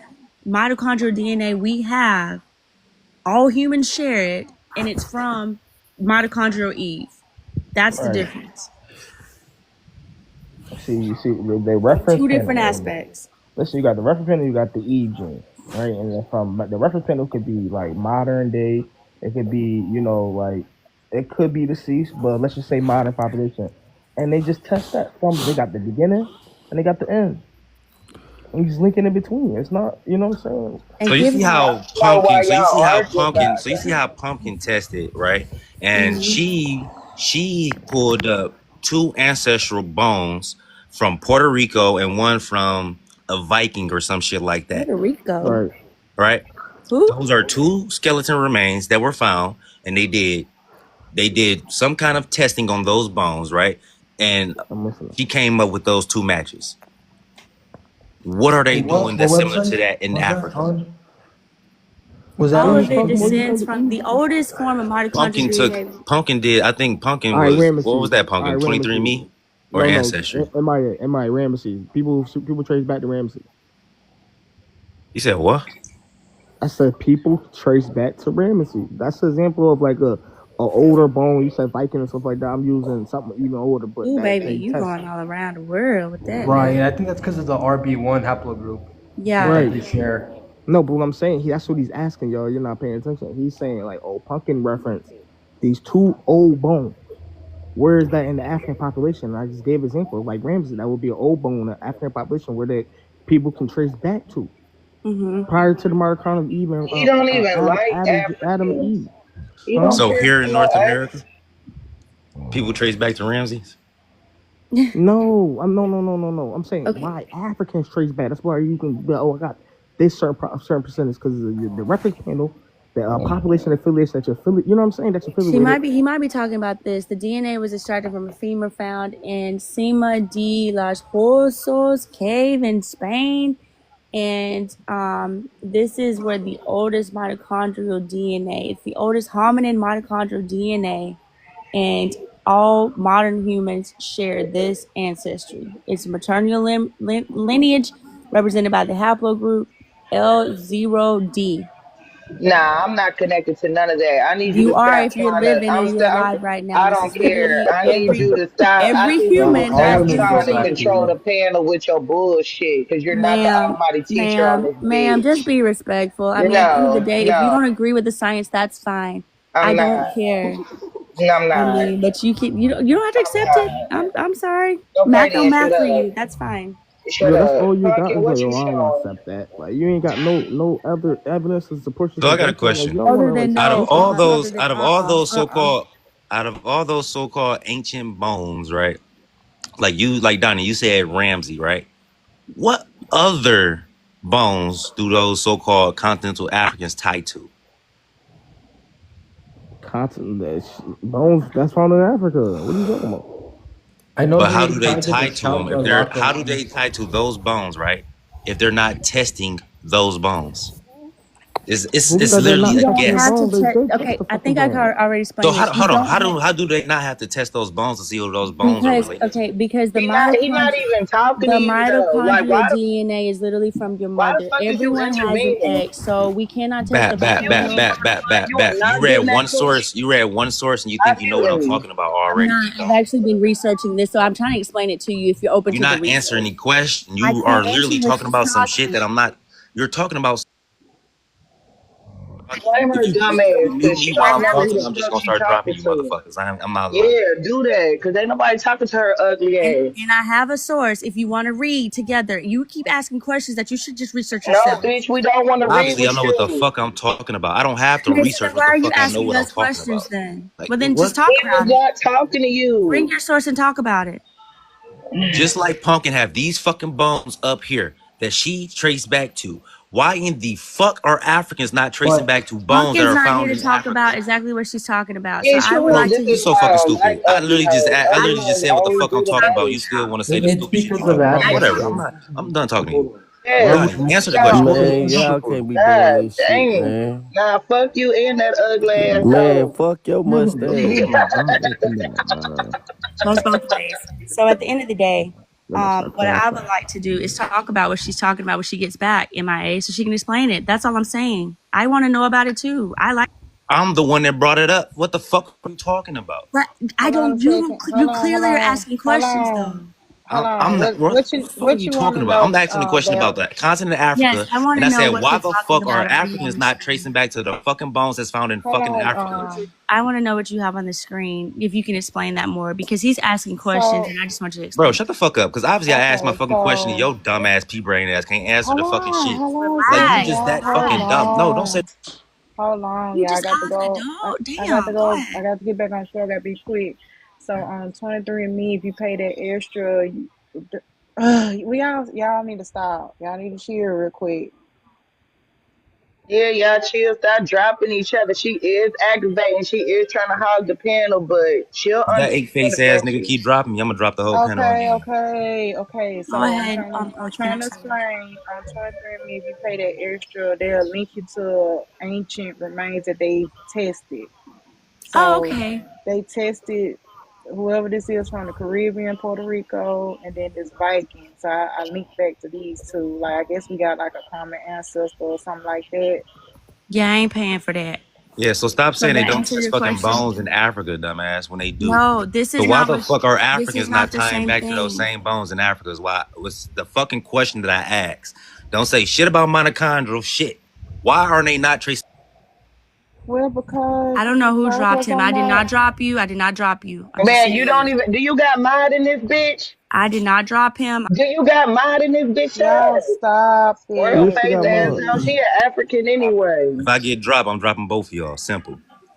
mitochondrial DNA we have, all humans share it, and it's from mitochondrial Eve. That's the Right. difference. You see the reference Two different panel. aspects. Listen, you got the reference panel, you got the E gene, right? And then from the reference panel could be like modern day. It could be, like it could be deceased, but let's just say modern population. And they just test that from they got the beginning and they got the end. And you just link it in between. It's not, you know what I'm saying? So And you give see how Why pumpkin. So you y'all see how arguing pumpkin. about So you see that? how pumpkin tested, right? And mhm. she pulled up 2 ancestral bones from Puerto Rico and one from a Viking or some shit like that, Puerto Rico. Right. right? Who? Those are 2 skeleton remains that were found, and they did some kind of testing on those bones, right? And I'm listening. she came up with those 2 matches. What are they doing What that's similar to website that in was that? Africa? Was that All what of you're it talking about? descends from the oldest form of mitochondrial DNA. Pumpkin did. I think Pumpkin All right, was, what was Ramesses. that All Pumpkin? right, 23 Ramesses. Me or No, Ancestry? MIA Ramesses. People trace back to Ramesses. You said what? I said people trace back to Ramesses. That's an example of like a older bone. You said Viking and stuff like that. I'm using something even older, but Ooh, that baby, they you test. going all around the world with that Right, now. I think that's because of the RB1 haplogroup Yeah. that Right. they share. No, but what I'm saying, that's what he's asking y'all. You're not paying attention. He's saying like, oh, Pumpkin reference these 2 old bones. Where is that in the African population? I just gave an example like Ramsey. That would be an old bone in the African population where the people can trace back to Mm-hmm. prior to the mitochondrial even He don't even like Adam and Africans. Eve. He Huh? don't So care here for in no North America, Africans. people trace back to Ramses. No, no. I'm saying Okay. why Africans trace back. That's why you can be, oh, I got this certain percentage because the reference panel, the population affiliation that you're affiliated. You know what I'm saying? That you're affiliated. He might be talking about this. The DNA was extracted from a femur found in Cima de los Pozos cave in Spain. And this is where the oldest mitochondrial DNA, it's the oldest hominin mitochondrial DNA, and all modern humans share this ancestry. It's maternal lineage represented by the haplogroup L0D. Nah, I'm not connected to none of that. I need you You to are stop if you're trying living to. and you're alive right now. I This don't is care. literally I need you to stop. every I need human. you to stop That trying to is control the panel with your bullshit, because you're not the almighty teacher on this ma'am, just bitch. be respectful. I mean, at the end of the day, if you don't agree with the science, that's fine. I don't care. I'm not. I mean, but you don't have to accept it. I'm sorry. Okay, Math then, don't math shut for up. you. That's fine. Shut That's up. all you got. Pumpkin, Is what like, you I don't want to showing? accept that. Like, you ain't got no other evidence to support So I got a like, question. you don't want to Out of like, all those, out of all those so-called ancient bones, right? Like Donnie, you said Ramsey, right? What other bones do those so-called continental Africans tie to? bones that's found in Africa. What are you talking about? I know But they how do they tried to tie the to them? scalp If a they're lot how do they tie to those bones, right? If they're not testing those bones, it's literally a guess. Okay, I think I already explained So this. hold on, how do they not have to test those bones to see who those bones are related to? Because the He not even talking to you though. Like, mitochondrial DNA is literally from your why the mother. fuck is you Everyone has an intervening? X, so we cannot test the Bat. You are You not read getting that one pussy. source. You read one source, and you I think you know what feel I'm me. talking about already. I've actually been researching this, so I'm trying to explain it to you if you're open You're to the not research. answering any question. I You can't are answer literally what talking she's about some talking. shit that I'm not. You're talking about. Blame her dumb ass, Mute because me she while don't I'm know who talking. the I'm just fuck gonna she start dropping talking you, to. motherfuckers. I'm not lying. Yeah, do that, because ain't nobody talking to her ugly ass. And I have a source if you want to read together. You keep asking questions that you should just research No, yourself. bitch, we don't want to read Obviously, I with know what the you. fuck I'm talking about. I don't have to Okay, so then research why what the are you fuck I know asking what I'm us talking questions about. then? Like Well, then just what? talk He was about it. not talking to you. Bring your source and talk about it. Just like Pumpkin have these fucking bones up here that she traced back to. Why in the fuck are Africans not tracing back to bones that Pumpkin's are not here found to in talk Africa? about exactly what she's talking about. So Yeah, I sure. would like This to. You're is so fucking like stupid. I ugly literally hoes. just said what the Always fuck I'm do the talking about. most. You still want to say the It's stupid shit because you're of talking about. Africa. Whatever. I'm done talking to you. Yeah, Donnie, answer the y'all question. weird. Man, y'all can't be doing God this shit, dang. man. Nah, fuck you and that ugly ass Man, hoe. fuck your mustache. Goes both ways. So at the end of the day, what I would clarifying. like to do is talk about what she's talking about when she gets back, MIA, so she can explain it. That's all I'm saying. I want to know about it too. I like. I'm the one that brought it up. What the fuck are you talking about? But I Hold on a don't. second. You clearly are asking Hold questions though. on. Hold I'm on. not. What the fuck are What you you want talking to about? I'm know, asking a question about Bell? the continent of Yes, Africa, I want and to I know said, what why you're the talking fuck are about. I'll be Africans honest not with you. tracing back to the fucking bones that's found in Hold fucking Africa? on. I want to know what you have on the screen. If you can explain that more, because he's asking questions, So and I just want you to Bro, explain. shut the fuck up. Because obviously I asked my okay. fucking question and So your dumbass pea brain ass can't answer the fucking shit. hold on a Like you second, Relax, just y'all. that Hold fucking relax. dumb. No, don't say. on. Hold on, You yeah. I just got to having a go. dog. I got to Damn, go go. ahead. I got to get back on show. I got to be quick. So on 23andMe, if you pay that extra, y'all need to stop. Y'all need to chill real quick. Yeah, y'all chill, stop dropping each other. She is aggravating. She is trying to hog the panel, but she'll If that understand eight face ass nigga eventually. keep dropping me, I'm gonna drop the whole panel again. Okay. Go So ahead. I'm trying to explain. On 23andMe, if you pay that extra, they'll link you to ancient remains that they tested. Oh, So okay. they tested whoever this is from the Caribbean, Puerto Rico, and then this Viking. So I linked back to these two. Like, I guess we got like a common ancestor or something like that. Yeah, I ain't paying for that. Yeah, so stop So saying to they don't answer test your fucking question, bones in Africa, dumbass, when they do. no, this So is why not the what. fuck are This is Africans not not the tying same back to those thing. same bones in Africa? Is why was the fucking question that I asked. Don't say shit about mitochondrial shit. Why aren't they not tracing? Well, because I don't know who dropped him. I'm I did not. not drop you. I did not drop you. I'm just Man, saying. you don't even, do you got mod in this bitch? I did not drop him. Do you got mod in this bitch? Y'all stop Real Yes, it. we face got ass mud. now. She an African anyway. If I get dropped, I'm dropping both of y'all. Simple.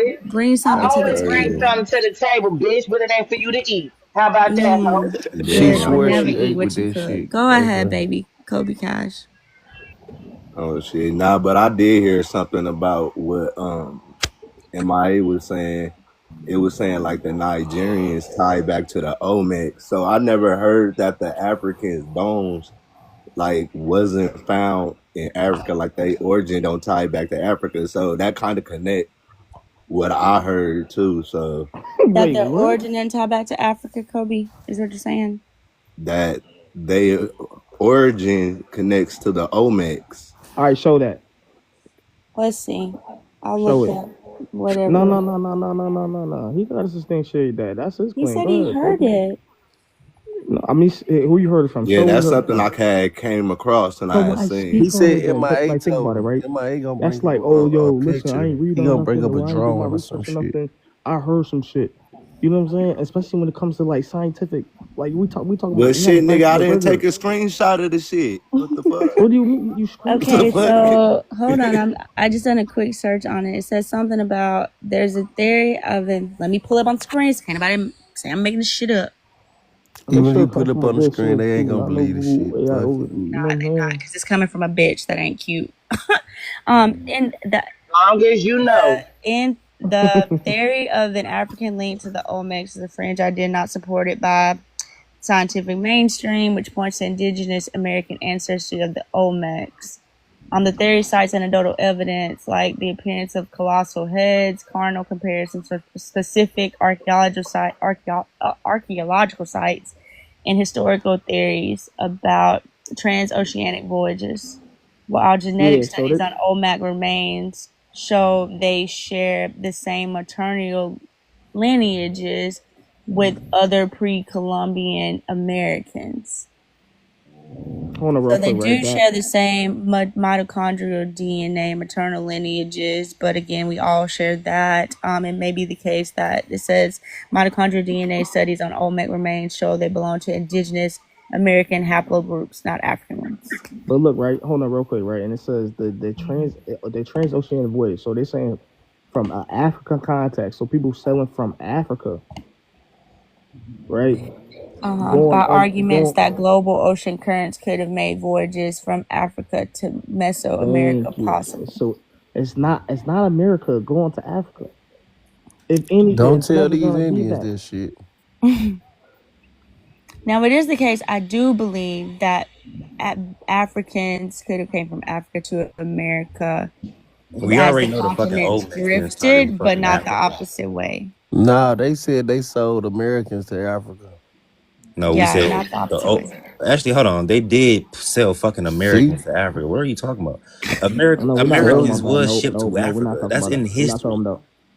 it. Bring I something to the always bring table. something to the table, bitch, but it ain't for you to eat. How about that, hoe? She Good. Would swear never she eat ate with what you that cook. shit. Go ahead, Okay. baby. Kobe Cash. Oh shit, nah, but I did hear something about what MIA was saying. It was saying like the Nigerians tied back to the Olmec. So I never heard that the Africans' bones like wasn't found in Africa, like they origin don't tie back to Africa. So that kind of connect. what I heard too. So that their origin didn't tie back to Africa, Kobe, is what you're saying? That they origin connects to the Olmecs. All right, show that. Let's see. I'll look at whatever. No. He got his thing shade that. That's his claim. He said he heard it. No, I mean, who you heard it from? Yeah, that's something I came across and I seen. He said MIA like, think about it, right? MIA gonna that's bring like, oh, yo, a listen, picture. I ain't reading. He gonna bring up a drone or some shit. Nothing. I heard some shit. You know what I'm saying? Especially when it comes to like scientific, like we talk. Well, shit, nigga, I didn't take a screenshot of the shit. What the fuck? What do you mean? You okay, so hold on. I just done a quick search on it. It says something about there's a theory of it. Let me pull up on screen. So can't nobody say I'm making this shit up. Even if you put up on the screen, they ain't gonna believe this shit. No, they not, because it's coming from a bitch that ain't cute. In the long as you know, in the theory of an African link to the Olmecs is a fringe idea not supported by scientific mainstream, which points to indigenous American ancestry of the Olmecs. The theory cites anecdotal evidence like the appearance of colossal heads, carnal comparisons with specific archaeological sites, and historical theories about transoceanic voyages. While genetic studies on Olmec remains show they share the same maternal lineages with other pre-Columbian Americans. So they do share the same mitochondrial DNA, maternal lineages, but again, we all share that. It may be the case that it says mitochondrial DNA studies on Olmec remains show they belong to indigenous American haplogroups, not African ones. But look, right, hold on real quick, right, and it says the transoceanic voyage. So they're saying from an African context, so people sailing from Africa, right? By arguments that global ocean currents could have made voyages from Africa to Mesoamerica possible. So it's not America going to Africa. If any, don't tell these Indians this shit. Now, it is the case. I do believe that Africans could have came from Africa to America. We already know the fucking old drifted, but not the opposite way. Nah, they said they sold Americans to Africa. No, we said actually, hold on. They did sell fucking Americans to Africa. What are you talking about? Americans was shipped to Africa. That's in history.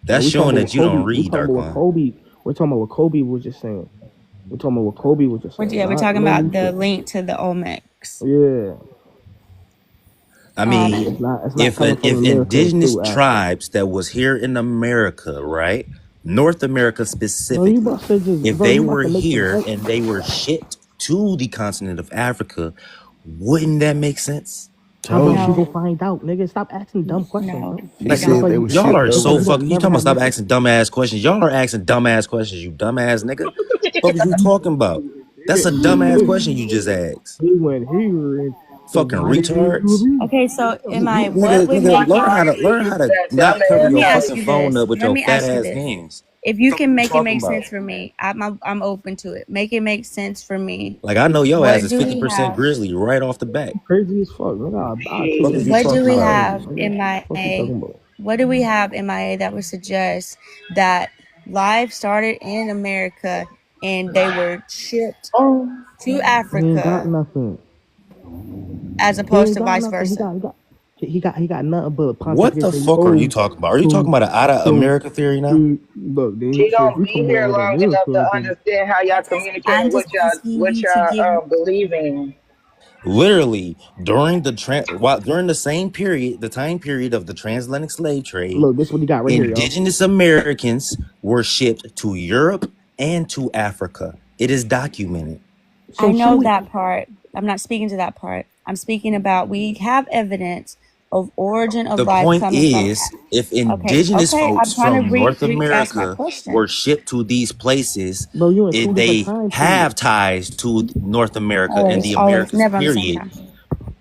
That's showing that you don't read, Darkwan. We're talking about what Kobe was just saying. We're talking about what Kobe was just saying. Yeah, we're talking about the link to the Olmecs. Yeah. I mean, if indigenous tribes that was here in America, right? North America specifically, if they were here and they were shipped to the continent of Africa, wouldn't that make sense? How about you go find out, nigga? Stop asking dumb questions. Y'all are so fucking. You talking about stop asking dumbass questions? Y'all are asking dumbass questions, you dumbass nigga. What are you talking about? That's a dumbass question you just asked. He went here and fucking retards. Okay, so am I? Learn how to not cover your fucking phone up with your fat ass hands. If you can make it make sense for me, I'm open to it. Make it make sense for me. Like I know your ass is 50% grizzly right off the bat. Crazy as fuck. What do we have in MIA? What do we have in MIA that would suggest that life started in America and they were shipped to Africa, as opposed to vice versa? He got nothing but what the fuck are you talking about? Are you talking about an out of America theory now? Look, he don't be here long enough to understand how y'all communicate what y'all believing. Literally during the same period, the time period of the transatlantic slave trade. Look, this is what he got right here. Indigenous Americans were shipped to Europe and to Africa. It is documented. I know that part. I'm not speaking to that part. I'm speaking about we have evidence of origin of life. The point is, if indigenous folks from North America were shipped to these places, they have ties to North America and the Americas, period.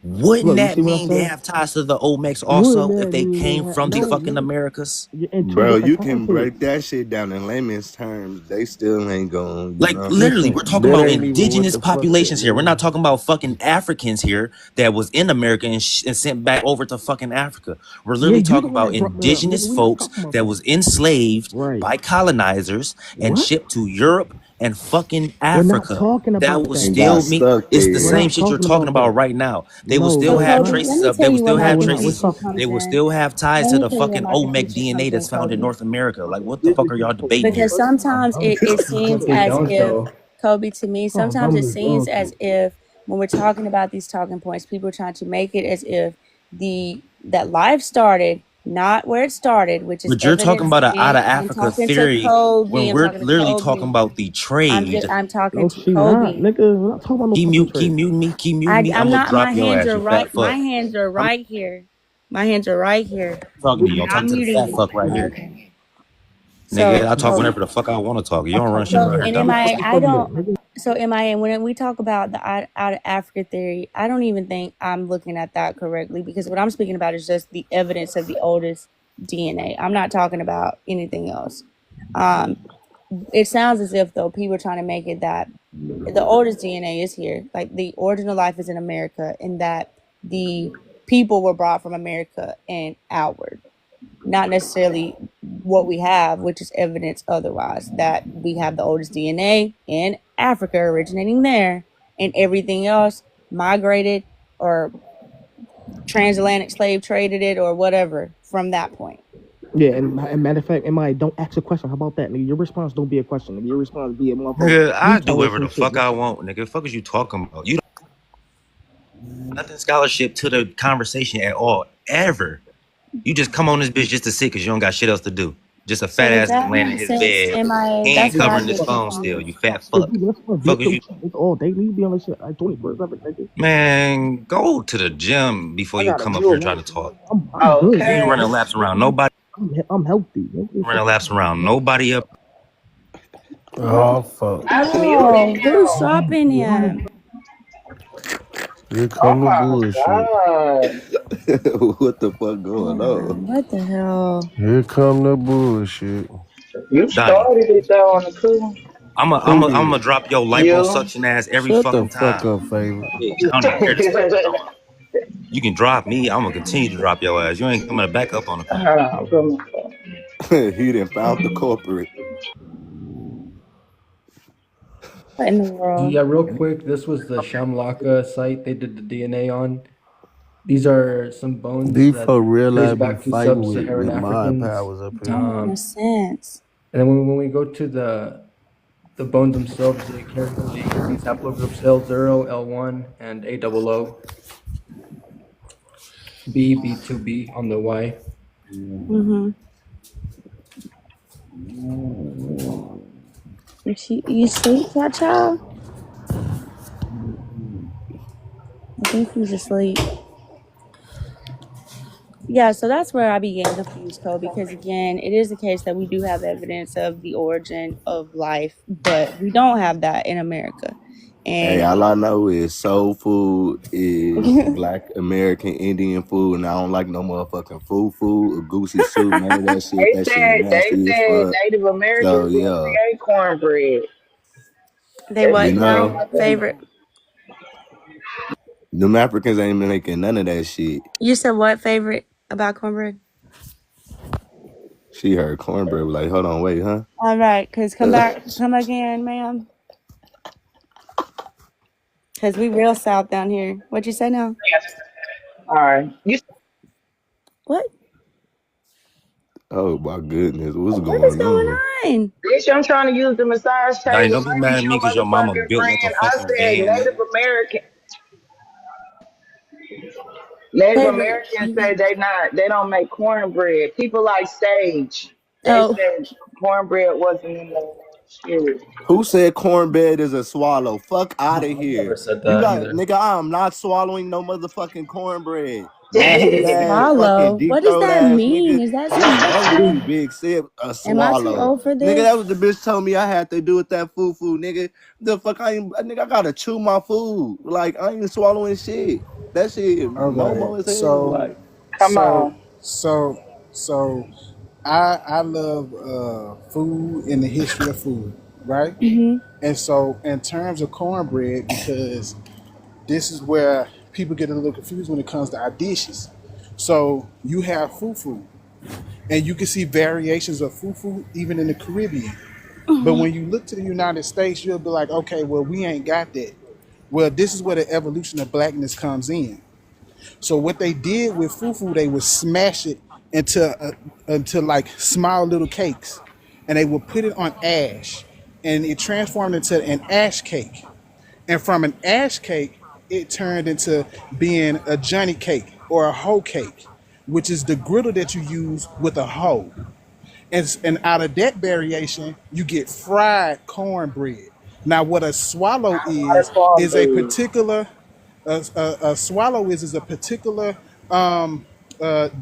Wouldn't Look, you that see what I mean they said? have ties to the Olmecs Wouldn't also if that they mean came they had from the no, fucking nigga? Americas? You're in two Bro, different you time can periods. break that shit down in layman's terms. They still ain't going, you Like know. literally, we're Listen, talking That about ain't even what indigenous the fuck that populations here. We're not means. talking about fucking Africans here that was in America and sent back over to fucking Africa. We're yeah, literally you the talking one about that brought that up, nigga. indigenous We not folks talking about that that. was enslaved Right. by colonizers and What? shipped to Europe and fucking We're not Africa. talking That about was that. And got still me. stuck It's the We're there. same not shit you're talking talking about about that. right now. They will No, still So we're have Kobe, not. let traces me of. tell They will you where still my No, have we're not. We're traces. confusion talking. comes They will in. still have ties Let to me the tell you where fucking my Olmec confusion DNA comes in, that's found in Kobe. North America. Like, what the fuck are y'all debating Because here? sometimes it seems What they as don't if, though. Kobe, to me, Oh, sometimes it dumb as seems donkey. as if when we're talking about these talking points, people are trying to make it as if that life started not where it started, which is But you're talking evidence about an out in. of I'm Africa talking to theory Kobe. when I'm we're talking to literally talking Kobe. about the trade. I'm talking No, to she not, Kobe. nigga. We're not talking about no fucking Keep trade. muting me, keep muting me. I'm I'm gonna not. My drop your hands ass, are you fat right. My fuck. hands are I'm right here. My hands are right here. talking to you. I'm I'm not talking to the muting fat you. fuck right here. Okay. Nigga, So, I talk whenever the fuck I want to talk. You I don't run talk shit when around so here, the in dumbass. MIA, fucking I president, don't. nigga. So MIA, when we talk about the out of Africa theory, I don't even think I'm looking at that correctly because what I'm speaking about is just the evidence of the oldest DNA. I'm not talking about anything else. Um, it sounds as if though people are trying to make it that the oldest DNA is here, like the original life is in America, and that the people were brought from America and outward, not necessarily what we have, which is evidence otherwise, that we have the oldest DNA in Africa originating there, and everything else migrated or transatlantic slave traded it or whatever from that point. Yeah, and matter of fact, don't ask a question. How about that, nigga? Your response don't be a question, nigga. Your response be a motherfucker. Nigga, You I do tell us whatever some the shit, fuck I nigga. want, nigga. The fuck is you talking about? You don't nothing scholarship to the conversation at all, ever. You just come on this bitch just to sit because you don't got shit else to do. Just a So fat does ass that laying in make his sense? bed. MIA, He ain't that's where I covering his get phone still, you confused. fat Cause fuck. we let's be Fuck on is your you? shit, nigga, all day. We be on this shit like 24/7, nigga. Man, go to the gym before I you got a come up here new trying one. to talk. I'm good, You ain't Okay. nigga. running laps around nobody. I'm healthy, nigga. Running laps around nobody up. Oh fuck. I muted Oh, who's him. dropping him? Here Oh come the my bullshit. god. What the fuck going Hold on? on, what the hell? Here come the bullshit. You Donnie, started it though on the cool. I'm Who a did? drop your You. liposuction ass every Shut the fucking fuck time. up, favorite. Bitch, I don't even care. This is what you talking about. You can drop me. I'm gonna continue to drop your ass. You ain't coming back up on the come. He done found the culprit. What in the world? Yeah, real quick, this was the Shamlaka site they did the DNA on. These are some bones These that for real trace life been back to fighting sub-Saharan with my Africans. powers up here. Don't make no sense. And then when we go to the bones themselves, they carry these haplogroups L0, L1, and AOO, B, B2B on the Y. Mm-hmm. You sleep, Cha-Cha? I think he's asleep. Yeah, so that's where I began confused, Cole, because again, it is the case that we do have evidence of the origin of life, but we don't have that in America. Hey, And all I know is soul food is black American Indian food, and I don't like no motherfucking food or goosey soup, none of that shit. That shit They nasty as said fuck. Native So Americans didn't yeah, create cornbread. they That you what shit now? sound know, like Favorite? them Africans ain't making none of that shit. You said what favorite about cornbread? She heard cornbread, was like, hold on, wait, huh? All right, because come again, ma'am. Because we real south down here. What'd you say now? all right. What? Oh my goodness, what's What is going going on? on? Bitch, I'm trying to use the massage Donnie, table don't be like mad it's at your me because your mama motherfucking built like a friend. I fucking said van, nigga. Native Favorite. Americans say they don't make cornbread. People like Sage, they Oh, said cornbread wasn't in the shit. Who said cornbread is a swallow? Fuck out of I never here. said You that got either. nigga, I'm not swallowing no motherfucking cornbread. nasty ass, fucking Swallow. deep What does throat that ass mean? nigga. Is that Bitch, something fuck sexual? you, big sip, a Am I too swallow. old for Nigga, that was this? the bitch told me I had to do with that foo, nigga. The fuck nigga, I gotta chew my food. Like, I ain't swallowing shit. That shit Okay, momo as hell. so Like, Come so on. so so I love food and the history of food, right? Mm-hmm. And so in terms of cornbread, because this is where people get a little confused when it comes to our dishes. So you have fufu, and you can see variations of fufu even in the Caribbean. But when you look to the United States, you'll be like, okay, well, we ain't got that. Well, this is where the evolution of blackness comes in. So what they did with fufu, they would smash it into like small little cakes, and they would put it on ash, and it transformed into an ash cake. And from an ash cake, it turned into being a Johnny cake or a hoe cake, which is the griddle that you use with a hoe. And out of that variation, you get fried cornbread. Now, what a swallow is a Cornbread. particular a swallow is a particular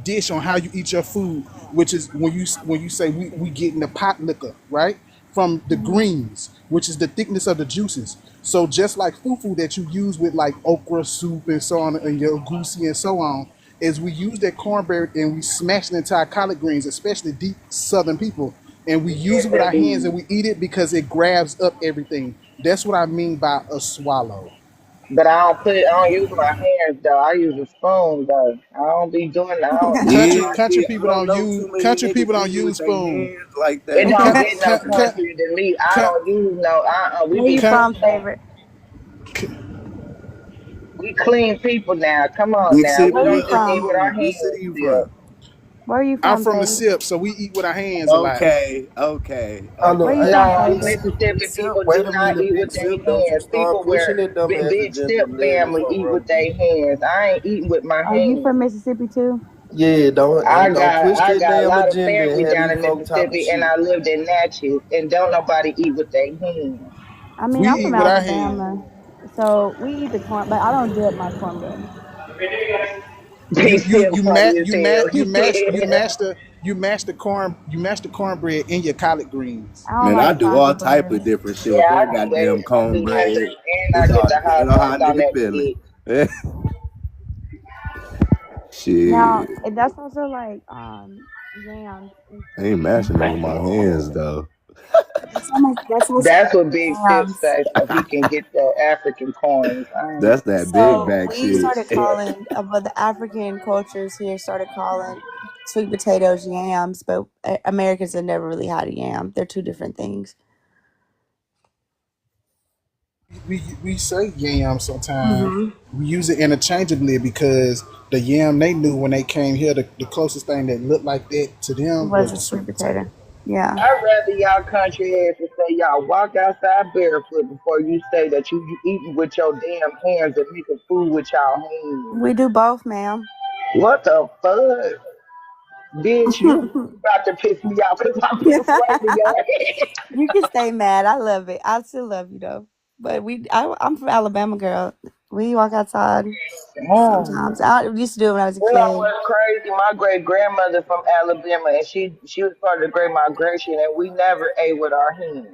dish on how you eat your food, which is when you say we getting the pot liquor right from the greens, which is the thickness of the juices. So just like fufu that you use with like okra soup and so on, and your goosey and so on, is we use that cornbread and we smash it into our collard greens, especially deep Southern people, and we use Yes, it with our hands indeed. and we eat it because it grabs up everything. That's what I mean by a swallow. But I don't use my hands though. I use a spoon though. I don't be doing. I don't use yeah, my. Country see, I people don't don't know use too many niggas who use their spoon. hands like It that. don't Ca- get no ca- ca- country to me. I ca- don't use no. We Where be you ca- from, favorite? we clean people now. Come on Big now. city, We Where you don't what, just eat from? with our what city hands you still. from? Where you I'm from, from the favorite? SIP, so we eat with our hands a lot. Okay. I Where know. you Hey, from, No, Big favorite? Sip, Big Mississippi Sip. people Wait do a not minute, eat with Big their Sip. Don't you hands. start People where pushing it, dumb ass big agenda, step man. The family fuck eat wrong with with you? their hands. I ain't eating with my Are you hands. from Mississippi too? Yeah, don't push I that got a damn lot of agenda and family have down these in folk talking Mississippi, and shit. I lived in Natchez, and don't nobody eat with their hands. I mean, We I'm eat from with our hands. Alabama, so we eat the corn, but I don't dip my cornbread. Be still funny as You mash the cornbread in your collard greens. I don't Man, I like do soggy all type of bread. different shit with Yeah, I that do that. goddamn I do that cornbread. too, and I It's get all the hot depending on how dogs a on nigga that feeling. shit. Now, Shit. that's also like yams and I ain't stuff. mashing them with my hands though. That's also That's what like Big Sip yams. say, so he can get the African coins. That's that big So back we shit. started calling, but the African cultures here started calling sweet potatoes yams, but Americans have never really had a yam. They're two different things. We say yam sometimes. Mm-hmm. We use it interchangeably because the yam they knew when they came here, the closest thing that looked like that to them Was was a the sweet sweet potato. potato. Yeah. I'd rather y'all country ass to say y'all walk outside barefoot before you say that you eating with your damn hands and making food with y'all hands. We do both, ma'am. What the fuck? Bitch, you about to piss me off because I'm persuading your ass. You can stay mad. I love it. I still love you though. But I'm from Alabama, girl. We walk outside Oh. sometimes. I used to do it when I was a You know kid. what's crazy? My great grandmother from Alabama, and she was part of the Great Migration, and we never ate with our hands.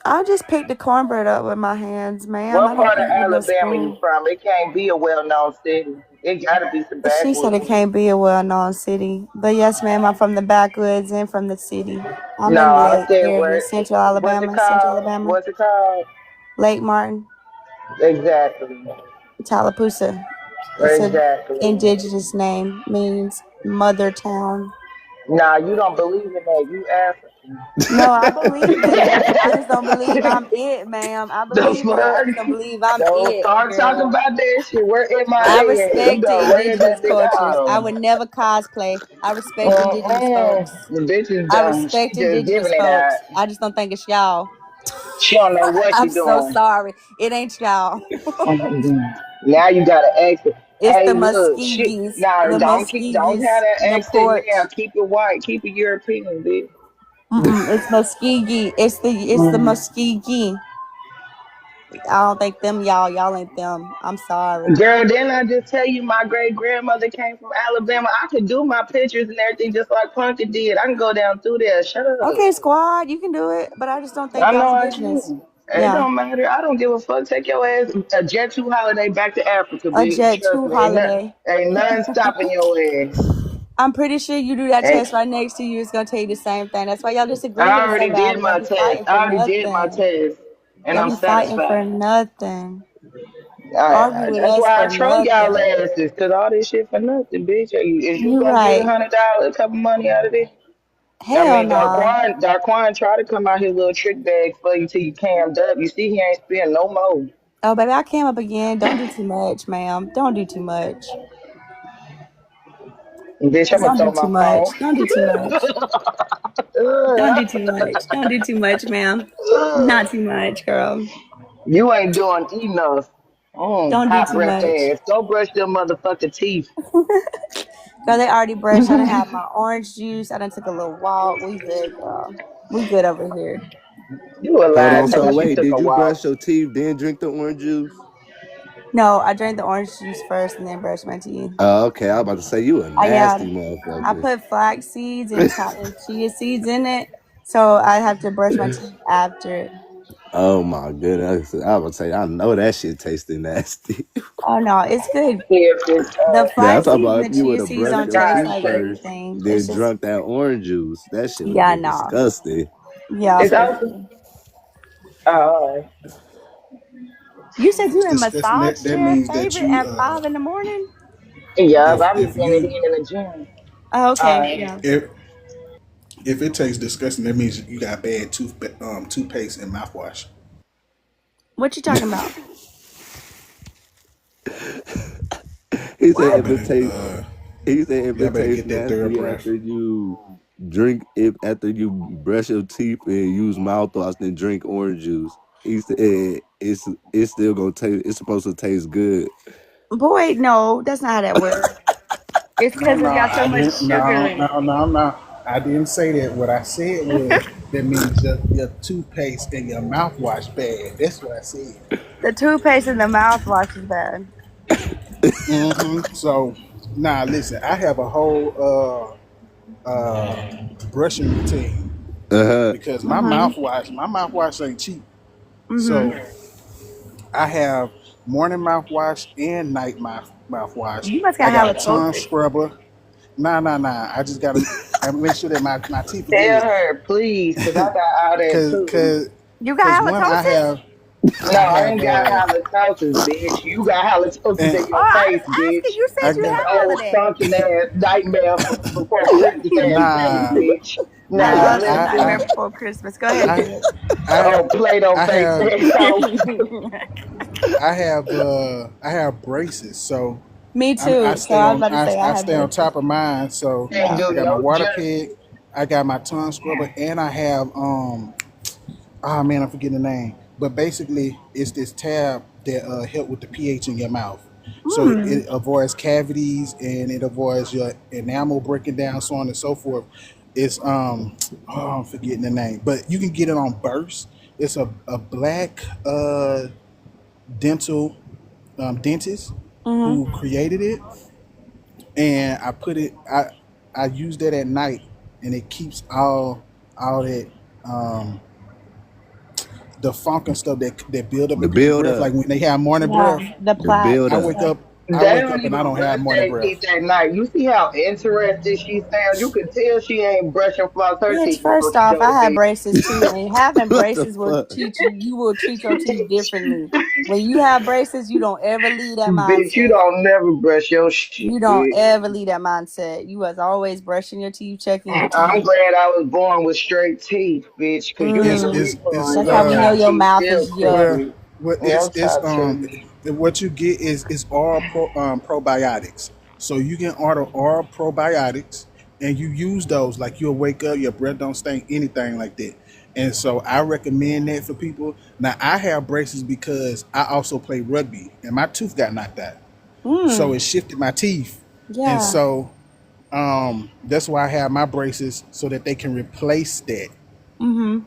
I just picked the cornbread up with my hands, ma'am. I What don't part of eat with no Alabama you spoon. from? It can't be a well-known city. It got to be some She said it backwoods. can't be a well-known city. But yes, ma'am, I'm from the backwoods and from the city. I'm No, in I Lake said area, where? Central What's it Alabama, Central called? Alabama, What's it called? Lake Martin, Exactly. Tallapoosa. It's a Exactly. indigenous name, means mother town. Nah, you don't believe in that. You African. No, I believe in it. I just don't believe I'm it, ma'am. I The believe in it. I just don't fuck? believe I'm Don't it, start talking girl. about that shit. Where I MIA at? I'm respect the gonna ran indigenous that nigga cultures. I out. would never cosplay. I respect indigenous folks. The bitch is I dumb. She respect just indigenous giving it out. folks. I just don't think it's y'all. She don't know what I'm she so doing. sorry. It ain't y'all. Now you gotta ask it. It's the Hey, look, shit. Muschegees. Nah, The don't have Muskegees. that The accent now. porch. Keep it white. Keep it European, bitch. It's Muskegee. It's the Muskegee. I don't think them y'all ain't them. I'm sorry. Girl, didn't I just tell you my great grandmother came from Alabama? I could do my pictures and everything just like Punky did. I can go down through there. Shut up. Okay, squad, you can do it, but I just don't think I y'all know I indigenous. can. It Yeah, don't matter. I don't give a fuck. Take your ass a Jet 2 holiday back to Africa, a bitch. Jet Trust 2 me. holiday. Ain't nothing stopping your ass. I'm pretty sure you do that Ain't, test right next to you. It's gonna tell you the same thing. That's why y'all disagree I with so already bad. did Y'all my be test. fighting for I already did my nothing. test. And Y'all I'm be fighting for satisfied. nothing. Argue with That's us why I for troll y'all nothing. asses, cause all this shit for nothing, bitch. Is you You gonna get right. $100, a couple money out of it? I Hell mean, no. Darquan tried to come out his little trick bag for you till you cammed up. You see, he ain't spend no more. Oh, baby, I came up again. Don't do too much, ma'am. Don't do too much. Bitch, I'm gonna Don't throw do too my phone. much. Don't do too much. Don't do too much. Don't do too much, ma'am. Not too much, girl. You ain't doing enough. Don't do Hot too breath much. ass. Go brush them motherfucking teeth. Girl, they already brushed. I done had my orange juice. I done took a little walk. We good, girl. We good over here. You a Hold lie. on. Talking So about you wait, took a did you walk. brush your teeth then drink the orange juice? No, I drank the orange juice first and then brushed my teeth. Oh, okay. I was about to say you a Yeah, nasty I motherfucker. put flax seeds and chia seeds in it, so I have to brush my teeth after. Oh my goodness. I was about to say I know that shit tasted nasty. Oh no, it's good. Here, bitch. The Now I'm flax talking seeds about and if the you would chia have seeds brushed don't your taste God, teeth like shit. first, anything. It's then just drunk that orange juice, that shit would have yeah, been no, disgusting. yeah, It's for also. sure. Oh, You said you in Disgusting. massage That chair, means that favorite, you at 5 in the morning. yeah, if I be if getting it you in the gym. Oh, okay, Alright. yeah. if it tastes disgusting, that means you got bad toothpaste and mouthwash. What you talking about? He said Y'all What? if it better tastes he said if y'all it better tastes get that third nasty breath. after you drink it after you brush your teeth and use mouthwash then drink orange juice. He said it's still gonna taste it's supposed to taste good. Boy, no, that's not how that works. It's No, because no, it's got so I much didn't. sugar No, in no, it. no, no. I didn't say that. What I said was that means your toothpaste and your mouthwash bad. That's what I said. The toothpaste in the mouthwash is bad. So, now listen. I have a whole brushing routine Uh-huh. because Mhm. my mouthwash ain't cheap. Mhm. So I have morning mouthwash and night mouthwash. You must I got got a tongue halitosis. scrubber. Nah. I just gotta make sure that my teeth are Tell good. her, please, because I got all that too. Cause You cause got one halitosis? No, I I have ain't got halitosis, bitch. You got halitosis and in Oh, your I face, was asking. bitch. You I said you This got had all of old that. stunking ass nightmare before Christmas ass face, nah bitch. I Nah, love the nah Nightmare listen. Before Christmas. Go ahead, I Felix. I Oh, Play-Doh I face have asshole. I have braces, so Me I too. So stay I was on about to say I I have stay on braces. top of mine. So Can't Yeah. I do got my no water jerk. pick, I got my tongue scrubber, and I have oh man, I'm forgetting the name. But basically, it's this tab that help with the pH in your mouth. So Hmm. it avoids cavities and it avoids your enamel breaking down, so on and so forth. It's oh, I'm forgetting the name, but you can get it on Burst. It's a black dental dentist Mhm. who created it, and I use that at night, and it keeps all that um the funk and stuff that build up The in people's build breath, up. like when they have morning Yeah, breath. the The plaques build I and up. wake stuff. up I They wake don't up and I even don't have brush morning their breath. teeth at night. You see how interested she sounds? You can tell she ain't brushing floss her Bitch, teeth before first she off, go I to had bed. braces too, and having What the braces will fuck? teach you. You will treat your teeth differently. When you have braces, you don't ever leave that Bitch, you mindset. don't never brush your You shit, don't bitch. ever leave that mindset. You was always brushing your teeth, checking your I'm teeth. glad I was born with straight teeth, bitch, because you need a Mm. It's refund. That's how Y'all we know got your teeth mouth still is yuck. well crooked. it's Y'all too. what you get is all probiotics. So you can order all probiotics and you use those, like you'll wake up, your breath don't stink, anything like that. And so I recommend that for people. Now I have braces because I also play rugby and my tooth got knocked out. So Mm. it shifted my teeth. And Yeah. so that's why I have my braces so that they can replace that. Mhm.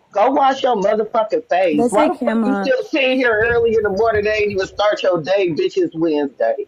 Go wash your motherfucking face. They Why say the fuck you Kama. still sitting here early in the morning? They ain't even start your day, bitch. It's Wednesday.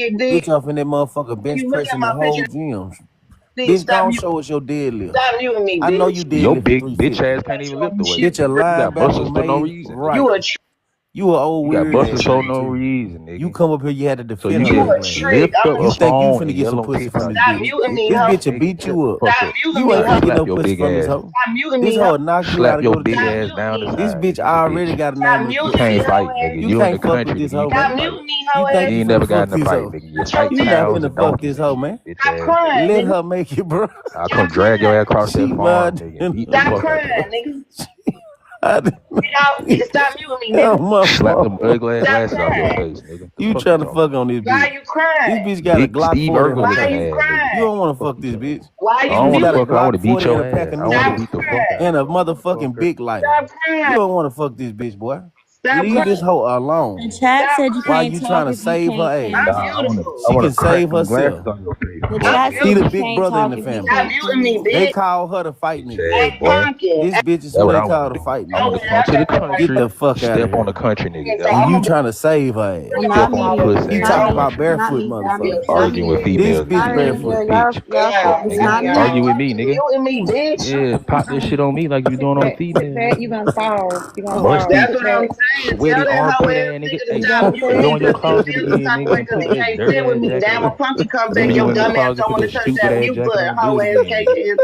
big dick. Bitch off in that motherfucker bench You look at pressing my the whole picture. gym. Bitch, Bitch, stop don't you. show us your deadlift. Stop muting me, bitch. I know you deadlift. Your big 350. bitch ass can't even lift the weight. Bitch, a You got muscles linebacker for no made reason. right. You an old You got weird muscles ass for nigga no too. reason, nigga. You come up here, you had to So defend you her. can lift up You a think you phone finna and get some yell on pussy from TikTok. this bitch? This bitch will beat you up. Stop muting You me, ain't hoe. finna get no Your pussy big from this ass. hoe. Stop muting This me, hoe hoe. will knock you Slap out and your go to big jail. ass down the This side. bitch Nigga, already got a Stop name in the muting you pussy. me, can't hoe fight, ass. nigga. You You in can't the fuck with country, this nigga. You hoe, Stop can't man. fight. muting me, You hoe think ass. You you ain't finna never got fuck in a this fight, hoe? nigga. You Shut your fight You fat not cows finna and fuck donkeys this and hoe, shit, man. bitch Stop ass nigga. crying, Let nigga. her make it, bro. I come Stop drag your crying. ass across that She farm, mad. nigga, and beat the Stop fuck out crying, you. nigga. Stop muting me, Oh, nigga. my Slap them mama. ugly ass Stop glasses off your crying. face, nigga. The You fuck you trying to talking fuck about? on this Why bitch. you This crying? bitch got a Big Glock Steve 40 in Urkel her Why looking pack. you ass, nigga. You crying? don't want to Fuck fuck you this talking bitch. about? Why I you This don't bitch want to got a muting fuck her. I me? want Glock to beat 40 in your her pack ass. of I want to Stop noodles beat the fuck crying. out and of a you, motherfucking motherfucker. big lighter. Stop You crying. don't want to fuck this bitch, boy. Stop Leave this crying. hoe The alone. chat Stop said you While crying. can't you talk trying to if you save her can't ass. I'm finish. Nah, beautiful. She can crack save them glasses herself. on your face, The I'm boy. chat She said the you beautiful. big can't brother in talk the if you family. Stop can't muting me, finish. They bitch. call her the fight Bitch nigga. ass I'm boy. punking. This bitch is That's who what they I want call to the do. fight I nigga. want Oh, to yeah, come I to the got that right. Get country, the fuck out of step on the here. country nigga. So That's And what I'm you gonna I'm be trying doing. to save her ass. Not Step on the me. pussy He It's ass not talking me. about nigga. It's not barefoot me. motherfuckers. It's not Arguing with me. This females It's because bitch you not got a me. barefoot. foot, yeah, bitch. yeah, Fuck It's nigga. not yeah. me. Argue with me, Stop nigga. muting me, bitch. Yeah, pop this shit on me like you doing on the Sit females, back. nigga. You're gonna fall. You're gonna fall. Musty. That's Sit what I'm back. sweaty armpit ass nigga. Hey, go in your closet again, nigga, and put that dirty ass jacket on. Then when you in the closet, put that stupid ass jacket on and do it again.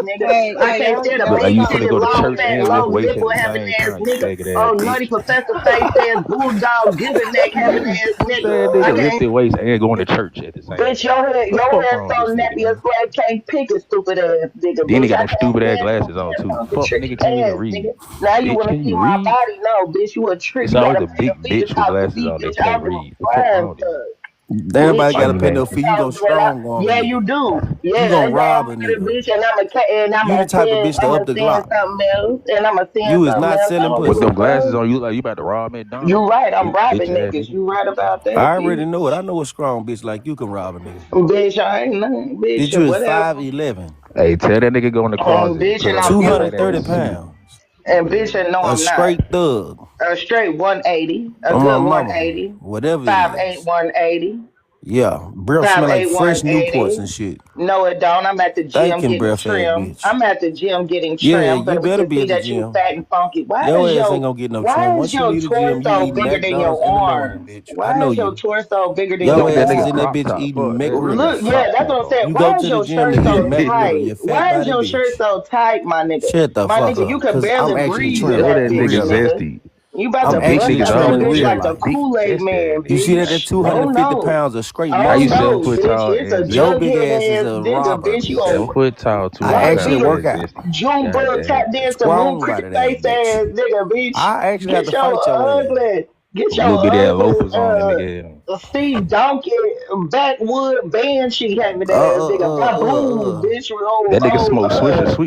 Look like you finna go to church and lift weights at the same time, you faggot ass bitch. Professor face ass bulldog giving neck having ass nigga. That nigga lifting weights and going to church at the same time. Bitch, your hair so nappy as flag can't pick a stupid ass nigga. Then he got them stupid ass glasses on too. Fuck nigga, can't even read. Now you Bitch, wanna can see you my read? body? No, bitch, you a trick. It's always a big bitch with glasses on that can't read. The fuck wrong with you? Everybody got a pedophilia. You go strong on yeah, you do. Yeah, you gonna rob a nigga. Bitch, and I'm You the type of bitch to up the Glock. You is not selling pussy. With them glasses on, you like you about to rob McDonald's. You right, I'm robbing niggas. You right about that. I already know it. I know a strong bitch like you can rob a nigga. Bitch, I ain't nothing. Bitch, Bitch, you is 5'11". Hey, tell that nigga go in the closet. Bitch, and 230 pounds. And bitch, and no, I'm not. A straight thug. A straight 180. A good 180. Whatever. 5'8", 180. Yeah, breath smell like fresh Newports and shit. No, it don't. I'm at the gym getting trimmed. I'm at the gym getting trimmed. Yeah, you better be at the gym. You fat and funky. Why your is ass ain't gonna get no trim. Why Once is your torso bigger than your arms? Why is your torso bigger than your arms? Your ass is in that bitch eating McRibs. Look, yeah, that's what I'm saying. Why is your shirt so tight? Why is your shirt so tight, my nigga? Shut the fuck up. My nigga, you can barely breathe. That nigga zesty. You about to bust that bitch like the Kool-Aid man, bitch. You see that 250 pounds of straight How you 7 foot tall? Your big ass is a robber. 7 foot tall, 2 I actually work out. Junebug tap dance to move cricket face ass nigga, bitch. I actually have to fight your ass. Get your little bit of loafers on that nigga. Steve Donkey backwood band she had me that nigga. Baboon, bitch. That nigga smoke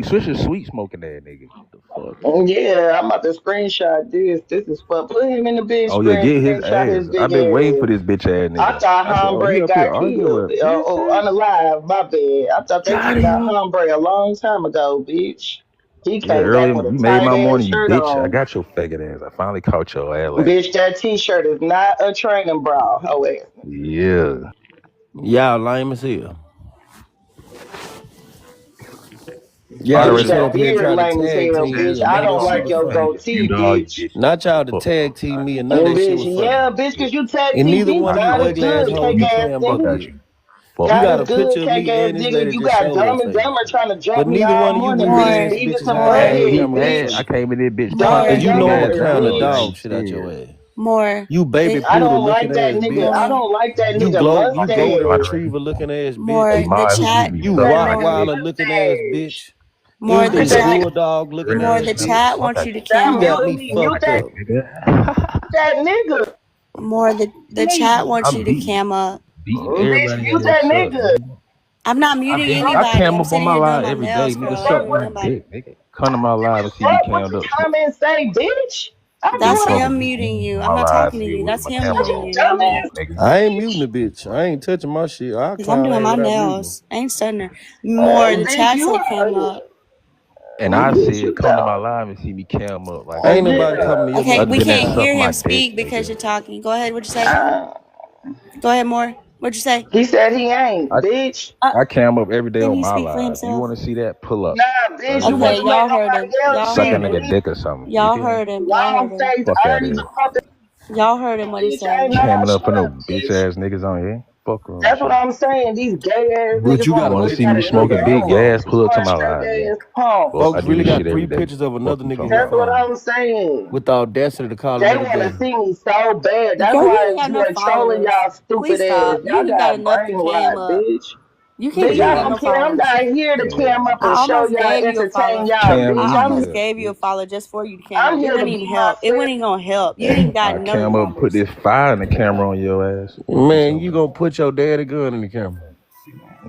Swisher sweet smoking that nigga. What the fuck? Yeah, I'm about to screenshot this. This is fun. Put him in the bitch. Oh yeah, get his ass. I've been waiting for this bitch ass nigga. I thought Hombre got killed. Unalive, my bad. I thought they got Hombre a long time ago, bitch. He came back with a made my morning, you bitch. On. I got your faggot ass. I finally caught your ass. Bitch, that t-shirt is not a training bra. Oh, wait. Yeah. Y'all lame as hell. Yeah, that beard lame as hell, bitch. I don't like your goatee, bitch. Not y'all to tag team me and none of that shit was funny. Yeah, bitch, because you tag team me. And neither one of you ugly assholes you playing about you. You got a picture of me and this lady you just got Dumb and Dumber trying to jump me all morning. But even some money. I came in this bitch. Cause you know what kind of dog shit out your ass. More. You baby I don't like that nigga. I don't like that nigga. You golden retriever looking ass bitch. More the chat. You Rottweiler looking ass bitch. More the chat. Bulldog looking More ass the bitch. chat wants you to cam You got me fucked up. That nigga. More the chat wants you to cam up. Bitch, you that nigga. I'm not muting anybody. I cam up on my live every day. Nigga, suck my dick, nigga. Come to my live and see me cammed up. Come and say, bitch. That's him muting you. I'm not talking to you. That's him muting you. I ain't muting the bitch. I ain't touching my shit. Because I'm doing my nails. I ain't studying her. More the chat said cam up. And I said, come to my live and see me cam up. Like, ain't nobody coming to your Okay, we can't hear him speak because you're talking. Go ahead. What'd you say? Go ahead, More. What'd you say? He said he ain't, bitch. I cam up every day on my live. If you want to see that, pull up. Nah, bitch. Okay, y'all heard him. Suck a nigga dick or something. Y'all heard him. Y'all heard him what he said. Camming up for no bitch ass niggas on here. Fuck them. That's what I'm saying. These gay ass niggas. You want to see me smoking big gas? Pull up to my live. Folks really got 3 pictures of another nigga. That's what I'm saying. With the audacity to call they want to see me so bad. That's why you are trolling y'all stupid ass. Y'all got brain rot, bitch. You can't bitch, I don't care. I'm not here to cam up and show y'all, entertain y'all. I almost gave you a follow just for you to cam up. It wouldn't even help. It wouldn't even gonna help. You ain't got no. Cam up, put this fire in the camera on your ass. Man, you gonna put your daddy gun in the camera.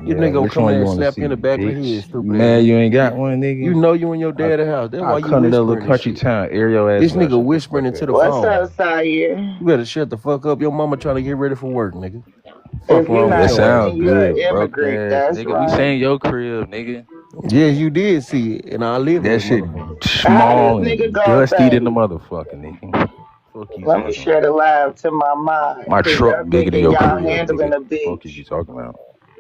You nigga gonna come and slap you in the back of the head, stupid. Man, you ain't got one, nigga. You know you in your daddy house. That's why you come to that little country town, air your ass. This nigga whispering into the phone. What's up, Sire? You better shut the fuck up. Your mama trying to get ready for work, nigga. Fuck wrong. That sounds good, bro. Nigga, right. We saying your crib, nigga. Yes, you did see it, and I live that shit small and dusty than the motherfucker, nigga. Let me share the live to my mind. My truck bigger than your crib. Handling a bitch. What you talking about?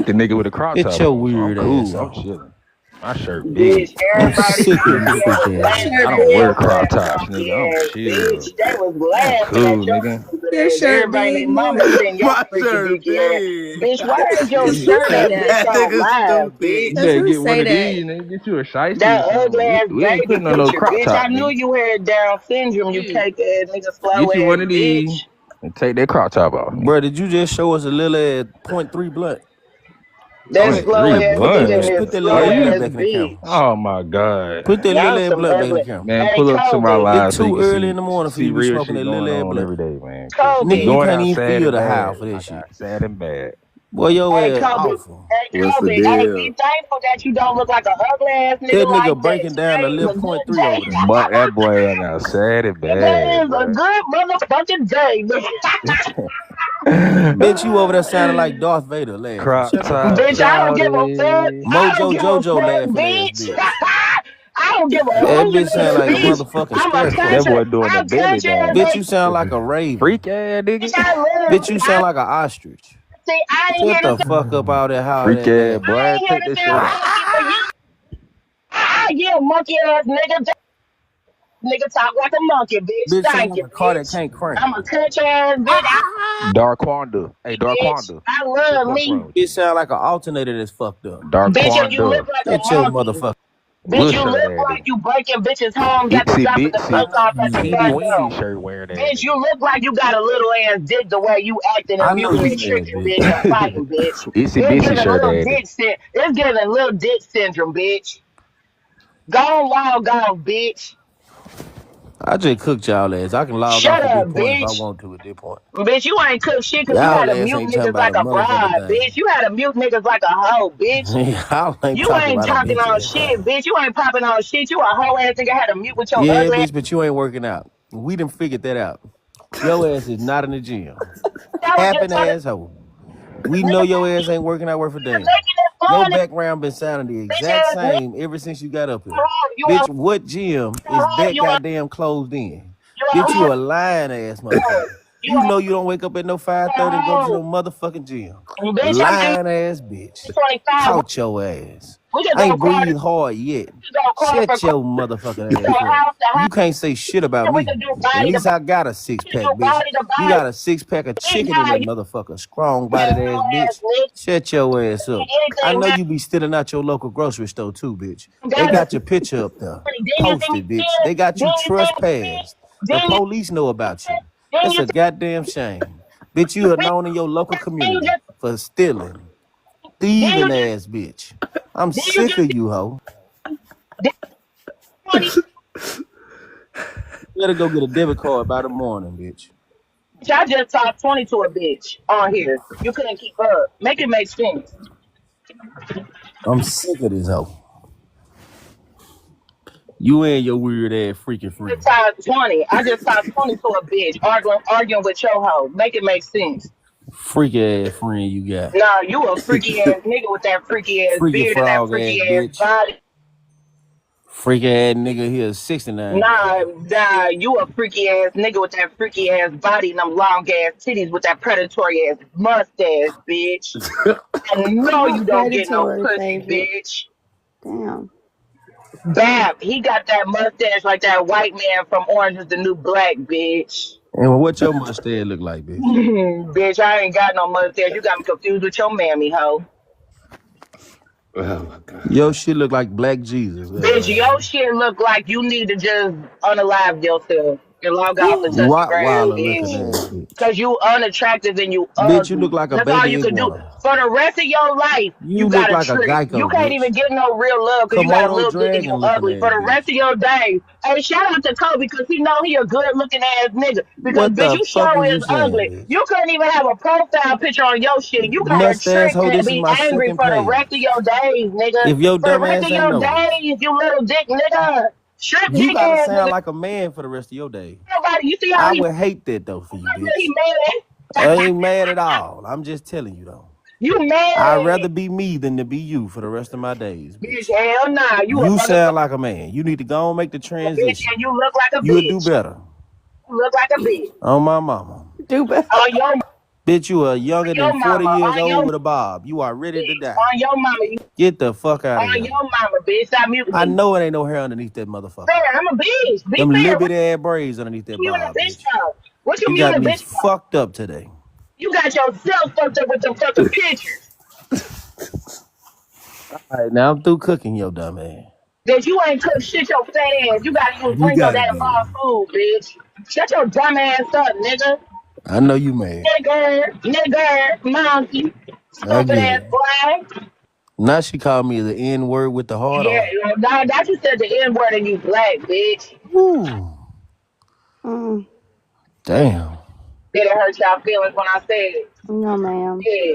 ain't the nigga with a crop top. Get your on, so weird I'm cool. ass I'm on. chilling. My shirt Bitch, big. I'm everybody sick of you, funky bitch ass ass. laughing I Shirt don't at big. wear your crop ass tops, funky nigga. I'm ass chill. bitch. They was I'm laughing cool, at your nigga. stupid Your ass. shirt Everybody and big, their mama Moore. saying your My freaky shirt deaky ass. big. Bitch, why is your Who shirt say a that? bitch That on nigga live, stupid. You bitch? Cause better who get one say of that? these, nigga. Get you a shiesty That or ugly something. ass We ain't baby putting on no picture, crop bitch. I top, knew nigga. you had Down syndrome, you cake ass nigga, slow Get you ass one of these bitch. and take that crop top off, nigga. Bro, did you just show us a little at 0.3 blunt? Go That ahead. slow 0.3 ass Put that nigga, blunt. that put that Are little slow ass you? blunt ass back in the camera. bitch. Oh my god. Put that little Y'all ass some blunt back in the ugly. camera. Man, Hey, pull up to my Kobe. live It's so you too can early in the morning for you see to be real smoking shit that going little ass on blunt. every day, man. Cause Nigga, we Kobe. you going can't out even sad feel and the high bad. for that I shit. got sad and bad. Boy, your Hey, ass Kobe. awful. Hey, What's the Kobe. Hey, be deal? thankful that you don't look like a ugly ass nigga That nigga like that. breaking down a Today is little a good point three day. over there. But that boy got sad and Today bad, is a boy. good motherfucking day, Bitch, you over there sounding like Darth Vader laughing. Crop Shut up. top bitch. I don't give a fuck. shouty. I don't Mojo give a Jojo fuck, laughing ass bitch. bitch. I don't give a That hoot, bitch sound like a bitch. motherfucking I'm a scarecrow. That country. boy doing a I'm belly country ass dance. Bitch, nigga. you sound like a raven. Freak ass Bitch, nigga. I Bitch, literally, you sound like an ostrich. I ain't Shut here to the fuck up all that holler Freak that ass laughing. boy. I ain't here Take to that shit sound off. funky for you. Yeah, monkey ass nigga. Nigga talk like a monkey, bitch. Bitch sound Thank like you, a car that bitch. can't crank. I'm a country ass bitch. Darquanda. Hey, Bitch. Darquanda. I What the love fuck me. wrong with Bitch you? sound like an alternator that's fucked up. Bitch, and you look Darquanda. like Shut a your monkey. motherfucker. Bitch, Little you shirt look ass like nigga. you breaking bitches' homes at the Itsy dropping the bitsy. bus off at the Teeny front weeny door. shirt wearing ass Bitch, nigga. you look like you got a little ass dick the way you acting I and know muting you and mad, tricking, bitch, and bitch. fighting, bitch. Itsy It's bitsy giving shirt little ass nigga. dick it's giving little dick syndrome, bitch. Go on, log off, bitch. I just cooked y'all ass. I can log Shut off at this up, point if I bitch. want to at this point. Bitch, you ain't cook shit because you had Y'all to ass mute ain't talking niggas about like a a motherfucking bride, bitch. thing. You had to mute niggas like a hoe, bitch. Y'all ain't You talking ain't about a talking bitch on ass shit, thing. bitch. You ain't popping on shit. You a hoe ass nigga had to mute with your Yeah, ugly ass. bitch, but you ain't working out. We done figured that out. Your ass is not in the gym. That was just Capping trying to asshole. We know nigga your making ass ain't working out worth a damn. it Your fun, background been sounding the bitch exact ass nigga. same ever since you got up here. You a Bitch, what gym is hoe, that goddamn closed in? you a Bitch, hoe, you a lying ass motherfucker. you You a know you don't wake up at no 5:30 and go to no hoe. motherfucking gym. Bitch, I'm Lying ass bitch. 25. Caught your ass. We just I go ain't card. breathe hard yet. We go card for Shut card. your We motherfucking go ass up. house to house. You can't say shit about We me. can do At body to least body. I got a six We can pack, do bitch. body to You body. got a six pack of Bitch, chicken in nah, that you motherfucker. Strong bodied ass hoe ass bitch. nigga. Shut your ass up. I Anything know now. you be stealing out your local grocery store too, bitch. They Got got it. your picture up there. Then you see me Posted, bitch. skin. They got Then you you see me trespassed. The Then you police know about you. then That's you a goddamn shame. Bitch, you are known in your local then you community just for stealing. then you Thieving just ass bitch. I'm then you sick just of you, hoe. then 20. You better go get a debit card by the morning, bitch. I just talked 20 to a bitch on here. You couldn't keep up. Make it make sense. I'm sick of this hoe. You and your weird ass freaking Just friend. talked 20. I just talked 20 to a bitch arguing with your hoe. Make it make sense. Freak ass friend you got. Nah, you a freaky ass nigga with that freaky ass Freaky beard and that frog ass freaky ass bitch. body. Freak ass nigga here 69. Nah, you a freaky ass nigga with that freaky ass body and them long ass titties with that predatory ass mustache, bitch. I know Not you don't get no predatory, pussy, favorite. bitch. Damn. Bap, he got that mustache like that white man from Orange is the New Black, bitch. And what your mustache look like, bitch? Bitch, I ain't got no mustache. You got me confused with your mammy, hoe. Oh my god. Your shit look like Black Jesus. Bitch, your shit look like you need to just unalive yourself and log off the touch the grass, Rottweiler looking bitch. ass bitch. Cause you unattractive and you Bitch, you ugly. look like a That's all baby you could do. iguana. For the rest of your life, you You got look a like a trick. You Geico, can't bitch. even get no real love because you got a Komodo little dick and you dragon looking ugly. For ass the bitch. rest of your days. Hey, shout out to Kobe because he know he a good looking ass nigga. Because What bitch, the you fuck sure is you is saying, ugly. bitch? You couldn't even have a profile picture on your shit. You got a Mustache trick hoe, and this is be my angry second for the rest page. of your days, nigga. If your For the dumb rest of ass ain't your noticed. days, you little dick nigga. Strip You dick gotta ass sound nigga. like a man for the rest of your day. Nobody, you see how I he would hate that though for you, really bitch. mad? I ain't mad at all. I'm just telling you though. You I'd mad? rather be me than to be you for the rest of my days, Bitch, bitch. hell nah. You a You sound motherfucker, like a man. You need to go and make the bitch, transition. and you look like a You'll do bitch. better. You look like a bitch. On my mama. Do better. On Bitch, you are younger than your 40 mama, years on old your with a bob. You are ready to bitch, die. on your mama, you Get the fuck out of on here. your mama, bitch. Stop muting I me. know it ain't no hair underneath that motherfucker. Fair, I'm a bitch. Be Them little fair. What bitty ass braids underneath that you muting a bob, bitch bitch. for? What you You muting got a me bitch for? fucked up today. You got yourself fucked up with them fucking pictures. All right, now I'm through cooking your dumb ass. That you ain't cook shit your fat ass. You gotta use You bring your got it, damn baby. fast food, bitch. Shut your dumb ass up, nigga. I know you mad. Nigger, monkey, I stupid get ass it. boy. Now she called me the N word with the hard Yeah, R. no, that you said the N word and you black, bitch. Woo. Mm, Damn. Did it hurt y'all feelings when I said it? no, ma'am. Yeah.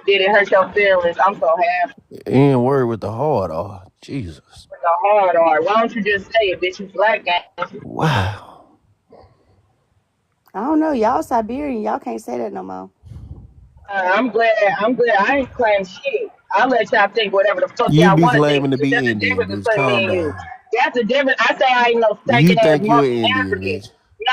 Did it hurt your feelings? I'm so happy. N word with the hard R. Jesus. With the hard R. Why don't you just say it, bitch? You black guy. Wow. I don't know. Y'all Siberian. Y'all can't say that no more. I'm glad. I ain't claim shit. I'll let y'all think whatever the fuck You y'all be want to think. claiming to It's just be a Indian, difference bitch. between me Calm and you. down. That's the difference. I say I ain't no You stinking ass think you an monkey Indian, African. bitch?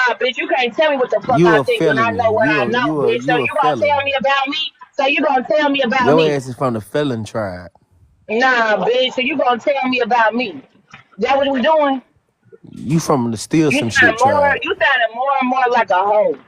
Nah, bitch, you can't tell me what the fuck You I a think when I felony. know what I know, bitch. So You a you gonna tell felon. me about me? So you gonna tell me about Your me? ass is from the felon tribe. Nah, bitch. So you gonna tell me about me? That what we doing? You from the steal You some shit tribe. sounded more and more like a hoe.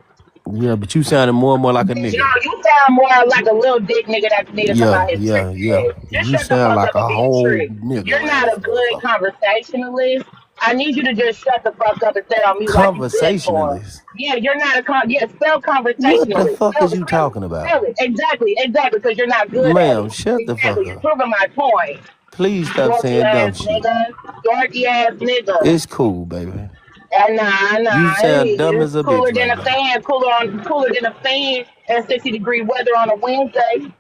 Yeah, but you sounded more and more like a Bitch, no, nigga. you sound more like a little dick nigga that need to come Yeah, out his trick yeah, yeah. ass. Just You shut the sound fuck like up and a be a whole trick. nigga You're not ass a good motherfucker. conversationalist. I need you to just shut the fuck up and stay on mute like you good for. Conversationalist. Yeah, you're not spell What the conversationalist. fuck is you Spell talking about? it. Exactly, because you're not good at Ma'am, it. shut the fuck Exactly, you're up. proving my point. Please stop Dorky saying ass dumb shit. nigga. Dorky ass nigga. It's cool, baby. Nah, You sound dumb it's as a cooler bitch than right a now. fan, cooler than a fan and 60-degree weather on a Wednesday.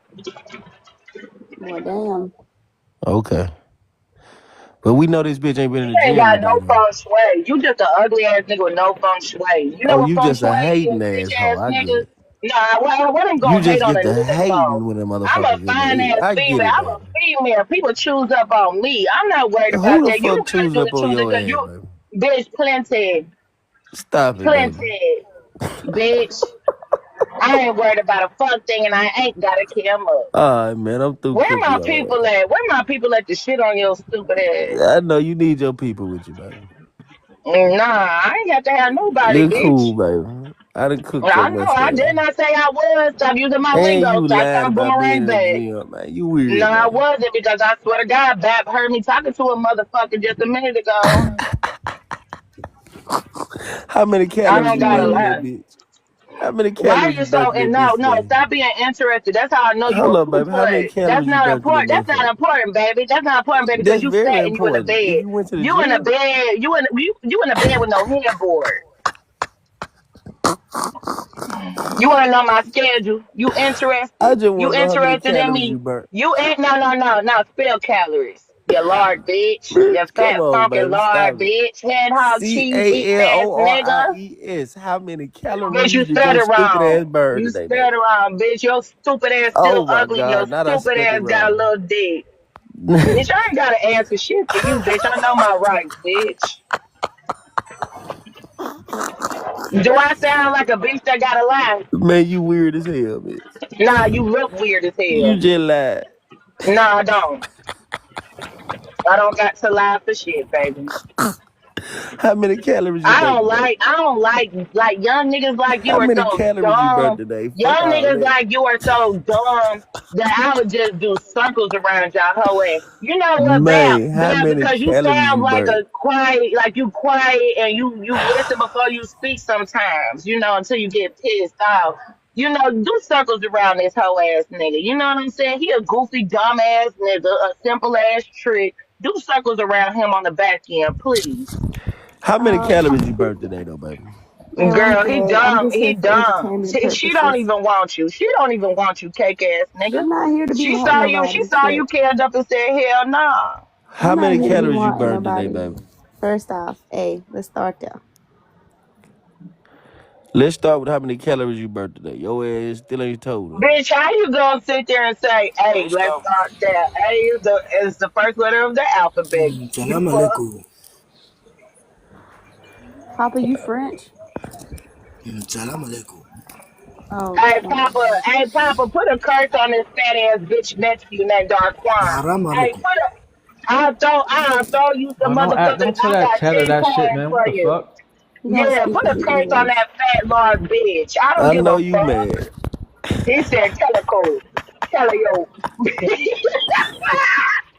Well, damn. Okay. But we know this bitch ain't been in You the ain't gym got today, no though. feng shui. You just an ugly ass nigga with no feng shui. You know Oh, what you feng just shui a is, hating bitch asshole. ass I get nigga? it. Nah, what I'm You gonna hate just on get a the nigga for? hating when a I'm a motherfucker get fine there. ass I get female. it, I'm a baby. female. People choose up on me. I'm not worried about Who the that. You fuck gotta choosing do up the on choosing your because ass, you, baby? bitch, Stop it, baby. plenty, bitch. I ain't worried about a fuck thing, and I ain't got to care much. All right, man. I'm through Where cooking my your people at? Where my people at to shit on your stupid ass? ass. I know you need your people with you, baby. Nah, I ain't got to have nobody, It's bitch. cool, baby. I done cooked your I know. mess I for did you. not say I was. Stop using my And lingo. you Stop lied trying to about being boomerang in the back. gym, man. You No, weird, I man. wasn't because I swear to God, Bap heard me talking to a motherfucker just a minute ago. How many I calories don't you gotta burnt today, lie. bitch? How many Why are calories you you burnt so today, and bitch, no, today? stop being interested. That's how I know you Hold a up, poo baby. How many put. That's calories you not burnt today, important. That's not motherfucker? important, baby. That's not important, baby, because That's you very fat and you in the important. If bed. you went to the You in the gym, bed. You in the bed with no headboard. You want to know my schedule? You I interested? just You want to know how many interested in calories me? you burnt. You ain't no. Spell calories. You lard bitch. You Bitch, come fat on, funky baby. lard Stop it. bitch. Head hog cheese eating ass nigga. CALORIES. How many Bitch, you calories did your spelled it stupid ass wrong. burn You today, spelled baby? it wrong, bitch. Your stupid ass still Oh my ugly. And your God, not I stupid spelled it ass got a wrong. little dick. Bitch, I ain't gotta answer shit for you, bitch. I know my rights, bitch. Do I sound like a bitch that gotta lie? Man, you weird as hell, bitch. Nah, you look weird as You hell. just lied. Nah, I don't. I don't got to lie for shit, baby. How many calories you I burnt don't today? like young niggas like you How are many so calories you burnt dumb. today? Fuck Young all niggas that. like you are so dumb that I would just do circles around y'all whole ass. You know what, Bab? Man, how Bab, many because you calories sound you like burnt? a quiet, like you quiet and you listen before you speak sometimes, until you get pissed off. Do circles around this whole ass nigga. You know what I'm saying? He a goofy, dumb ass nigga, a simple ass trick. Do circles around him on the back end, please. How many calories you burnt today, though, baby? I'm Girl, he good. I'm dumb. just He here for dumb. entertainment She don't purposes. even want you. She don't even want you, cake ass nigga. I'm not here to be She wanting saw you. nobody. She saw Shit. you canned up and said, hell nah. I'm How not many here to be calories you wanting burnt today, nobody. baby? First off, hey, let's start there. Let's start with how many calories you burnt today. Your ass still ain't told us. Bitch, how you gonna sit there and say, hey, let's start there? A is the first letter of the alphabet. You Salam fuck. alaikum. Papa, you French? Salam alaikum. Oh, Hey Papa, put a curse on this fat ass bitch next to you named Darquan. Haram Hey, alaikum. I'll throw you some Oh, motherfuckers. don't say I that got cheddar 10 that shit, coins man. What for the you. fuck? you gotta Yeah, speak put a in curse on English. that fat large bitch. I don't I give know a you fuck. mad. He said, tell her cool. Tell her yo.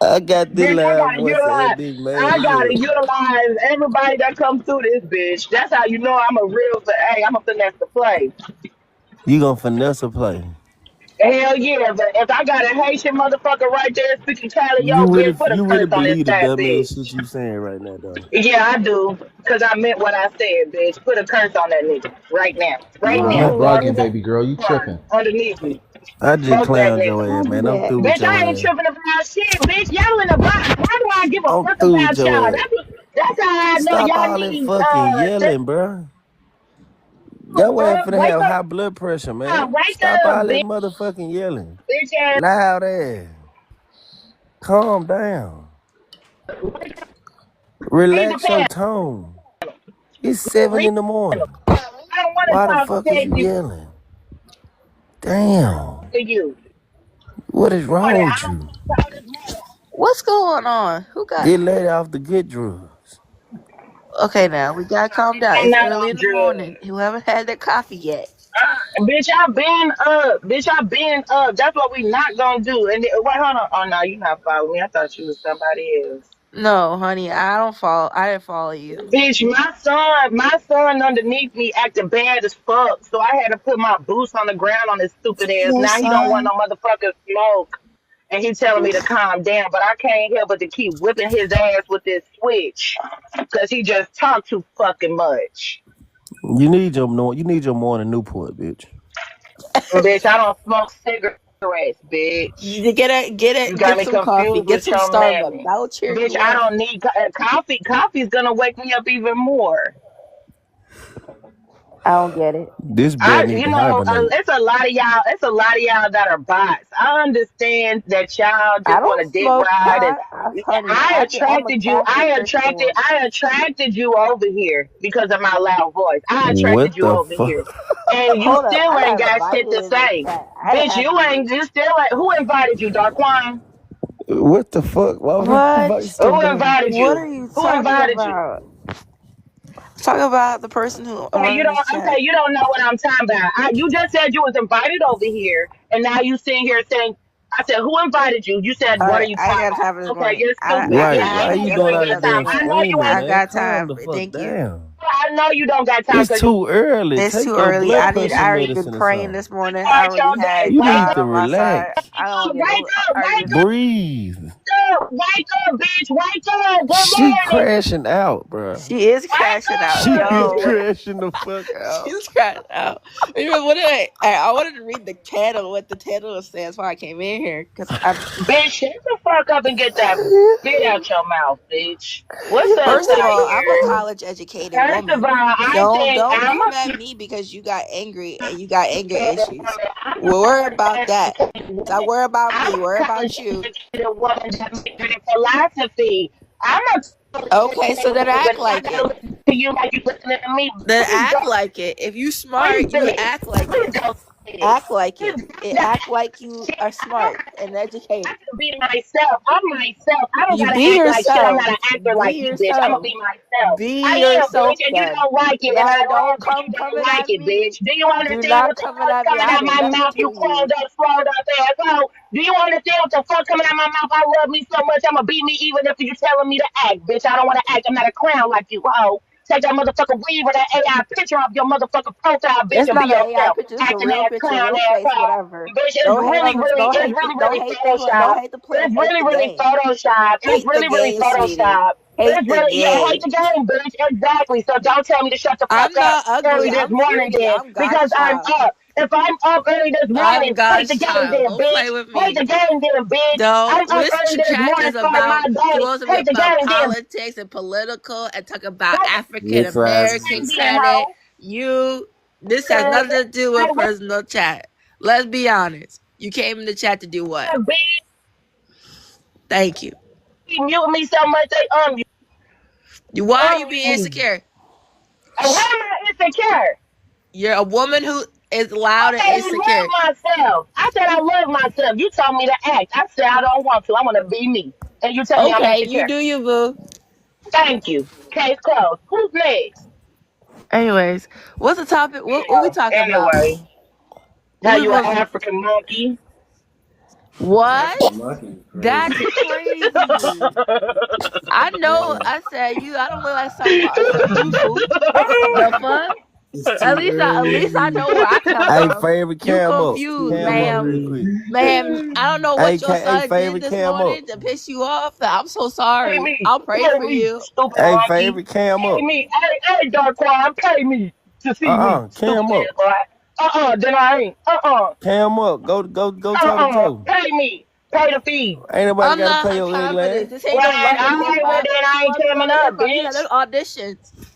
I got this Bitch, loud voice and this mad I as gotta hell. utilize everybody that comes through this bitch. That's how you know I'm a real, hey, I'm a finesse to play. You gonna finesse a play. Hell yeah, but if I got a Haitian motherfucker right there speaking Cali, yo, You bitch, put a really curse on this believe the fat dumbass shit bitch. you saying right now, though. Yeah, I do. Because I meant what I said, bitch. Put a curse on that nigga right now. Right Nah, now. you No, bugging, what? baby girl. You tripping. Underneath me. I just Smoke that clowned nigga. your ass, Don't do man. I'm that. through with Bitch, your I ain't ass. tripping about shit, bitch. Y'all in the box. Why do I give a I'm fuck through with about your y'all? ass. That's how I know Stop y'all all that need fucking yelling, bro. Your ass finna wake have up, high blood pressure, man. wake Stop up, all that bitch, motherfucking yelling. bitch ass. Loud ass. Calm down. Read the Relax your panel. tone. It's 7 Read in the the morning. panel. I don't want to Why the talk fuck is to you you. yelling? Damn. To you. What is I wrong with don't you? talk this man. What's going on? Who got? Get laid off the good drugs. Okay, now we gotta calm down. I'm It's not early on in the drugs. morning. Whoever had their coffee yet? Bitch, I been up. Bitch, I been up. That's what we not gonna do. And wait, hold on. Oh no, you not following me. I thought you was somebody else. No, honey, I don't follow. I didn't follow you. Bitch, my son underneath me acting bad as fuck. So I had to put my boots on the ground on his stupid ass. Your Now he don't want son. no motherfucking smoke. And he telling me to calm down, but I can't help but to keep whipping his ass with this switch. Cause he just talk too fucking much. You need your morning Newport, bitch. Bitch, I don't smoke cigarettes, bitch. You You got get me some coffee. confused Get with some your Starbucks. mammy. That will cheer Bitch, you I up. don't need coffee. Coffee's gonna wake me up even more. I don't get it. This boy need to hibernate. It's a lot of y'all. It's a lot of y'all that are bots. I understand that y'all I just want don't to dick smoke ride, and pot, honey. I'm a Catholic Christian woman. I attracted you over here because of my loud voice. I attracted What you the over fuck? here, and you Hold up, still I ain't have a got shit Bible to in the say, chat. I didn't bitch. have you. You still ain't. Who invited you, Darquan? What the fuck? Why would I invite What? Who somebody? invited What you? are you Who talking invited you? about? Talk about the person who Okay, running this chat. you don't know what I'm talking about. You just said you was invited over here, and now you sitting here saying, I said, who invited you? You said, All what are right, you I ain't talking got time for this about? Okay, morning. you're stupid. I Right. Yeah, Why I got know you you doing ain't all other that got damn time. things I to know do. you screaming, ain't. I man? got Calm time. the fuck Thank you. down. I know you don't got time It's because you too early. It's Take too your early. blood I pressure already been medicine or praying something. this morning. I start already your day. had You Wake need God to on my side. relax. I don't get wake no up, wake argument. Breathe. wake up, bitch, wake up. Good She morning. crashing out, bruh. She is Wake crashing out. She is Yo, what? crashing the fuck out. She's crashing out. Anyway, what did I wanted to read the title, what the title says before I came in here, because I'm. Bitch, shut the fuck up and get that spit out your mouth, bitch. What's up, First of all, I'm a Tiger? college educated First of woman. all, I think Don't I'm come at a me because you got angry and you got anger issues. We'll worry about that. Don't worry about I'm me. a Worry college about you. educated woman that majored in philosophy. I'm a college Okay, so educated then woman, act but I like gotta it. listen to you like you listening to me. Then Please act don't, like it. If you please smart, do you it. act like Please it. don't say it. Act like it. Please Act like you shit. are smart and I educated. can be myself. I'm myself. I don't You gotta be act like shit. I'm yourself. not an actor Be like you, bitch. I'm gonna yourself. be myself. Be I am, yourself bitch, and you then. don't like it, and I Now don't love that you come don't coming like at it, me. bitch. Do you Do understand what not the coming fuck's at me. coming I out did my nothing mouth? to You you. swelled up asshole. Do you understand what the fuck coming out my mouth? I love me so much. I'ma beat me even if you're telling me to act, bitch. I don't want to act. I'm not a clown like you, hoe. Take that motherfucker weave or that AI picture off your motherfucking profile, bitch, It's and be not an AI yourself. picture. It's a Acting real ass, picture, clown real ass, face, hoe. whatever. Bitch, Don't hate on this. Don't hate the. Don't Photoshop. hate the plan. It's Hate really, the really game. Photoshop. It's Hate the really, really game, sweetie. Photoshop. Hate It's the really, yeah, hate game. the game, bitch. Exactly. So don't tell me to shut the fuck I'm up not ugly. early this I'm morning pretty. then, I'm because God's I'm child. up. If I'm up early this I'm morning, hate the God's game child. then, Don't play bitch. with Hate me. the game then, bitch. No, I'm up this early this chat morning, is starting my day. supposed to be Hate the about game then. politics and political and talk about Hate African Mixed American rising. the game then, credit. hoe. This has Cause, nothing to do with personal chat. Let's be honest. You came in the chat to do what? bitch, Thank you. mute me so much they Why are you unmute being me. insecure? And why am I insecure? You're a woman who is I loud and said I insecure. love myself. I said I love myself. You told me to act. I said I don't want to. I want to be me. And you tell me I'm Okay, you insecure. do you, boo. Thank you. Case closed. Who's next? Anyways, what's the topic? What we talking about? Anyway, how We you an was African monkey? what? African monkey is crazy. That's crazy. I know. I said you. I don't look like some jufu. The fuck? It's At too least I early. know where I come Hey, from. favorite You cam up. It's confused, too Cam up ma'am. real quick. early. Ma'am, I don't know Hey, what your hey, son did favorite this cam up. morning to piss you off. I'm so Pay sorry. me. I'll pray Pay for me, you. stupid Hey, monkey. favorite cam Pay up. me. Hey, Darkwan, pay me to see me, stupid Cam up. ass boy. Then I ain't. Cam up. Go toe to toe. Pay me. Pay the fee. Ain't nobody I'm gotta not pay have your time ugly for this. ass. This ain't Well, no love and hip well hop. then This I ain't ain't love and coming hip up, hop. These are bitch. the auditions.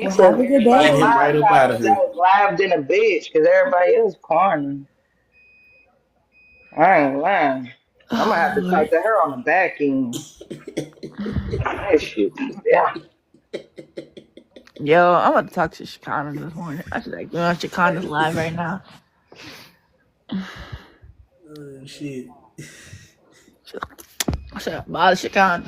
He Well, said have a good everybody day. Get right live up got out of that here. was live than a bitch because everybody else corny. I ain't lying. I'm gonna have to Oh, talk to her on the back end. That shit. Yeah. yo, I'm about to talk to Chicana this morning. I should like, Chicana's live right now. Shit. Shut up, Chicano.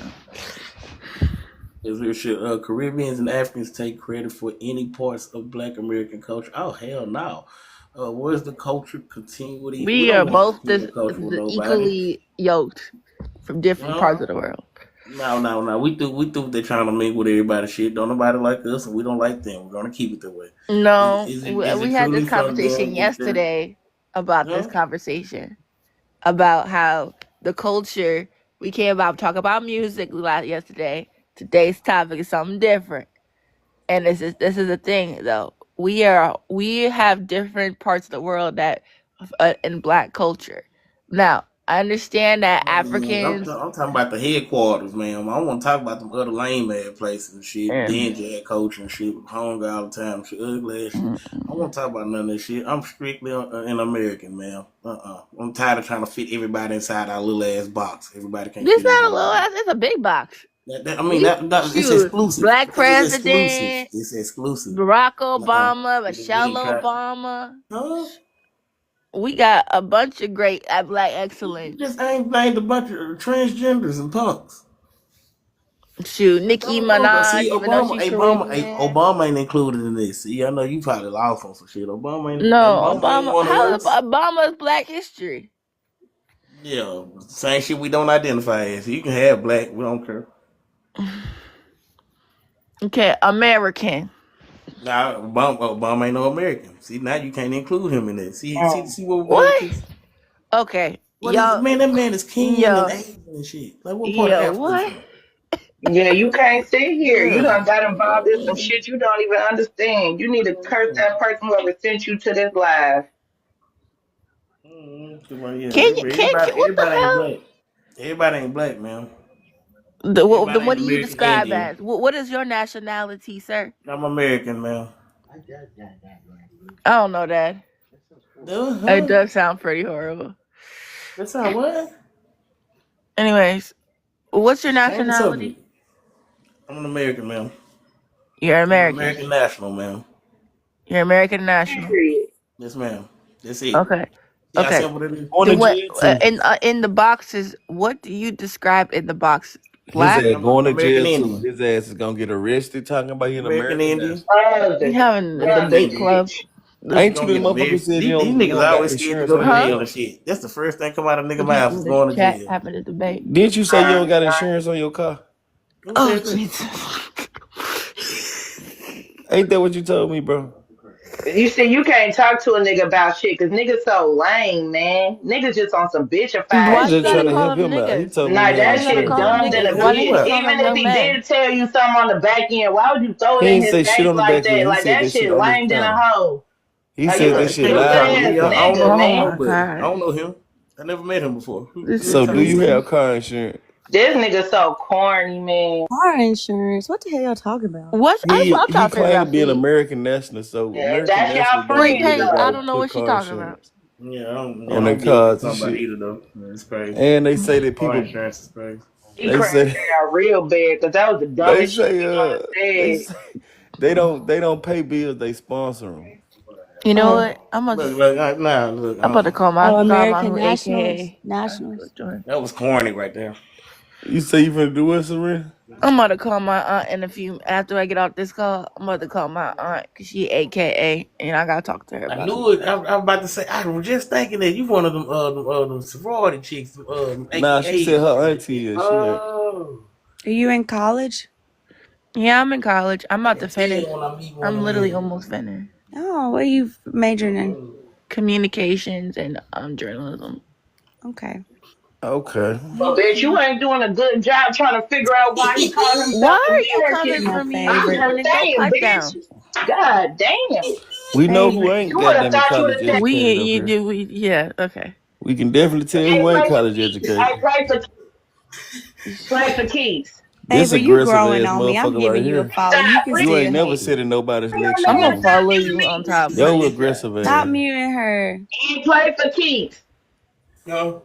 Is real shit. Caribbeans and Africans take credit for any parts of Black American culture. Oh hell no. Where's the culture continuity? We are don't both equally yoked from different parts of the world. No. We think they're trying to mingle with everybody. Shit, don't nobody like us, and we don't like them. We're gonna keep it that way. No, we had this conversation yesterday about this conversation about how the culture. We came about talk about music yesterday. Today's topic is something different, and this is the thing though. We have different parts of the world that in Black culture. Now I understand that Africans. I'm talking about the headquarters, man. I don't want to talk about them other lame ass places and shit. Dingy ass culture and shit. Hungry all the time, shit. Ugly ass shit. I want to talk about none of this shit. I'm strictly an American, man. I'm tired of trying to fit everybody inside our little ass box. Everybody can't. This not a little ass. It's a big box. It's exclusive. Black president. It's exclusive. Barack Obama, Michelle Obama. Huh? We got a bunch of great Black excellence. Just ain't named a bunch of transgenders and punks. Shoot, Nicki Minaj. See, Obama ain't included in this. See, I know you probably lost on some shit. Obama ain't. No, Obama. How is Obama's Black history? Yeah, same shit we don't identify as. You can have Black. We don't care. Okay, American. Nah, Obama ain't no American. See, now you can't include him in this. See what? Okay, y'all. Man, that man is king and Asian and shit. Like what part of Africa? What? Yeah, you can't sit here. You done got involved in some shit you don't even understand. You need to curse that person whoever sent you to this live. Everybody ain't black, man. What do you describe as? What is your nationality, sir? I'm American, man. I don't know that. It does sound pretty horrible. That sound what? Anyways, what's your nationality? I'm an American, man. You're American. American national, man. You're American national. Yes, ma'am. That's it. Okay. Okay. In the boxes, what do you describe in the boxes? Black. His ass going to jail too. His ass is gonna get arrested talking about he an American Indian. You having a debate club? Ain't you the motherfucker said these niggas always scared to go to jail and shit. That's the first thing come out of nigga mouth is going to jail. Having a debate. Didn't you say you don't got insurance on your car? Oh Jesus! Ain't that what you told me, bro? You see, you can't talk to a nigga about shit because niggas so lame, man. Niggas just on some bitchified shit. I was just trying to help him out. He told me that shit dumb than a bitch. Even if he did tell you something on the back end, why would you throw it in his face like that? Like that shit lame than a hoe. He said that shit loud. I don't know him. I never met him before. So do you have car insurance? This nigga so corny, man. Car insurance? What the hell y'all talking about? He claimed to be an American national, so yeah, that's y'all friend. I don't know what she's talking about. Yeah, I don't on their cars and shit. Either, though. It's crazy. And they say that people. Insurance is crazy. They say out real bad because that was the dumbest shit. They don't pay bills. They sponsor them. You know what? I'm about to call my American Nationals. That was corny right there. You say you finna do what, Serena? I'm about to call my aunt in a few. After I get off this call, I'm about to call my aunt because she AKA, and I gotta talk to her. I knew it. I was about to say. I was just thinking that you one of them sorority chicks. Nah, she said her auntie is. Are you in college? Yeah, I'm in college. I'm about to finish. I'm literally almost finished. Oh, what are you majoring in? Communications and journalism. Okay. Okay. Well, bitch, you ain't doing a good job trying to figure out why he called himself Why are you American. coming for me? Bitch. God damn. We know who ain't goddamn college educated. Yeah, okay. We can definitely tell who ain't college educated. I play for keys. This you aggressive growing ass on me. I'm motherfucker giving right you a here. follow. You ain't never sit in nobody's next. I'm gonna follow you on top. Yo, aggressive ass. Stop muting her. He play for keys. No.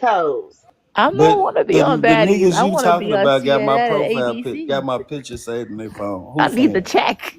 hoes. I don't want to be on the baddies. niggas I you want to be talking on about got my CNN and profile pic, got ABC. my picture saved in their phone. Who I need the phone? check.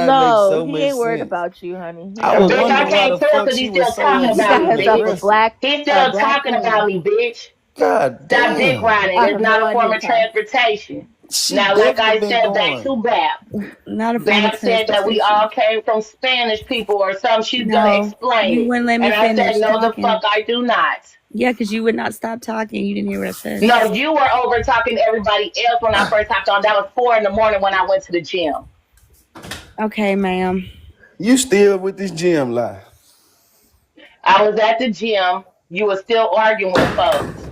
mind makes so he much ain't worried sense. about you, honey. I was Bitch, I wondering why can't the tell fuck because she he's still was so talking He about got me, himself a bitch. aggressive. black He's still black talking about queen. me, bitch. God Stop dick damn. riding. I It's have no not a form idea, of Ty. transportation. She Now, like definitely I been said, back going. to Bap. Not a form of Bap said that we all transportation. came from Spanish people or something. She's going to No, explain you it. wouldn't let me And I said, finish no, the talking. fuck I do not. Yeah, because you would not stop talking. You didn't hear what I said. No, you were over talking to everybody else when I first hopped on. That was 4 a.m. when I went to the gym. Okay, ma'am. You still with this gym lie. I was at the gym. You were still arguing with folks.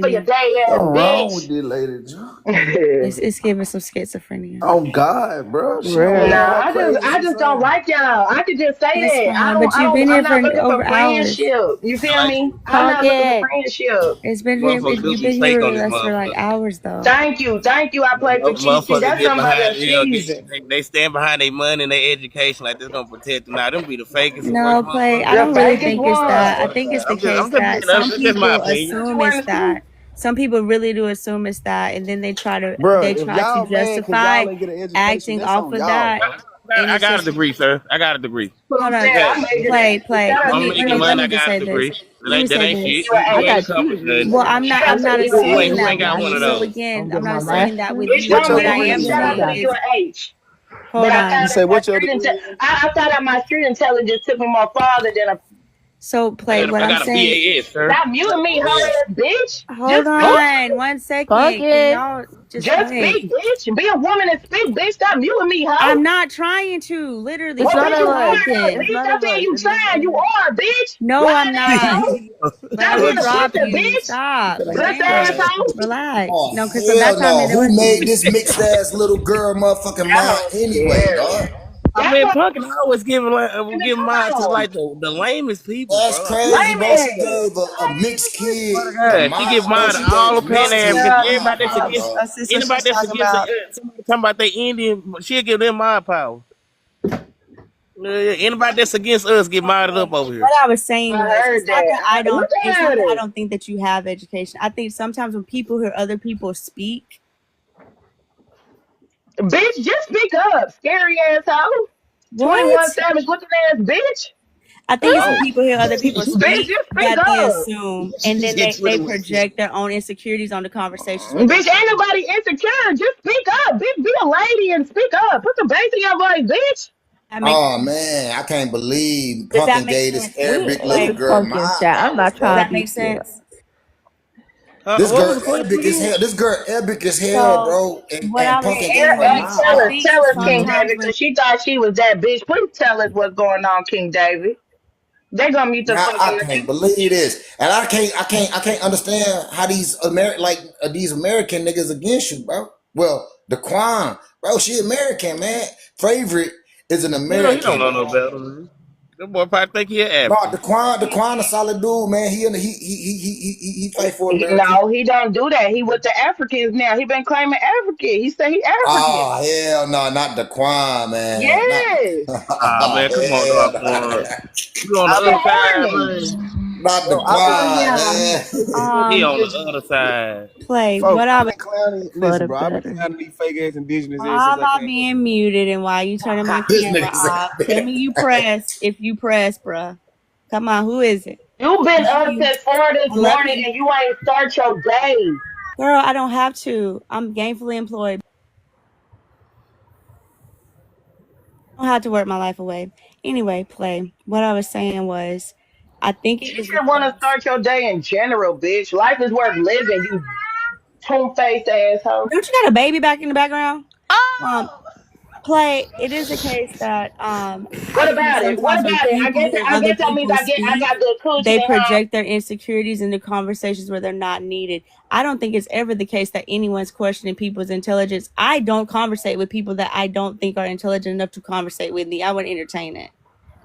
for your schizophrenia. day ass What's wrong with bitch. this lady? It's giving some schizophrenia. Oh God, bro. She Real. on Nah, all I crazy just don't son. like y'all. I could just say It's that. fine, but you've been I'm here for not looking for over hours. friendship. You feel me? I'm not looking for Pumpkin. friendship. It's been here. Motherfucker do You've some been here steak on with this us for like motherfucker. hours, though. Thank you. I play for keeps. See, Motherfucker that's get somebody behind, that's cheesy. they stand behind their money and their education like this gonna protect them. Now them be the fakest and worst No, play. I motherfuckers. The don't really fakest think it's that. I one. think it's the I'm case just being that some it's just my people opinion. assume Wearing it's the suit. that. Some people really do assume it's that, and then they try to Bro, if y'all mad cause justify y'all ain't get an education, acting that's off on of y'all, that. bro. And I it's got a just degree, sir. I got a degree. hold on. I Okay. made Play. Shut up, I'm bitch. making Let money, me I just got a say this. degree. Let me That say ain't this. shit. You an You ain't got H. two accomplished nothing. degrees. Well, I I'm got not a assuming Who BA that ain't in got with one you. of So those? mathematics. again, I'm I'm getting my not saying that master's. with Bitch, you. What's don't your What get I me degree, am shut Lily? up saying because Mathematics. you're is, an H. hold You on. say what's your I thought that my street intelligence took me more farther than a So play. What I I'm got a saying. BAS, sir. stop muting me, hoe Yeah. ass bitch. Hold Just speak. on, 1 second. Can Pumpkin. y'all just Just wait? speak, bitch. Be a woman and speak, bitch. Stop muting me, hoe. I'm not trying to. Literally, It's Well, none bitch, stop of you us. are, talking. It's bitch. none I of tell us. you trying. You are, bitch. No, I'm Lying not. asshole. Like Stop I will being a drop pussy, you. bitch. Stop. Puss Relax. asshole. Relax. Oh No, because so hell that's how I no! mean it Who was made me. this mixed ass little girl motherfucking That mind hoe anyway, scary. dog? I mean, Pumpkin always giving mine to like the lamest people, That's bro. crazy, bro. She gave a mixed kid. She give mine to all the Pan Africans. Anybody that's against somebody talking about they Indian, she'll give them my power. Anybody that's against us get modded up over here. What I was saying was, it's not that I don't think that you have education. I think sometimes when people hear other people speak, bitch, just speak up, scary asshole. 21 Savage looking ass bitch. I think it's when people hear other people speak that they assume, and then they project their own insecurities on the conversation. Bitch, ain't nobody insecure. Just speak up. Bitch, be a lady and speak up. Put the bass in your voice, bitch. Oh man, I can't believe Pumpkin gave this Arabic little girl I'm not trying that to make sense? This girl epic as hell. This girl epic as hell, bro. And Pumpkin gave her tell us, King David, because she thought she was that bitch. Please tell us what's going on, King David. They gonna mute the fuck I can't believe this, and I can't understand how these American niggas against you, bro. Well, Daquan, bro, she American, man. Favorite is an American. You don't know no better. That boy probably think he an African. No, Daquan a solid dude, man. He fight for America. No, he don't do that. He with the Africans now. He been claiming African. He say he African. Oh hell no, not Daquan, man. Yes. Man, come on, Daquan. You on the other side, man. Not Daquan, man. He on the other side. Play. Folks, What I was listen, bro. I've been clowning these fake ass indigenous. I'm not being muted, and why you turning my camera off? Tell me you press. If you press, bruh. Come on, who is it? You been up since 4 this morning and you ain't start your day. Girl, I don't have to. I'm gainfully employed. I don't have to work my life away. Anyway, play. What I was saying was, I think you should want to start your day in general, bitch. Life is worth living, you tune-faced asshole. Don't you got a baby back in the background? Play. It is a case that What about it? I guess that means I got good coochie. They project their insecurities into conversations where they're not needed. I don't think it's ever the case that anyone's questioning people's intelligence. I don't conversate with people that I don't think are intelligent enough to conversate with me. I wouldn't entertain it.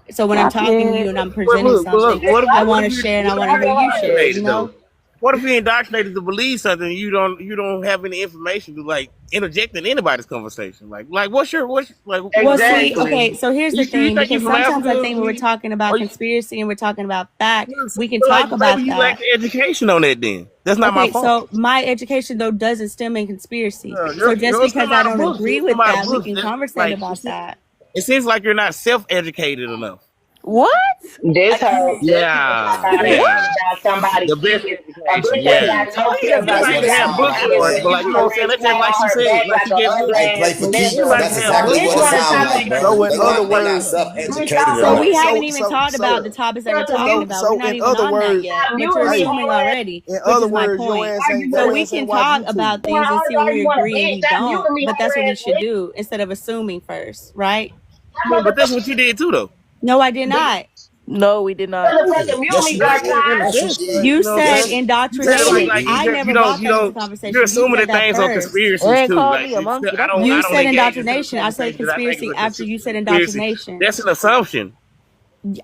So when I'm talking to you and I'm presenting something, I want to share and I want to hear you share. You know. What if you're indoctrinated to believe something you don't have any information to like interject in anybody's conversation? Like what's like? Well, see, okay, so here's the thing. Because sometimes I think when we're talking about conspiracy and we're talking about fact, we can talk about you that. lack education on that. Then that's not my fault. So my education though doesn't stem in conspiracy. So just because I don't agree with that, we can conversate about that. It seems like you're not self-educated enough. What? This her. Yeah. Somebody. The best education. Yeah. But like you know what I'm saying? That's just like she said. Like she play for keeps. That's exactly what it sounds like, bro. So in other words, so we haven't even talked about the topics that we're talking about. We're not even on that yet. We're assuming already. In other words, your ass ain't. So we can talk about things and see where we agree and we don't. But that's what we should do instead of assuming first, right? But that's what you did too, though. No, I did not. No, we did not. You said indoctrination. I never brought that into conversation. You're assuming that things are conspiracies too. You said indoctrination. I said conspiracy after you said indoctrination. That's an assumption.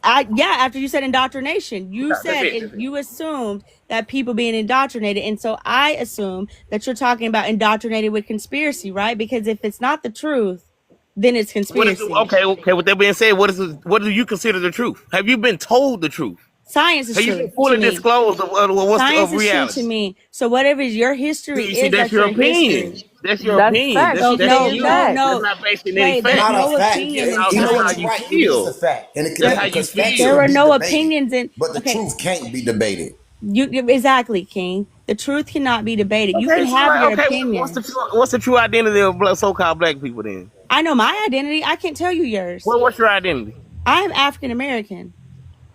After you said indoctrination, you said you assumed that people being indoctrinated, and so I assume that you're talking about indoctrinated with conspiracy, right? Because if it's not the truth, then it's conspiracy. Okay. With that being said, what do you consider the truth? Have you been told the truth? Science is true. Have you been fully disclosed of what's Science of reality? Is true to me. So whatever your history is, that's your opinion. That's your opinion. Fact. No. That's not based in any fact. Not a fact. That's how you feel. It's a fact. That's how you feel. There are no opinions in. But the truth can't be debated. Exactly, King. The truth cannot be debated. You can have your opinion. What's the true identity of so-called black people then? I know my identity. I can't tell you yours. Well, what's your identity? I'm African American.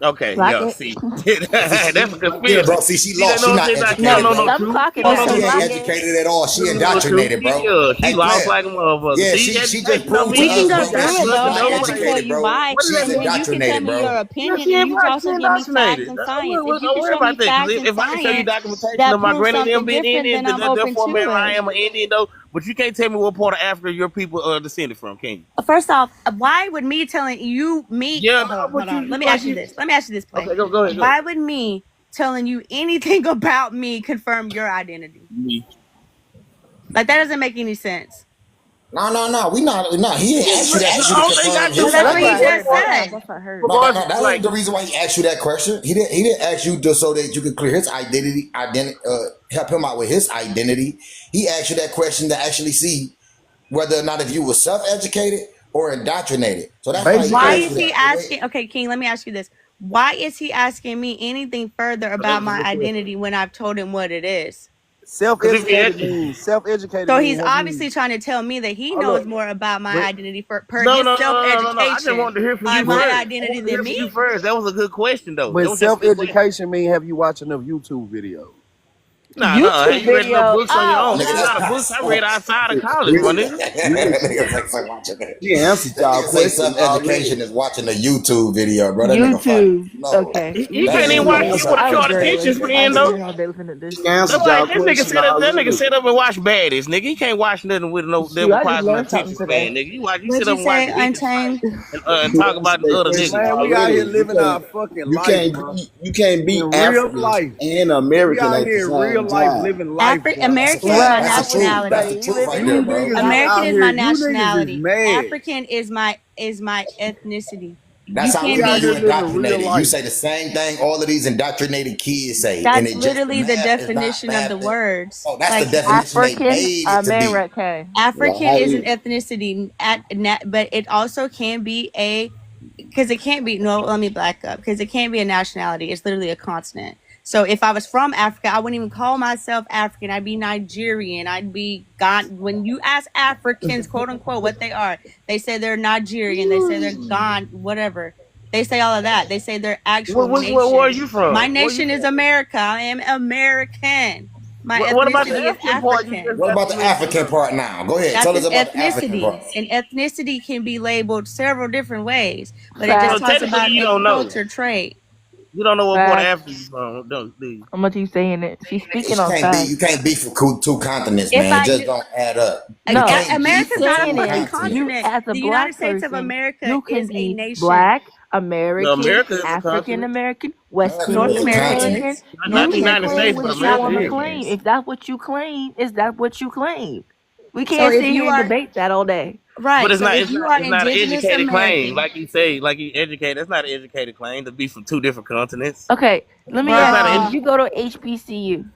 Okay, see. That's a conspiracy. Yeah, bro, see, she lost. She not educated. She ain't educated at all. She indoctrinated, bro. She lost like a motherfucker. Yeah, she just proved we can go to through us it, though. she's uneducated, bro. She's indoctrinated, bro. You can tell me your opinion, and you can also give me facts and science. If you can show me facts and if I can show you science documentation that of my proves granddaddy something being different, Indian, then I'm open therefore to I it. am an Indian though. but you can't tell me what part of Africa your people are descended from, can you? First off, why would me telling you Yeah, hold on. Let me ask you this. Play. Okay, go ahead. Why would me telling you anything about me confirm your identity? Me. Like that doesn't make any sense. No. We not. No, he didn't ask you that. That's what he just said. No, that ain't the reason why he asked you that question. He didn't ask you just so that you could clear his identity, help him out with his identity. He asked you that question to actually see whether or not if you were self-educated or indoctrinated. So that's why is he asking? Okay, King, let me ask you this. Why is he asking me anything further about my identity when I've told him what it is? Self-educated. So he's obviously trying to tell me that he knows more about my identity per his self-education. I just wanted to hear from you my first. identity than me. You first. That was a good question, though. But self-education mean have you watch enough YouTube videos? Nah, you read no books on your own. There's a lot of books I read outside of college, my nigga. You answered y'all question. Self-education is watching a YouTube video, bro. YouTube. Okay. You can't even watch people with short attention span, though. That nigga sit up and watch baddies, nigga. He can't watch nothing with no requires an attention span, nigga. You sit up and watch Untamed and talk about the other niggas. Man, we out here living our fucking life. You can't be real life and American at the same life, living life. American is my nationality. That's the truth right there, bro. American is my nationality. African is my ethnicity. That's how we are indoctrinated. You say the same thing all of these indoctrinated kids say. That's literally the definition of the words. Oh, that's the definition. American. African is an ethnicity, but it also can be because it can't be. No, let me back up. Because it can't be a nationality. It's literally a continent. So if I was from Africa, I wouldn't even call myself African. I'd be Nigerian. I'd be Ghan. When you ask Africans, quote unquote, what they are, they say they're Nigerian. They say they're Ghan, whatever. They say all of that. They say they're actual nation. Where are you from? My nation is America. I am American. My ethnicity is African. What about the African part now? Go ahead. Tell us about the African part. And ethnicity can be labeled several different ways, but it just talks about a culture trait. You don't know what part of Africa you're from, don't you? How much you saying it? She's speaking on facts. You can't be from two continents, man. It just don't add up. No, America's not a fucking continent. The United States of America is a nation. Black, American, African American, West North American. Not the United States, but America. If that's what you claim, is that what you claim? We can't sit here and debate that all day. Right. But it's not an educated claim. Like you say, like you educated. That's not an educated claim to be from two different continents. Okay. Let me ask you, go to HBCU.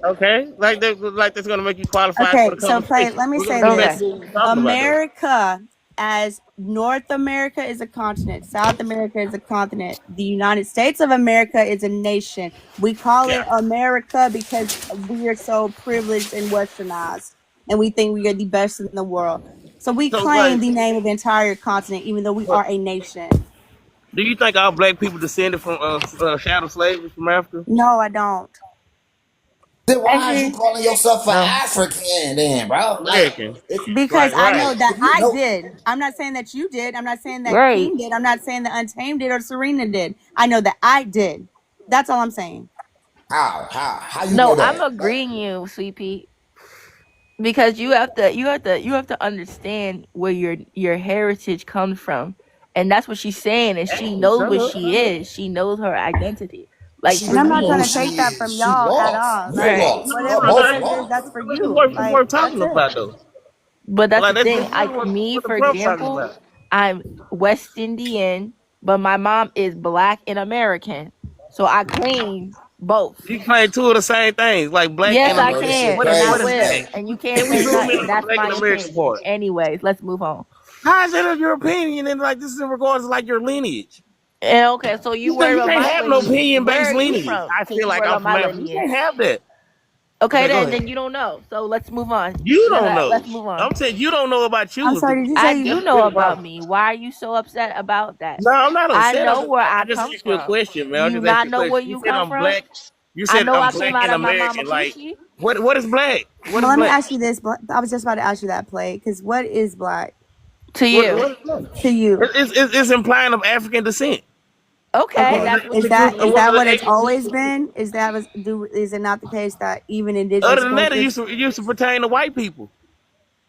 Okay. Like that's going to make you qualify for the conversation. So let me say this. America as North America is a continent. South America is a continent. The United States of America is a nation. We call it America because we are so privileged and westernized. And we think we are the best in the world. So we claim the name of the entire continent, even though we are a nation. Do you think all black people descended from chattel slavery from Africa? No, I don't. Then why are you calling yourself an African then, bro? American. Because I know that I did. I'm not saying that you did. I'm not saying that King did. I'm not saying that Untamed did or Serena did. I know that I did. That's all I'm saying. How you know that? I'm agreeing you, Sweet Pea. Because you have to understand where your heritage comes from, and that's what she's saying. And she knows what she is. She knows her identity. Like, and I'm not trying to take that from y'all at all. Like, whatever that's for you. Like, we're talking about though. But that's the thing. Me, for example, I'm West Indian, but my mom is Black and American, so I claim both. You claim two of the same things, like black and American. Yes, I can. I will. And you can't say nothing. That's my opinion. Anyways, let's move on. How is that your opinion? And like this is in regards to like your lineage. And okay, so you can't have no opinion-based lineage. I feel like I'm from Africa. You can't have that. Okay, then you don't know. So let's move on. You don't know. Let's move on. I'm saying you don't know about you. I'm sorry, I do know about me. Why are you so upset about that? No, I'm not upset. I know where I just come asked you a question, man. You not know where you come from? You said I'm black and American. Like, what is black? Let me ask you this. I was just about to ask you that, Play. Because what is black? To you. To you. It's implying of African descent. Okay, Okay, that's what is you that believe. what it's always been? Is it not the case that even indigenous Other than that, it cultures? used to pertain to white people.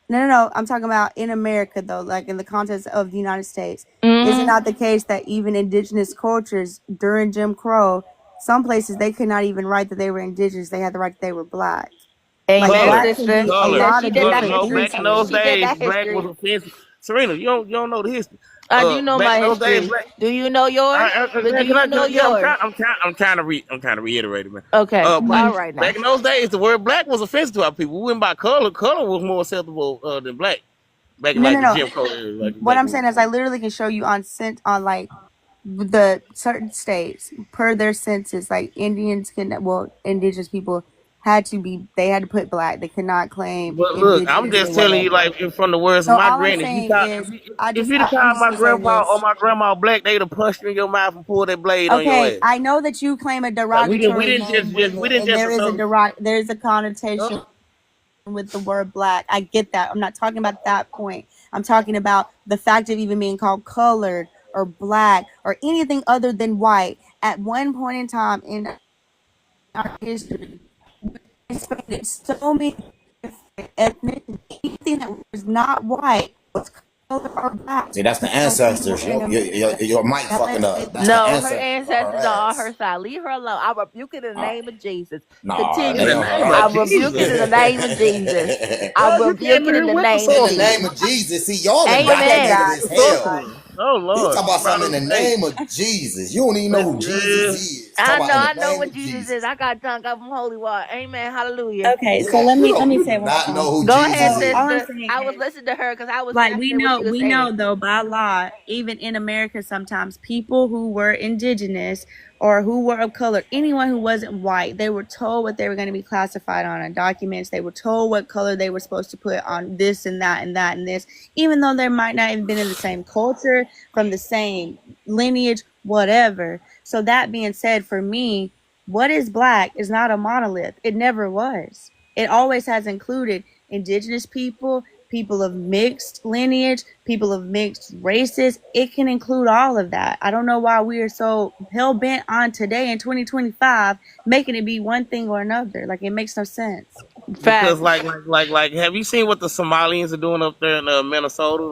No. I'm talking about in America though, like in the context of the United States. Is it Mm-hmm. not the case that even indigenous cultures during Jim Crow, some places they could not even write that they were indigenous. They had the right that they were black. Like Amen, Color, black can sister. be a lot She of did that different no. history. Back things in to those it. She did days, that black was history. offensive. Serena, you don't know the history. I do know Back my in those days, history. black. Do you know yours? But do you know yours? I'm trying to reiterate it, man. Okay. Black, All right now. back in those days, the word black was offensive to our people. We went by color. Color was more acceptable than black. Back in like the No. Jim Crow era, like What back I'm saying is, I literally can show you on like the certain states per their census. Like indigenous people they had to put black. They could not claim But look, I'm indigenous or just telling you, whatever. like from the words of So my all I'm granny, saying is, if you'd have I'm called just my gonna say grandpa or this. my grandma black, they'd have punched you in your mouth and pulled that blade on your Okay, ass. I know that you claim a Like we derogatory didn't name with we it, didn't and just there's a connotation with the word black. I get that. I'm not talking about that point. I'm talking about the fact of even being called colored or black or anything other than white. At one point in time in our history, so many different ethnic, anything that was not white was colored or black. See, that's the ancestors. Your mic fucking up. That's the No, her ancestors. ancestors are on her side. Leave her alone. I rebuke it in the name of Jesus. Nah, in they the Continue. on name her I of ass. rebuke it in the Jesus. name of Jesus. I God, you rebuke came it in in here the with the name of In the sorcerer. name Jesus. of Jesus. See, y'all Amen. indoctrinated Got as the hell. sorcerer. Oh You Lord, talk about something in the hey, name of Jesus. You don't even know who Jesus is. Talk about in I the know name what of Jesus Jesus. is. I got drunk up from holy water. Amen. Hallelujah. Okay, so Yeah, let me you say do one more not time. know who Go Jesus ahead, So is. all I'm sister. saying I was is, listening to her because I was like listening to what she was we saying. know though by law, even in America, sometimes people who were indigenous or who were of color, anyone who wasn't white, they were told what they were going to be classified on documents. They were told what color they were supposed to put on this and that and that and this, even though they might not even been in the same culture, from the same lineage, whatever. So that being said, for me, what is black is not a monolith. It never was. It always has included indigenous people, people of mixed lineage, people of mixed races. It can include all of that. I don't know why we are so hell bent on today in 2025 making it be one thing or another. Like, it makes no sense. because Facts. have you seen what the Somalians are doing up there in Minnesota?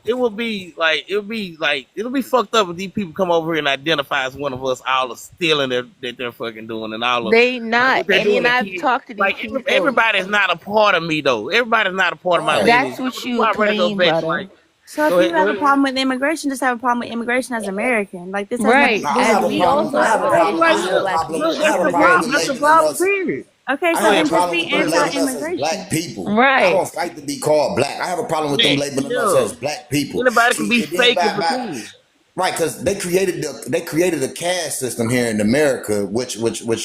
It'll be fucked up if these people come over here and identify as one of us, all the stealing that they're fucking doing and all of They like not. what they're And doing then to I've kids. talked to these Like people. everybody's not a part of me though. Everybody's not a part of my Right. lineage. That's what That's you why I rather go claim, back to brother. So if go you ahead. have a problem with immigration, just have a problem with immigration as American. Like, this has nothing Right. to Now, do I As have with a we you. problem. also I have have a an problem. issue I with have the a black problem. people Look, I that's have a the too. problem problem. with That's the labeling problem. us. Period. Okay, I so have a then just problem be with them labeling us as anti-immigration. black people. I Right. don't fight to be called black. I have a problem with them labeling us Yeah. as black people. Anybody can See, be and then fake and pretend. right, because they created a caste system here in America, which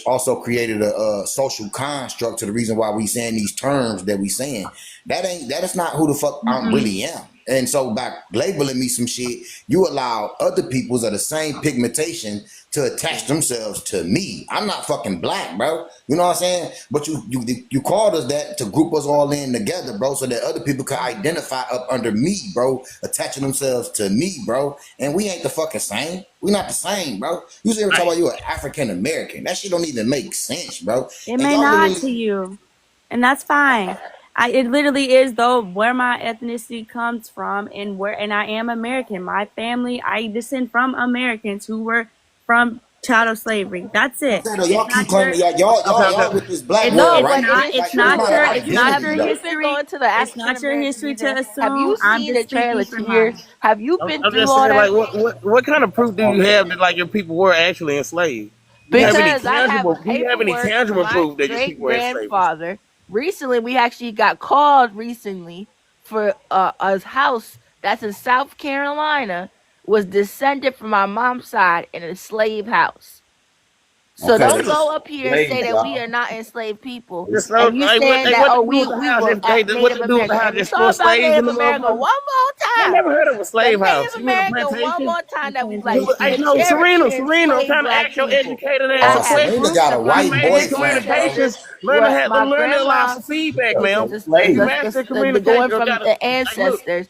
also created a social construct to the reason why we saying these terms that we saying. That is not who the fuck I really am. And so by labeling me some shit, you allow other peoples of the same pigmentation to attach themselves to me. I'm not fucking black, bro. You know what I'm saying? But you called us that to group us all in together, bro, so that other people could identify up under me, bro, attaching themselves to me, bro. And we ain't the fucking same. We not the same, bro. You ever talk about you an African American? That shit don't even make sense, bro. It And may y'all not literally to you, and that's fine. It literally is though where my ethnicity comes from, and I am American. My family, I descend from Americans who were from chattel slavery. That's it. It's y'all not keep your. claiming y'all with this black No, world, right? but it is Like It's it's true not not though. your. an Have It's you not identity your though. been history. going to the It's African not your American history Museum? to Have assume. you I'm seen the just Trail speaking of for Tears? mine. Have you been I'm through just all saying, that? like, what kind of proof do you have that like your people were actually enslaved? Do you have any Because I have tangible? Do you have any paperwork from tangible my proof that your great people were enslaved? grandfather. Recently, we actually got called recently for a house that's in South Carolina was descended from my mom's side in a slave house. So Okay, don't that's go up here and say slaves, that we y'all. are not enslaved people. Just And you saying that what they do with the we house? were at What Native they do with the American. house? And Just it's store all about slaves in Native the America. One motherfucker. more I time. never heard of a The slave house. Native You want a American, one plantation? more time that we Okay, like I to know, cherish and Serena. I'm enslave trying to black ask your people. educated ass I a Oh, have Serena question. groups got a of my You white major in boyfriend, bro. ancestors communications. where Learn my to allow grandma some feedback, ma'am. just Like you master going communication. You from gotta the like look. ancestors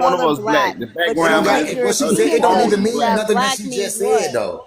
one of us black. The background got what she said. It don't even mean nothing that she just said though.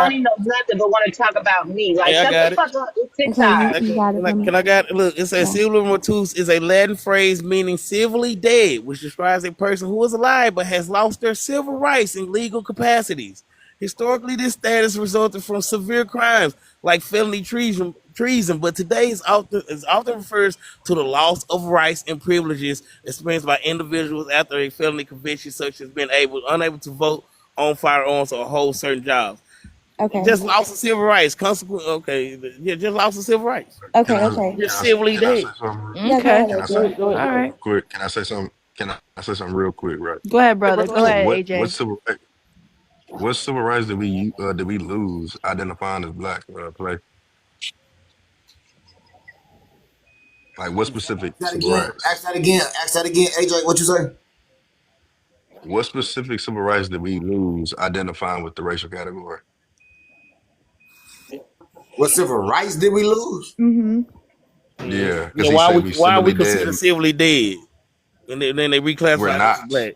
money, no nothing, but want to talk about me. Like, I shut the got it. fuck up. It's Okay, TikTok. you got it. Can I got it? Look, it says civil mortuus is a Latin phrase meaning civilly dead, which describes a person who is alive but has lost their civil rights and legal capacities. Historically, this status resulted from severe crimes like felony treason, but today is often refers to the loss of rights and privileges experienced by individuals after a felony conviction, such as being unable to vote, own firearms, or hold certain jobs. Okay. Just lost of civil rights. Consequently, okay, yeah, just lost of civil rights. Okay. You're civilly dead. Okay. All right. Quick, can I say something? Can I say something real quick? Right. Go ahead, brother. Go ahead, AJ. What civil rights did we lose identifying as black? Play. Like what specific civil rights? Ask that again. AJ, what you say? What specific civil rights did we lose identifying with the racial category? What civil rights did we lose? Mm-hmm. Yeah, because why are we considered civilly dead? And then they reclassify us as black.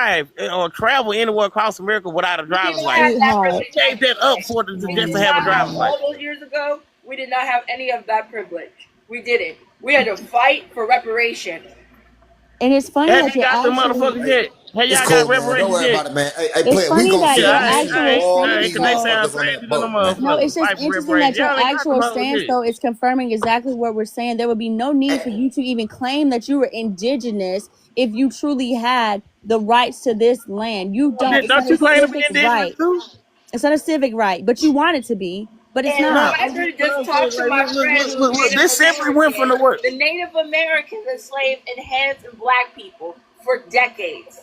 drive or travel anywhere across America without a driver's license. Sweetheart. They gave that up for just to have a driver's license. All those years ago, we did not have any of that privilege. We didn't. We had to fight for reparation. And it's funny Have that you you're got the actually... motherfuckers yet? Hey, It's y'all cool, got man. Don't reparations worry yet? about it, man. Hey, It's play. funny We gonna that sit your down and actual all stance, these Because they sound motherfuckers on crazy that to the boat, man. no, motherfuckers. it's just Fight for interesting that reparations. your Y'all ain't got actual them hoes stance, yet. though, is confirming exactly what we're saying. There would be no need for you to even claim that you were indigenous if you truly had the rights to this land. You don't. It's Don't not a you claim to be civic indigenous right. too? It's not a civic right, but you want it to be, but it's And No, not. I I'm actually just just talked to my friend who's look. Native This simply went from the American. word. The Native Americans enslaved and hands and black people for decades.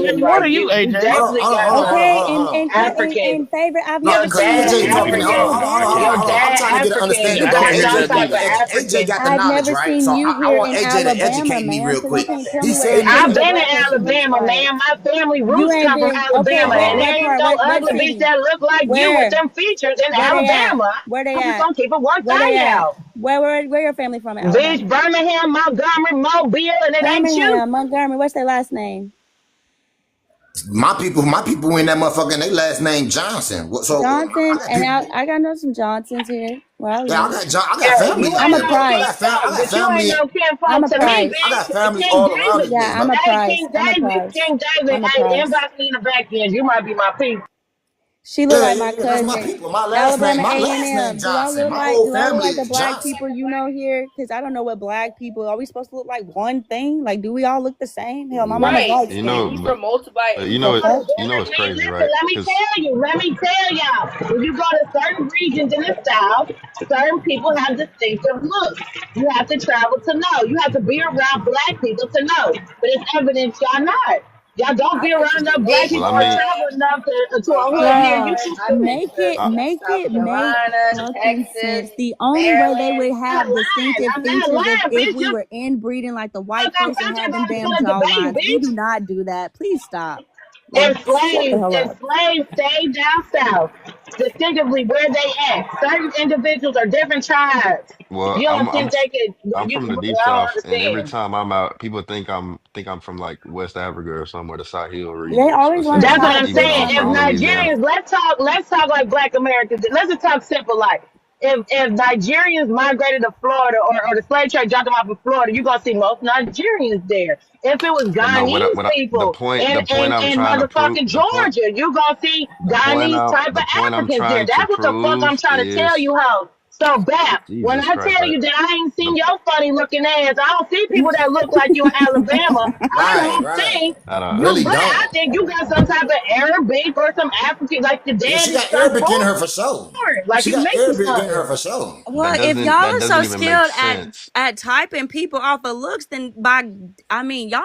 African, bro. What are you, You AJ? definitely Okay, African. and favorite, I've No, never because seen AJ you talking to here me. in Hold Your on. I'm Alabama. dad trying to get an African. understanding, You I though. got can't hear some AJ, nothing type either. of AJ African. got the I've knowledge, never right? seen So you I here want in AJ to Alabama, educate me man. real So you quick. can't tell He me what said any that. I've of been your in references is. Alabama, Right. man. My family You roots ain't come from been okay. Alabama, and there What ain't part? no What ugly bitch city? that look like you with Where? them features in Where they at? Alabama. Where they I'm just at? gonna keep it Where they at? 1,000. Where your family from in Bitch, Alabama? Birmingham, Montgomery, Mobile, and it ain't you. Birmingham, Montgomery. What's their last name? My people in that motherfucker, and they last name Johnson. So Johnson, I got know some Johnsons here. Well, yeah, I got family. I'm a Price. I got family. I'm a Price. I got family all around. Yeah, I'm a Price. King David, inbox me in the back end. You might be my people. She look like my cousin. That's my people. My last name Do I look like the black Johnson. people you know here? Because I don't know what black people are we supposed to look like one thing? Like, do we all look the same? Hell, my mama's like you know, it's crazy, right? Let me tell y'all. When you go to certain regions in the South, certain people have distinctive looks. You have to travel to know. You have to be around black people to know. But it's evident y'all not. Y'all don't be around enough black people or travel enough to a hood near you. Make fucking sense. The only way they would have distinctive features is if we were inbreeding like the white folks and having damn jawlines. We do not do that. Please stop. Enslaved stay down south, distinctively where they at. Certain individuals are different tribes. Well, You don't think they could? I'm from the deep south, and every time I'm out, people think I'm from like West Africa or somewhere, the Sahel region. They always want. That's what I'm saying. If Nigerians, let's talk like Black Americans. Let's just talk simple like. If Nigerians migrated to Florida or the slave trade dropped them off in Florida, you're gonna see most Nigerians there. If it was Guyanese people and motherfucking Georgia, you're gonna see Guyanese type of Africans there. That's what the fuck I'm trying to tell you, ho. So Bap, when I tell you that I ain't seen your funny looking ass, I don't see people that look like you in Alabama. I think you got some type of Arabic or some African, like the dad. She got Arabic in her for sure. Like she got Arabic in her for sure. Well, if y'all are so skilled at typing people off of looks, then y'all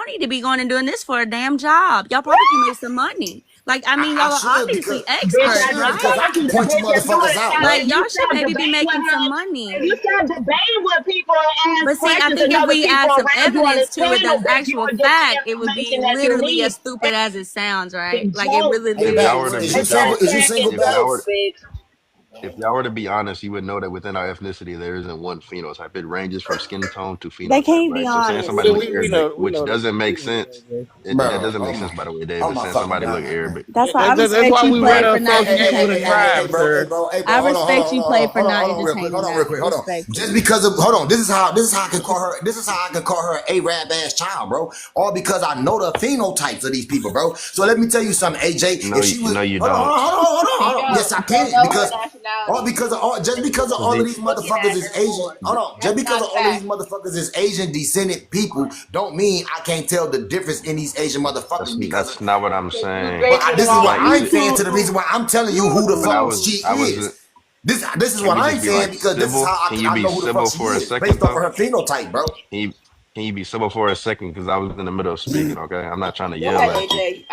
need to be going and doing this for a damn job. Y'all probably can make some money. Like, y'all are obviously experts, right? I can point you motherfuckers out. Like, y'all should maybe be making some money. You start debating with people and but see, I think if we add some evidence to it that's actual fact, it would be literally as stupid as it sounds, right? Like, it really If y'all were to be honest, you would know that within our ethnicity, there isn't one phenotype. It ranges from skin tone to phenotype. They can't be right? honest. So saying somebody look Arabic, which doesn't make sense. That doesn't make sense, by the way, David. Saying somebody look Arabic. That's why I respect you play for not entertaining that. I respect you play for not entertaining that. Hold on. Just because of this is how I can call her. This is how I can call her an Arab ass child, bro. All because I know the phenotypes of these people, bro. So let me tell you something, AJ. No, you don't. Hold on. Yes, I can because just because of all of these motherfuckers is Asian. Hold on. Just because of all of these motherfuckers is Asian descended people, don't mean I can't tell the difference in these Asian motherfuckers. That's not what I'm saying. But this is what I'm saying. To the reason why I'm telling you who the fuck she is. This is what I'm saying because this is how I know who the fuck she is based off of her phenotype, bro. Can you be civil for a second? Because I was in the middle of speaking, okay? I'm not trying to yell at you.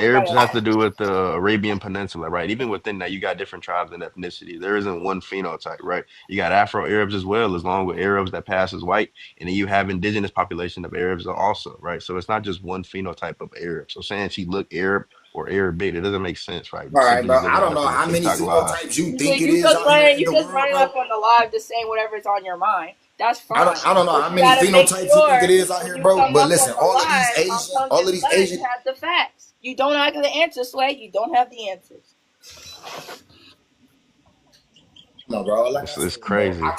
Arabs has to do with the Arabian Peninsula, right? Even within that, you got different tribes and ethnicity. There isn't one phenotype, right? You got Afro-Arabs as well, as long with Arabs that pass as white. And then you have indigenous population of Arabs also, right? So it's not just one phenotype of Arab. So saying she looked Arab or Arabic, it doesn't make sense, right? All right, bro. I don't know how many phenotypes you think it is. You just running up on the live just saying whatever is on your mind. That's fine. I don't know how many phenotypes you think it is out here, bro. But listen, all of these Asians have the facts. You don't have the answers, Sway. You don't have the answers. No, bro. Like it's crazy. Bro, I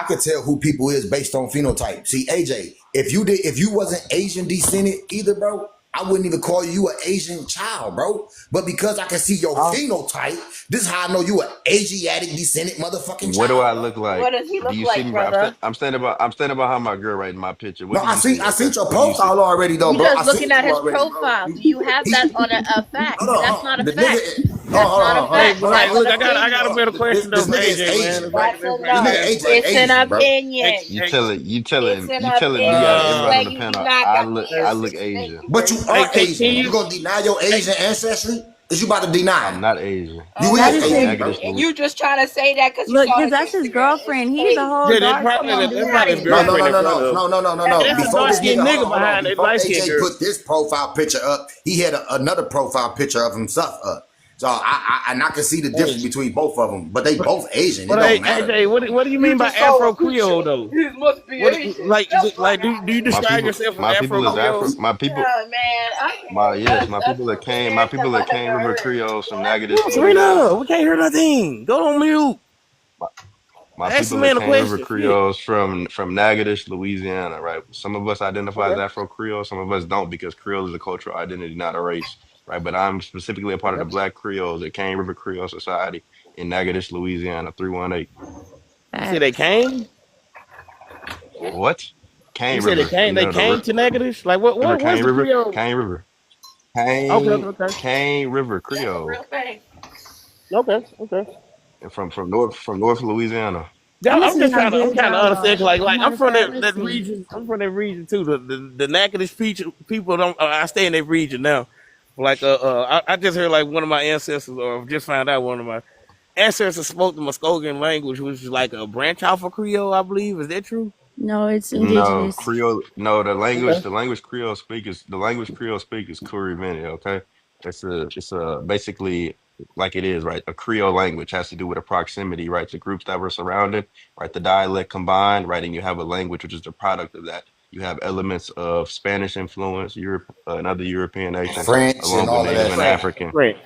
could tell who people is based on phenotype. See, AJ, if you wasn't Asian descended either, bro, I wouldn't even call you an Asian child, bro. But because I can see your phenotype, this is how I know you an Asiatic descended motherfucking child. What do I look like? What does he look like, brother? I'm standing behind my girl right in my picture. No, I seen your profile already, though, bro. You're just looking at his profile. Do you have that on a fact? That's not a fact. Look, I got a better question though, AJ, man. It's an opinion. You telling me everybody on the panel I look Asian. But you are Asian. You gonna deny your Asian ancestry? Is you about to deny? I'm not Asian. You is Asian. And you just trying to say that because look, because that's his girlfriend. He's a whole dark No. Before this nigga AJ put this profile picture up, he had another profile picture of himself up. So I can see the difference between both of them, but they both Asian. But it don't matter. AJ, what do you mean by Afro Creole though? He must be Asian. Like, do you describe yourself as Afro Creole? My people that came River Creoles from Natchitoches. Serena, we can't hear nothing. Go on mute. My people that came River Creoles from Natchitoches, Louisiana, right? Some of us identify as Afro Creole, some of us don't, because Creole is a cultural identity, not a race, right? But I'm specifically a part of the Black Creoles at Cane River Creole Society in Natchitoches, Louisiana, 318. You say they came? What? Cane River. They came to Natchitoches? Like what what's Cane the River? Creole? Cane River. Cane River Creole. Okay. And from North Louisiana. Yeah, I'm kind of understand. Like I'm from that region. I'm from that region too. The Natchitoches people don't. I stay in that region now. Like I just heard like one of my ancestors, or just found out one of my ancestors spoke the Muskogean language, which is like a branch off of Creole, I believe. Is that true? No, it's indigenous. No, Creole. No, the language Creole speak is Kuri Vini. Okay, it's a basically like it is, right? A Creole language has to do with a proximity, right? The groups that were surrounded, right? The dialect combined, right? And you have a language which is the product of that. You have elements of Spanish influence, Europe, and other European nations, French, along with Native and African. Right.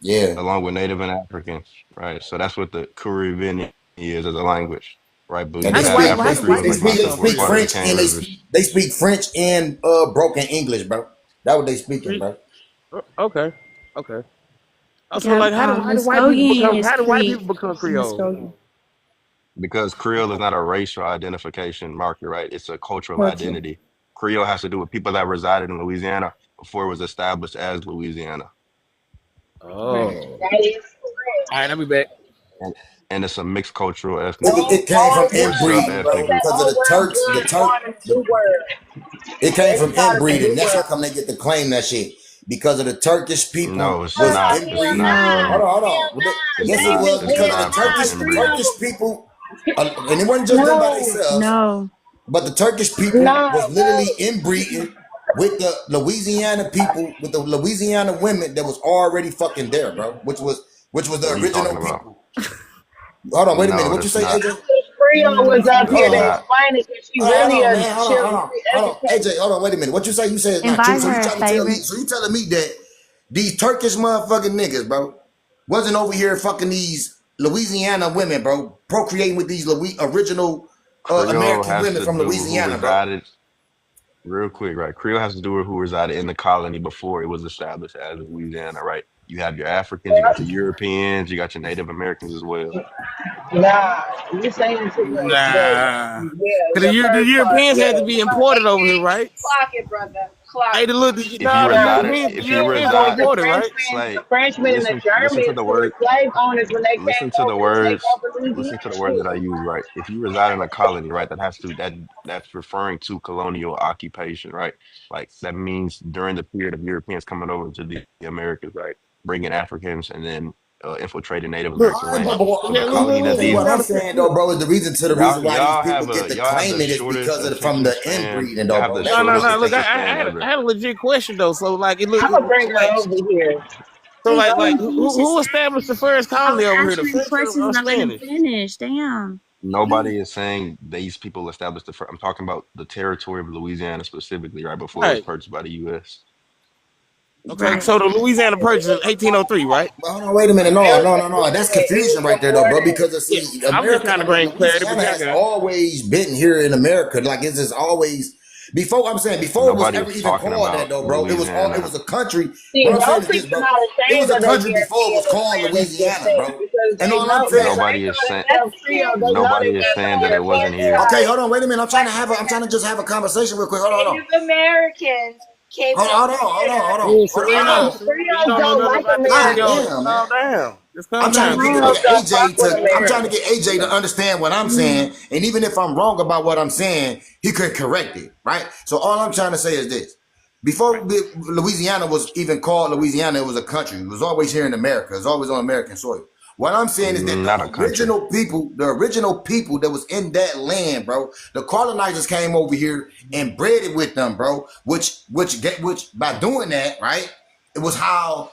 Yeah. Along with Native and African, right? So that's what the Kuri Vini is as a language. Right, but they speak French and they speak French and broken English, bro. That's what they speaking, bro. Okay. So like, how do white people become Creole? Because Creole is not a racial identification marker, right? It's a cultural identity. Creole has to do with people that resided in Louisiana before it was established as Louisiana. Oh, all right, I'll be back. And it's a mixed cultural ethnic. It came from inbreeding, bro, because of the Turks. It came from inbreeding. That's how come they get to claim that shit. Because of the Turkish people. No, it's not. Inbreeding. Hold on. Yes, it was because of the Turkish people. And it wasn't just them by themselves. No. But the Turkish people was literally inbreeding with the Louisiana people, with the Louisiana women that was already fucking there, bro. Which was the original people. Hold on, wait a minute. What you say, AJ? Creole was up here to explain it because she really is. Hold on. AJ, hold on, wait a minute. What you say? You said it's not true. So you telling me that these Turkish motherfucking niggas, bro, wasn't over here fucking these Louisiana women, bro, procreating with these original American women from Louisiana, bro. Real quick, right? Creole has to do with who resided in the colony before it was established as Louisiana, right? You have your Africans, you got your Europeans, you got your Native Americans as well. Nah, you're saying too much. Nah. The Europeans had to be imported over here, right? Clock it, brother. Hey, look, if you reside, right? The Frenchmen and the Germans were slave owners when they listen to the words that I use, right? If you reside in a colony, right, that's referring to colonial occupation, right? Like that means during the period of Europeans coming over to the Americas, right, bringing Africans and then infiltrating Native American land. What I'm saying though, bro, is the reason why these people get to claim it is because of from the inbreeding, though, bro. No. Look, I had a legit question though. So like, it looks. I'm gonna bring her over here. So like, who established the first colony over here? The French or Spanish? Finish. Damn. Nobody is saying these people established the first. I'm talking about the territory of Louisiana specifically, right before it was purchased by the U.S. Okay, so the Louisiana Purchase is 1803, right? Hold on, wait a minute. No. That's confusion right there, though, bro. Because I'm just trying to bring clarity. Has always been here in America. Like it's just always. Before it was ever even called that, though, bro. It was a country. It was a country before it was called Louisiana, bro. And all I'm saying, nobody is saying that it wasn't here. Okay, hold on, wait a minute. I'm trying to just have a conversation real quick. Hold on. Native Americans. Hold on. I'm trying to get AJ to understand what I'm saying, and even if I'm wrong about what I'm saying, he could correct it, right? So all I'm trying to say is this: before Louisiana was even called Louisiana, it was a country. It was always here in America. It was always on American soil. What I'm saying is that the original people that was in that land, bro, the colonizers came over here and bred it with them, bro. Which by doing that, right, it was how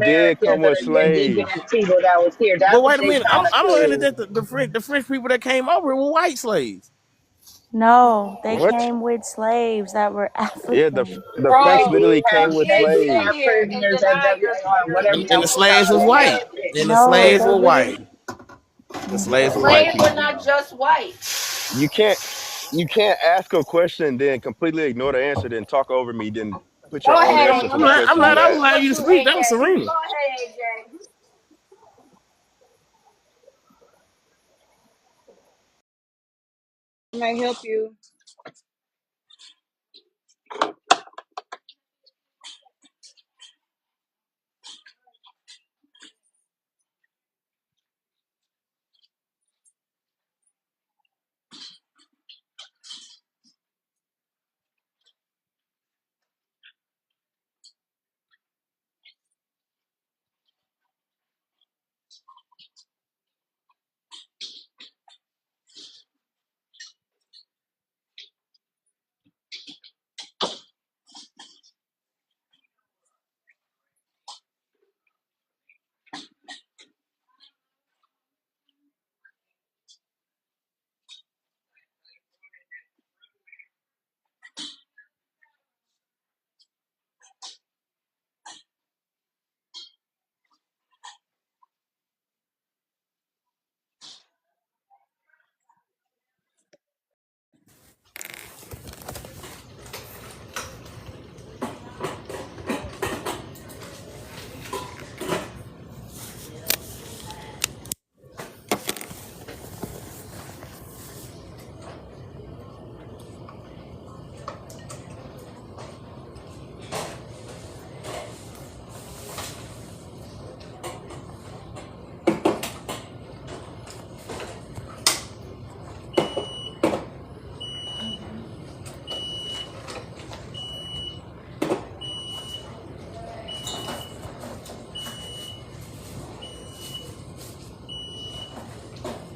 did come Americans and with indigenous slaves. people that was here. But That's what wait a they minute, trying to I'm learning prove. that the French people that came over were white slaves. No, they What? came with slaves that were Yeah, African. the French They literally did have came with Yet you they sit have slaves. here and prisoners at deny your WAR, whatever And y'all the want to slaves call was it. They white. have it. And the No, slaves they were white. didn't. The No. slaves were white slaves were people. not just white. You can't you can't ask a question then completely ignore the answer, then talk over me, then put your Go own ahead, answer AJ. to I'm the not. I'm question not. you I'm asked. allowing What you to you, speak. That was AJ? Serena. Go ahead, AJ. May help you.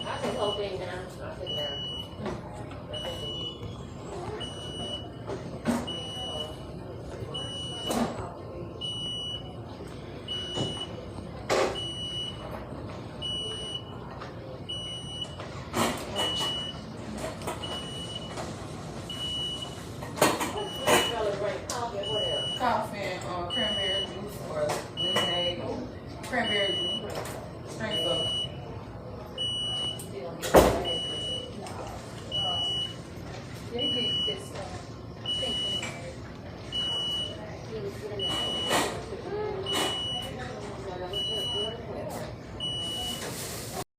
I think whole thing down. I think down. Coffee and cranberry juice or lemonade or cranberry juice. Strength of. They get this stuff.